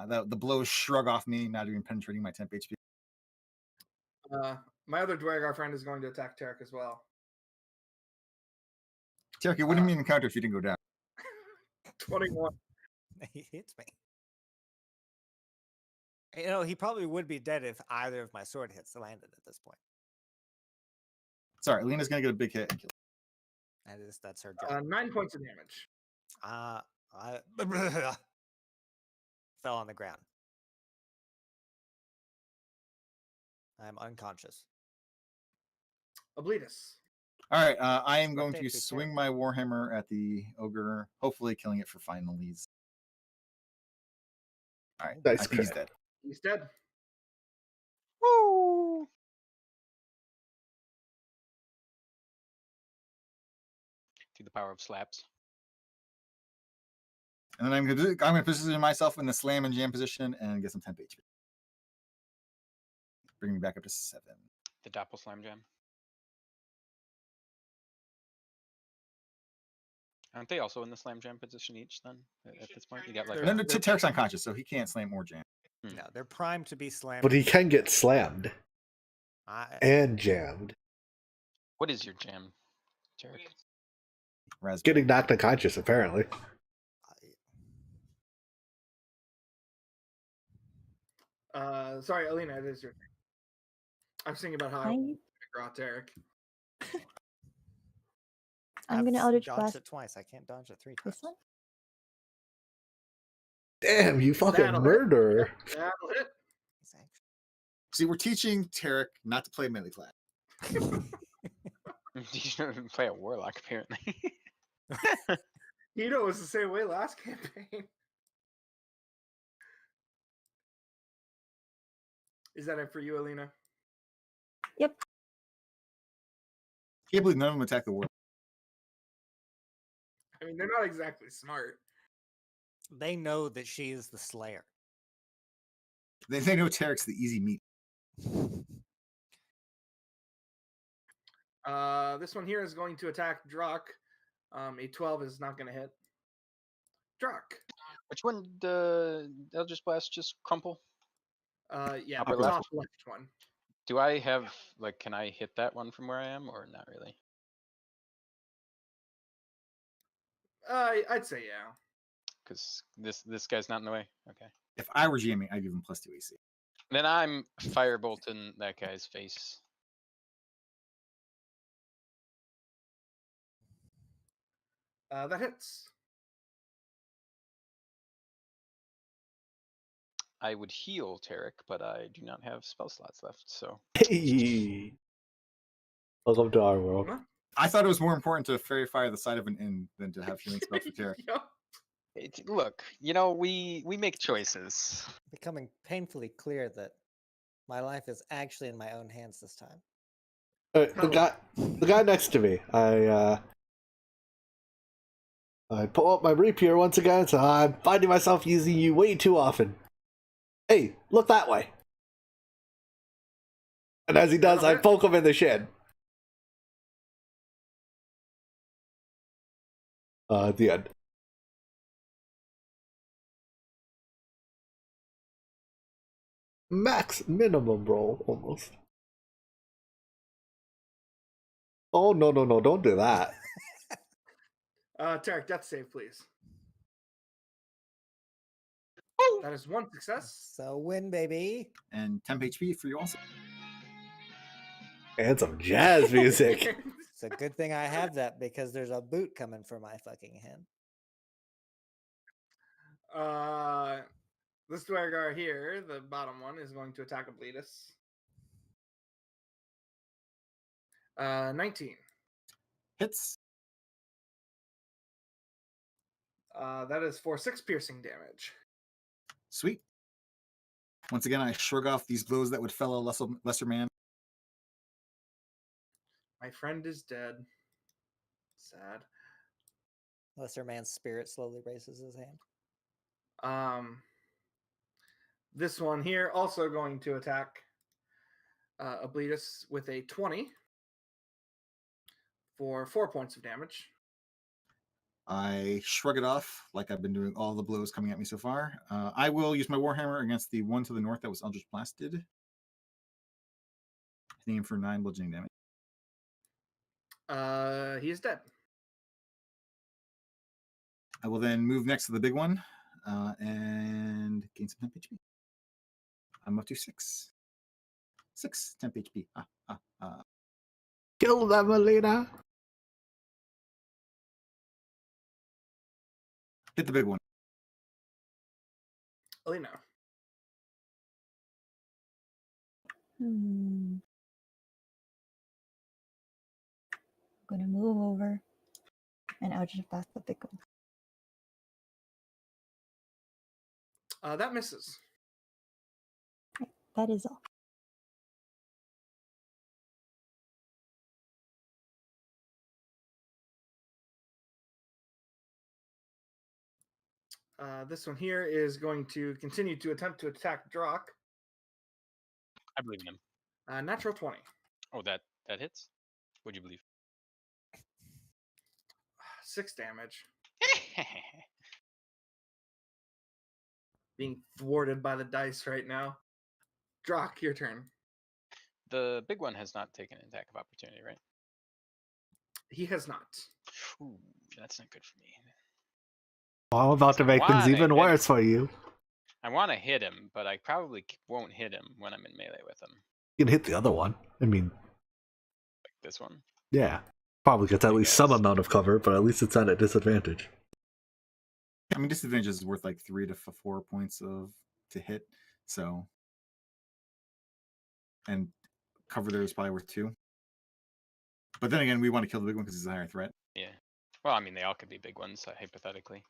The blows shrug off me, not even penetrating my temp HP. My other Duergar friend is going to attack Tarek as well. Tarek, it wouldn't be an encounter if you didn't go down. 21. He hits me. He probably would be dead if either of my sword hits landed at this point. Sorry, Lena's gonna get a big hit and kill. That's her job. 9 points of damage. I fell on the ground. I'm unconscious. Abletus. All right, I am What going did to we swing pick? my warhammer at the ogre, hopefully killing it for finalies. All right, Nice I think he's crit. dead. He's dead. Woo! To the power of slaps. And then I'm gonna position myself in the slam and jam position and get some temp HP. Bring me back up to 7. The Doppel Slam Jam. Aren't they also in the Slam Jam position each then? At this point, you got like. They're- No, Tarek's unconscious, so he can't slam or jam. No, they're primed to be slammed. But he can get slammed and jammed. What is your jam, Tarek? Raspberry. Getting knocked unconscious, apparently. Sorry, Alina, it is your turn. I'm thinking about how I I, draw Tarek. I'm gonna I've Eldritch dodged Blast it twice. I can't dodge it 3 times. this one. Damn, you fucking That'll hit. murderer. That'll hit. See, we're teaching Tarek not to play melee class. You shouldn't play a warlock, apparently. Hito was the same way last campaign. Is that it for you, Alina? Yep. Can't believe none of them attack the warlock. I mean, they're not exactly smart. They know that she is the Slayer. They know Tarek's the easy meat. This one here is going to attack Drak. A 12 is not going to hit. Drak. Which one? The Eldritch Blast just crumple? Yeah, Upper the left. top left one. Do I have like? Can I hit that one from where I am, or not really? I'd say yeah. Because this guy's not in the way. Okay. If I were GMing, I'd give him +2 AC. Then I'm firebolting that guy's face. That hits. I would heal Tarek, but I do not have spell slots left. So Hey. Welcome to our world. Huh? I thought it was more important to fairy fire the side of an inn than to have healing spell for Tarek. Yup. look, we make choices. Becoming painfully clear that my life is actually in my own hands this time. The guy next to me. I pull up my rapier once again, so I'm finding myself using you way too often. Hey, look that way. And as he does, I poke him in the shin. At the end. Max minimum roll, almost. Oh, no, don't do that. Tarek, death save, please. That is one success. So win, baby. And temp HP for you also. And some jazz music. It's a good thing I have that because there's a boot coming for my fucking hand. This Duergar here, the bottom one, is going to attack Obletus. 19. Hits. That is for 6 piercing damage. Sweet. Once again, I shrug off these blows that would fell a lesser man. My friend is dead. Sad. Lesser man's spirit slowly raises his hand. This one here also going to attack Obletus with a 20 for 4 points of damage. I shrug it off like I've been doing all the blows coming at me so far. I will use my Warhammer against the one to the north that was Eldritch Blasted. Hitting him for 9 bludgeoning damage. He is dead. I will then move next to the big one and gain some temp HP. I'm up to 6. 6 temp HP. Kill them, Alina. Hit the big one. Alina. I'm gonna move over and I'll just pass the big one. That misses. That is all. This one here is going to continue to attempt to attack Drak. I believe in him. Natural 20. Oh, that hits. What'd you believe? 6 damage. Being thwarted by the dice right now. Drak, your turn. The big one has not taken an attack of opportunity, right? He has not. Ooh, that's not good for me. Well, I'm about to make things even worse for you. I want to hit him, but I probably won't hit him when I'm in melee with him. You can hit the other one. I mean, Like this one. yeah. Probably gets at least some amount of cover, but at least it's at a disadvantage. I mean, disadvantage is worth like 3 to 4 points to hit. So, and cover there is probably worth 2. But then again, we want to kill the big one because he's a higher threat. Yeah. Well, I mean, they all could be big ones, hypothetically.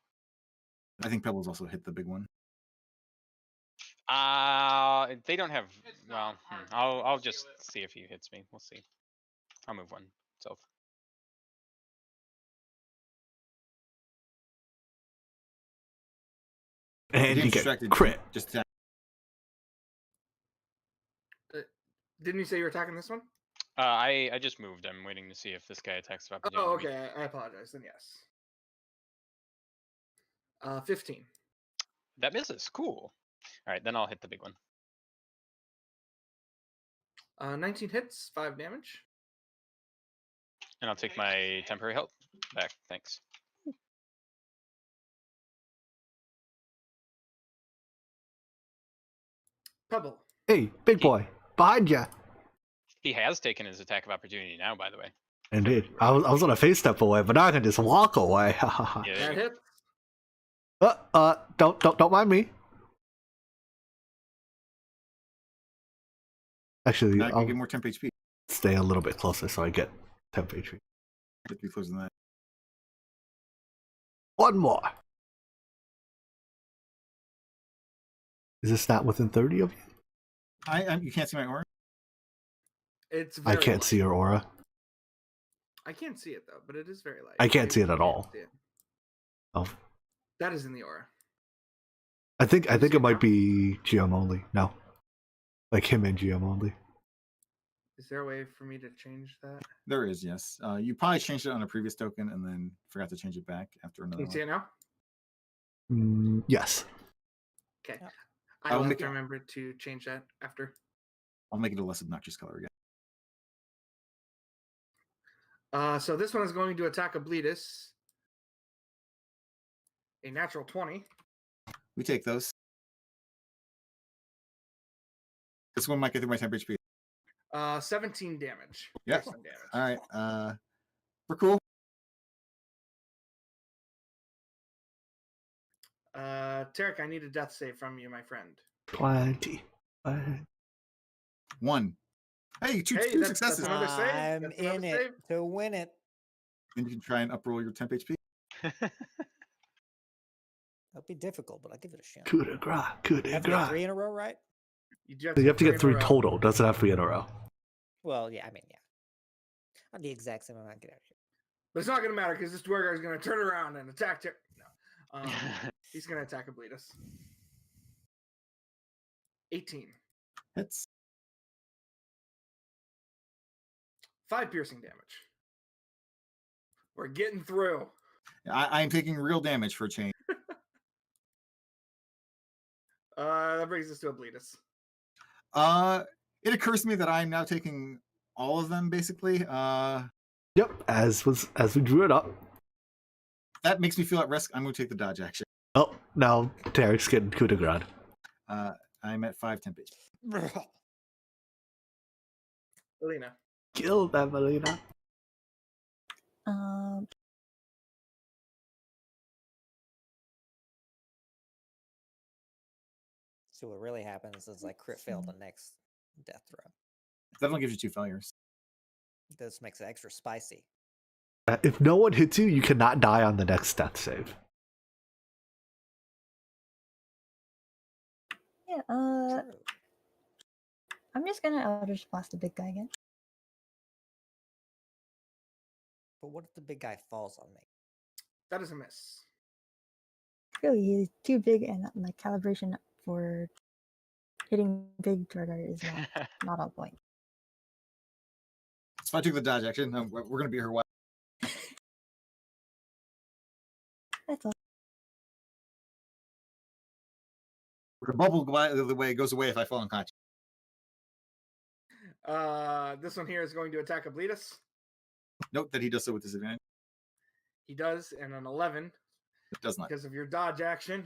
I think Pebbles also hit the big one. They don't have. It's Well, not hard to I'll steal just it. see if he hits me. We'll see. I'll move one. Self. And You're you get distracted. crit. Just attack. Didn't you say you were attacking this one? I just moved. I'm waiting to see if this guy attacks of opportunity. Oh, okay. I apologize. Then yes. 15. That misses. Cool. All right, then I'll hit the big one. 19 hits, 5 damage. And I'll take my temporary health back. Thanks. Pebble. Hey, big boy, behind ya. He has taken his attack of opportunity now, by the way. Indeed. I was gonna face step away, but now I can just walk away. Yeah, there That you go. hits. Don't mind me. Actually, I can I'll get more temp HP. stay a little bit closer so I get temp HP. Get to be closer than that. One more. Is this not within 30 of you? You can't see my aura. It's I very can't light. see your aura. I can't see it though, but it is very light. I can't see it at can't all. see it. Oh, That is in the aura. I think you see it it might now? be GM only. No, like him and GM only. Is there a way for me to change that? There is, yes. You probably changed it on a previous token and then forgot to change it back after Can another you see one. it now? Yes. Okay. Yeah. I will have make to it- remember to change that after. I'll make it a less obnoxious color again. So this one is going to attack Obletus. A natural 20. We take those. This one might get through my temp HP. 17 damage. Yeah. Piercing damage. All right. We're cool. Tarek, I need a death save from you, my friend. 20. 1. Hey, two Hey, two that's successes. another save. I'm That's another in it save. to win it. Then you can try and uproll your temp HP. That'll be difficult, but I'll give it a shot. Coup de grace. Coup I de have to get grace. 3 in a row, right? You do have You have to get three in 3 a row. total. Doesn't have to be in a row. Well, yeah, I mean, yeah. On the exact same amount. Get out of here. But it's not going to matter because this Duergar is going to turn around and attack Tarek. No. He's going to attack Obletus. 18. Hits. 5 piercing damage. We're getting through. I am taking real damage for a change. That brings us to Obletus. It occurs to me that I'm now taking all of them basically. Yep, as we drew it up. That makes me feel at risk. I'm going to take the dodge action. Oh, now Tarek's getting coup de grace. I'm at 5 temp HP. Alina. Kill that Melina. So what really happens is like crit fail the next death throw. That only gives you 2 failures. This makes it extra spicy. If no one hits you, you cannot die on the next death save. Yeah, True. I'm just gonna Eldritch Blast the big guy again. But what if the big guy falls on me? That is a miss. Really, he's too big, and my calibration for hitting big Duergar is not on point. So I took the dodge action. We're going to be here a while. That's all. The bubble the other way goes away if I fall unconscious. This one here is going to attack Obletus. Note that he does so with disadvantage. He does, and an 11 It does not. because of your dodge action.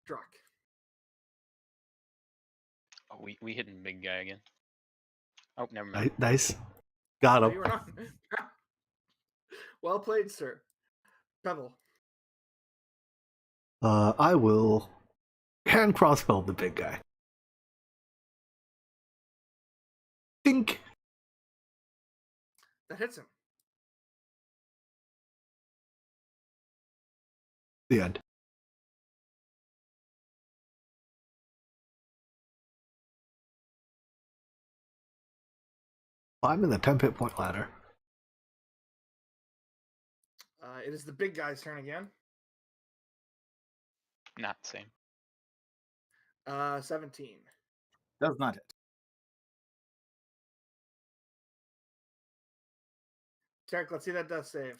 Druck. Oh, we hitting big guy again. Oh, never mind. Nice. Got No, him. you were not. Well played, sir. Pebble. I will hand crossbow the big guy. Dink. That hits him. The end. I'm in the 10 hit point ladder. It is the big guy's turn again. Not same. 17. Does not hit. Tarek, let's see that death save.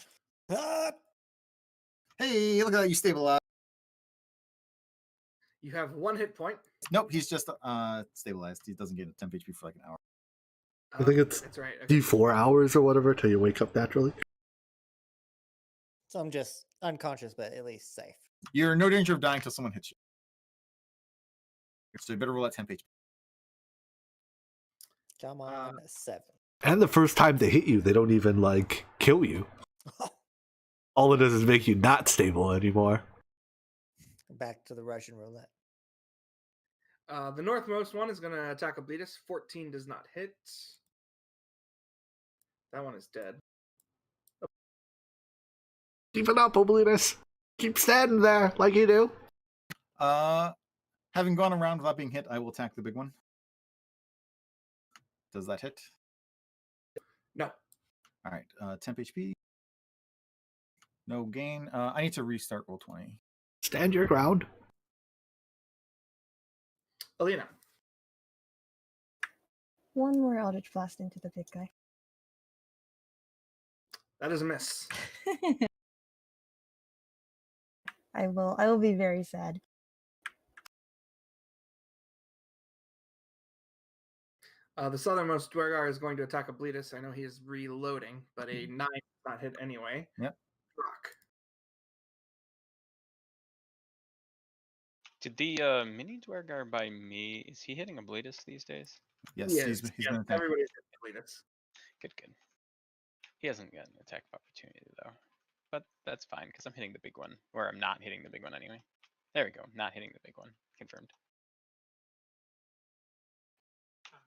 Hey, look at that! You stabilize. You have 1 hit point. Nope, he's just stabilized. He doesn't get a temp HP for like an hour. I think it's That's right. Okay. D4 hours or whatever till you wake up naturally. So I'm just unconscious, but at least safe. You're in no danger of dying until someone hits you. So you better roll that temp HP. Come on, 7. And the first time they hit you, they don't even like kill you. All it does is make you not stable anymore. Back to the Russian roulette. The northmost one is going to attack Obletus. 14 does not hit. That one is dead. Keep it up, Oblitus. Keep standing there like you do. Having gone around without being hit, I will attack the big one. Does that hit? No. All right, temp HP. No gain. I need to restart roll 20. Stand your ground. Alina. One more Eldritch Blast into the big guy. That is a miss. I will be very sad. The southernmost Duergar is going to attack Obletus. I know he is reloading, but a 9 does not hit anyway. Yep. Rock. Did the mini Duergar by me, is he hitting Obletus these days? Yes, Yes, he's yes, been attacking. everybody's hitting Obletus. Good. He hasn't gotten an attack of opportunity though. But that's fine, because I'm hitting the big one. Or I'm not hitting the big one anyway. There we go. Not hitting the big one. Confirmed.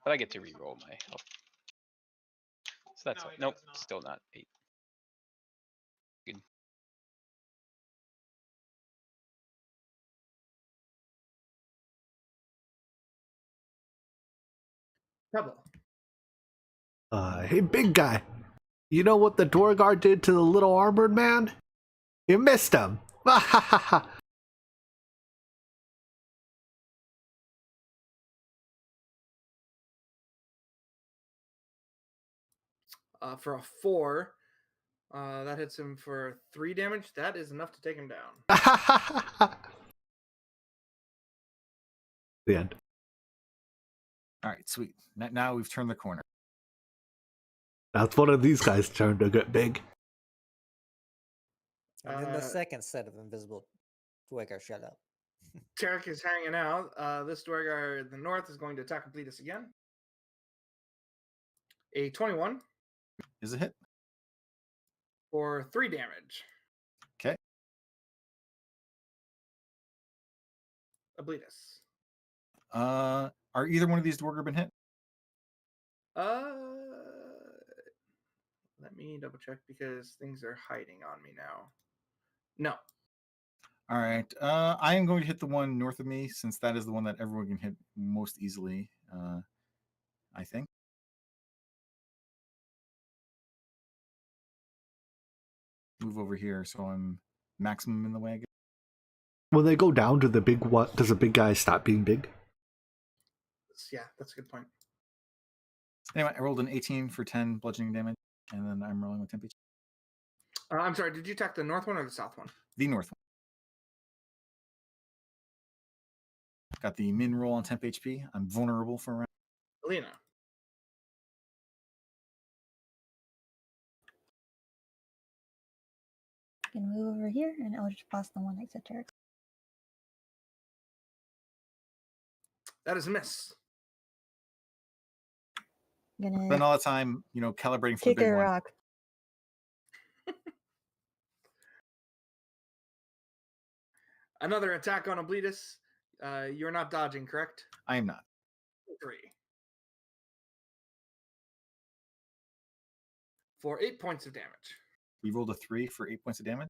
But I get to re-roll my health. So that's No, all. he Nope, does not. still not 8. Good. Pebble. Hey, big guy. You know what the Duergar did to the little armored man? You missed him. For a 4, that hits him for 3 damage. That is enough to take him down. The end. All right, sweet. Now we've turned the corner. Now it's one of these guys' turn to get big. And then the Uh, second set of invisible Duergar shut up. Tarek is hanging out. This Duergar in the north is going to attack Obletus again. A 21 Is it hit? for 3 damage. Okay. Obletus. Are either one of these Duergar been hit? Let me double check because things are hiding on me now. No. All right. I am going to hit the one north of me since that is the one that everyone can hit most easily. I think. Move over here so I'm maximum in the way. I guess. When they go down to the big one, does the big guy stop being big? Yeah, that's a good point. Anyway, I rolled an 18 for 10 bludgeoning damage, and then I'm rolling with temp HP. I'm sorry, did you attack the north one or the south one? The north one. Got the min roll on temp HP. I'm vulnerable for a round. Alina. Gonna move over here and Eldritch Blast the one next to Tarek. That is a miss. Gonna Spend all the time, calibrating for the kick big a one. rock. Another attack on Obletus. You're not dodging, correct? I am not. 3. For 8 points of damage. We rolled a 3 for 8 points of damage.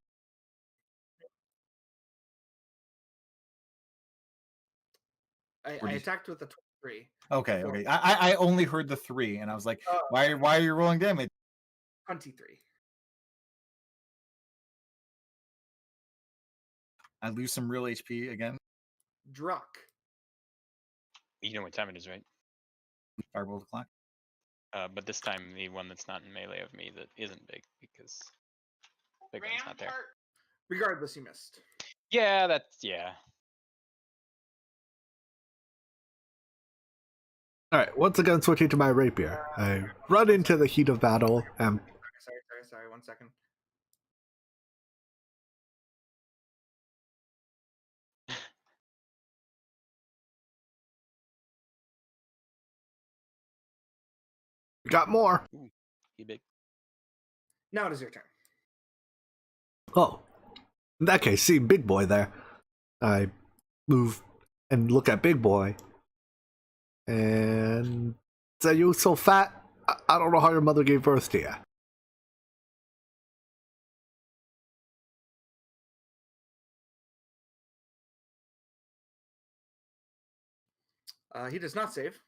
I attacked with a 23. Okay, For- okay. I only heard the 3, and I was like, why are you rolling damage? 23. I lose some real HP again. Druck. You know what time it is, right? Firebolt the clock. But this time the one that's not in melee of me that isn't big because big one's not there. Rampart. Regardless, you missed. Yeah, yeah. Alright, once again switching to my rapier. I run into the heat of battle and Sorry. 1 second. we got more. You big. Now it is your turn. Oh. In that case, see Big Boy there. I move and look at Big Boy. And say, you so fat, I don't know how your mother gave birth to you. He does not save.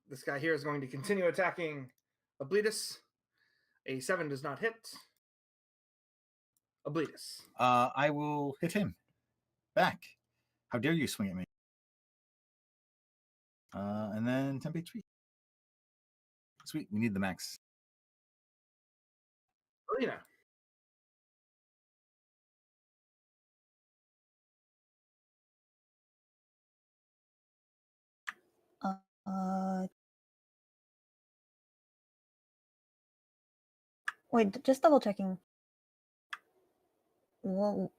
This guy here is going to continue attacking Obletus. A 7 does not hit. Obletus. I will hit him back. How dare you swing at me? And then 10 HP. Sweet, we need the max. Alina. Wait, just double checking. Whoa.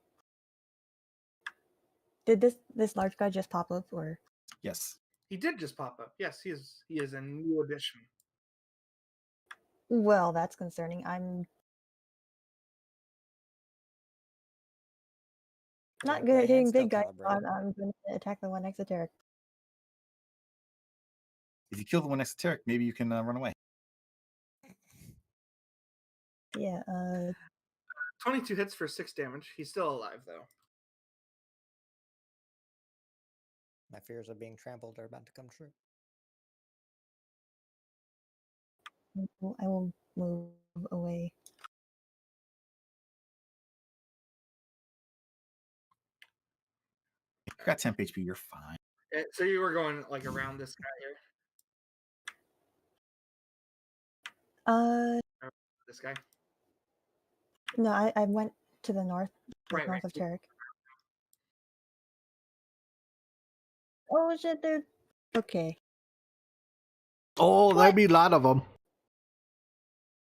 Did this large guy just pop up, or? Yes. He did just pop up. Yes, he is a new addition. Well, that's concerning. I'm not good at hitting big guys. I'm going to attack the one next to Tarek. If you kill the one next to Tarek, maybe you can run away. Yeah, 22 hits for 6 damage. He's still alive, though. My fears of being trampled are about to come true. I will move away. You got 10 HP, you're fine. So you were going like around this guy here? This guy? No, I went to the north, Right. north of Tarek. Oh shit, dude. Okay. Oh, there'd be a lot of them.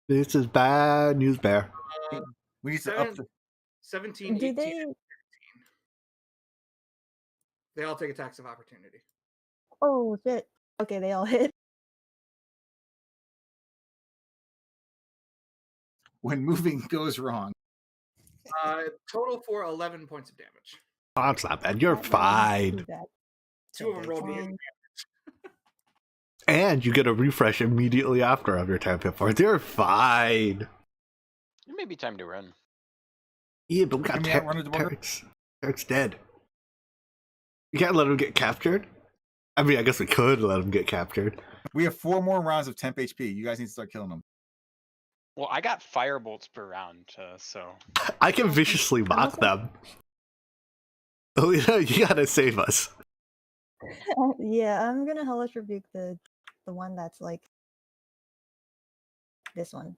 This is bad news, Bear. We need to up the 17, Do 18, they? 19. They all take attacks of opportunity. Oh shit. Okay, they all hit. when moving goes wrong. Total for 11 points of damage. Oh, that's not bad. You're That wasn't fine. too bad. 2 of them rolled me. Um, And you get a refresh immediately after of your 10 hit points. You're fine. It may be time to run. Yeah, but we got Can we outrun a Duergar? Tarek's dead. You can't let him get captured? I mean, I guess we could let him get captured. We have 4 more rounds of temp HP. You guys need to start killing them. Well, I got fire bolts per round, so I can viciously mock them. Oh, yeah, you gotta save us. yeah, I'm gonna hellish rebuke the one that's like this one.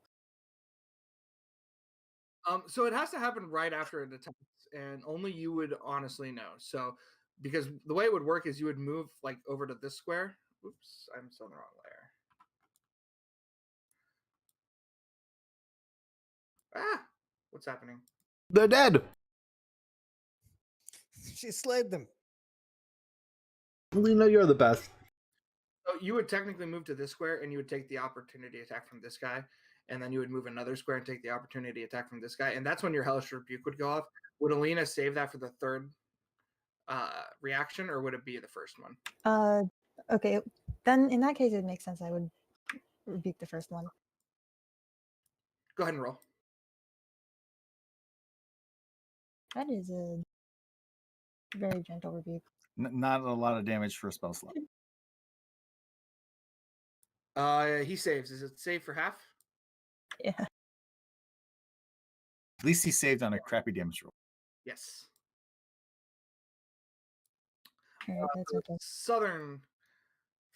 So it has to happen right after it attacks, and only you would honestly know. So, because the way it would work is you would move like over to this square. Oops, I'm still in the wrong layer. Ah, what's happening? They're dead. She slayed them. Lena, you're the best. So you would technically move to this square, and you would take the opportunity attack from this guy, and then you would move another square and take the opportunity attack from this guy, and that's when your Hellish Rebuke would go off. Would Alina save that for the third reaction, or would it be the first one? Okay. Then in that case, it makes sense. I would rebuke the first one. Go ahead and roll. That is a very gentle rebuke. Not a lot of damage for a spell slot. He saves. Is it save for half? Yeah. At least he saved on a crappy damage roll. Yes. All right, that's The okay. southern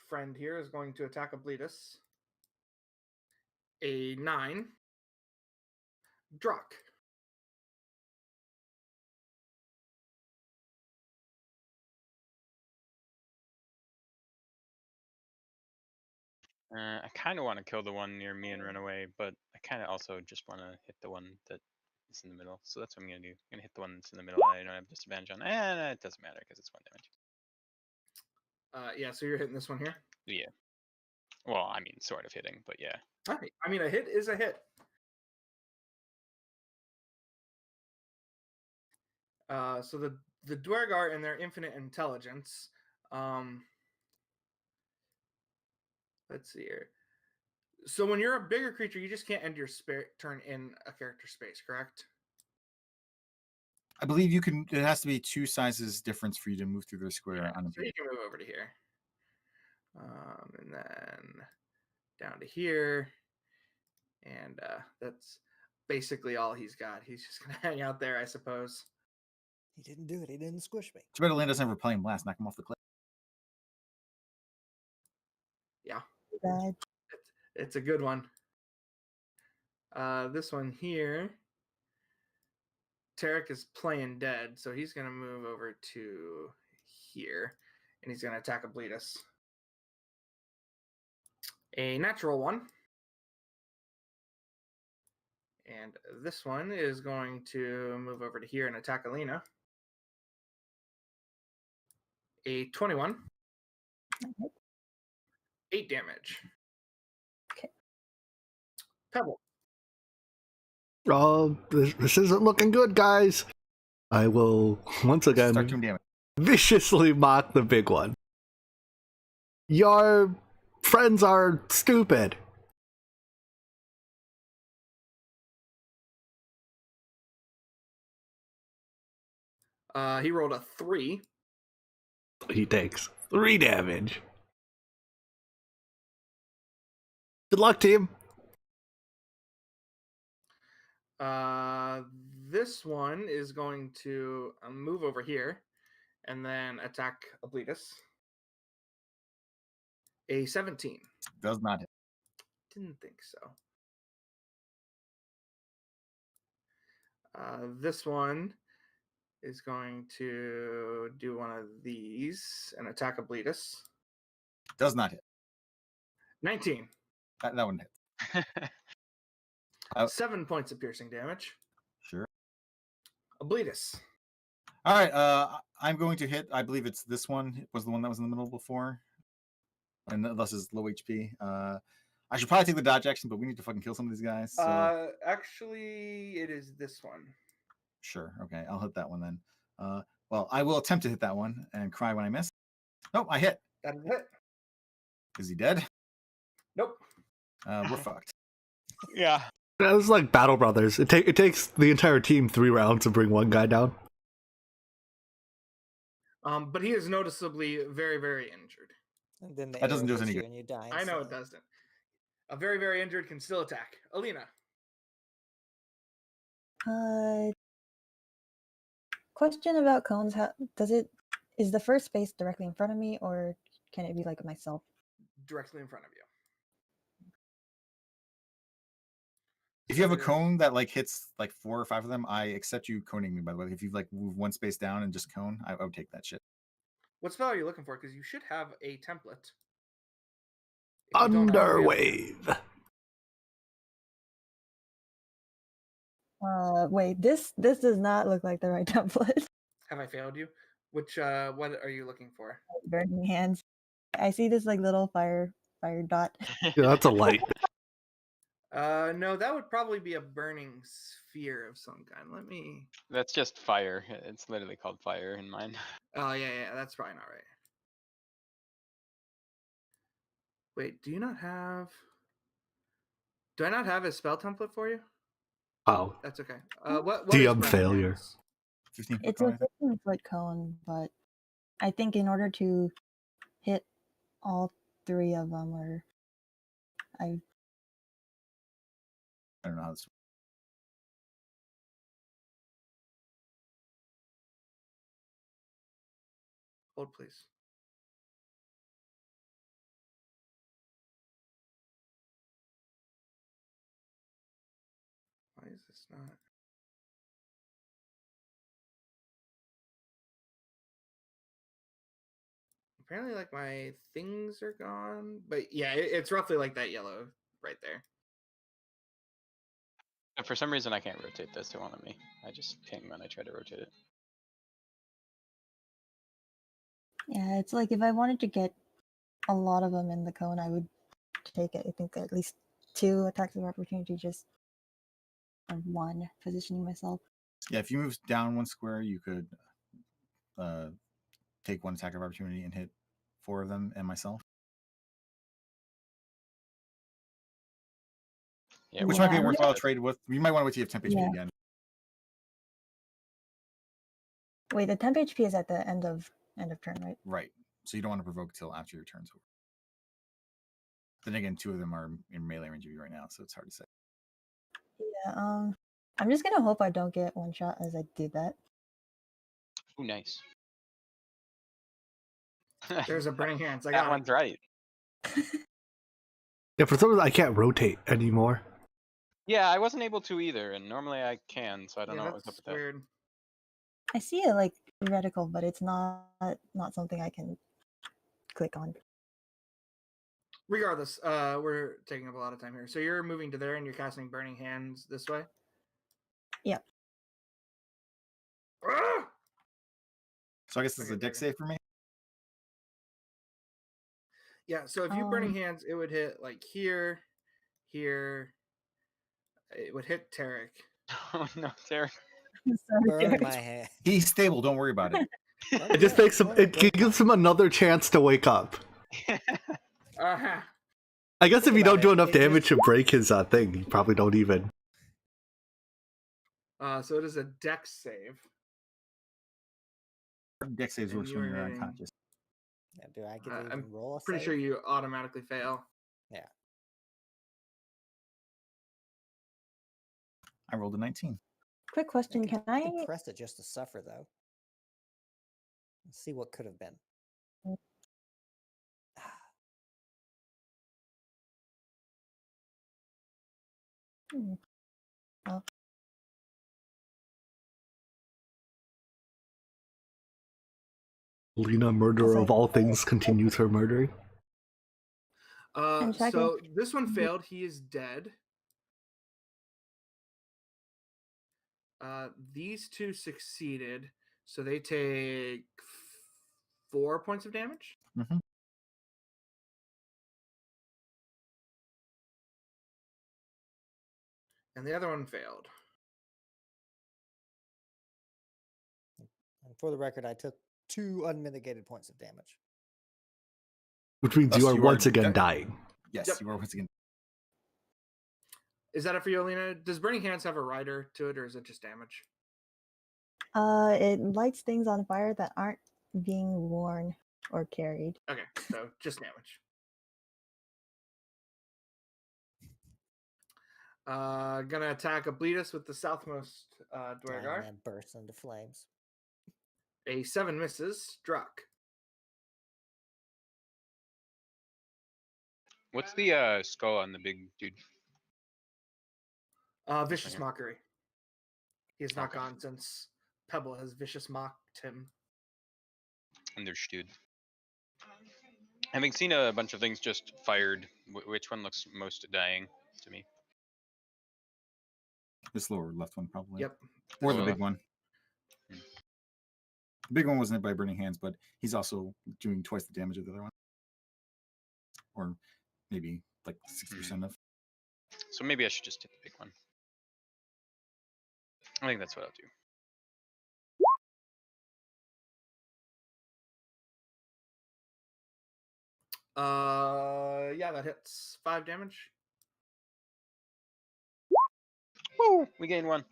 friend here is going to attack Obletus. A 9. Drock. I kind of want to kill the one near me and run away, but I kind of also just want to hit the one that is in the middle. So that's what I'm going to do. I'm going to hit the one that's in the middle that I don't have disadvantage on. And it doesn't matter because it's 1 damage. Yeah, so you're hitting this one here? Yeah. Well, I mean, sort of hitting, but yeah. Alright. I mean, a hit is a hit. So the Duergar and their infinite intelligence. Let's see here. So when you're a bigger creature, you just can't end your turn in a character space, correct? I believe you can. It has to be 2 sizes difference for you to move through the square on a So you can move over to here. And then down to here. And that's basically all he's got. He's just going to hang out there, I suppose. He didn't do it. He didn't squish me. Too bad Land doesn't have repelling blast. Knock him off the cliff. Yeah. Bad. It's a good one. This one here, Tarek is playing dead, so he's going to move over to here, and he's going to attack Obletus. A natural 1. And this one is going to move over to here and attack Alina. A 21. 8 damage. Okay. Pebble. This isn't looking good, guys. I will once Start doing again damage. viciously mock the big one. Your friends are stupid. He rolled a 3. He takes 3 damage. Good luck, team. This one is going to move over here and then attack Obletus. A 17. Does not hit. Didn't think so. This one is going to do one of these and attack Obletus. Does not hit. 19. That one hit. 7 points of piercing damage. Sure. Obletus. All right. I'm going to hit. I believe it's this one. It was the one that was in the middle before, and thus is low HP. I should probably take the dodge action, but we need to fucking kill some of these guys. So. Actually, it is this one. Sure. Okay. I'll hit that one then. Well, I will attempt to hit that one and cry when I miss. Nope. I hit. That is it. Is he dead? Nope. We're fucked. Yeah. That was like Battle Brothers. It takes the entire team 3 rounds to bring one guy down. But he is noticeably very, very injured. And then That doesn't do us any good. And you die. I know it doesn't. A very, very injured can still attack. Alina. Question about cones. How is the first space directly in front of me, or can it be like myself? Directly in front of you. If you have a cone that like hits like 4 or 5 of them, I accept you coning me. By the way, if you like move 1 space down and just cone, I would take that shit. What spell are you looking for? Because you should have a template. If you don't, Underwave. Wait, this does not look like the right template. have I failed you? Which what are you looking for? Burning hands. I see this like little fire dot. Yeah, that's a light. No, that would probably be a burning sphere of some kind. Let me. That's just fire. It's literally called fire in mine. Oh yeah, that's probably not right. Wait, do you not have? Do I not have a spell template for you? Wow. That's okay. What is DM burning failure. hands? 15 foot It's cone, a I think. 15-foot cone, but I think in order to hit all 3 of them, or I don't know how this. Hold, please. Why is this not? Apparently, like my things are gone, but yeah, it's roughly like that yellow right there. And for some reason, I can't rotate this. It won't let me. I just ping when I try to rotate it. yeah, it's like if I wanted to get a lot of them in the cone, I would take it. I think at least 2 attacks of opportunity just on 1, positioning myself. Yeah, if you move down 1 square, you could take 1 attack of opportunity and hit 4 of them and myself. Yeah, Which Yeah, might be a I'm worthwhile trade with. You might want to wait till you have temp HP Yeah. again. Wait, the temp HP is at the end of turn, right? Right. So you don't want to provoke till after your turn's over. Then again, 2 of them are in melee range of you right now, so it's hard to say. Yeah, I'm just gonna hope I don't get one shot as I do that. Ooh, nice. There's a burning hands. I That got one's it. right. Yeah, for some reason I can't rotate anymore. Yeah, I wasn't able to either, and normally I can, so I don't Yeah, know what was up that's with that. weird. I see it like reticle, but it's not something I can click on. Regardless, we're taking up a lot of time here. So you're moving to there, and you're casting burning hands this way. Yep. Ah! So I guess this is a Okay, deck save for me. Yeah. So if you burning hands, it would hit like here, here. It would hit Tarek. Oh no, Sarah. Sorry, Burn Derek. my hand. He's stable. Don't worry about it. It just makes him. It gives him another chance to wake up. Uh-huh. I guess if Think you don't about do it, enough it damage just- to break his thing, you probably don't even. So it is a dex save. Deck saves And works you when are you're hitting- unconscious. Yeah, do I get to I'm even roll a Pretty save? sure you automatically fail. Yeah. I rolled a 19. Quick question: Can I? press it just to suffer though? Let's see what could have been. Hmm. Oh, Lena, murderer of all things, continues her murdering. I'm checking. So this one failed. He is dead. These 2 succeeded, so they take 4 points of damage. Mm-hmm. And the other one failed. And for the record, I took 2 unmitigated points of damage. Which means Thus you are you are once again dead. dying. Yes, Yep. you are once again. Is that it for you, Alina? Does Burning Hands have a rider to it, or is it just damage? It lights things on fire that aren't being worn or carried. Okay, so just damage. Gonna attack Abletus with the southmost Duergar. And then bursts into flames. A 7 misses. Struck. What's the skull on the big dude? Vicious Okay. Mockery. He has not Okay. gone since Pebble has vicious mocked him. Understood. Having seen a bunch of things just fired, which one looks most dying to me? This lower left one, probably. Yep. Or Oh, the well. big one. Hmm. The big one wasn't hit by burning hands, but he's also doing twice the damage of the other one. or maybe like 60% of. So maybe I should just hit the big one. I think that's what I'll do. Yeah, that hits 5 damage. Woo! We gained 1.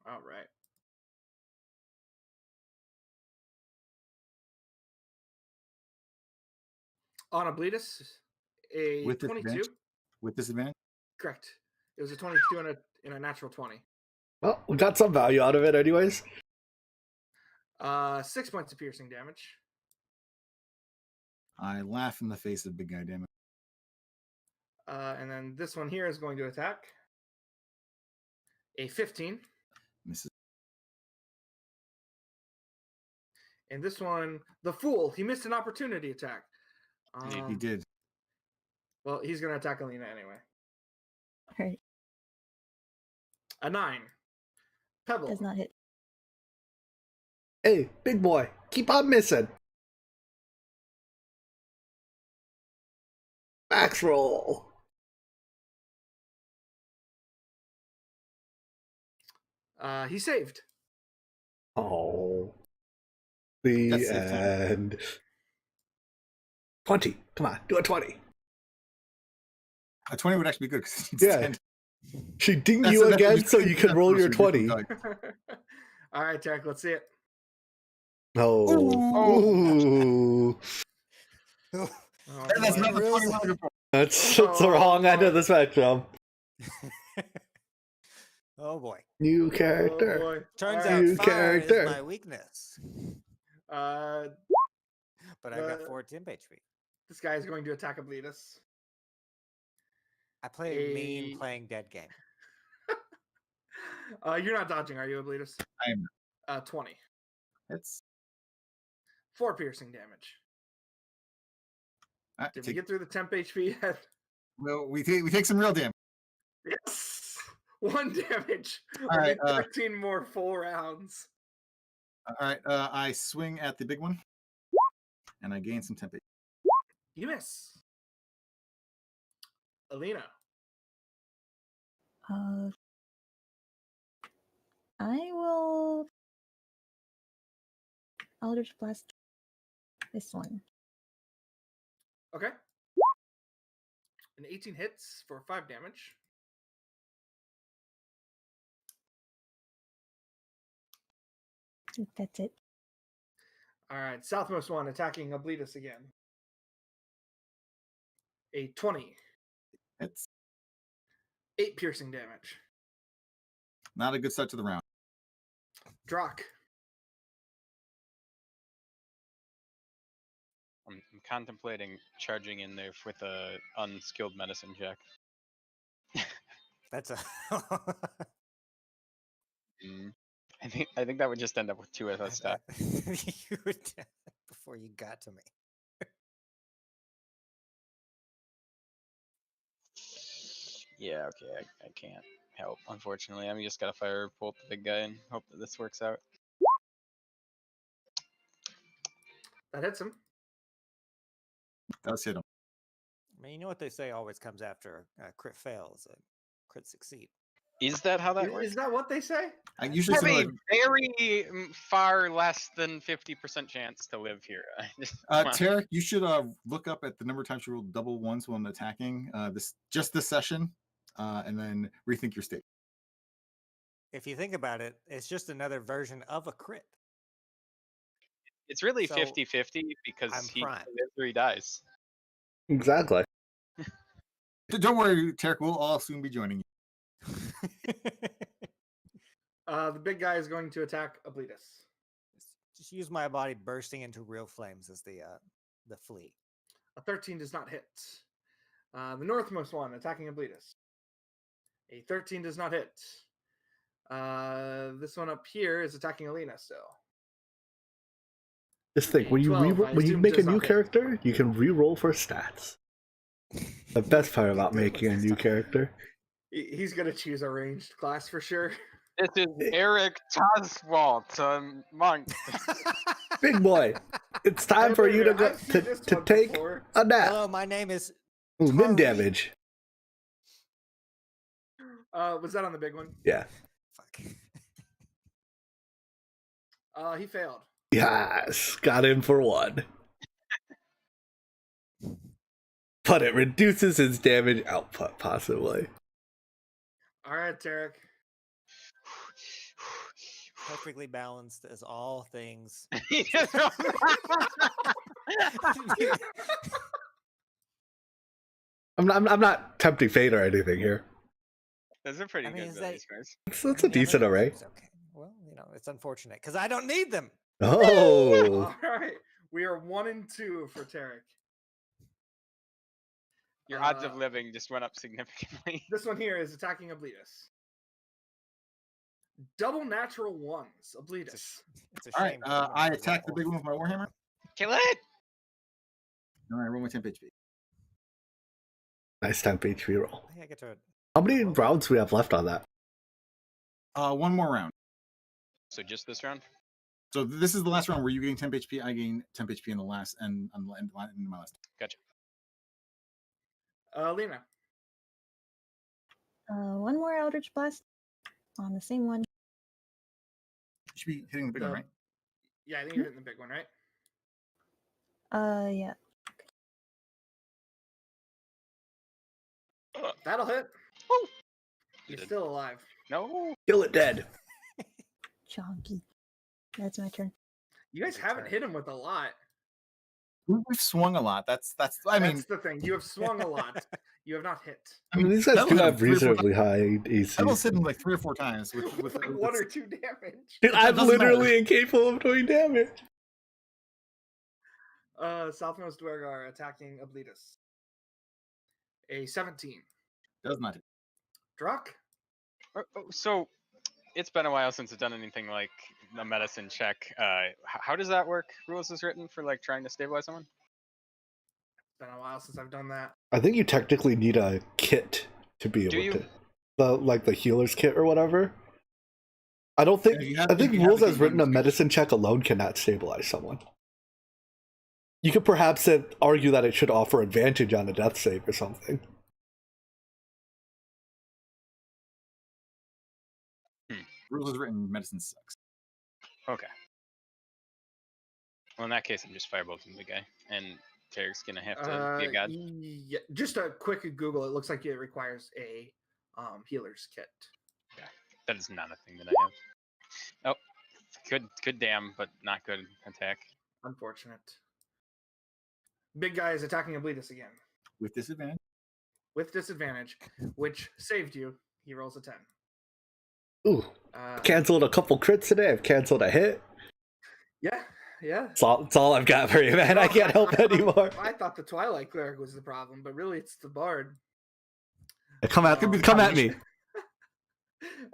All right. On Obletus, a With 22. disadvantage? With disadvantage? Correct. It was a 22 and a natural 20. Well, we got some value out of it, anyways. 6 points of piercing damage. I laugh in the face of big guy damage. And then this one here is going to attack. A 15. Misses. And this one, the fool, he missed an opportunity attack. He did. Well, he's going to attack Alina anyway. Right. A 9. Pebble. Does not hit. Hey, big boy, keep on missing. Max roll. He saved. Oh. The That's the end. 20. Come on, do a 20. A 20 would actually be good because Yeah. She dinged you again so you can roll your 20. All right, Tarek, let's see it. Oh. Ooh. Oh, That's boy. not the 20 we're looking for. That's the wrong end of the spectrum. Oh boy. New Oh, character. boy. Turns All out right. New fire character. is my weakness. But I've got The- 4 temp HP. This guy is going to attack Obletus. I play a A- mean playing dead game. You're not dodging, are you, Obletus? I am. 20. It's 4 piercing damage. Did we get through the temp HP yet? well, we take some real damage. Yes! 1 damage. All right, Only 13 more full rounds. All right, I swing at the big one, and I gain some temp. You miss. Alina. I will Eldritch Blast this one. Okay. An 18 hits for 5 damage. That's it. All right, southmost one attacking Obletus again. A 20. It's 8 piercing damage. not a good start to the round. Drock. I'm contemplating charging in there with a unskilled medicine check. That's a I think that would just end up with 2 of us die. you would before you got to me. Yeah, okay, I can't help, unfortunately. I'm just gotta fire bolt the big guy and hope that this works out. That hits him. Does hit him. I mean, you know what they say always comes after a crit fails, a crit succeed. Is that how that works? Is that what they say? I usually Have say a like, very far less than 50% chance to live here. I just want- Tarek, you should look up at the number of times you rolled double ones when attacking this session, and then rethink your state. If you think about it, it's just another version of a crit. It's really So, 50-50 because I'm he prime. lives or he dies. Exactly. Don't worry, Tarek. We'll all soon be joining you. The big guy is going to attack Obletus. Just use my body bursting into real flames as the flea. A 13 does not hit. The northmost one attacking Obletus. A 13 does not hit. This one up here is attacking Alina still. Just think, when you 12, I when you assume make a does new not hit. character, you can re-roll for stats. The best part about making a new character. He's going to choose a ranged class for sure. This is Eric Toswalt, monk. Big boy, It's time Hey, for wait a you to minute, go I've seen this to one take before. a nap. Hello, my name is. Ooh, min Tari. damage. Was that on the big one? Yeah. Fuck. He failed. Yes, got him for 1. But it reduces his damage output, possibly. All right, Tarek. Perfectly balanced as all things. I'm not tempting fate or anything here. Those are pretty I mean, good is value that- scores. It's a decent array. It's okay. Well, it's unfortunate because I don't need them. Oh, All right, we are 1 and 2 for Tarek. Your odds of Uh, living just went up significantly. This one here is attacking Obletus. Double natural 1s, Obletus. It's a All right, shame. 'cause I'm gonna I roll attack the all big one with my warhammer. Kill it! All right, roll my temp HP. nice temp HP roll. I think I get to. How many rounds do we have left on that? 1 more round. So just this round? So this is the last round where you gain temp HP. I gain temp HP in the last and in my last. Gotcha. Lena. 1 more Eldritch Blast on the same one. You should be hitting the big one, right? Yeah, I think you're hitting the big one, right? Yeah. That'll hit. Woo! He's Did. still alive. No. Kill it dead. Chonky. That's my turn. You guys haven't hit him with a lot. We've swung a lot. That's. I mean, That's the thing. You have swung a lot. You have not hit. I mean, these guys that'll do hit him have 3 or 4 reasonably high I will ACs. hit him like 3 or 4 times with Like 1 or 2 damage. Dude, I'm doesn't matter. literally incapable of doing damage. Southmost Duergar attacking Obletus. A 17. does not hit. Druck. So it's been a while since I've done anything like a medicine check. How does that work? Rules is written for like trying to stabilize someone? It's been a while since I've done that. I think you technically need a kit to be Do able you? to, the healer's kit or whatever. I don't think. Yeah, you have- I think you have rules to as get written, a one. medicine check alone cannot stabilize someone. You could perhaps argue that it should offer advantage on a death save or something. Rules is written. Medicine sucks. Okay. Well, in that case, I'm just firebolting the guy, and Tarek's gonna have to be a god. Yeah, just a quick Google. It looks like it requires a healer's kit. That is not a thing that I have. Oh, good damn, but not good attack. Unfortunate. Big guy is attacking Obletus again With disadvantage. with disadvantage, which saved you. He rolls a 10. Ooh, canceled a couple crits today. I've canceled a hit. Yeah. It's all I've got for you, man. I can't help anymore. I thought the Twilight Cleric was the problem, but really it's the Bard. Come at me.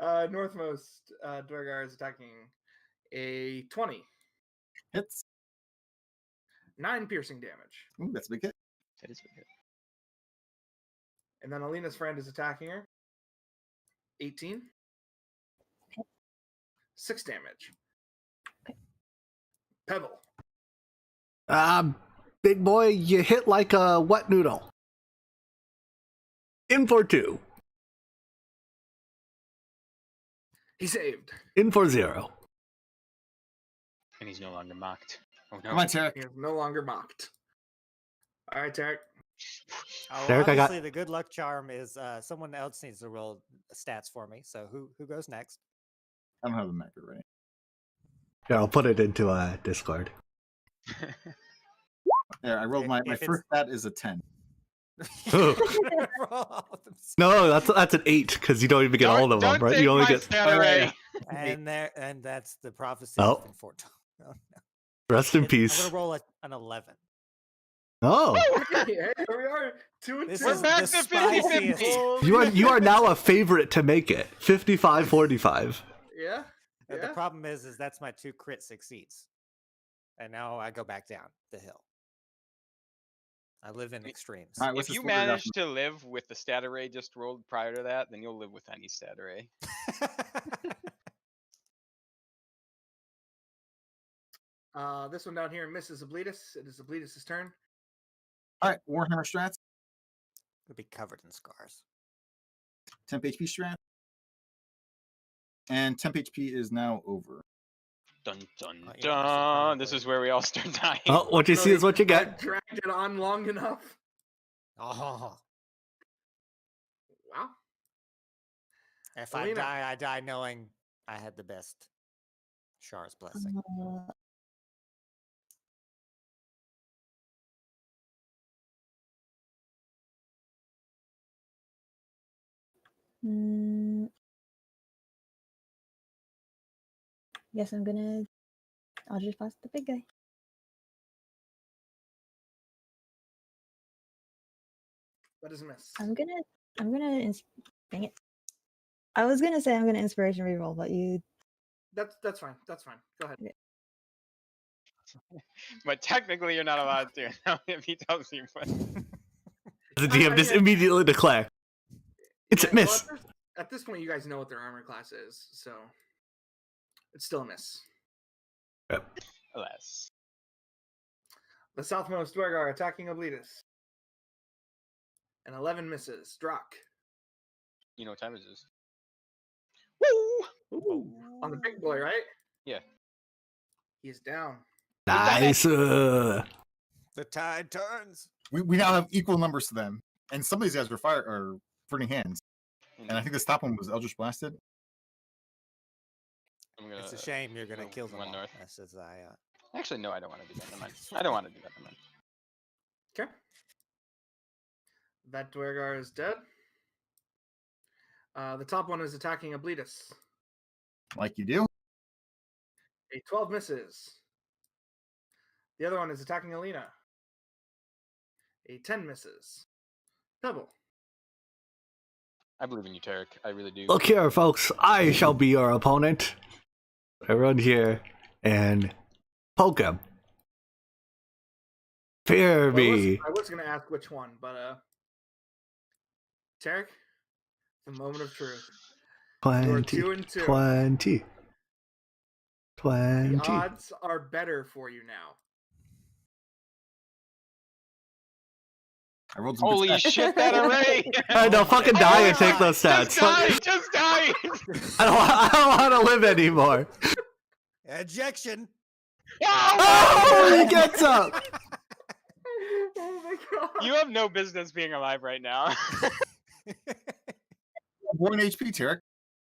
Northmost Duergar is attacking a 20. Hits. 9 piercing damage. Ooh, that's a big hit. That is a good. And then Alina's friend is attacking her. 18. 6 damage. Pebble. Big boy, you hit like a wet noodle. In for 2. He saved. In for 0. And he's no longer mocked. Oh no. Come on, Tarek. He is no longer mocked. All right, Tarek. Oh, Derek, I got- obviously, the good luck charm is someone else needs to roll stats for me. So who goes next? I don't have the map ready. Here, I'll put it into Discord. There, I rolled my If it's- first stat is a 10. Roll all of them. No, that's an 8 because you don't even get all of them, Don't right? take You only my get. stat array. And that's the prophecy. Oh. Has been foretold. Oh, no. Rest in I'm peace. gonna roll an 11. Oh, Hey, here we are. 2 and This 2. is back the to 50-50. spiciest. you are now a favorite to make it. 55-45. Yeah. The problem is that's my 2 crit succeeds, and now I go back down the hill. I live in extremes. All right, what's If the you score we got manage to live with the stat array just rolled prior to that, then you'll live with any stat array. This one down here misses Obletus. It is Obletus' turn. All right, Warhammer strats, It'll be covered in scars. temp HP strat, and temp HP is now over. Dun dun Oh, yeah, I should dun. This probably- is where we all start dying. Oh, what you see is what you I get. dragged it on long enough. Oh, Wow. if Alina. I die knowing I had the best Char's blessing. Mm, guess I'll just pass the big guy. That is a miss. I'm gonna dang it. I was gonna say I'm gonna inspiration reroll, but you That's fine. That's fine. Go ahead. But technically, you're not allowed to if he tells you. But The DM just immediately declare it's a Yeah, well, miss. at this point, you guys know what their armor class is, so it's still a miss. alas, The southmost Duergar attacking Obletus. An 11 misses. Drock. you know what time it is. Woo! Ooh, on the big boy, right? Yeah. He is down. Nice. The tide turns. We now have equal numbers to them, and some of these guys are burning hands. And I think this top one was Eldritch Blasted. I'm gonna, It's a shame you're gonna go kill them one all. north. That's as I. Actually, no, I don't want to do that. Never mind. I don't want to do that. Never mind. Okay. That Duergar is dead. The top one is attacking Obletus. Like you do. A 12 misses. The other one is attacking Alina. A 10 misses. Double. I believe in you, Tarek. I really do. Look here, folks. I shall be your opponent. I run here and poke him. Fear me. I was going to ask which one, but Tarek, the moment of truth. You're 20. 2 and 2. 20. The 20. odds are better for you now. I rolled some good Holy stats. shit, that array! I know, fucking die and take those stats. Just die! Just die! I don't want to live anymore. Ejection. Oh, he gets up. Oh my god. You have no business being alive right now. 1 HP, Tarek.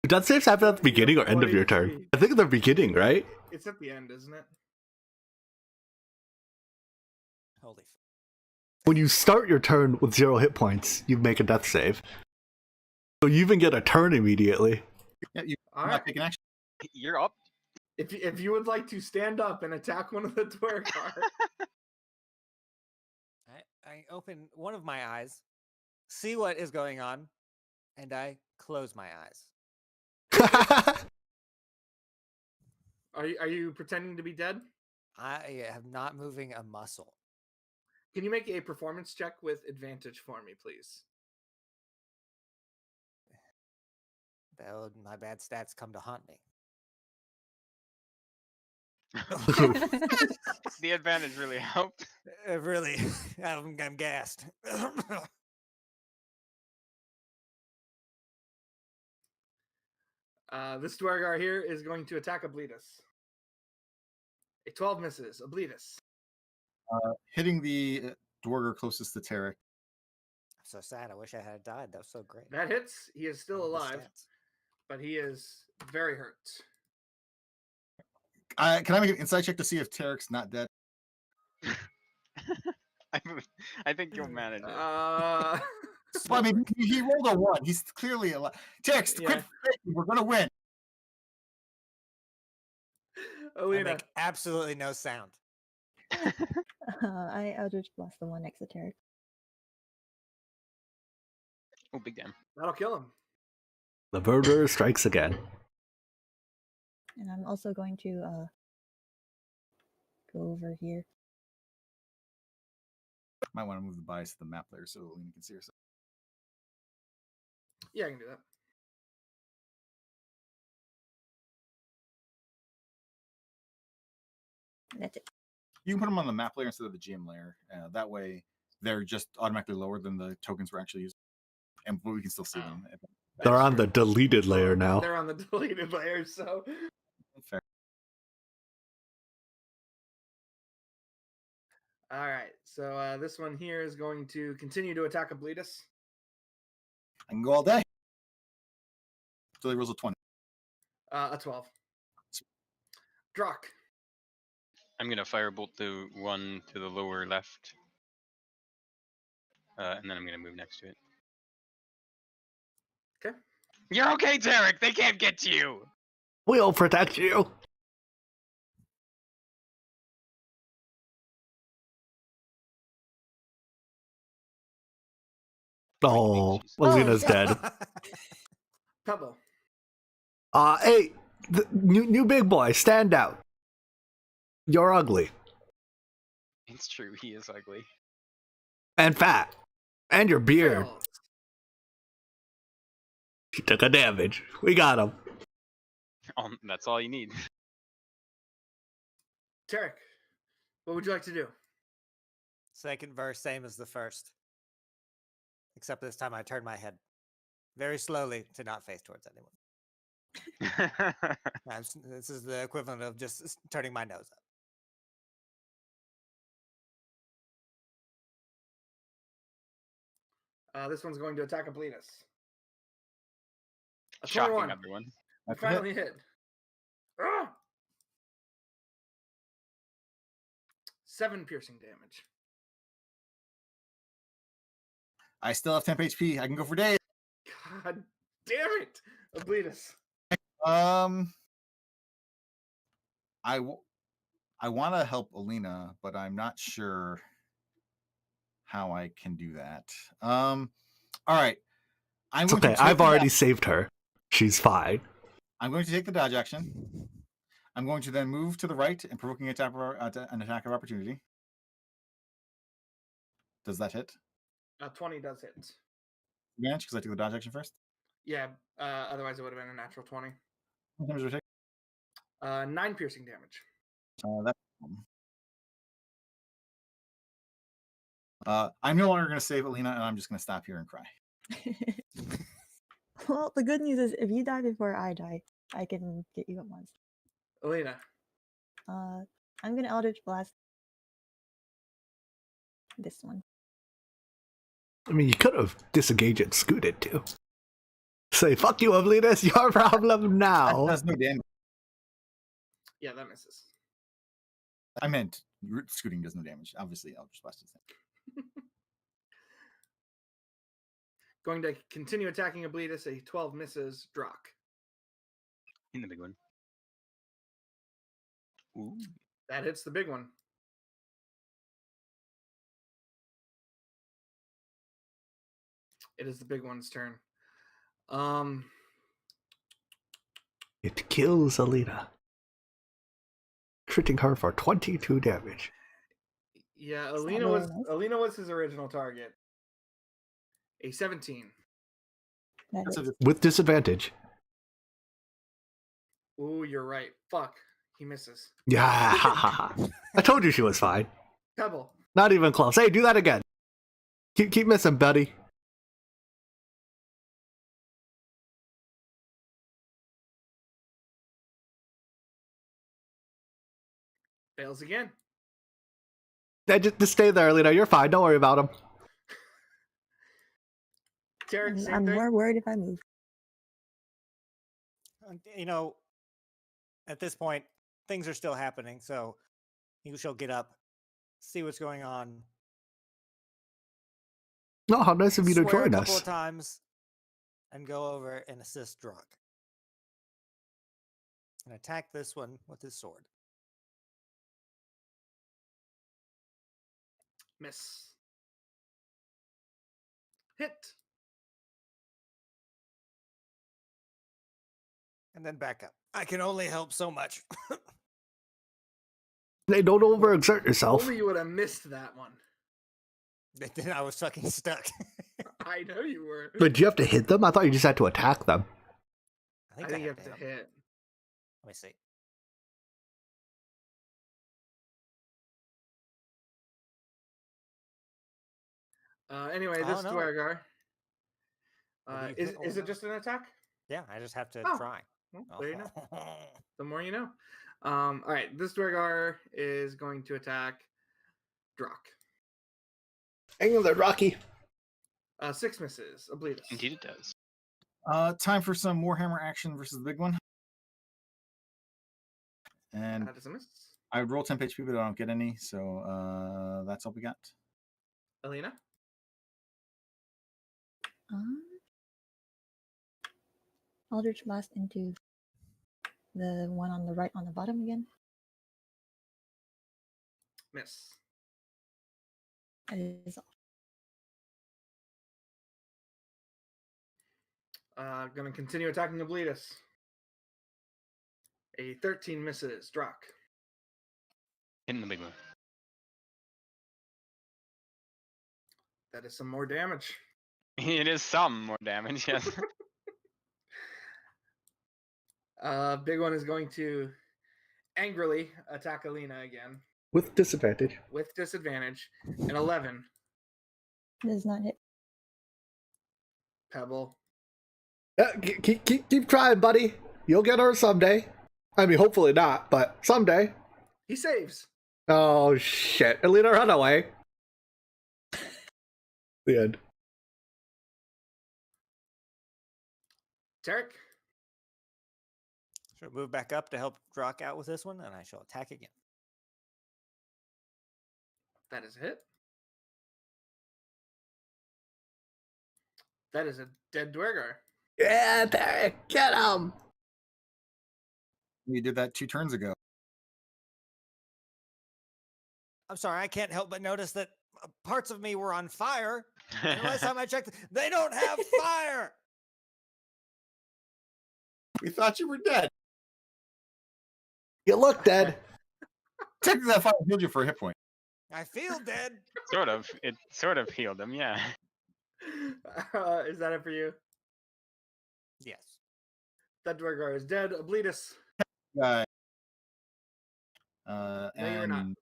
Death saves happen at the beginning or end of your turn? I think at the beginning, right? It's at the end, isn't it? Holy. When you start your turn with 0 hit points, you make a death save. So you even get a turn immediately. Yeah, you're All not right. taking action. You're up. If you would like to stand up and attack one of the Duergar, I open one of my eyes, see what is going on, and I close my eyes. are you pretending to be dead? I am not moving a muscle. Can you make a performance check with advantage for me, please? My bad stats come to haunt me. The advantage really helped. Really, I'm gassed. This Duergar here is going to attack Obletus. A 12 misses. Obletus. Hitting the Duergar closest to Tarek. I'm so sad. I wish I had died. That was so great. That hits. He is still Love the alive, stats. but he is very hurt. Can I make an insight check to see if Tarek's not dead? I think you'll manage it. Well, I mean, he rolled a 1. He's clearly alive. Tarek, Yeah. quit faking. We're gonna win. I Alina. make absolutely no sound. I Eldritch Blast the one next to Tarek. Oh, big damn. That'll kill him. The murderer strikes again. And I'm also going to go over here. Might want to move the bias to the map layer so Alina can see herself. Yeah, I can do that. That's it. You can put them on the map layer instead of the GM layer. That way, they're just automatically lower than the tokens we're actually using, but we can still see them. They're on the deleted layer now. They're on the deleted layer, so. Fair. All right, so this one here is going to continue to attack Abletus. I can go all day. So they rolls a 20. A 12. Drock. I'm gonna firebolt the one to the lower left, and then I'm gonna move next to it. Okay. You're okay, Tarek. They can't get to you. We'll protect you. Oh, Alina's dead. Pebble. Hey, the new big boy, stand out. You're ugly It's true. He is ugly. and fat, and your beard. Fails. He took a damage. We got him. That's all you need. Tarek, what would you like to do? Second verse, same as the first. Except this time I turn my head very slowly to not face towards anyone. This is the equivalent of just turning my nose up. This one's going to attack Abletus. A Shocking, 21. everyone. I finally hit. Ah! 7 piercing damage. I still have temp HP. I can go for days. God damn it, Abletus. I want to help Alina, but I'm not sure how I can do that. All right. It's okay. I've already saved her. She's fine. I'm going to take the dodge action. I'm going to then move to the right and provoking an attack of opportunity. Does that hit? 20 does hit. Advantage because I took the dodge action first. Yeah, otherwise it would have been a natural 20. How much damage would it take? 9 piercing damage. I'm no longer going to save Alina, and I'm just going to stop here and cry. Well, the good news is if you die before I die, I can get you at once. Alina. I'm gonna Eldritch Blast this one. I mean, you could have disengaged and scooted too. Say, fuck you, Alina, it's your problem now. That's no damage. Yeah, that misses. I meant scooting does no damage. Obviously, Eldritch Blast is it. Going to continue attacking Abletus. A 12 misses. Drock. In the big one. Ooh. That hits the big one. It is the big one's turn. It kills Alina, critting her for 22 damage. Yeah, It's not Alina very was nice. Alina was his original target. A 17. That That's hits. With disadvantage. Ooh, you're right. Fuck. He misses. Yeah, I told you she was fine. Pebble. Not even close. Hey, do that again. Keep missing, buddy. Fails again. Yeah, just stay there, Alina. You're fine. Don't worry about him. Tarek, same I'm thing. more worried if I move. You know, at this point, things are still happening, so she'll get up, see what's going on. Oh, how nice of you to Swear a join couple us. of times, and go over and assist Drunk. And attack this one with his sword. Miss. Hit. And then back up. I can only help so much. Hey, don't overexert yourself. Only you would have missed that one. Then I was fucking stuck. I know you were. But you have to hit them? I thought you just had to attack them. I think you have hit to him. hit. Let me see. Anyway, Oh, this no. Duergar. What do you Is think? Oh, is no. it just an attack? Yeah, I just have to Oh. try. Well, there you know. The more you know. All right, this Duergar is going to attack Drock. Hang on there, Rocky. 6 misses. Oblitus. Indeed, it does. Time for some Warhammer action versus the big one. And That is a miss. I would roll 10 HP, but I don't get any, so that's all we got. Alina. Eldritch Blast into the one on the right on the bottom again. Miss. That is all. Gonna continue attacking Oblitus. A 13 misses. Drock. Hitting the big one. That is some more damage. It is some more damage, yes. Big one is going to angrily attack Alina again With disadvantage. with disadvantage. An 11. Does not hit. Pebble. Yeah, keep trying, buddy. You'll get her someday. I mean, hopefully not, but someday. He saves. Oh, shit. Alina, run away. The end. Tarek. Shall move back up to help Drock out with this one, and I shall attack again. That is a hit. That is a dead Duergar. Yeah, Derek, get him. You did that 2 turns ago. I'm sorry, I can't help but notice that parts of me were on fire. And the last time I checked, they don't have fire. We thought you were dead. You look dead. Technically, that fire healed you for a hit point. I feel dead. Sort of. It sort of healed him, yeah. Is that it for you? Yes. That Duergar is dead. Oblitus. No, you were not. and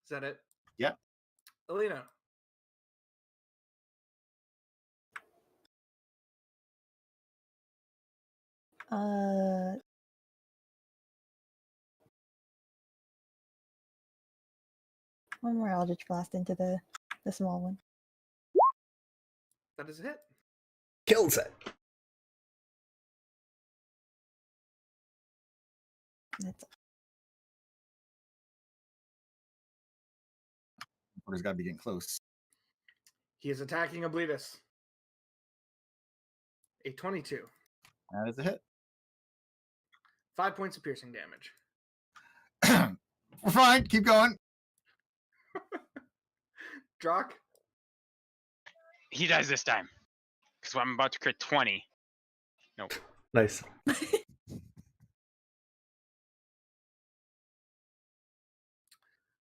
Is that it? Yep. Alina. One more Eldritch Blast into the small one. That is a hit. Kills it. That's Porter's got to be getting close. He is attacking Oblitus. A 22. That is a hit. 5 points of piercing damage. We're fine. Keep going. Drock. He dies this time. Because I'm about to crit 20. Nice.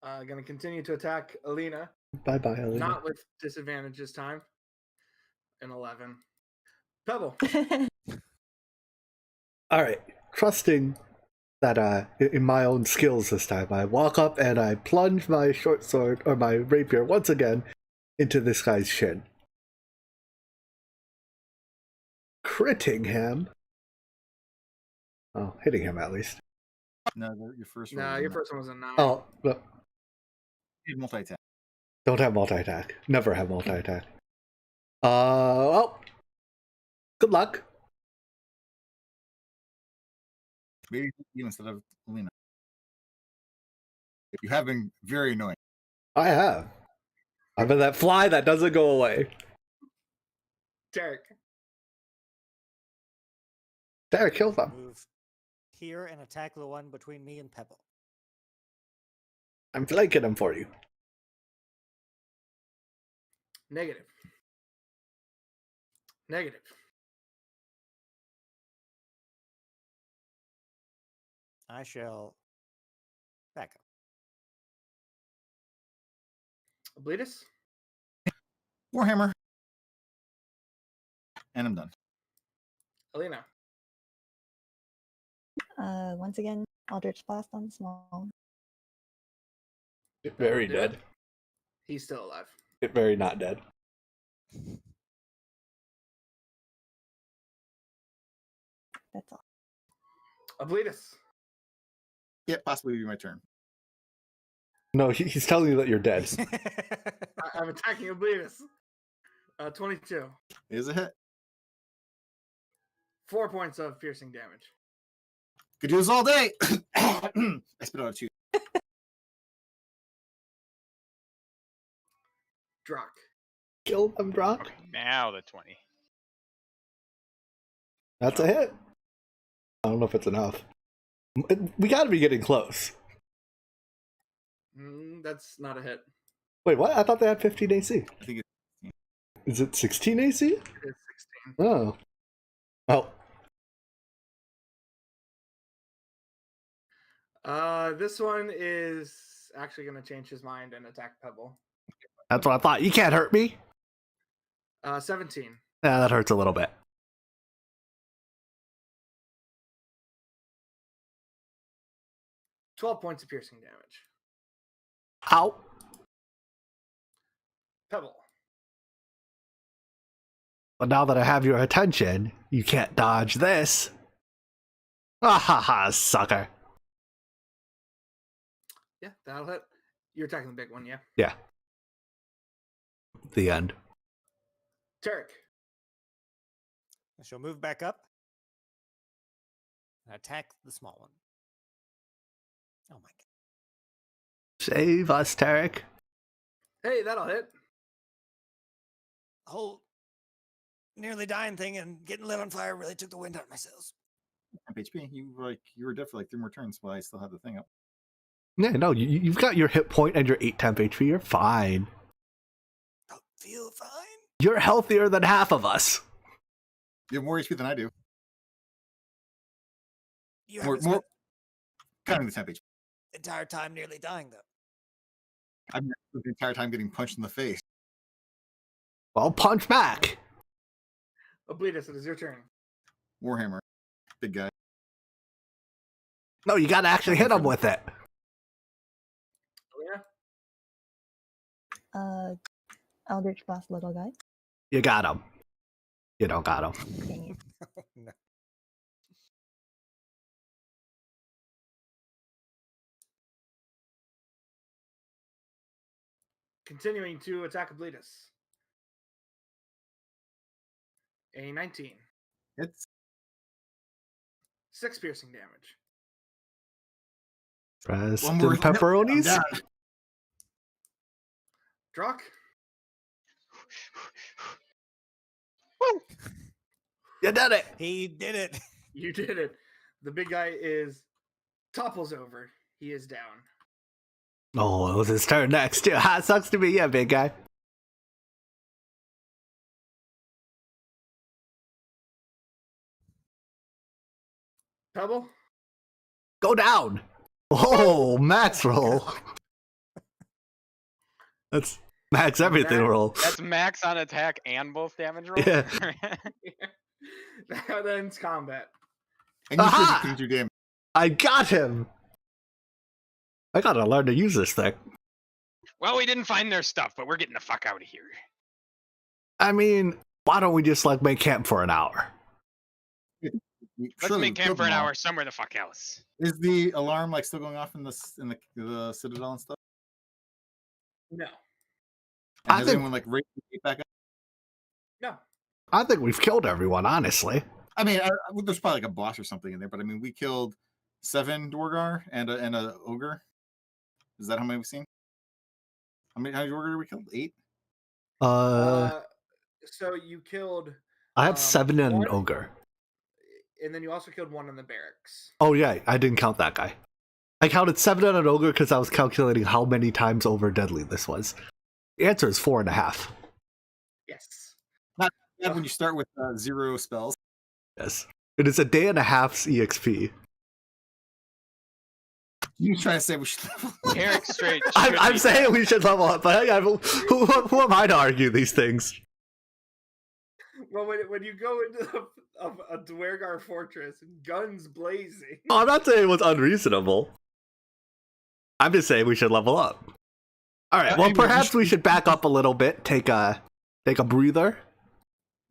Going to continue to attack Alina. Bye-bye, Alina. Not with disadvantage this time. An 11. Pebble. All right. Trusting that in my own skills this time, I walk up and I plunge my short sword, or my rapier, once again into this guy's shin. Critting him. Oh, hitting him at least. No, your first. No, your first one was a 9. Oh, no, Multi-attack. don't have multi-attack. Never have multi-attack. Well, good luck. Maybe you instead of Alina. You have been very annoying. I have. I've been that fly that doesn't go away. Derek. There, kill them. Move here and attack the one between me and Pebble. I'm flanking him for you. Negative. Negative. I shall back up. Oblitus. Warhammer. And I'm done. Alina. once again, Eldritch Blast on the small one. Very Do it. dead. He's still alive. Very not dead. That's all. Abletus. Yeah, possibly be my turn. No, he's telling you that you're dead. I'm attacking Abletus. 22. Is a hit. 4 points of piercing damage. Could do this all day. I spit out a 2. Drock. Kill him, Brock. Okay, now the 20. That's a hit. I don't know if it's enough. We gotta be getting close. That's not a hit. Wait, what? I thought they had 15 AC. I think Is it 16 AC? It is 16. Oh. Oh. This one is actually going to change his mind and attack Pebble. That's what I thought. You can't hurt me. 17. Yeah, that hurts a little bit. $12 points of piercing damage. Ow. Pebble. But now that I have your attention, you can't dodge this. Ah ha ha, sucker. Yeah, that'll hit. You're attacking the big one, yeah? Yeah. The end. Tarek. She'll move back up and attack the small one. Oh my god. Save us, Tarek. Hey, that'll hit. The whole nearly dying thing and getting lit on fire really took the wind out of my sails. HP. You were dead for like 3 more turns while I still have the thing up. Yeah, no, you've got your hit point and your 8 temp HP. You're fine. I feel fine. You're healthier than half of us. You have more HP than I do. You More, haven't spent counting the temp HP. the entire time nearly dying though. I'm the entire time getting punched in the face. Well, punch back. Abletus, it is your turn. Warhammer, big guy. No, you gotta actually hit him with it. Alina? Eldritch Blast, little guy. You got him. You don't got him. Dang it. Oh, no. Continuing to attack Abletus. A 19. It's 6 piercing damage. Pressed one more pepperonis. I'm down. Drock. You did it. He did it. You did it. The big guy topples over. He is down. Oh, it was his turn next. Yeah, it sucks to be yeah, big guy. Pebble. Go down. Oh, max roll. That's max everything Max- roll. That's max on attack and both damage rolls. Yeah. That ends combat. And you Aha! couldn't do damage. I got him. I gotta learn to use this thing. Well, we didn't find their stuff, but we're getting the fuck out of here. I mean, why don't we just like make camp for an hour? Let's make camp for an hour somewhere the fuck else. Is the alarm like still going off in the citadel and stuff? No. And I has think- anyone like raised the gate back up? No. I think we've killed everyone, honestly. I mean, there's probably like a boss or something in there, but I mean, we killed 7 Duergar and a ogre. Is that how many we've seen? How many ogre did we kill? 8. So you killed, I have 7 and an one- ogre. and then you also killed one in the barracks. Oh yeah, I didn't count that guy. I counted 7 and an ogre because I was calculating how many times over deadly this was. The answer is 4.5. Yes. Yeah, when you start with 0 spells. Yes, it is a day and a half's EXP. You trying to say we should level up? Eric straight. I'm saying we should level up, but who am I to argue these things? Well, when you go into a Duergar fortress, guns blazing. Oh, I'm not saying it was unreasonable. I'm just saying we should level up. All right. Well, Anyway, we perhaps should- we should back up a little bit. Take a breather.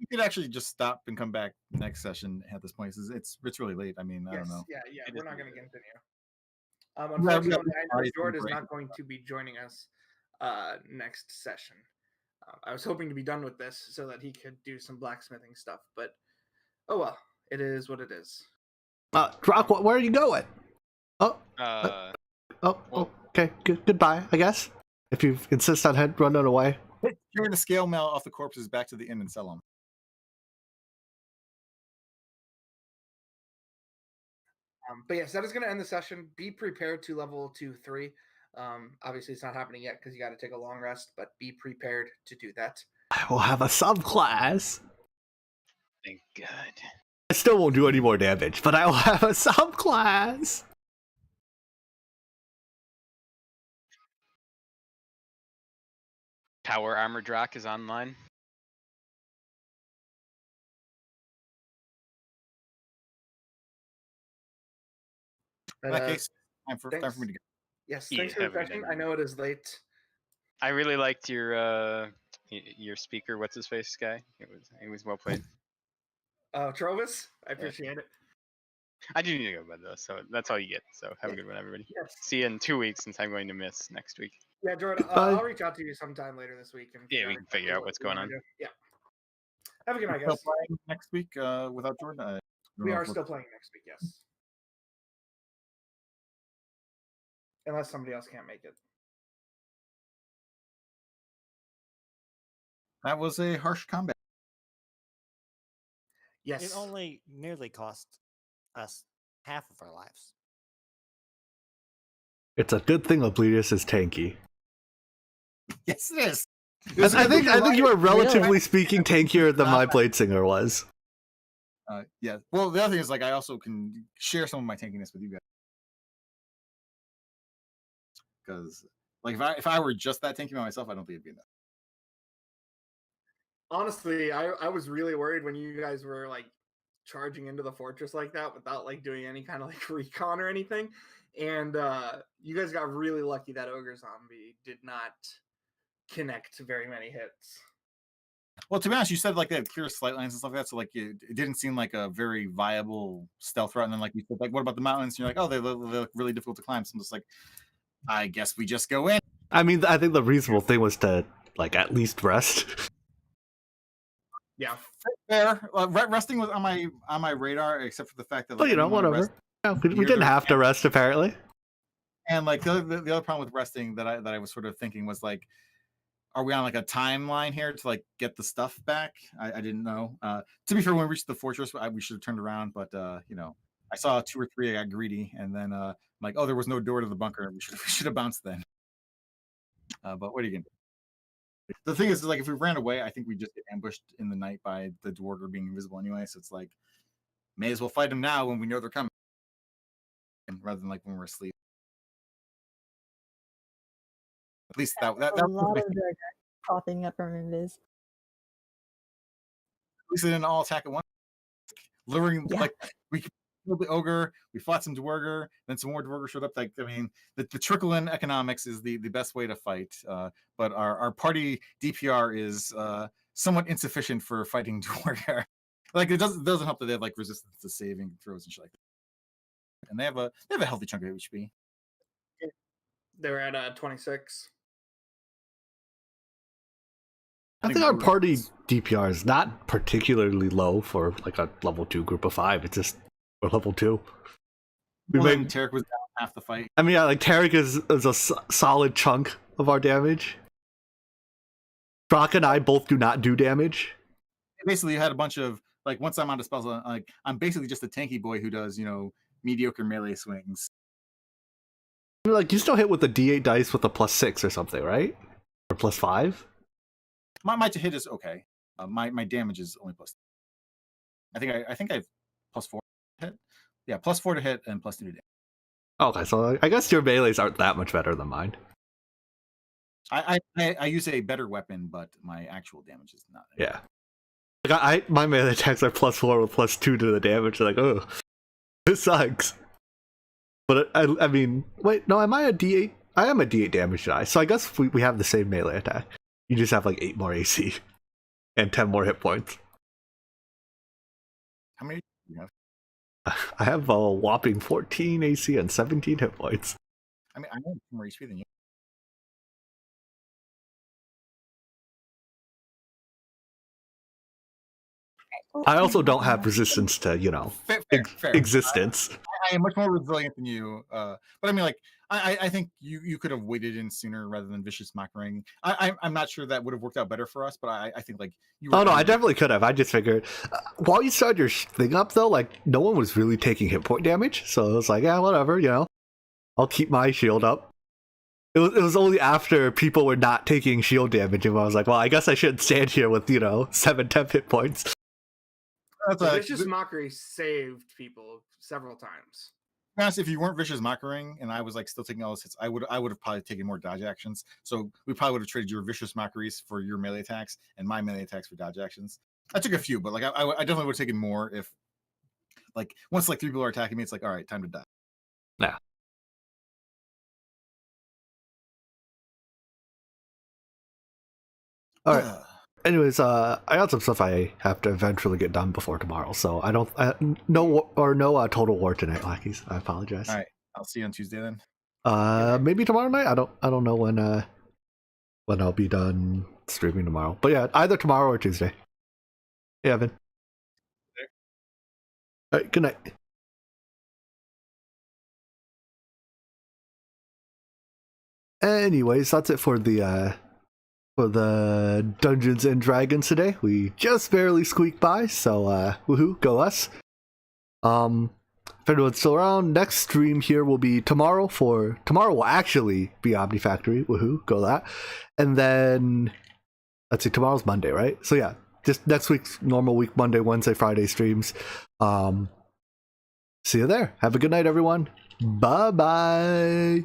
You could actually just stop and come back next session at this point. It's really late. I mean, I don't know. Yeah, It we're is not going to really continue. Yeah, Unfortunately, I know already Jord is break. not going to be joining us next session. I was hoping to be done with this so that he could do some blacksmithing stuff, but oh well, it is what it is. Rock, where are you going? Oh, Uh, oh, okay. Goodbye, I guess. If you insist on running away. You're going to scale mail off the corpses back to the inn and sell them. But yes, that is going to end the session. Be prepared to level 2-3. Obviously, it's not happening yet because you got to take a long rest, but be prepared to do that. I will have a subclass. thank God. I still won't do any more damage, but I will have a subclass. Power Armor Drak is online. In that case, time for thanks. me to go. Yes, Yeah, thanks for the have a good session. night. I know it is late. I really liked your speaker. What's his face guy? It was well played. Trovis, I appreciate it. I do need to go to bed though, so that's all you get. So have a Yeah. good one, everybody. Yes. See you in 2 weeks since I'm going to miss next week. Yeah, Jordan, Goodbye. I'll reach out to you sometime later this week. And Yeah, we can figure out what what's you going wanna on. do. Yeah. Have a good night, Still guys. playing next week without Jordan. I don't We know are if still playing next week, yes. Unless somebody else can't make it. that was a harsh combat. Yes. It only nearly cost us half of our lives. It's a good thing Oblivious is tanky. Yes, it is. I think you were relatively Really? speaking tankier than my Blade Singer was. Yeah. Well, the other thing is like I also can share some of my tankiness with you guys. Because like if I were just that tanky by myself, I don't think it'd be enough. Honestly, I was really worried when you guys were like charging into the fortress like that without like doing any kind of like recon or anything. And you guys got really lucky that Ogre Zombie did not connect very many hits. Well, to be honest, you said like they had clear sight lines and stuff like that, so like it didn't seem like a very viable stealth route. And then like you said, like what about the mountains? And you're like, oh, they look really difficult to climb. So I'm just like, I guess we just go in. I mean, I think the reasonable thing was to like at least rest. Yeah. Fair. Resting was on my radar, except for the fact that But like, you know, I didn't wanna whatever. rest. Yeah, we You're didn't the- have to rest apparently. And like the other problem with resting that I was sort of thinking was like, are we on like a timeline here to like get the stuff back? I didn't know. To be fair, when we reached the fortress, we should have turned around, but you know, I saw 2 or 3, I got greedy, and then I'm like, oh, there was no door to the bunker. We should have bounced then. But what are you gonna do? The thing is like if we ran away, I think we just get ambushed in the night by the Duergar being invisible anyway. So it's like, may as well fight them now when we know they're coming, rather than like when we're asleep. At least that A was lot my of Duergar popping up from Invis. at least they didn't all attack at once. Luring Yeah. like we killed the ogre, we fought some Duergar, then some more Duergar showed up. Like I mean, the trickle in economics is the best way to fight. But our party DPR is somewhat insufficient for fighting Duergar. Like it doesn't help that they have like resistance to saving throws and shit like that. And they have a healthy chunk of HP. They're at 26. I think our party DPR is not particularly low for like a level 2 group of 5. It's just we're level 2. We Well, made. Tarek was down half the fight. I mean, yeah, like Tarek is a solid chunk of our damage. Brock and I both do not do damage. Basically, you had a bunch of like once I'm out of spells, like I'm basically just a tanky boy who does mediocre melee swings. I mean, like you still hit with a D8 dice with a +6 or something, right? Or +5. My to hit is okay. My damage is only plus. I think I have +4 to hit. Yeah, +4 to hit and +2 to damage. Okay, so I guess your melees aren't that much better than mine. I use a better weapon, but my actual damage is not. Yeah. Like my melee attacks are +4 with +2 to the damage. Like, oh, this sucks. But I mean, wait, no, am I a D8 I am a D8 damage die, so I guess we have the same melee attack. You just have like 8 more AC and 10 more hit points. How many do you have? I have a whopping 14 AC and 17 hit points. I mean, I have more HP than you. I also don't have resistance to, Fair. existence. I am much more resilient than you. But I mean, like, I think you could have waited in sooner rather than vicious mocking. I'm not sure that would have worked out better for us, but I think like you. Oh no, I definitely could have. I just figured while you started your thing up though, like no one was really taking hit point damage, so it was like, yeah, whatever, I'll keep my shield up. It was only after people were not taking shield damage, and I was like, well, I guess I shouldn't stand here with 7-10 hit points. That's The vicious mockery saved people several times. Honestly, if you weren't vicious mocking and I was like still taking all those hits, I would have probably taken more dodge actions. So we probably would have traded your vicious mockeries for your melee attacks and my melee attacks for dodge actions. I took a few, but like I definitely would have taken more if like once like 3 people are attacking me, it's like, all right, time to die. Yeah. All right. Anyways, I got some stuff I have to eventually get done before tomorrow, so no total war tonight, lackeys. I apologize. All right, I'll see you on Tuesday then. Maybe tomorrow night. I don't know when I'll be done streaming tomorrow, but yeah, either tomorrow or Tuesday. Yeah, Evan. All right, good night. Anyways, that's it for the Dungeons and Dragons today. We just barely squeaked by, so woohoo, go us. If anyone's still around, next stream here will be tomorrow. Tomorrow will actually be Omni Factory, woohoo, go that. And then let's see, tomorrow's Monday, right? So yeah, just next week's normal week, Monday, Wednesday, Friday streams. See you there. Have a good night, everyone. Bye bye.